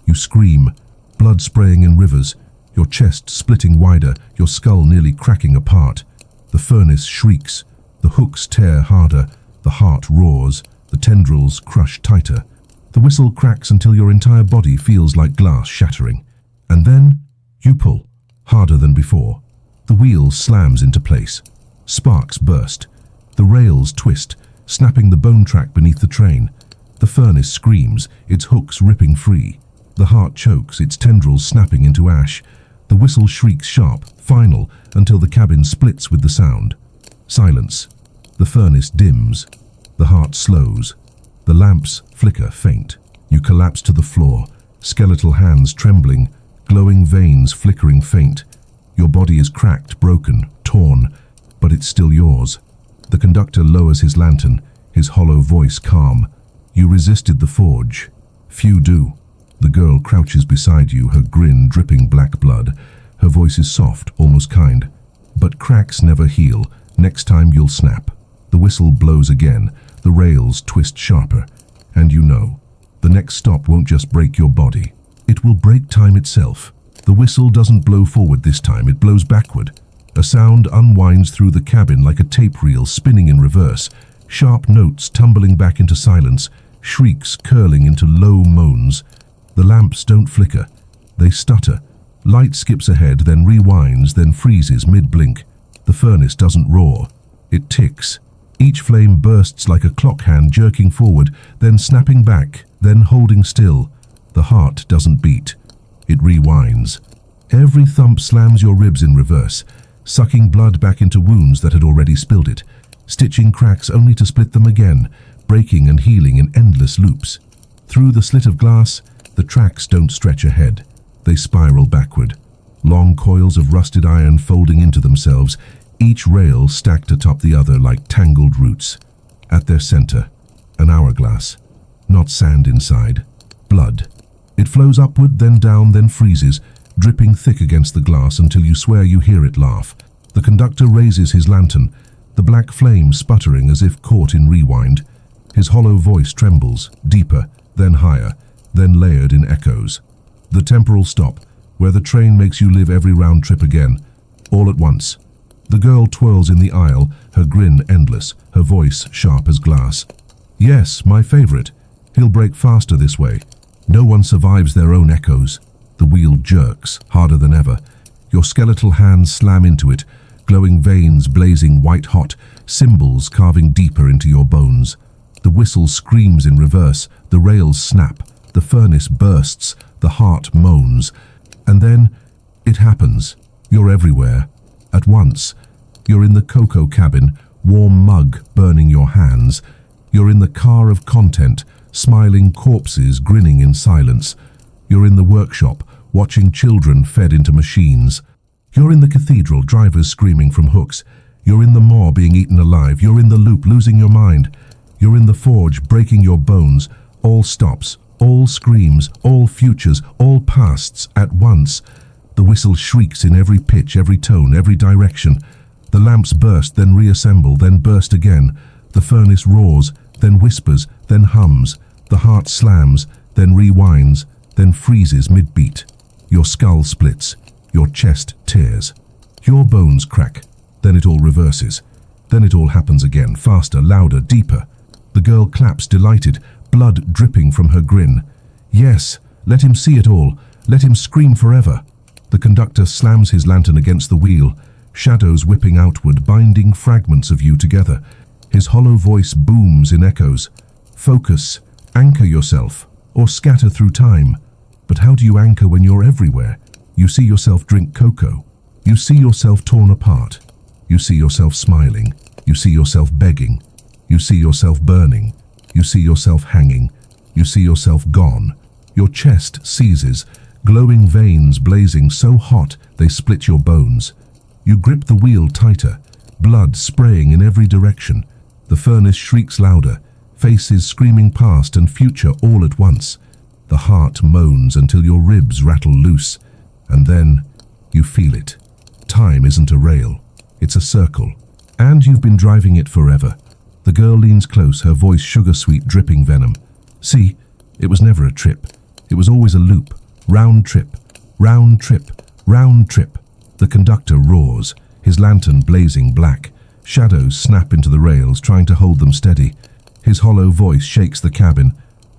You scream, blood spraying in rivers, your chest splitting wider, your skull nearly cracking apart. The furnace shrieks, the hooks tear harder, the heart roars, the tendrils crush tighter. The whistle cracks until your entire body feels like glass shattering. And then, you pull, harder than before. The wheel slams into place. Sparks burst. The rails twist, snapping the bone track beneath the train. The furnace screams, its hooks ripping free. The heart chokes, its tendrils snapping into ash. The whistle shrieks sharp, final, until the cabin splits with the sound. Silence. The furnace dims. The heart slows. The lamps flicker faint. You collapse to the floor, skeletal hands trembling, glowing veins flickering faint. Your body is cracked, broken, torn, but it's still yours. The conductor lowers his lantern, his hollow voice calm. You resisted the forge. Few do. The girl crouches beside you, her grin dripping black blood. Her voice is soft, almost kind. But cracks never heal. Next time you'll snap. The whistle blows again. The rails twist sharper. And you know, the next stop won't just break your body. It will break time itself. The whistle doesn't blow forward this time, it blows backward. A sound unwinds through the cabin like a tape reel spinning in reverse. Sharp notes tumbling back into silence, shrieks curling into low moans. The lamps don't flicker. They stutter. Light skips ahead, then rewinds, then freezes mid-blink. The furnace doesn't roar. It ticks. Each flame bursts like a clock hand jerking forward, then snapping back, then holding still. The heart doesn't beat. It rewinds. Every thump slams your ribs in reverse, sucking blood back into wounds that had already spilled it, stitching cracks only to split them again, breaking and healing in endless loops. Through the slit of glass, the tracks don't stretch ahead. They spiral backward. Long coils of rusted iron folding into themselves, each rail stacked atop the other like tangled roots. At their center, an hourglass. Not sand inside. Blood. It flows upward, then down, then freezes, dripping thick against the glass until you swear you hear it laugh. The conductor raises his lantern, the black flame sputtering as if caught in rewind. His hollow voice trembles, deeper, then higher, then layered in echoes. The temporal stop, where the train makes you live every round trip again, all at once. The girl twirls in the aisle, her grin endless, her voice sharp as glass. Yes, my favorite. He'll break faster this way. No one survives their own echoes. The wheel jerks, harder than ever. Your skeletal hands slam into it, glowing veins blazing white-hot, cymbals carving deeper into your bones. The whistle screams in reverse, the rails snap, the furnace bursts, the heart moans. And then, it happens. You're everywhere. At once. You're in the cocoa cabin, warm mug burning your hands. You're in the car of content, smiling corpses grinning in silence. You're in the workshop, watching children fed into machines. You're in the cathedral, drivers screaming from hooks. You're in the maw being eaten alive. You're in the loop, losing your mind. You're in the forge, breaking your bones. All stops, all screams, all futures, all pasts at once. The whistle shrieks in every pitch, every tone, every direction. The lamps burst, then reassemble, then burst again. The furnace roars, then whispers, then hums. The heart slams, then rewinds, then freezes mid-beat. Your skull splits, your chest tears. Your bones crack, then it all reverses. Then it all happens again, faster, louder, deeper. The girl claps, delighted, blood dripping from her grin. Yes, let him see it all. Let him scream forever. The conductor slams his lantern against the wheel, shadows whipping outward, binding fragments of you together. His hollow voice booms in echoes. Focus, anchor yourself, or scatter through time. But how do you anchor when you're everywhere? You see yourself drink cocoa. You see yourself torn apart. You see yourself smiling. You see yourself begging. You see yourself burning. You see yourself hanging. You see yourself gone. Your chest seizes, glowing veins blazing so hot they split your bones. You grip the wheel tighter, blood spraying in every direction. The furnace shrieks louder, faces screaming past and future all at once. The heart moans until your ribs rattle loose. And then you feel it. Time isn't a rail, it's a circle. And you've been driving it forever. The girl leans close, her voice sugar-sweet, dripping venom. See, it was never a trip. It was always a loop. Round trip, round trip, round trip. The conductor roars, his lantern blazing black. Shadows snap into the rails, trying to hold them steady. His hollow voice shakes the cabin.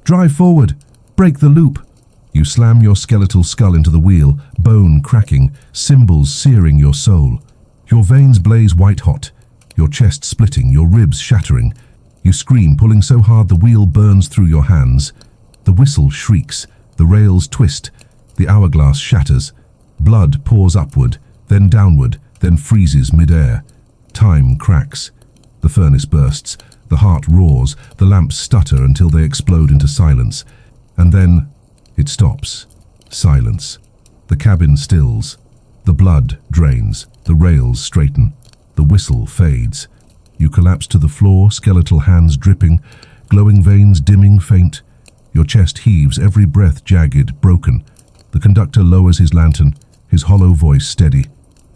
Drive forward! Break the loop! You slam your skeletal skull into the wheel, bone cracking, cymbals searing your soul. Your veins blaze white-hot, your chest splitting, your ribs shattering. You scream, pulling so hard the wheel burns through your hands. The whistle shrieks, the rails twist, the hourglass shatters. Blood pours upward, then downward, then freezes mid-air. Time cracks. The furnace bursts, the heart roars, the lamps stutter until they explode into silence. And then it stops. Silence. The cabin stills. The blood drains, the rails straighten. The whistle fades. You collapse to the floor, skeletal hands dripping, glowing veins dimming faint. Your chest heaves, every breath jagged, broken. The conductor lowers his lantern, his hollow voice steady.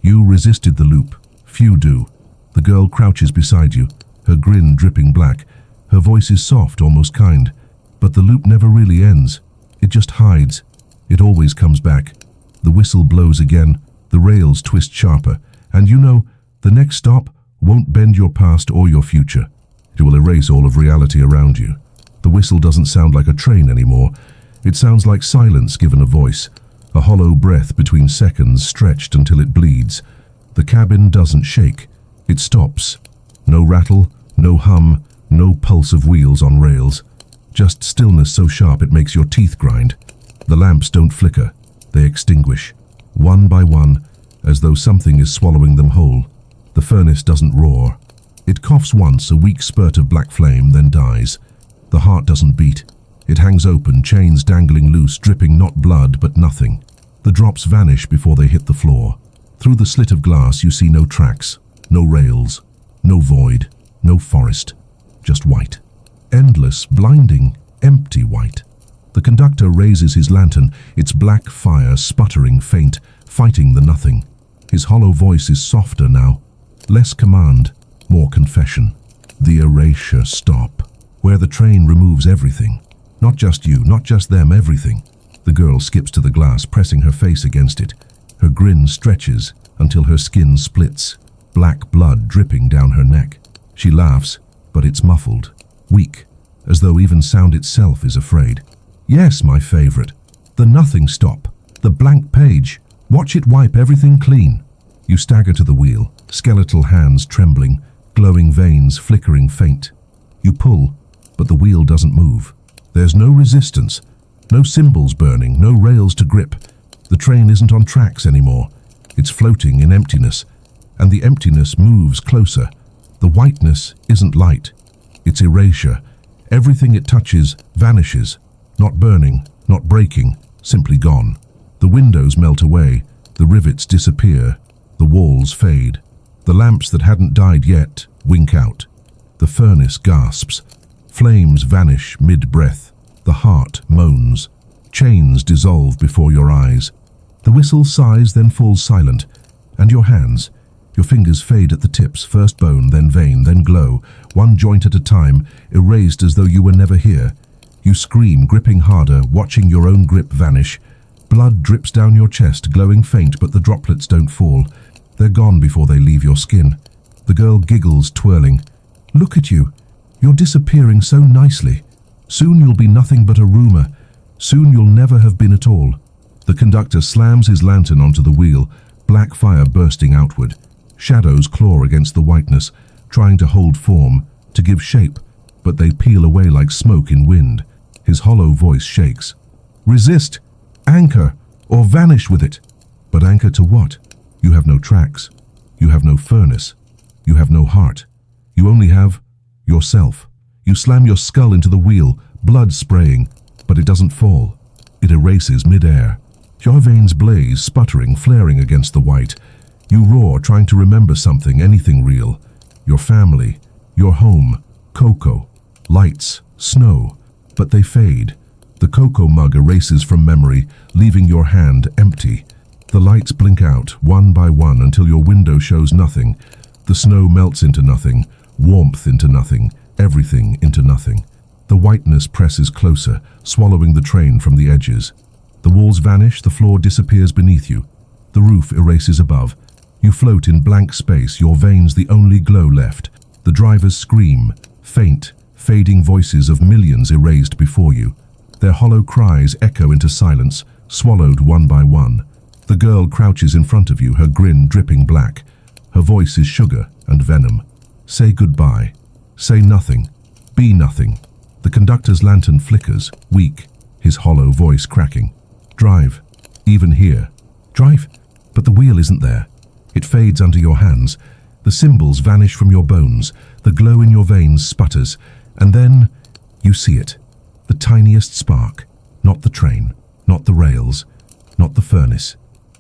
You resisted the loop. Few do. The girl crouches beside you, her grin dripping black. Her voice is soft, almost kind. But the loop never really ends. It just hides. It always comes back. The whistle blows again. The rails twist sharper. And you know, the next stop won't bend your past or your future. It will erase all of reality around you. The whistle doesn't sound like a train anymore. It sounds like silence given a voice. A hollow breath between seconds stretched until it bleeds. The cabin doesn't shake. It stops. No rattle, no hum, no pulse of wheels on rails. Just stillness so sharp it makes your teeth grind. The lamps don't flicker. They extinguish, one by one, as though something is swallowing them whole. The furnace doesn't roar. It coughs once, a weak spurt of black flame, then dies. The heart doesn't beat. It hangs open, chains dangling loose, dripping not blood but nothing. The drops vanish before they hit the floor. Through the slit of glass you see no tracks, no rails, no void, no forest, just white. Endless, blinding, empty white. The conductor raises his lantern, its black fire sputtering faint, fighting the nothing. His hollow voice is softer now. Less command, more confession. The erasure stop, where the train removes everything. Not just you, not just them, everything. The girl skips to the glass, pressing her face against it. Her grin stretches until her skin splits, black blood dripping down her neck. She laughs, but it's muffled, weak, as though even sound itself is afraid. Yes, my favorite. The nothing stop. The blank page. Watch it wipe everything clean. You stagger to the wheel, skeletal hands trembling, glowing veins flickering faint. You pull, but the wheel doesn't move. There's no resistance, no cymbals burning, no rails to grip. The train isn't on tracks anymore. It's floating in emptiness, and the emptiness moves closer. The whiteness isn't light. It's erasure, Everything it touches vanishes, not burning, not breaking, simply gone. The windows melt away, the rivets disappear, the walls fade. The lamps that hadn't died yet wink out. The furnace gasps. Flames vanish mid-breath. The heart moans. Chains dissolve before your eyes. The whistle sighs, then falls silent. And your hands, your fingers fade at the tips, first bone, then vein, then glow, one joint at a time, erased as though you were never here. You scream, gripping harder, watching your own grip vanish. Blood drips down your chest, glowing faint, but the droplets don't fall. They're gone before they leave your skin. The girl giggles, twirling. Look at you. You're disappearing so nicely. Soon you'll be nothing but a rumor. Soon you'll never have been at all. The conductor slams his lantern onto the wheel, black fire bursting outward. Shadows claw against the whiteness, trying to hold form, to give shape, but they peel away like smoke in wind. His hollow voice shakes. Resist! Anchor! Or vanish with it! But anchor to what? You have no tracks. You have no furnace. You have no heart. You only have yourself. You slam your skull into the wheel, blood spraying, but it doesn't fall. It erases mid-air. Your veins blaze, sputtering, flaring against the white. You roar, trying to remember something, anything real. Your family, your home, cocoa, lights, snow. But they fade. The cocoa mug erases from memory, leaving your hand empty. The lights blink out, one by one, until your window shows nothing. The snow melts into nothing, warmth into nothing, everything into nothing. The whiteness presses closer, swallowing the train from the edges. The walls vanish, the floor disappears beneath you. The roof erases above. You float in blank space, your veins the only glow left. The drivers scream, faint, fading voices of millions erased before you. Their hollow cries echo into silence, swallowed one by one. The girl crouches in front of you, her grin dripping black. Her voice is sugar and venom. Say goodbye. Say nothing. Be nothing. The conductor's lantern flickers, weak, his hollow voice cracking. Drive. Even here. Drive. But the wheel isn't there. It fades under your hands. The symbols vanish from your bones. The glow in your veins sputters. And then you see it. The tiniest spark. Not the train. Not the rails. Not the furnace.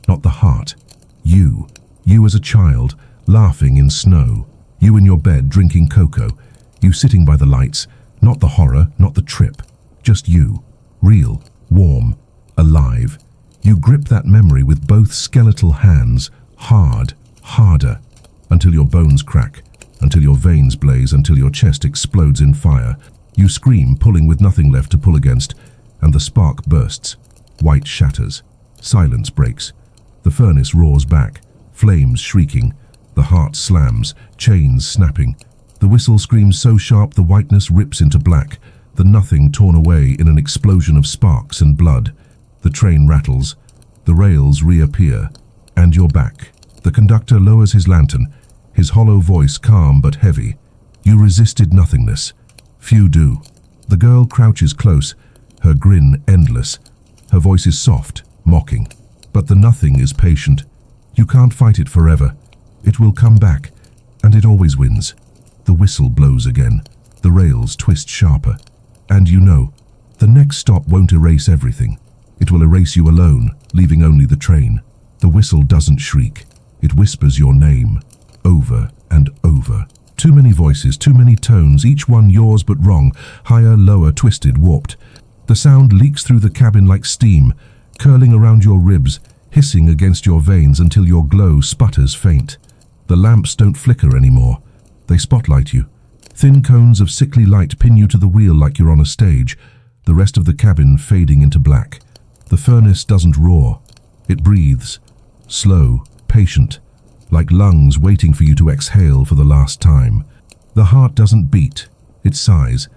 Not the heart. You. You as a child, laughing in snow. You in your bed drinking cocoa. You sitting by the lights. Not the horror, not the trip. Just you. Real. Warm. Alive. You grip that memory with both skeletal hands. Hard. Harder. Until your bones crack. Until your veins blaze. Until your chest explodes in fire. You scream, pulling with nothing left to pull against. And the spark bursts. White shatters. Silence breaks. The furnace roars back. Flames shrieking. The heart slams. Chains snapping. The whistle screams so sharp the whiteness rips into black. The nothing torn away in an explosion of sparks and blood. The train rattles. The rails reappear. And you're back. The conductor lowers his lantern. His hollow voice calm but heavy. You resisted nothingness. Few do. The girl crouches close. Her grin endless. Her voice is soft, mocking. But the nothing is patient. You can't fight it forever. It will come back, and it always wins. The whistle blows again. The rails twist sharper. And you know, the next stop won't erase everything. It will erase you alone, leaving only the train. The whistle doesn't shriek. It whispers your name, over and over. Too many voices, too many tones, each one yours but wrong, higher, lower, twisted, warped. The sound leaks through the cabin like steam, curling around your ribs, hissing against your veins until your glow sputters faint. The lamps don't flicker anymore. They spotlight you. Thin cones of sickly light pin you to the wheel like you're on a stage, the rest of the cabin fading into black. The furnace doesn't roar. It breathes. Slow, patient, like lungs waiting for you to exhale for the last time. The heart doesn't beat. It sighs.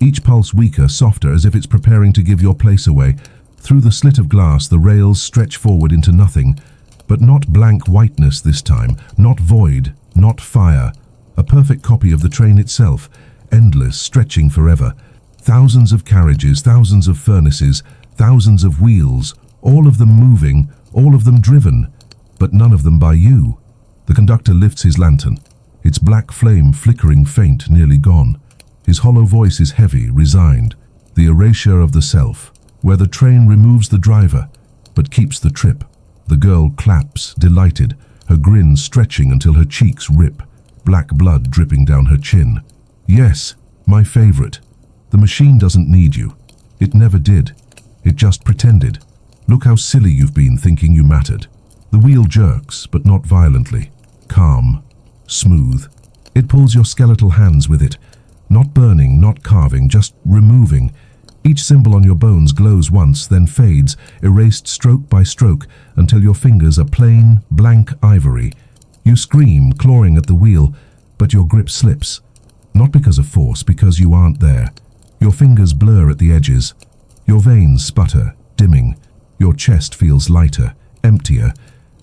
Each pulse weaker, softer, as if it's preparing to give your place away. Through the slit of glass, the rails stretch forward into nothing. But not blank whiteness this time. Not void. Not fire. A perfect copy of the train itself. Endless, stretching forever. Thousands of carriages, thousands of furnaces, thousands of wheels. All of them moving, all of them driven. But none of them by you. The conductor lifts his lantern. Its black flame flickering faint, nearly gone. His hollow voice is heavy, resigned, the erasure of the self, where the train removes the driver, but keeps the trip. The girl claps, delighted, her grin stretching until her cheeks rip, black blood dripping down her chin. Yes, my favorite. The machine doesn't need you. It never did. It just pretended. Look how silly you've been thinking you mattered. The wheel jerks, but not violently. Calm. Smooth. It pulls your skeletal hands with it. Not burning, not carving, just removing. Each symbol on your bones glows once, then fades, erased stroke by stroke, until your fingers are plain, blank ivory. You scream, clawing at the wheel, but your grip slips. Not because of force, because you aren't there. Your fingers blur at the edges. Your veins sputter, dimming. Your chest feels lighter, emptier,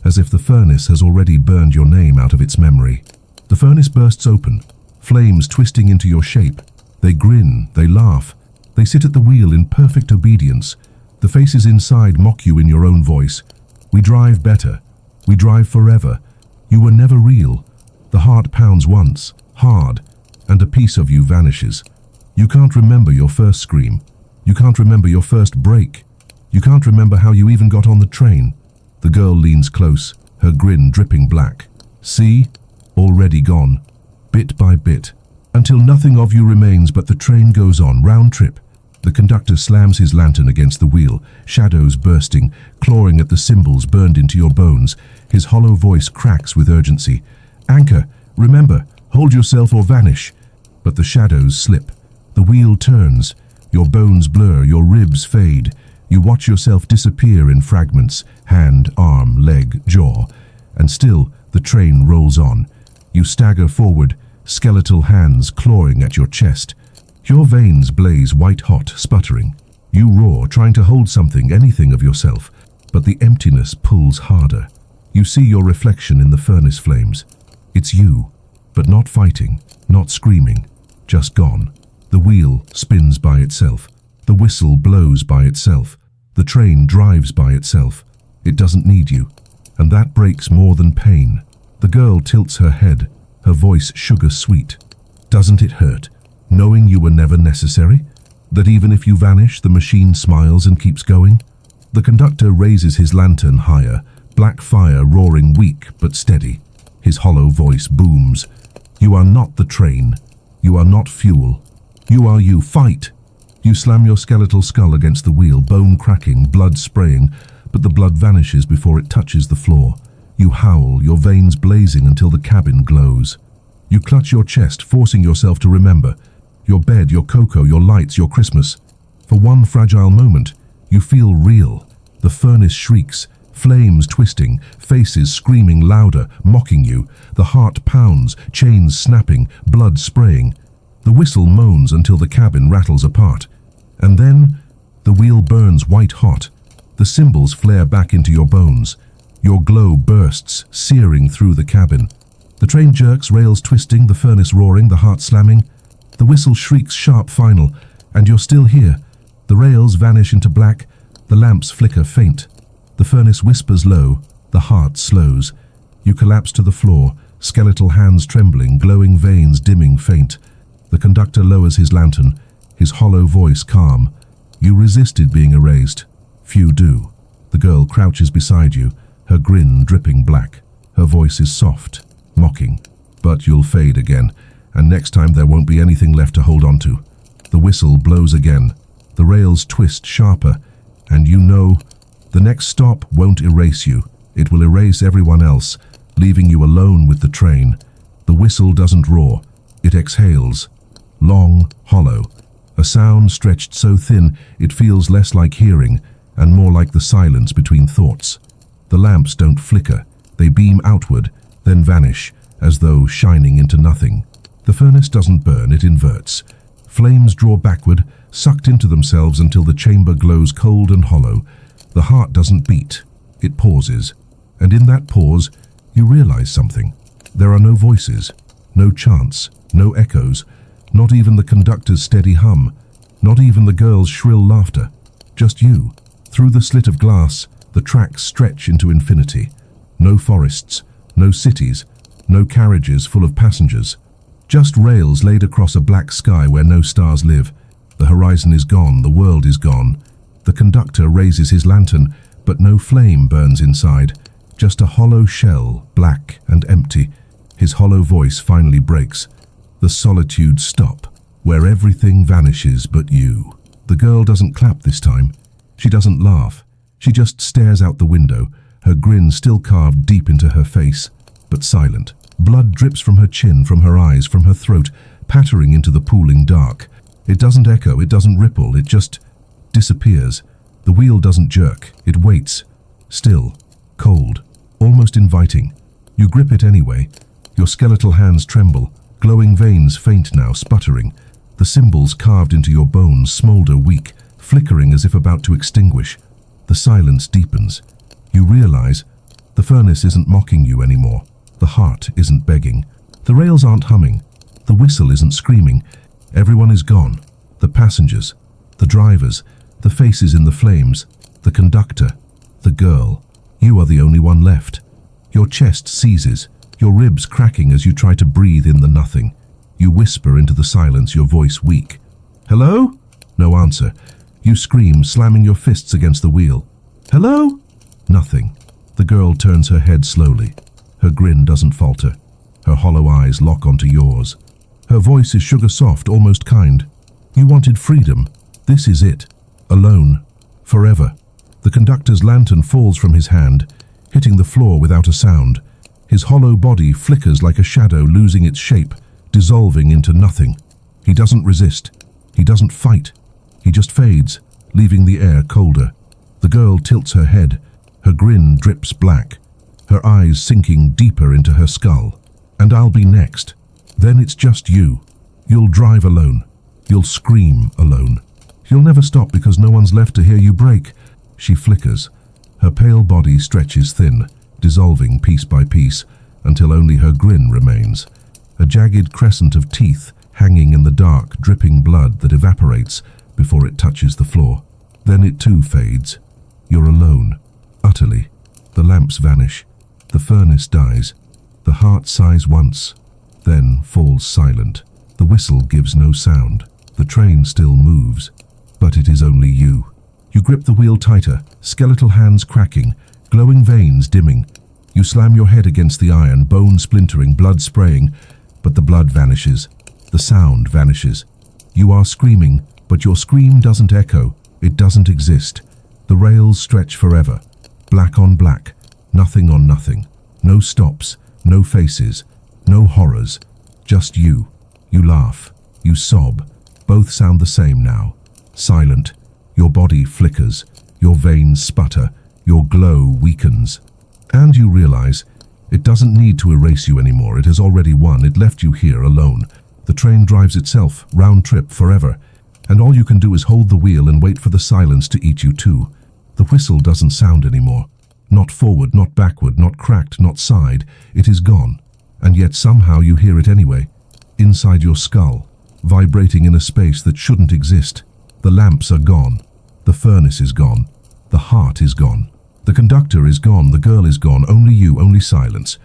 as if the furnace has already burned your name out of its memory. The furnace bursts open, flames twisting into your shape. They grin, they laugh. They sit at the wheel in perfect obedience. The faces inside mock you in your own voice. We drive better. We drive forever. You were never real. The heart pounds once, hard, and a piece of you vanishes. You can't remember your first scream. You can't remember your first break. You can't remember how you even got on the train. The girl leans close, her grin dripping black. See? Already gone. Bit by bit. Until nothing of you remains but the train goes on, round trip. The conductor slams his lantern against the wheel, shadows bursting, clawing at the symbols burned into your bones. His hollow voice cracks with urgency. Anchor, remember, hold yourself or vanish. But the shadows slip. The wheel turns. Your bones blur, your ribs fade. You watch yourself disappear in fragments, hand, arm, leg, jaw. And still, the train rolls on. You stagger forward, skeletal hands clawing at your chest. Your veins blaze white-hot, sputtering. You roar, trying to hold something, anything of yourself, but the emptiness pulls harder. You see your reflection in the furnace flames. It's you, but not fighting, not screaming, just gone. The wheel spins by itself. The whistle blows by itself. The train drives by itself. It doesn't need you, and that breaks more than pain. The girl tilts her head, her voice sugar-sweet. Doesn't it hurt? Knowing you were never necessary? That even if you vanish, the machine smiles and keeps going? The conductor raises his lantern higher, black fire roaring weak but steady. His hollow voice booms. You are not the train. You are not fuel. You are you. Fight! You slam your skeletal skull against the wheel, bone cracking, blood spraying, but the blood vanishes before it touches the floor. You howl, your veins blazing until the cabin glows. You clutch your chest, forcing yourself to remember. Your bed, your cocoa, your lights, your Christmas. For one fragile moment, you feel real. The furnace shrieks, flames twisting, faces screaming louder, mocking you. The heart pounds, chains snapping, blood spraying. The whistle moans until the cabin rattles apart. And then, the wheel burns white hot. The symbols flare back into your bones. Your glow bursts, searing through the cabin. The train jerks, rails twisting, the furnace roaring, the heart slamming. The whistle shrieks sharp final, and you're still here. The rails vanish into black, the lamps flicker faint. The furnace whispers low, the heart slows. You collapse to the floor, skeletal hands trembling, glowing veins dimming faint. The conductor lowers his lantern, his hollow voice calm. You resisted being erased. Few do. The girl crouches beside you, her grin dripping black. Her voice is soft, mocking. But you'll fade again, and next time there won't be anything left to hold on to. The whistle blows again. The rails twist sharper, and you know the next stop won't erase you. It will erase everyone else, leaving you alone with the train. The whistle doesn't roar. It exhales. Long, hollow. A sound stretched so thin it feels less like hearing and more like the silence between thoughts. The lamps don't flicker. They beam outward, then vanish, as though shining into nothing. The furnace doesn't burn, it inverts. Flames draw backward, sucked into themselves until the chamber glows cold and hollow. The heart doesn't beat. It pauses. And in that pause, you realize something. There are no voices, no chants, no echoes, not even the conductor's steady hum, not even the girl's shrill laughter. Just you. Through the slit of glass, the tracks stretch into infinity. No forests, no cities, no carriages full of passengers. Just rails laid across a black sky where no stars live. The horizon is gone, the world is gone. The conductor raises his lantern, but no flame burns inside. Just a hollow shell, black and empty. His hollow voice finally breaks. The solitude stop, where everything vanishes but you. The girl doesn't clap this time. She doesn't laugh. She just stares out the window, her grin still carved deep into her face, but silent. Blood drips from her chin, from her eyes, from her throat, pattering into the pooling dark. It doesn't echo, it doesn't ripple, it just disappears. The wheel doesn't jerk, it waits. Still, cold, almost inviting. You grip it anyway. Your skeletal hands tremble, glowing veins faint now, sputtering. The symbols carved into your bones smolder weak, flickering as if about to extinguish. The silence deepens. You realize the furnace isn't mocking you anymore. The heart isn't begging. The rails aren't humming. The whistle isn't screaming. Everyone is gone. The passengers, the drivers, the faces in the flames, the conductor, the girl. You are the only one left. Your chest seizes, your ribs cracking as you try to breathe in the nothing. You whisper into the silence, your voice weak. Hello? No answer. You scream, slamming your fists against the wheel. Hello? Nothing. The girl turns her head slowly. Her grin doesn't falter. Her hollow eyes lock onto yours. Her voice is sugar-soft, almost kind. You wanted freedom. This is it. Alone. Forever. The conductor's lantern falls from his hand, hitting the floor without a sound. His hollow body flickers like a shadow, losing its shape, dissolving into nothing. He doesn't resist. He doesn't fight. He just fades, leaving the air colder. The girl tilts her head. Her grin drips black, her eyes sinking deeper into her skull. And I'll be next. Then it's just you. You'll drive alone. You'll scream alone. You'll never stop because no one's left to hear you break. She flickers. Her pale body stretches thin, dissolving piece by piece, until only her grin remains. A jagged crescent of teeth hanging in the dark, dripping blood that evaporates before it touches the floor. Then it too fades. You're alone, utterly. The lamps vanish. The furnace dies. The heart sighs once, then falls silent. The whistle gives no sound. The train still moves, but it is only you. You grip the wheel tighter, skeletal hands cracking, glowing veins dimming. You slam your head against the iron, bone splintering, blood spraying, but the blood vanishes. The sound vanishes. You are screaming, but your scream doesn't echo. It doesn't exist. The rails stretch forever, black on black, nothing on nothing. No stops, no faces, no horrors, just you. You laugh, you sob. Both sound the same now. Silent. Your body flickers, your veins sputter, your glow weakens. And you realize it doesn't need to erase you anymore. It has already won. It left you here alone. The train drives itself, round trip, forever. And all you can do is hold the wheel and wait for the silence to eat you too. The whistle doesn't sound anymore. Not forward, not backward, not cracked, not sighed. It is gone. And yet somehow you hear it anyway. Inside your skull, vibrating in a space that shouldn't exist. The lamps are gone. The furnace is gone. The heart is gone. The conductor is gone. The girl is gone. Only you, only silence.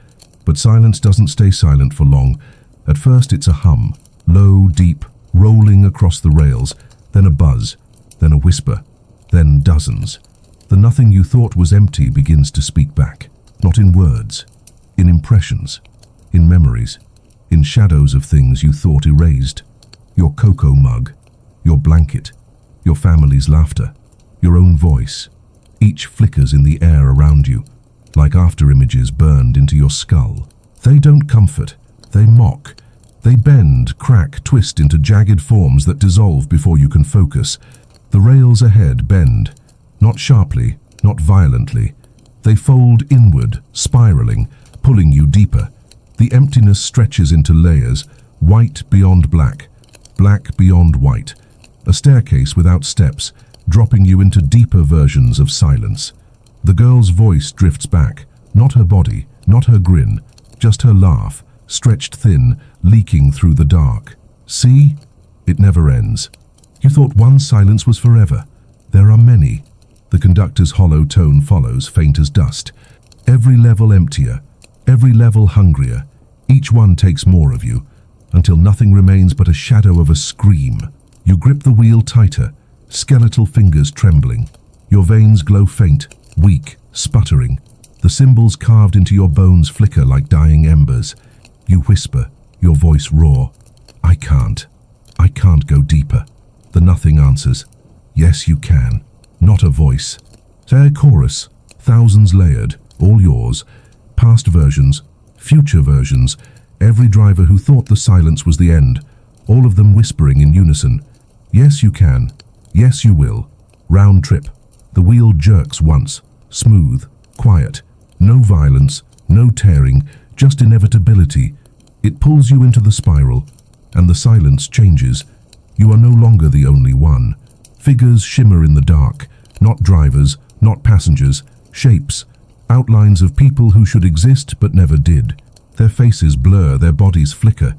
But silence doesn't stay silent for long. At first it's a hum, low, deep, rolling across the rails, then a buzz, then a whisper, then dozens. The nothing you thought was empty begins to speak back, not in words, in impressions, in memories, in shadows of things you thought erased. Your cocoa mug, your blanket, your family's laughter, your own voice. Each flickers in the air around you, like after-images burned into your skull. They don't comfort, they mock. They bend, crack, twist into jagged forms that dissolve before you can focus. The rails ahead bend, not sharply, not violently. They fold inward, spiraling, pulling you deeper. The emptiness stretches into layers, white beyond black, black beyond white. A staircase without steps, dropping you into deeper versions of silence. The girl's voice drifts back, not her body, not her grin, just her laugh, stretched thin, leaking through the dark. See? It never ends. You thought one silence was forever. There are many. The conductor's hollow tone follows, faint as dust. Every level emptier, every level hungrier. Each one takes more of you. until nothing remains but a shadow of a scream. You grip the wheel tighter, skeletal fingers trembling. Your veins glow faint, weak, sputtering. The symbols carved into your bones flicker like dying embers. You whisper, your voice raw. I can't go deeper. The nothing answers. Yes, you can. Not a voice. Say a chorus, thousands layered, all yours. Past versions, future versions, every driver who thought the silence was the end, all of them whispering in unison. Yes, you can. Yes, you will. Round trip. The wheel jerks once, smooth, quiet. No violence, no tearing, just inevitability. It pulls you into the spiral, and the silence changes. You are no longer the only one. Figures shimmer in the dark, not drivers, not passengers, shapes, outlines of people who should exist but never did. Their faces blur, their bodies flicker.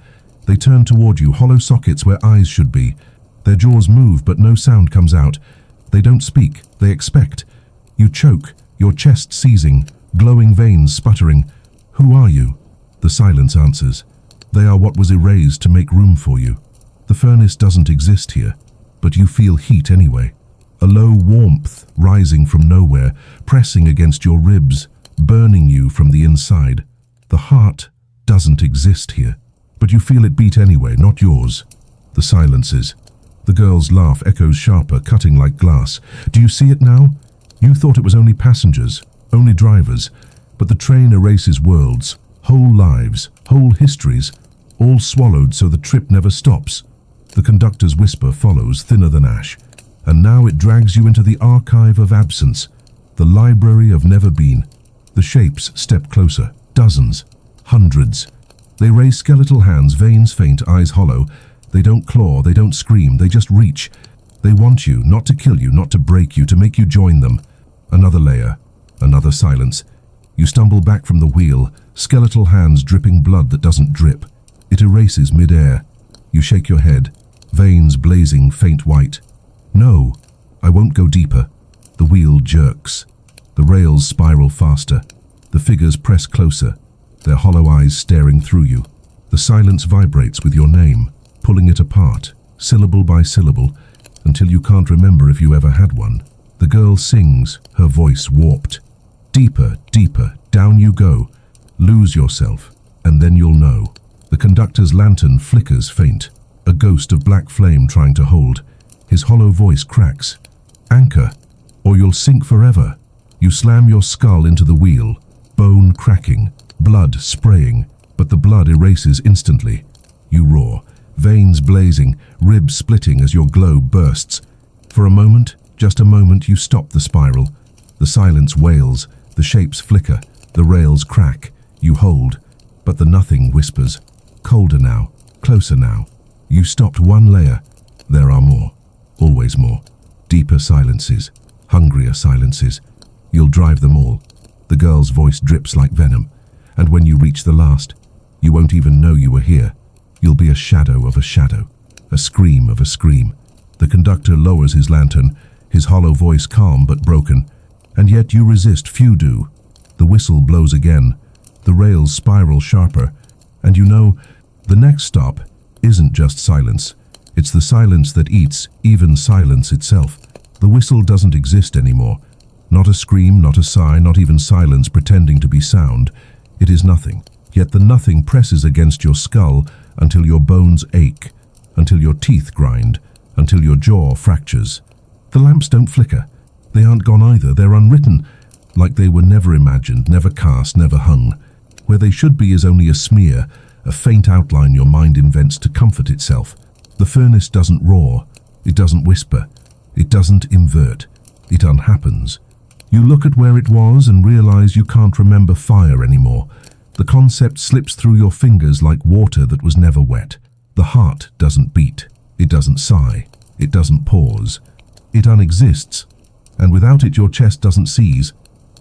They turn toward you, hollow sockets where eyes should be. Their jaws move but no sound comes out. They don't speak, they expect. You choke, your chest seizing, glowing veins sputtering. Who are you? The silence answers. They are what was erased to make room for you. The furnace doesn't exist here, but you feel heat anyway. A low warmth rising from nowhere, pressing against your ribs, burning you from the inside. The heart doesn't exist here, but you feel it beat anyway, not yours. The silences. The girl's laugh echoes sharper, cutting like glass. Do you see it now? You thought it was only passengers, only drivers, but the train erases worlds, whole lives, whole histories, all swallowed so the trip never stops. The conductor's whisper follows, thinner than ash, and now it drags you into the archive of absence, the library of never been. The shapes step closer, dozens, hundreds. They raise skeletal hands, veins faint, eyes hollow. They don't claw, they don't scream, they just reach. They want you, not to kill you, not to break you, to make you join them. Another layer, another silence. You stumble back from the wheel, skeletal hands dripping blood that doesn't drip. It erases mid-air. You shake your head, veins blazing faint white. No, I won't go deeper. The wheel jerks. The rails spiral faster. The figures press closer, their hollow eyes staring through you. The silence vibrates with your name, pulling it apart, syllable by syllable, until you can't remember if you ever had one. The girl sings, her voice warped. Deeper, deeper, down you go. Lose yourself, and then you'll know. The conductor's lantern flickers faint, a ghost of black flame trying to hold. His hollow voice cracks. Anchor, or you'll sink forever. You slam your skull into the wheel, bone cracking, blood spraying, but the blood erases instantly. You roar, veins blazing, ribs splitting as your globe bursts. For a moment, just a moment, you stop the spiral. The silence wails, the shapes flicker, the rails crack. You hold, but the nothing whispers. Colder now, closer now. You stopped one layer. There are more, always more. Deeper silences, hungrier silences. You'll drive them all. The girl's voice drips like venom, and when you reach the last, you won't even know you were here. You'll be a shadow of a shadow, a scream of a scream. The conductor lowers his lantern, his hollow voice calm but broken, and yet you resist, few do. The whistle blows again, the rails spiral sharper, and you know, the next stop isn't just silence. It's the silence that eats even silence itself. The whistle doesn't exist anymore. Not a scream, not a sigh, not even silence pretending to be sound. It is nothing. Yet the nothing presses against your skull until your bones ache, until your teeth grind, until your jaw fractures. The lamps don't flicker. They aren't gone either. They're unwritten, like they were never imagined, never cast, never hung. Where they should be is only a smear, a faint outline your mind invents to comfort itself. The furnace doesn't roar. It doesn't whisper. It doesn't invert. It unhappens. You look at where it was and realize you can't remember fire anymore. The concept slips through your fingers like water that was never wet. The heart doesn't beat. It doesn't sigh. It doesn't pause. It unexists. And without it your chest doesn't seize,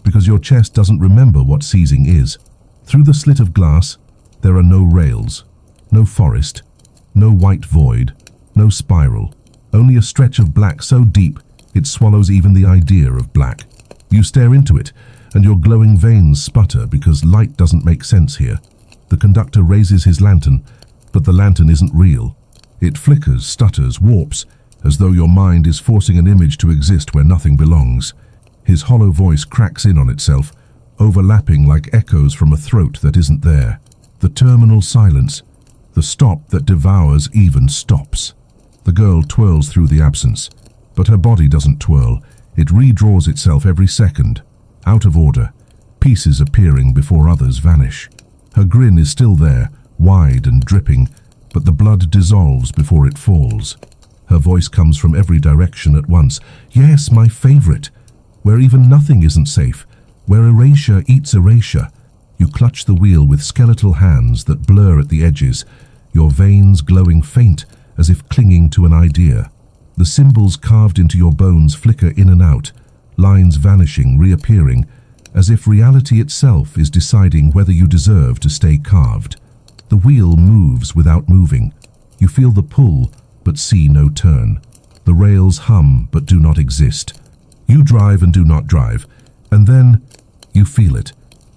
because your chest doesn't remember what seizing is. Through the slit of glass, there are no rails, no forest, no white void, no spiral, only a stretch of black so deep it swallows even the idea of black. You stare into it, and your glowing veins sputter because light doesn't make sense here. The conductor raises his lantern, But the lantern isn't real. It flickers, stutters, warps, as though your mind is forcing an image to exist where nothing belongs. His hollow voice cracks in on itself, overlapping like echoes from a throat that isn't there. The terminal silence, the stop that devours even stops. The girl twirls through the absence, but her body doesn't twirl. It redraws itself every second, out of order, pieces appearing before others vanish. Her grin is still there, wide and dripping, but the blood dissolves before it falls. Her voice comes from every direction at once. Yes, my favorite. Where even nothing isn't safe, where erasure eats erasure. You clutch the wheel with skeletal hands that blur at the edges, your veins glowing faint as if clinging to an idea. The symbols carved into your bones flicker in and out, lines vanishing, reappearing, as if reality itself is deciding whether you deserve to stay carved. The wheel moves without moving. You feel the pull, but see no turn. The rails hum, but do not exist. You drive and do not drive, and then you feel it.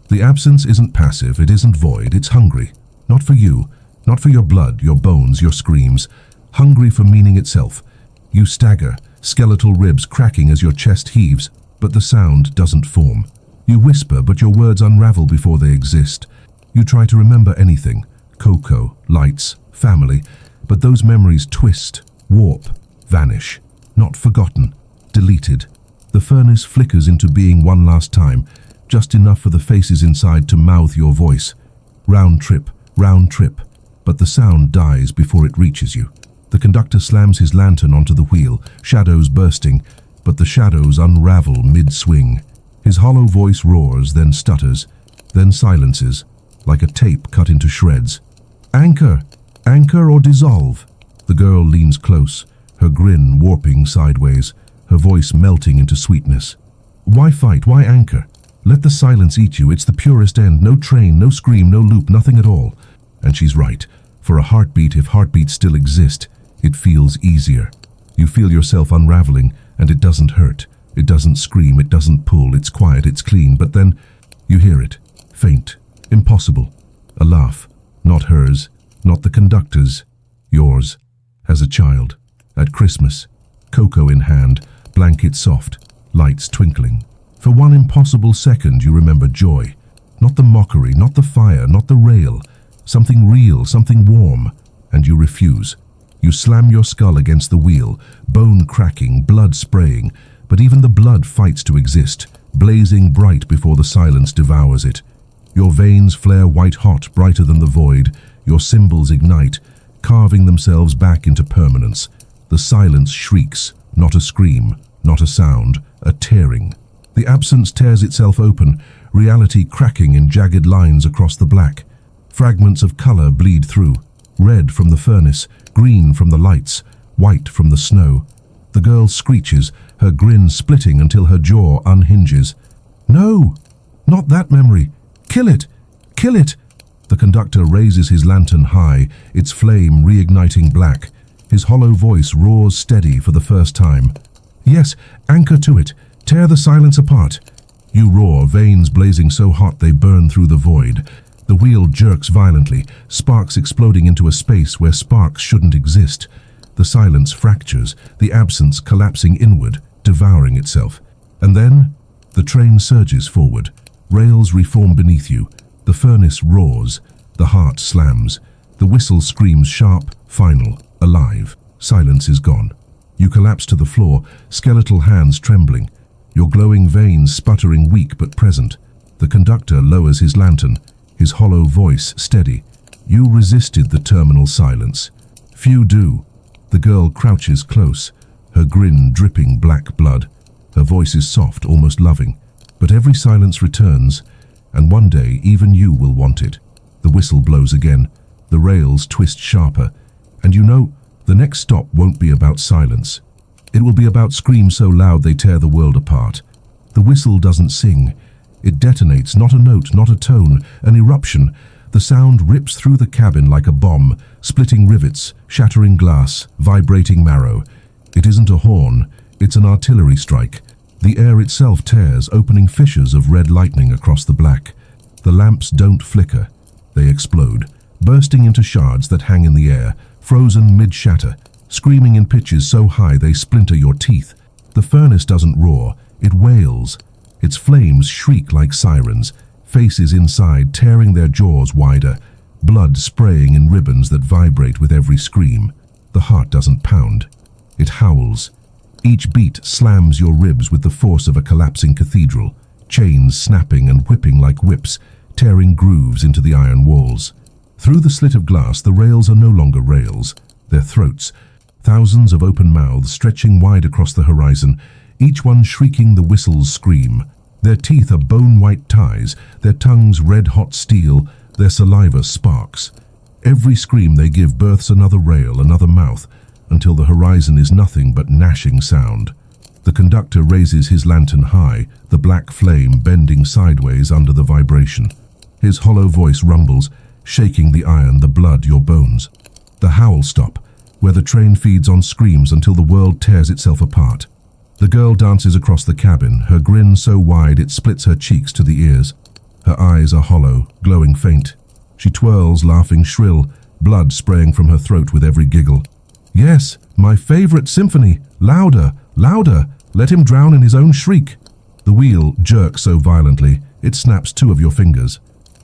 The absence isn't passive, it isn't void, it's hungry. Not for you, not for your blood, your bones, your screams. Hungry for meaning itself. You stagger, skeletal ribs cracking as your chest heaves, but the sound doesn't form. You whisper, but your words unravel before they exist. You try to remember anything, Coco, lights, family, but those memories twist, warp, vanish. Not forgotten, deleted. The furnace flickers into being one last time, just enough for the faces inside to mouth your voice. Round trip, but the sound dies before it reaches you. The conductor slams his lantern onto the wheel, shadows bursting, but the shadows unravel mid-swing. His hollow voice roars, then stutters, then silences, like a tape cut into shreds. Anchor! Anchor or dissolve! The girl leans close, her grin warping sideways, her voice melting into sweetness. Why fight? Why anchor? Let the silence eat you. It's the purest end. No train, no scream, no loop, nothing at all. And she's right. For a heartbeat, if heartbeats still exist, it feels easier. You feel yourself unraveling, and it doesn't hurt. It doesn't scream, it doesn't pull, it's quiet, it's clean, but then you hear it. Faint. Impossible. A laugh. Not hers. Not the conductor's. Yours. As a child. At Christmas. Cocoa in hand. Blanket soft. Lights twinkling. For one impossible second you remember joy. Not the mockery, not the fire, not the rail. Something real, something warm. And you refuse. You slam your skull against the wheel, bone cracking, blood spraying, but even the blood fights to exist, blazing bright before the silence devours it. Your veins flare white-hot, brighter than the void. Your symbols ignite, carving themselves back into permanence. The silence shrieks, not a scream, not a sound, a tearing. The absence tears itself open, reality cracking in jagged lines across the black. Fragments of color bleed through, red from the furnace, green from the lights, white from the snow. The girl screeches, her grin splitting until her jaw unhinges. No! Not that memory! Kill it! Kill it! The conductor raises his lantern high, its flame reigniting black. His hollow voice roars steady for the first time. Yes, anchor to it. Tear the silence apart. You roar, veins blazing so hot they burn through the void. The wheel jerks violently, sparks exploding into a space where sparks shouldn't exist. The silence fractures, the absence collapsing inward, devouring itself. And then, the train surges forward. Rails reform beneath you. The furnace roars. The heart slams. The whistle screams sharp, final, alive. Silence is gone. You collapse to the floor, skeletal hands trembling. Your glowing veins sputtering weak but present. The conductor lowers his lantern, his hollow voice steady. You resisted the terminal silence. Few do. The girl crouches close, her grin dripping black blood. Her voice is soft, almost loving. But every silence returns, and one day even you will want it. The whistle blows again, the rails twist sharper, and you know the next stop won't be about silence. It will be about screams so loud they tear the world apart. The whistle doesn't sing. It detonates, not a note, not a tone, an eruption. The sound rips through the cabin like a bomb, splitting rivets, shattering glass, vibrating marrow. It isn't a horn, it's an artillery strike. The air itself tears, opening fissures of red lightning across the black. The lamps don't flicker. They explode. bursting into shards that hang in the air, frozen mid-shatter, screaming in pitches so high they splinter your teeth. The furnace doesn't roar, it wails. Its flames shriek like sirens, faces inside tearing their jaws wider, blood spraying in ribbons that vibrate with every scream. The heart doesn't pound, it howls. Each beat slams your ribs with the force of a collapsing cathedral, chains snapping and whipping like whips, tearing grooves into the iron walls. Through the slit of glass, the rails are no longer rails, they're throats, thousands of open mouths stretching wide across the horizon, each one shrieking the whistle's scream. Their teeth are bone-white ties, their tongues red-hot steel, their saliva sparks. Every scream they give births another rail, another mouth, until the horizon is nothing but gnashing sound. The conductor raises his lantern high, the black flame bending sideways under the vibration. His hollow voice rumbles, shaking the iron, the blood, your bones. The howl stop, where the train feeds on screams until the world tears itself apart. The girl dances across the cabin, her grin so wide it splits her cheeks to the ears. Her eyes are hollow, glowing faint. She twirls, laughing shrill, blood spraying from her throat with every giggle. Yes, my favorite symphony! Louder! Louder! Let him drown in his own shriek! The wheel jerks so violently, it snaps two of your fingers.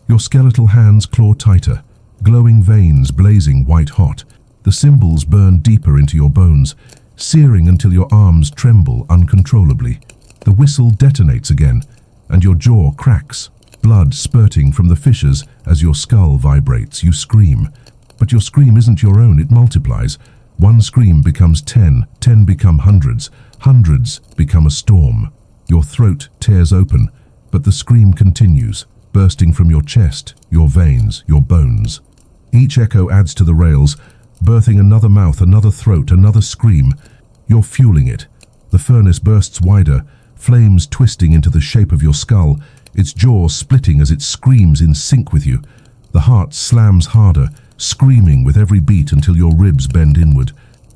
Your skeletal hands claw tighter, glowing veins blazing white-hot. The cymbals burn deeper into your bones, searing until your arms tremble uncontrollably. The whistle detonates again, and your jaw cracks, blood spurting from the fissures as your skull vibrates. You scream. But your scream isn't your own, it multiplies. One scream becomes 10, 10 become hundreds, hundreds become a storm. Your throat tears open, but the scream continues, bursting from your chest, your veins, your bones. Each echo adds to the rails, birthing another mouth, another throat, another scream. You're fueling it. The furnace bursts wider, flames twisting into the shape of your skull, its jaw splitting as it screams in sync with you. The heart slams harder, screaming with every beat until your ribs bend inward.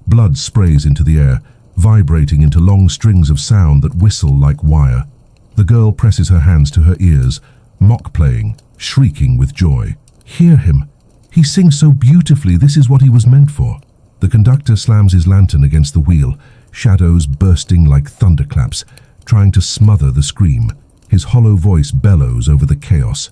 Blood sprays into the air, vibrating into long strings of sound that whistle like wire. The girl presses her hands to her ears, mock-playing, shrieking with joy. Hear him! He sings so beautifully, this is what he was meant for. The conductor slams his lantern against the wheel, shadows bursting like thunderclaps, trying to smother the scream. His hollow voice bellows over the chaos.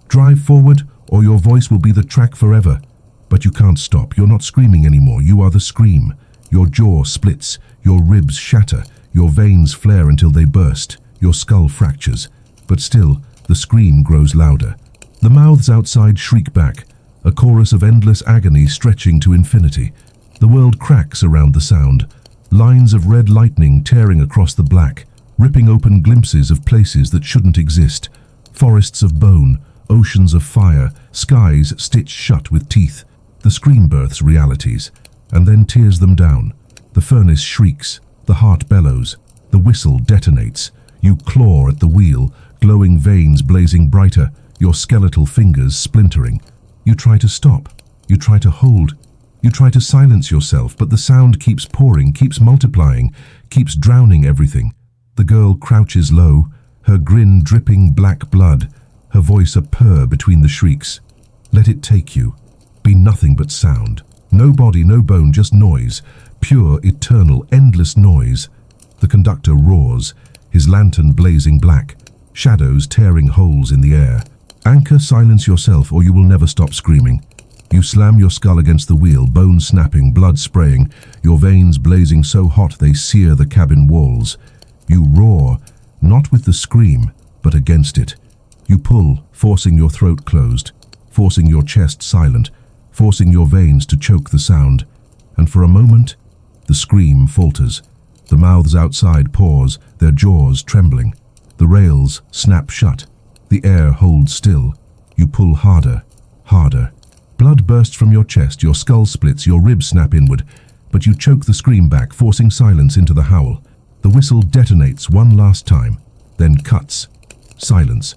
Drive forward, or your voice will be the track forever. But you can't stop, you're not screaming anymore, you are the scream. Your jaw splits, your ribs shatter, your veins flare until they burst, your skull fractures. But still, the scream grows louder. The mouths outside shriek back, a chorus of endless agony stretching to infinity. The world cracks around the sound, lines of red lightning tearing across the black, ripping open glimpses of places that shouldn't exist. Forests of bone, oceans of fire, skies stitched shut with teeth. The scream births realities, and then tears them down. The furnace shrieks, the heart bellows, the whistle detonates. You claw at the wheel, glowing veins blazing brighter, your skeletal fingers splintering. You try to stop, you try to hold, you try to silence yourself, but the sound keeps pouring, keeps multiplying, keeps drowning everything. The girl crouches low, her grin dripping black blood, her voice a purr between the shrieks. Let it take you. Be nothing but sound. No body, no bone, just noise. Pure, eternal, endless noise. The conductor roars, his lantern blazing black, shadows tearing holes in the air. Anchor, silence yourself, or you will never stop screaming. You slam your skull against the wheel, bones snapping, blood spraying, your veins blazing so hot they sear the cabin walls. You roar, not with the scream, but against it. You pull, forcing your throat closed, forcing your chest silent, forcing your veins to choke the sound. And for a moment, the scream falters. The mouths outside pause, their jaws trembling. The rails snap shut. The air holds still. You pull harder, harder. Blood bursts from your chest, your skull splits, your ribs snap inward, but you choke the scream back, forcing silence into the howl. The whistle detonates one last time, then cuts. Silence.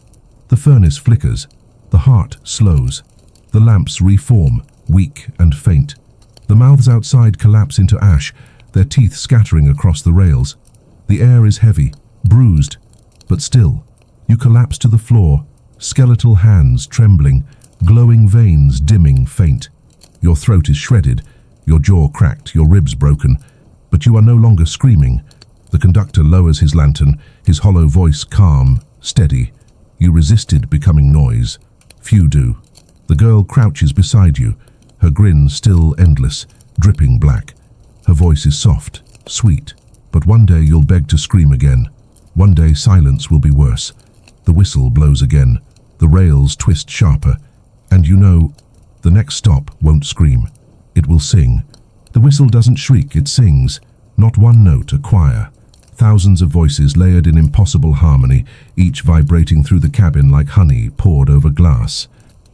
The furnace flickers. The heart slows. The lamps reform, weak and faint. The mouths outside collapse into ash, their teeth scattering across the rails. The air is heavy, bruised, but still. You collapse to the floor, skeletal hands trembling, glowing veins dimming faint. Your throat is shredded, your jaw cracked, your ribs broken, but you are no longer screaming. The conductor lowers his lantern, his hollow voice calm, steady. You resisted becoming noise. Few do. The girl crouches beside you, her grin still endless, dripping black. Her voice is soft, sweet, but one day you'll beg to scream again. One day silence will be worse. The whistle blows again, the rails twist sharper, and you know, the next stop won't scream. It will sing. The whistle doesn't shriek, it sings. Not one note, a choir. Thousands of voices layered in impossible harmony, each vibrating through the cabin like honey poured over glass.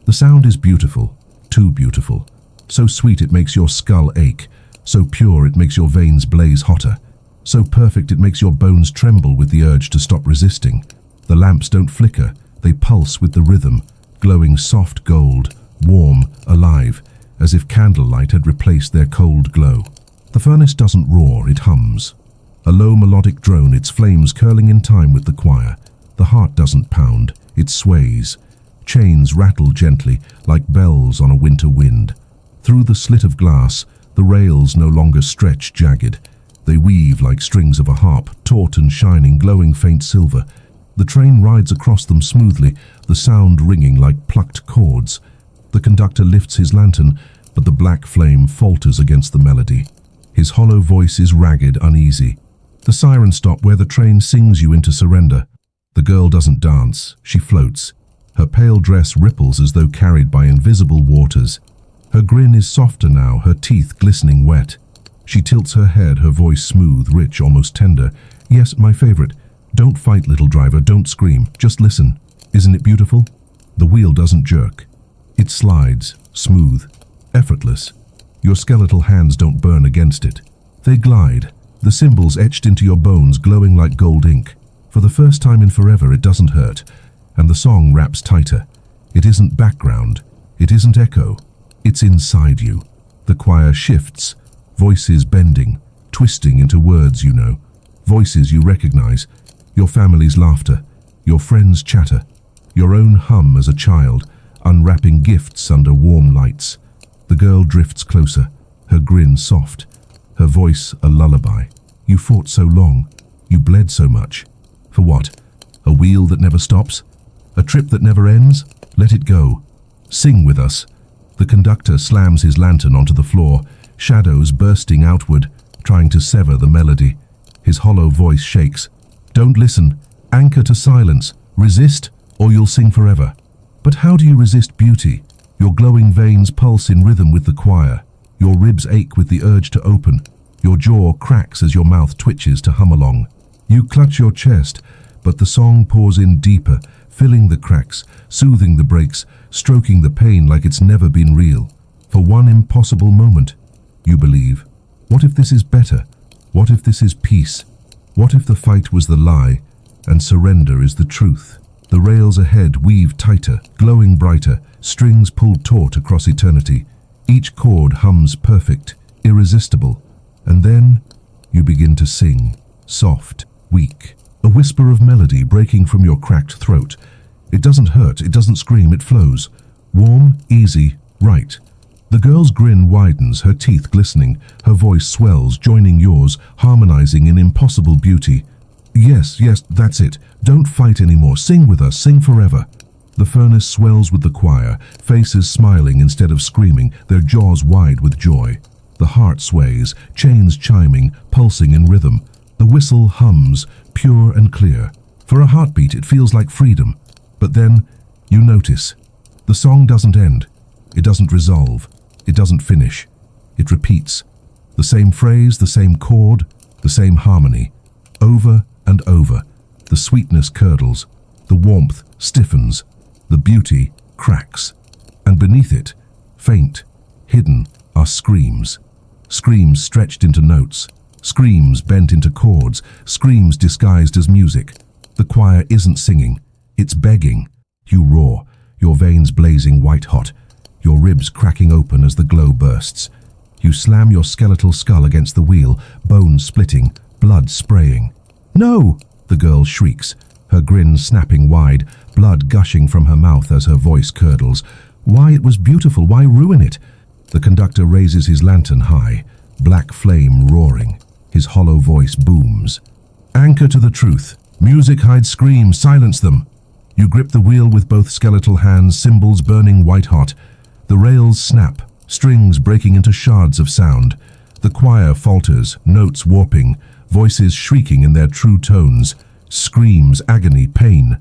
The sound is beautiful, too beautiful. So sweet it makes your skull ache, so pure it makes your veins blaze hotter, so perfect it makes your bones tremble with the urge to stop resisting. The lamps don't flicker, they pulse with the rhythm, glowing soft gold, warm, alive, as if candlelight had replaced their cold glow. The furnace doesn't roar, it hums. A low melodic drone, its flames curling in time with the choir. The heart doesn't pound, it sways. Chains rattle gently, like bells on a winter wind. Through the slit of glass, the rails no longer stretch jagged. They weave like strings of a harp, taut and shining, glowing faint silver. The train rides across them smoothly, the sound ringing like plucked chords. The conductor lifts his lantern, but the black flame falters against the melody. His hollow voice is ragged, uneasy. The sirens stop where the train sings you into surrender. The girl doesn't dance, she floats. Her pale dress ripples as though carried by invisible waters. Her grin is softer now, her teeth glistening wet. She tilts her head, her voice smooth, rich, almost tender. Yes, my favorite. Don't fight, little driver, don't scream. Just listen. Isn't it beautiful? The wheel doesn't jerk. It slides, smooth, effortless. Your skeletal hands don't burn against it. They glide, the symbols etched into your bones glowing like gold ink. For the first time in forever, it doesn't hurt. And the song wraps tighter. It isn't background. It isn't echo. It's inside you. The choir shifts, voices bending, twisting into words you know. Voices you recognize. Your family's laughter. Your friends' chatter. Your own hum as a child, unwrapping gifts under warm lights. The girl drifts closer, her grin soft, her voice a lullaby. You fought so long. You bled so much. For what? A wheel that never stops? A trip that never ends? Let it go. Sing with us. The conductor slams his lantern onto the floor, shadows bursting outward, trying to sever the melody. His hollow voice shakes. Don't listen. Anchor to silence. Resist, or you'll sing forever. But how do you resist beauty? Your glowing veins pulse in rhythm with the choir. Your ribs ache with the urge to open. Your jaw cracks as your mouth twitches to hum along. You clutch your chest, but the song pours in deeper, filling the cracks, soothing the breaks, stroking the pain like it's never been real. For one impossible moment, you believe. What if this is better? What if this is peace? What if the fight was the lie, and surrender is the truth? The rails ahead weave tighter, glowing brighter, strings pulled taut across eternity. Each chord hums perfect, irresistible. And then you begin to sing, soft, weak. A whisper of melody breaking from your cracked throat. It doesn't hurt, it doesn't scream, it flows. Warm, easy, right. The girl's grin widens, her teeth glistening, her voice swells, joining yours, harmonizing in impossible beauty. Yes, that's it. Don't fight anymore. Sing with us, sing forever. The furnace swells with the choir, faces smiling instead of screaming, their jaws wide with joy. The heart sways, chains chiming, pulsing in rhythm. The whistle hums, pure and clear. For a heartbeat, it feels like freedom. But then, you notice. The song doesn't end. It doesn't resolve. It doesn't finish. It repeats. The same phrase, the same chord, the same harmony. Over and over. The sweetness curdles. The warmth stiffens. The beauty cracks. And beneath it, faint, hidden, are screams. Screams stretched into notes. Screams bent into chords. Screams disguised as music. The choir isn't singing. It's begging. You roar, your veins blazing white-hot, your ribs cracking open as the glow bursts. You slam your skeletal skull against the wheel, bones splitting, blood spraying. No! The girl shrieks, her grin snapping wide, blood gushing from her mouth as her voice curdles. Why it was beautiful, why ruin it? The conductor raises his lantern high, black flame roaring. His hollow voice booms. Anchor to the truth. Music hides screams, silence them. You grip the wheel with both skeletal hands, cymbals burning white-hot. The rails snap, strings breaking into shards of sound. The choir falters, notes warping, voices shrieking in their true tones. Screams, agony, pain.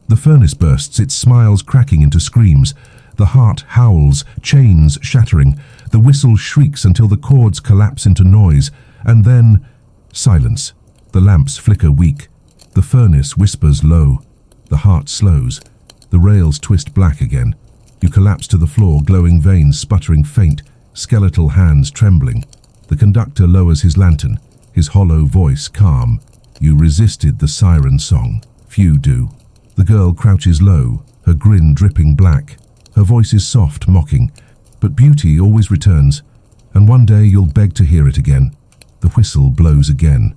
The furnace bursts, its smiles cracking into screams. The heart howls, chains shattering. The whistle shrieks until the cords collapse into noise. And then, silence. The lamps flicker weak. The furnace whispers low. The heart slows. The rails twist black again. You collapse to the floor, glowing veins sputtering faint, skeletal hands trembling. The conductor lowers his lantern, his hollow voice calm. You resisted the siren song. Few do. The girl crouches low, her grin dripping black. Her voice is soft, mocking. But beauty always returns, and one day you'll beg to hear it again. The whistle blows again.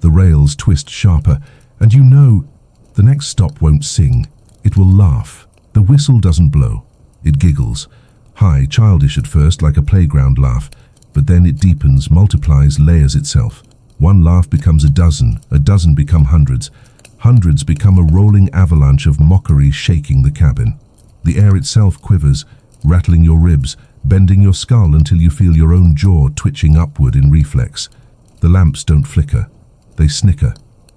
The rails twist sharper, and you know the next stop won't sing. It will laugh. The whistle doesn't blow. It giggles. High, childish at first, like a playground laugh. But then it deepens, multiplies, layers itself. One laugh becomes a dozen become hundreds. Hundreds become a rolling avalanche of mockery shaking the cabin. The air itself quivers, rattling your ribs, bending your skull until you feel your own jaw twitching upward in reflex. The lamps don't flicker. They snicker.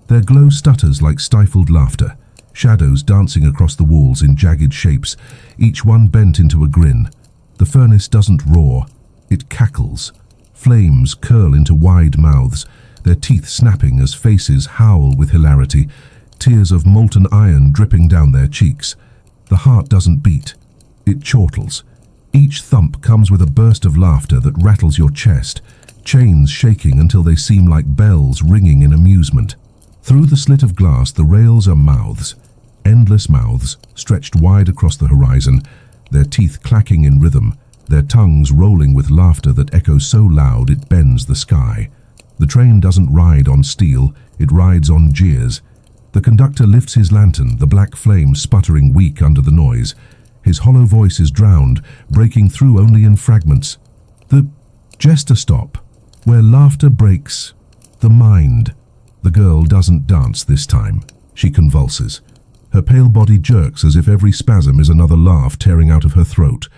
Their glow stutters like stifled laughter, shadows dancing across the walls in jagged shapes, each one bent into a grin. The furnace doesn't roar. It cackles. Flames curl into wide mouths, their teeth snapping as faces howl with hilarity, tears of molten iron dripping down their cheeks. The heart doesn't beat. It chortles. Each thump comes with a burst of laughter that rattles your chest, chains shaking until they seem like bells ringing in amusement. Through the slit of glass, the rails are mouths, endless mouths, stretched wide across the horizon, their teeth clacking in rhythm, their tongues rolling with laughter that echoes so loud it bends the sky. The train doesn't ride on steel, it rides on jeers. The conductor lifts his lantern, the black flame sputtering weak under the noise. His hollow voice is drowned, breaking through only in fragments. The jester stop, where laughter breaks the mind. The girl doesn't dance this time. She convulses. Her pale body jerks as if every spasm is another laugh tearing out of her throat.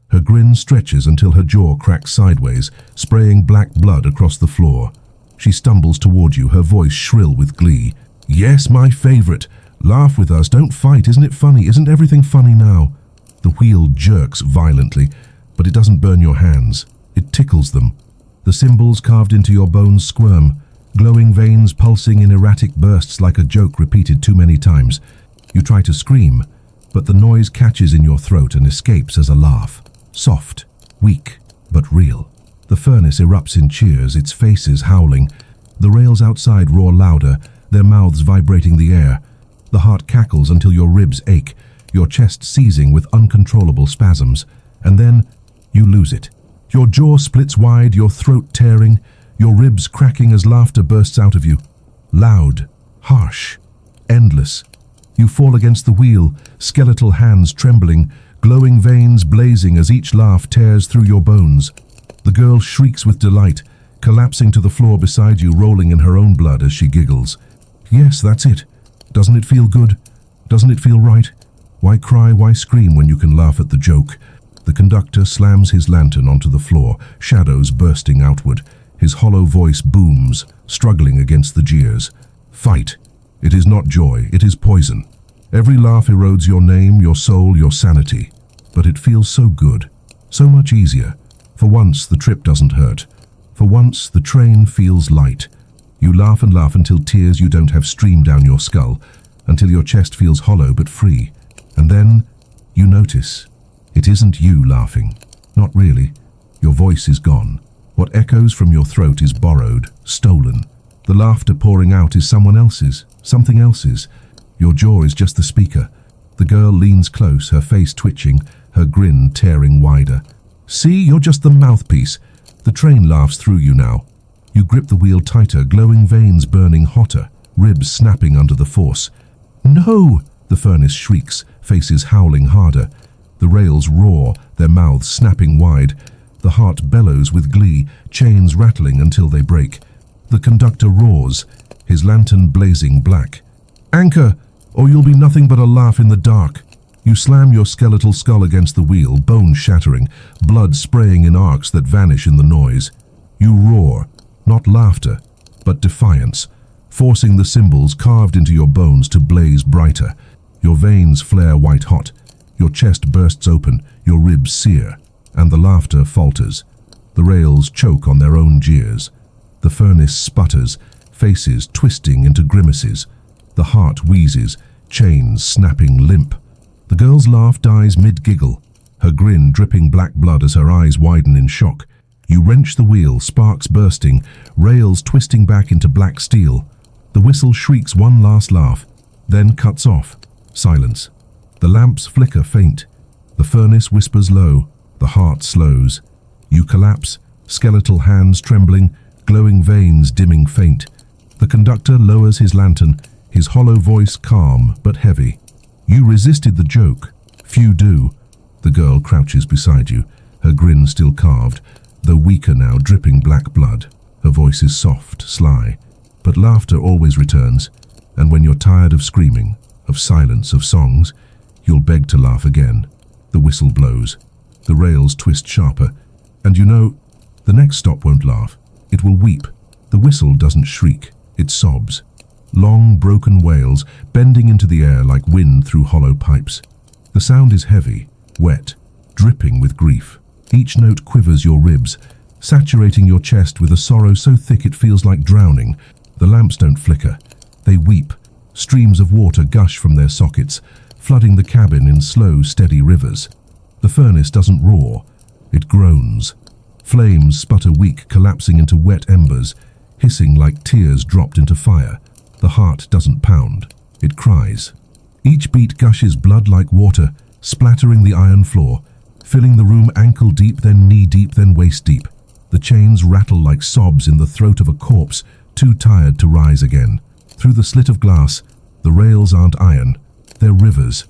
Her grin stretches until her jaw cracks sideways, spraying black blood across the floor. She stumbles toward you, her voice shrill with glee. Yes, my favorite. Laugh with us, don't fight. Isn't it funny? Isn't everything funny now? The wheel jerks violently, but it doesn't burn your hands. It tickles them. The symbols carved into your bones squirm, glowing veins pulsing in erratic bursts like a joke repeated too many times. You try to scream, but the noise catches in your throat and escapes as a laugh. Soft, weak, but real. The furnace erupts in cheers, its faces howling. The rails outside roar louder, their mouths vibrating the air. The heart cackles until your ribs ache, your chest seizing with uncontrollable spasms. And then you lose it. Your jaw splits wide, your throat tearing, your ribs cracking as laughter bursts out of you. Loud, harsh, endless. You fall against the wheel, skeletal hands trembling, glowing veins blazing as each laugh tears through your bones. The girl shrieks with delight, collapsing to the floor beside you, rolling in her own blood as she giggles. Yes, that's it. Doesn't it feel good? Doesn't it feel right? Why cry, why scream when you can laugh at the joke? The conductor slams his lantern onto the floor, shadows bursting outward. His hollow voice booms, struggling against the jeers. Fight. It is not joy, it is poison. Every laugh erodes your name, your soul, your sanity. But it feels so good, so much easier. For once, the trip doesn't hurt. For once, the train feels light. You laugh and laugh until tears you don't have stream down your skull, until your chest feels hollow but free. And then, you notice, it isn't you laughing. Not really. Your voice is gone. What echoes from your throat is borrowed, stolen. The laughter pouring out is someone else's, something else's. Your jaw is just the speaker. The girl leans close, her face twitching, her grin tearing wider. See, you're just the mouthpiece. The train laughs through you now. You grip the wheel tighter, glowing veins burning hotter, ribs snapping under the force. No! The furnace shrieks, faces howling harder. The rails roar, their mouths snapping wide. The heart bellows with glee, chains rattling until they break. The conductor roars, his lantern blazing black. "Anchor, or you'll be nothing but a laugh in the dark." You slam your skeletal skull against the wheel, bones shattering, blood spraying in arcs that vanish in the noise. You roar, not laughter, but defiance, forcing the symbols carved into your bones to blaze brighter. Your veins flare white-hot, your chest bursts open, your ribs sear, and the laughter falters. The rails choke on their own jeers. The furnace sputters, faces twisting into grimaces. The heart wheezes, chains snapping limp. The girl's laugh dies mid-giggle, her grin dripping black blood as her eyes widen in shock. You wrench the wheel, sparks bursting, rails twisting back into black steel. The whistle shrieks one last laugh, then cuts off. Silence. The lamps flicker faint. The furnace whispers low. The heart slows. You collapse, skeletal hands trembling, glowing veins dimming faint. The conductor lowers his lantern, his hollow voice calm but heavy. You resisted the joke. Few do. The girl crouches beside you, her grin still carved, though weaker now, dripping black blood. Her voice is soft, sly, but laughter always returns, and when you're tired of screaming, of silence, of songs, you'll beg to laugh again. The whistle blows. The rails twist sharper, and you know, the next stop won't laugh. It will weep. The whistle doesn't shriek, it sobs. Long, broken wails, bending into the air like wind through hollow pipes. The sound is heavy, wet, dripping with grief. Each note quivers your ribs, saturating your chest with a sorrow so thick it feels like drowning. The lamps don't flicker. They weep. Streams of water gush from their sockets, flooding the cabin in slow, steady rivers. The furnace doesn't roar. It groans. Flames sputter weak, collapsing into wet embers, hissing like tears dropped into fire. The heart doesn't pound. It cries. Each beat gushes blood like water, splattering the iron floor, filling the room ankle-deep, then knee-deep, then waist-deep. The chains rattle like sobs in the throat of a corpse, too tired to rise again. Through the slit of glass, the rails aren't iron. They're rivers.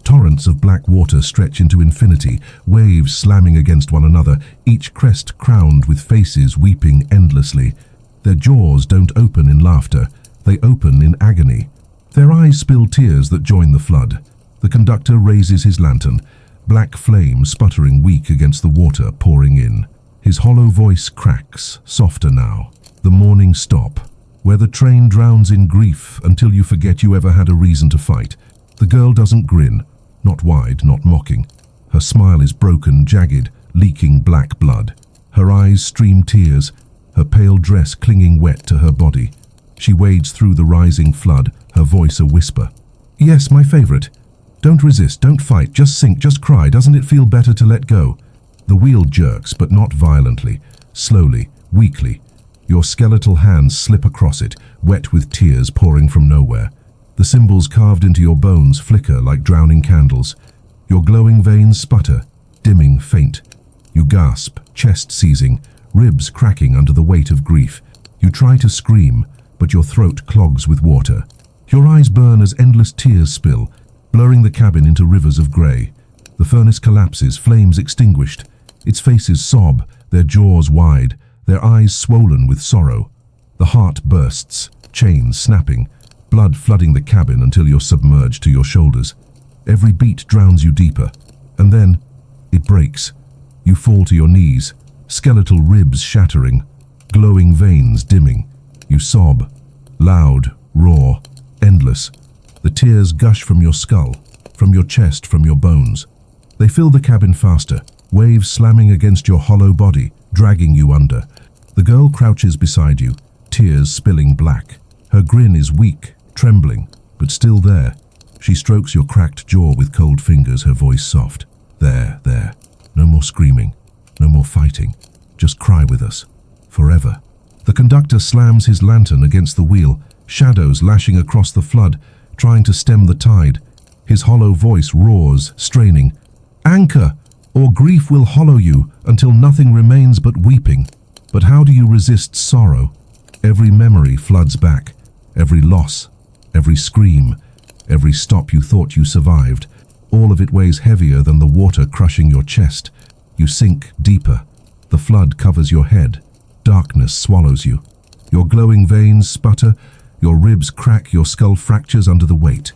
Torrents of black water stretch into infinity, waves slamming against one another, each crest crowned with faces weeping endlessly. Their jaws don't open in laughter. They open in agony. Their eyes spill tears that join the flood. The conductor raises his lantern, black flame sputtering weak against the water pouring in. His hollow voice cracks, softer now. The morning stop, where the train drowns in grief until you forget you ever had a reason to fight. The girl doesn't grin, not wide, not mocking. Her smile is broken, jagged, leaking black blood. Her eyes stream tears, her pale dress clinging wet to her body. She wades through the rising flood, her voice a whisper. "Yes, my favorite. Don't resist, don't fight, just sink, just cry. Doesn't it feel better to let go?" The wheel jerks, but not violently. Slowly, weakly. Your skeletal hands slip across it, wet with tears pouring from nowhere. The symbols carved into your bones flicker like drowning candles. Your glowing veins sputter, dimming faint. You gasp, chest seizing, ribs cracking under the weight of grief. You try to scream, but your throat clogs with water. Your eyes burn as endless tears spill, blurring the cabin into rivers of grey. The furnace collapses, flames extinguished. Its faces sob, their jaws wide, their eyes swollen with sorrow. The heart bursts, chains snapping, blood flooding the cabin until you're submerged to your shoulders. Every beat drowns you deeper, and then it breaks. You fall to your knees, skeletal ribs shattering, glowing veins dimming. You sob, loud, raw, endless. The tears gush from your skull, from your chest, from your bones. They fill the cabin faster, waves slamming against your hollow body, dragging you under. The girl crouches beside you, tears spilling black. Her grin is weak, trembling, but still there. She strokes your cracked jaw with cold fingers, her voice soft. There. No more screaming, no more fighting. Just cry with us, forever. The conductor slams his lantern against the wheel, shadows lashing across the flood, trying to stem the tide. His hollow voice roars, straining. "Anchor, or grief will hollow you until nothing remains but weeping." But how do you resist sorrow? Every memory floods back, every loss, every scream, every stop you thought you survived. All of it weighs heavier than the water crushing your chest. You sink deeper. The flood covers your head. Darkness swallows you. Your glowing veins sputter, your ribs crack, your skull fractures under the weight.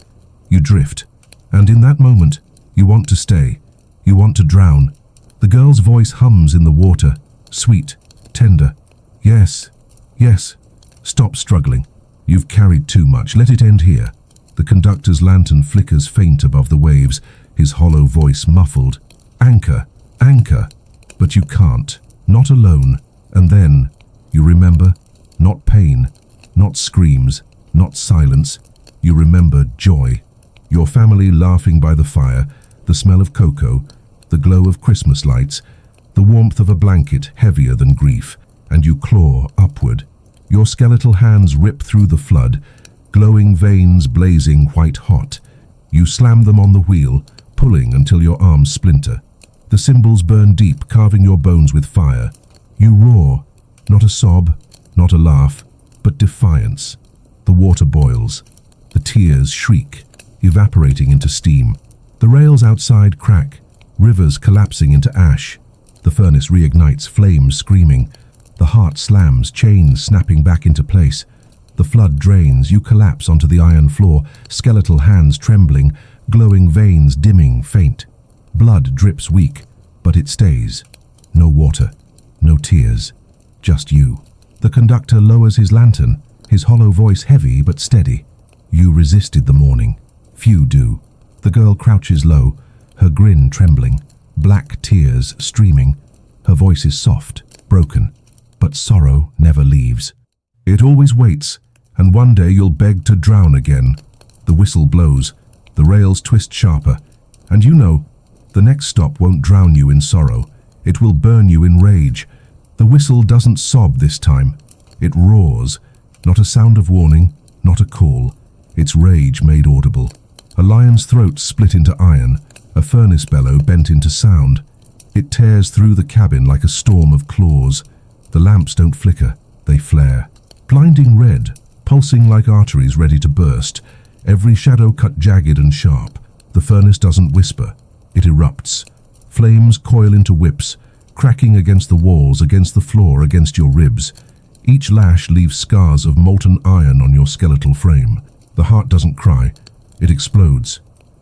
You drift, and in that moment, you want to stay. You want to drown. The girl's voice hums in the water, sweet, tender. Yes, yes. Stop struggling. You've carried too much. Let it end here. The conductor's lantern flickers faint above the waves, his hollow voice muffled. Anchor, anchor. But you can't. Not alone. And then, you remember, not pain, not screams, not silence. You remember joy. Your family laughing by the fire, the smell of cocoa, the glow of Christmas lights, the warmth of a blanket heavier than grief, and you claw upward. Your skeletal hands rip through the flood, glowing veins blazing white hot. You slam them on the wheel, pulling until your arms splinter. The cymbals burn deep, carving your bones with fire. You roar, not a sob, not a laugh, but defiance. The water boils. The tears shriek, evaporating into steam. The rails outside crack, rivers collapsing into ash. The furnace reignites, flames screaming. The heart slams, chains snapping back into place. The flood drains, you collapse onto the iron floor, skeletal hands trembling, glowing veins dimming, faint. Blood drips weak, but it stays. No water, no tears, just you. The conductor lowers his lantern, his hollow voice heavy but steady. You resisted the morning. Few do. The girl crouches low, her grin trembling, black tears streaming. Her voice is soft, broken, but sorrow never leaves. It always waits, and one day you'll beg to drown again. The whistle blows, the rails twist sharper, and you know, the next stop won't drown you in sorrow. It will burn you in rage. The whistle doesn't sob this time. It roars, not a sound of warning, not a call. It's rage made audible. A lion's throat split into iron, a furnace bellow bent into sound. It tears through the cabin like a storm of claws. The lamps don't flicker, they flare. Blinding red, pulsing like arteries ready to burst. Every shadow cut jagged and sharp. The furnace doesn't whisper, it erupts. Flames coil into whips, cracking against the walls, against the floor, against your ribs. Each lash leaves scars of molten iron on your skeletal frame. The heart doesn't cry, it explodes.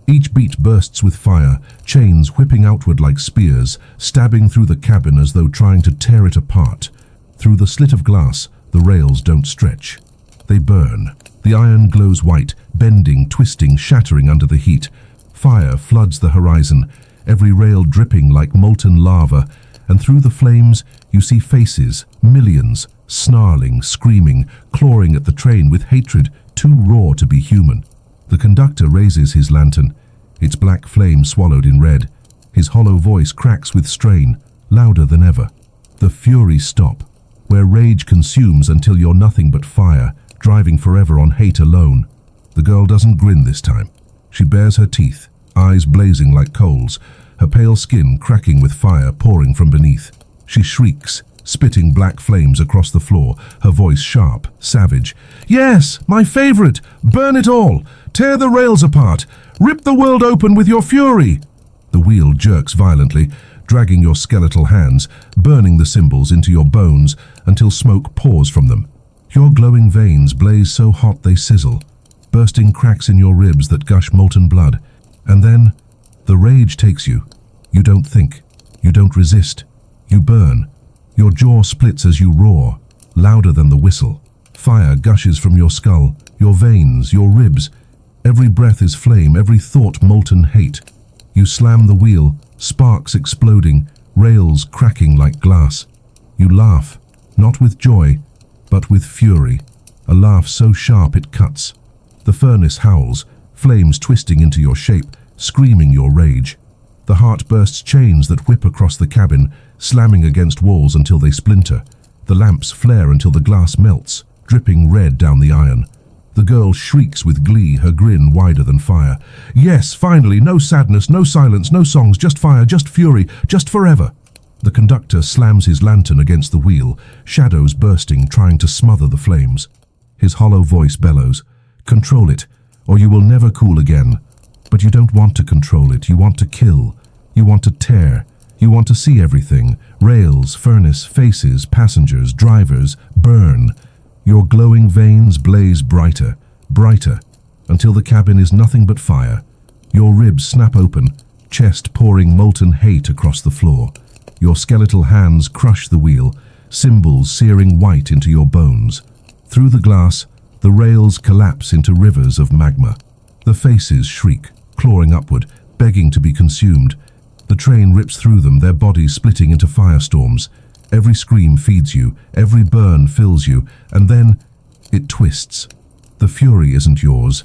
Each beat bursts with fire, chains whipping outward like spears, stabbing through the cabin as though trying to tear it apart. Through the slit of glass, the rails don't stretch. They burn. The iron glows white, bending, twisting, shattering under the heat. Fire floods the horizon, every rail dripping like molten lava, and through the flames you see faces, millions, snarling, screaming, clawing at the train with hatred too raw to be human. The conductor raises his lantern, its black flame swallowed in red. His hollow voice cracks with strain, louder than ever. The furies stop, where rage consumes until you're nothing but fire, driving forever on hate alone. The girl doesn't grin this time. She bares her teeth, eyes blazing like coals, her pale skin cracking with fire pouring from beneath. She shrieks, spitting black flames across the floor, her voice sharp, savage. Yes, my favorite! Burn it all! Tear the rails apart! Rip the world open with your fury! The wheel jerks violently, dragging your skeletal hands, burning the cymbals into your bones until smoke pours from them. Your glowing veins blaze so hot they sizzle, bursting cracks in your ribs that gush molten blood. And then, the rage takes you. You don't think. You don't resist. You burn. Your jaw splits as you roar, louder than the whistle. Fire gushes from your skull, your veins, your ribs. Every breath is flame, every thought molten hate. You slam the wheel, sparks exploding, rails cracking like glass. You laugh, not with joy, but with fury, a laugh so sharp it cuts. The furnace howls, flames twisting into your shape, screaming your rage. The heart bursts chains that whip across the cabin, slamming against walls until they splinter. The lamps flare until the glass melts, dripping red down the iron. The girl shrieks with glee, her grin wider than fire. Yes, finally, no sadness, no silence, no songs, just fire, just fury, just forever. The conductor slams his lantern against the wheel, shadows bursting, trying to smother the flames. His hollow voice bellows, "Control it, or you will never cool again." But you don't want to control it. You want to kill. You want to tear. You want to see everything. Rails, furnace, faces, passengers, drivers, burn. Your glowing veins blaze brighter, brighter, until the cabin is nothing but fire. Your ribs snap open, chest pouring molten hate across the floor. Your skeletal hands crush the wheel, symbols searing white into your bones. Through the glass, the rails collapse into rivers of magma. The faces shriek, clawing upward, begging to be consumed. The train rips through them, their bodies splitting into firestorms. Every scream feeds you, every burn fills you, and then it twists. The fury isn't yours.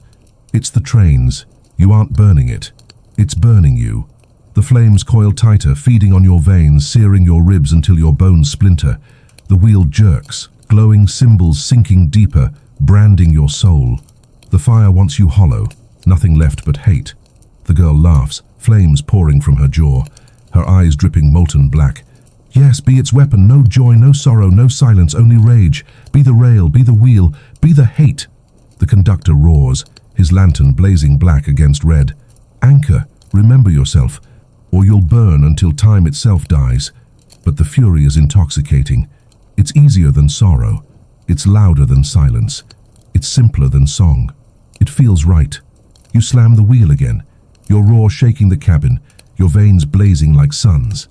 It's the train's. You aren't burning it. It's burning you. The flames coil tighter, feeding on your veins, searing your ribs until your bones splinter. The wheel jerks, glowing symbols sinking deeper, branding your soul. The fire wants you hollow, nothing left but hate. The girl laughs, flames pouring from her jaw, her eyes dripping molten black. Yes, be its weapon, no joy, no sorrow, no silence, only rage. Be the rail, be the wheel, be the hate. The conductor roars, his lantern blazing black against red. Anchor, remember yourself, or you'll burn until time itself dies. But the fury is intoxicating. It's easier than sorrow. It's louder than silence. It's simpler than song. It feels right. You slam the wheel again, your roar shaking the cabin, your veins blazing like suns.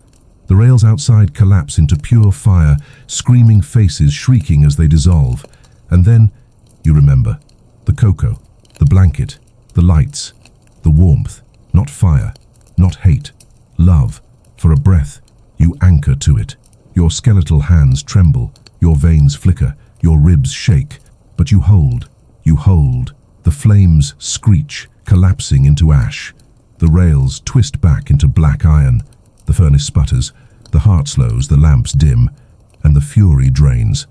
The rails outside collapse into pure fire, screaming faces shrieking as they dissolve. And then, you remember, the cocoa, the blanket, the lights, the warmth, not fire, not hate, love. For a breath, you anchor to it. Your skeletal hands tremble, your veins flicker, your ribs shake, but you hold, you hold. The flames screech, collapsing into ash. The rails twist back into black iron. The furnace sputters, the heart slows, the lamps dim, and the fury drains.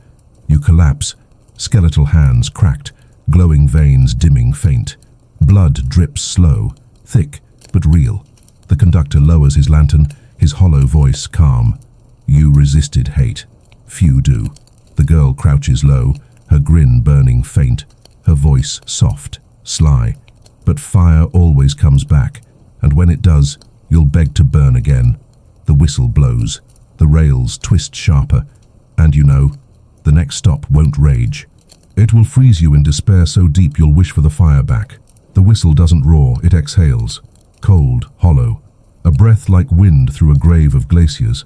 You collapse, skeletal hands cracked, glowing veins dimming faint. Blood drips slow, thick but real. The conductor lowers his lantern, his hollow voice calm. You resisted hate. Few do. The girl crouches low, her grin burning faint, her voice soft, sly. But fire always comes back, and when it does, you'll beg to burn again. The whistle blows, the rails twist sharper, and you know, the next stop won't rage. It will freeze you in despair so deep you'll wish for the fire back. The whistle doesn't roar, it exhales. Cold, hollow, a breath like wind through a grave of glaciers.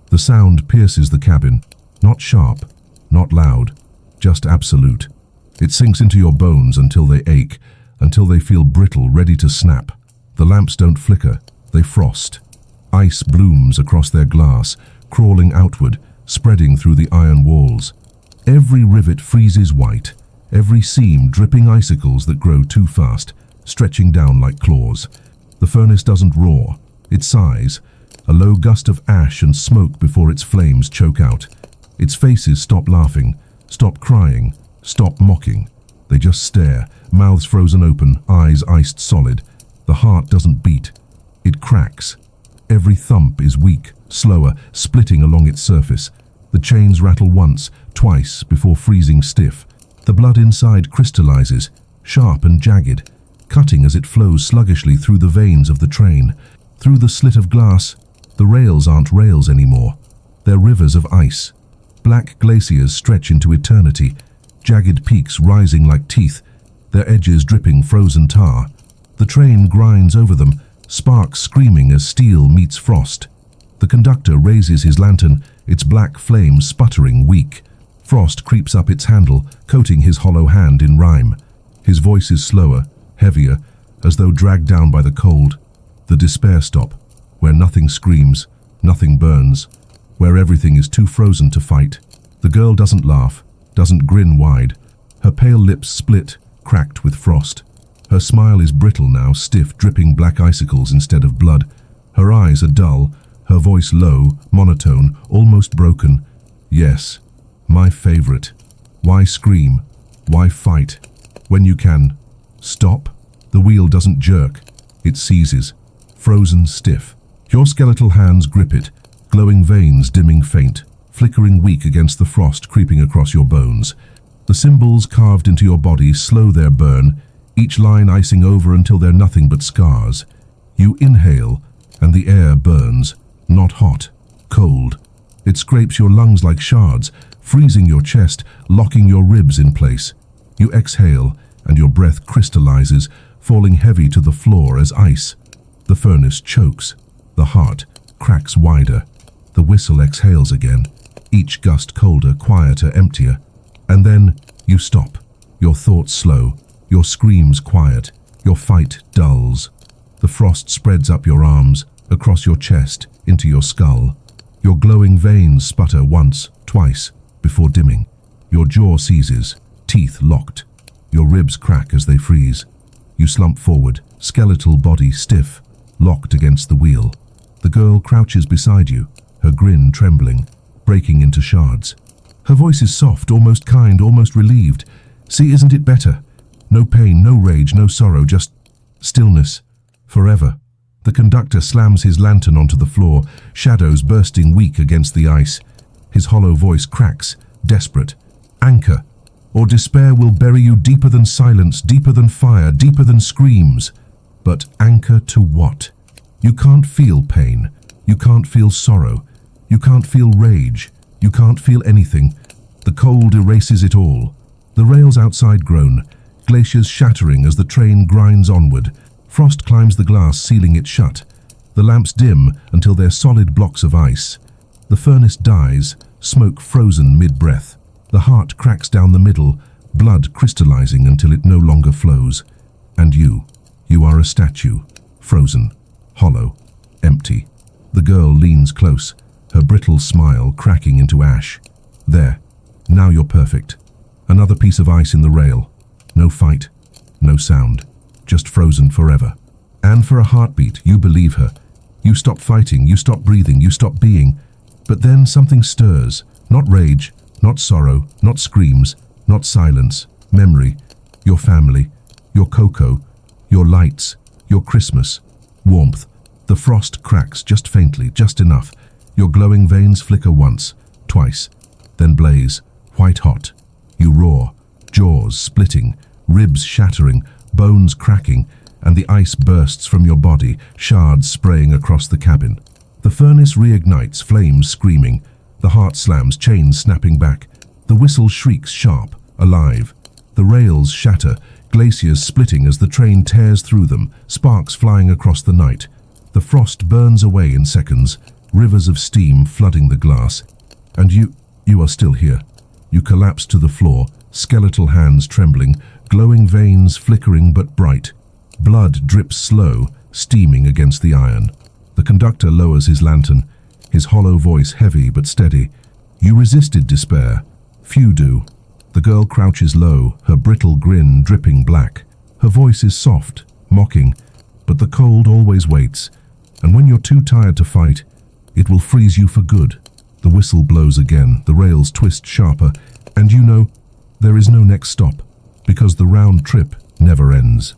The sound pierces the cabin, not sharp, not loud, just absolute. It sinks into your bones until they ache, until they feel brittle, ready to snap. The lamps don't flicker, they frost. Ice blooms across their glass, crawling outward, spreading through the iron walls. Every rivet freezes white, every seam dripping icicles that grow too fast, stretching down like claws. The furnace doesn't roar, it sighs, a low gust of ash and smoke before its flames choke out. Its faces stop laughing, stop crying, stop mocking. They just stare, mouths frozen open, eyes iced solid. The heart doesn't beat, it cracks. Every thump is weak, slower, splitting along its surface. The chains rattle once, twice, before freezing stiff. The blood inside crystallizes, sharp and jagged, cutting as it flows sluggishly through the veins of the train. Through the slit of glass, the rails aren't rails anymore. They're rivers of ice. Black glaciers stretch into eternity, jagged peaks rising like teeth, their edges dripping frozen tar. The train grinds over them, sparks screaming as steel meets frost. The conductor raises his lantern, its black flame sputtering weak. Frost creeps up its handle, coating his hollow hand in rime. His voice is slower, heavier, as though dragged down by the cold. The despair stop, where nothing screams, nothing burns, where everything is too frozen to fight. The girl doesn't laugh, doesn't grin wide. Her pale lips split, cracked with frost. Her smile is brittle now, stiff, dripping black icicles instead of blood. Her eyes are dull, her voice low, monotone, almost broken. Yes, my favorite. Why scream? Why fight? When you can stop? The wheel doesn't jerk. It seizes, frozen stiff. Your skeletal hands grip it, glowing veins dimming faint, flickering weak against the frost creeping across your bones. The symbols carved into your body slow their burn, each line icing over until they're nothing but scars. You inhale, and the air burns, not hot, cold. It scrapes your lungs like shards, freezing your chest, locking your ribs in place. You exhale, and your breath crystallizes, falling heavy to the floor as ice. The furnace chokes. The heart cracks wider. The whistle exhales again, each gust colder, quieter, emptier. And then you stop. Your thoughts slow, your screams quiet, your fight dulls. The frost spreads up your arms, across your chest, into your skull. Your glowing veins sputter once, twice, before dimming. Your jaw seizes, teeth locked. Your ribs crack as they freeze. You slump forward, skeletal body stiff, locked against the wheel. The girl crouches beside you, her grin trembling, breaking into shards. Her voice is soft, almost kind, almost relieved. See, isn't it better? No pain, no rage, no sorrow, just stillness. Forever. The conductor slams his lantern onto the floor, shadows bursting weak against the ice. His hollow voice cracks, desperate. Anchor, or despair will bury you deeper than silence, deeper than fire, deeper than screams. But anchor to what? You can't feel pain. You can't feel sorrow. You can't feel rage. You can't feel anything. The cold erases it all. The rails outside groan, glaciers shattering as the train grinds onward. Frost climbs the glass, sealing it shut. The lamps dim until they're solid blocks of ice. The furnace dies, smoke frozen mid-breath. The heart cracks down the middle, blood crystallizing until it no longer flows. And you are a statue, frozen, hollow, empty. The girl leans close, her brittle smile cracking into ash. There, now you're perfect. Another piece of ice in the rail. No fight, no sound, just frozen forever. And for a heartbeat, you believe her. You stop fighting, you stop breathing, you stop being. But then something stirs. Not rage, not sorrow, not screams, not silence. Memory, your family, your cocoa, your lights, your Christmas. Warmth. The frost cracks just faintly, just enough. Your glowing veins flicker once, twice, then blaze, white hot. You roar, jaws splitting, ribs shattering, bones cracking, and the ice bursts from your body, shards spraying across the cabin. The furnace reignites, flames screaming. The heart slams, chains snapping back. The whistle shrieks sharp, alive. The rails shatter, glaciers splitting as the train tears through them, sparks flying across the night. The frost burns away in seconds, rivers of steam flooding the glass. And you are still here. You collapse to the floor, skeletal hands trembling, glowing veins flickering but bright. Blood drips slow, steaming against the iron. The conductor lowers his lantern, his hollow voice heavy but steady. You resisted despair. Few do. The girl crouches low, her brittle grin dripping black. Her voice is soft, mocking, but the cold always waits. And when you're too tired to fight, it will freeze you for good. The whistle blows again, the rails twist sharper, and you know there is no next stop, because the round trip never ends.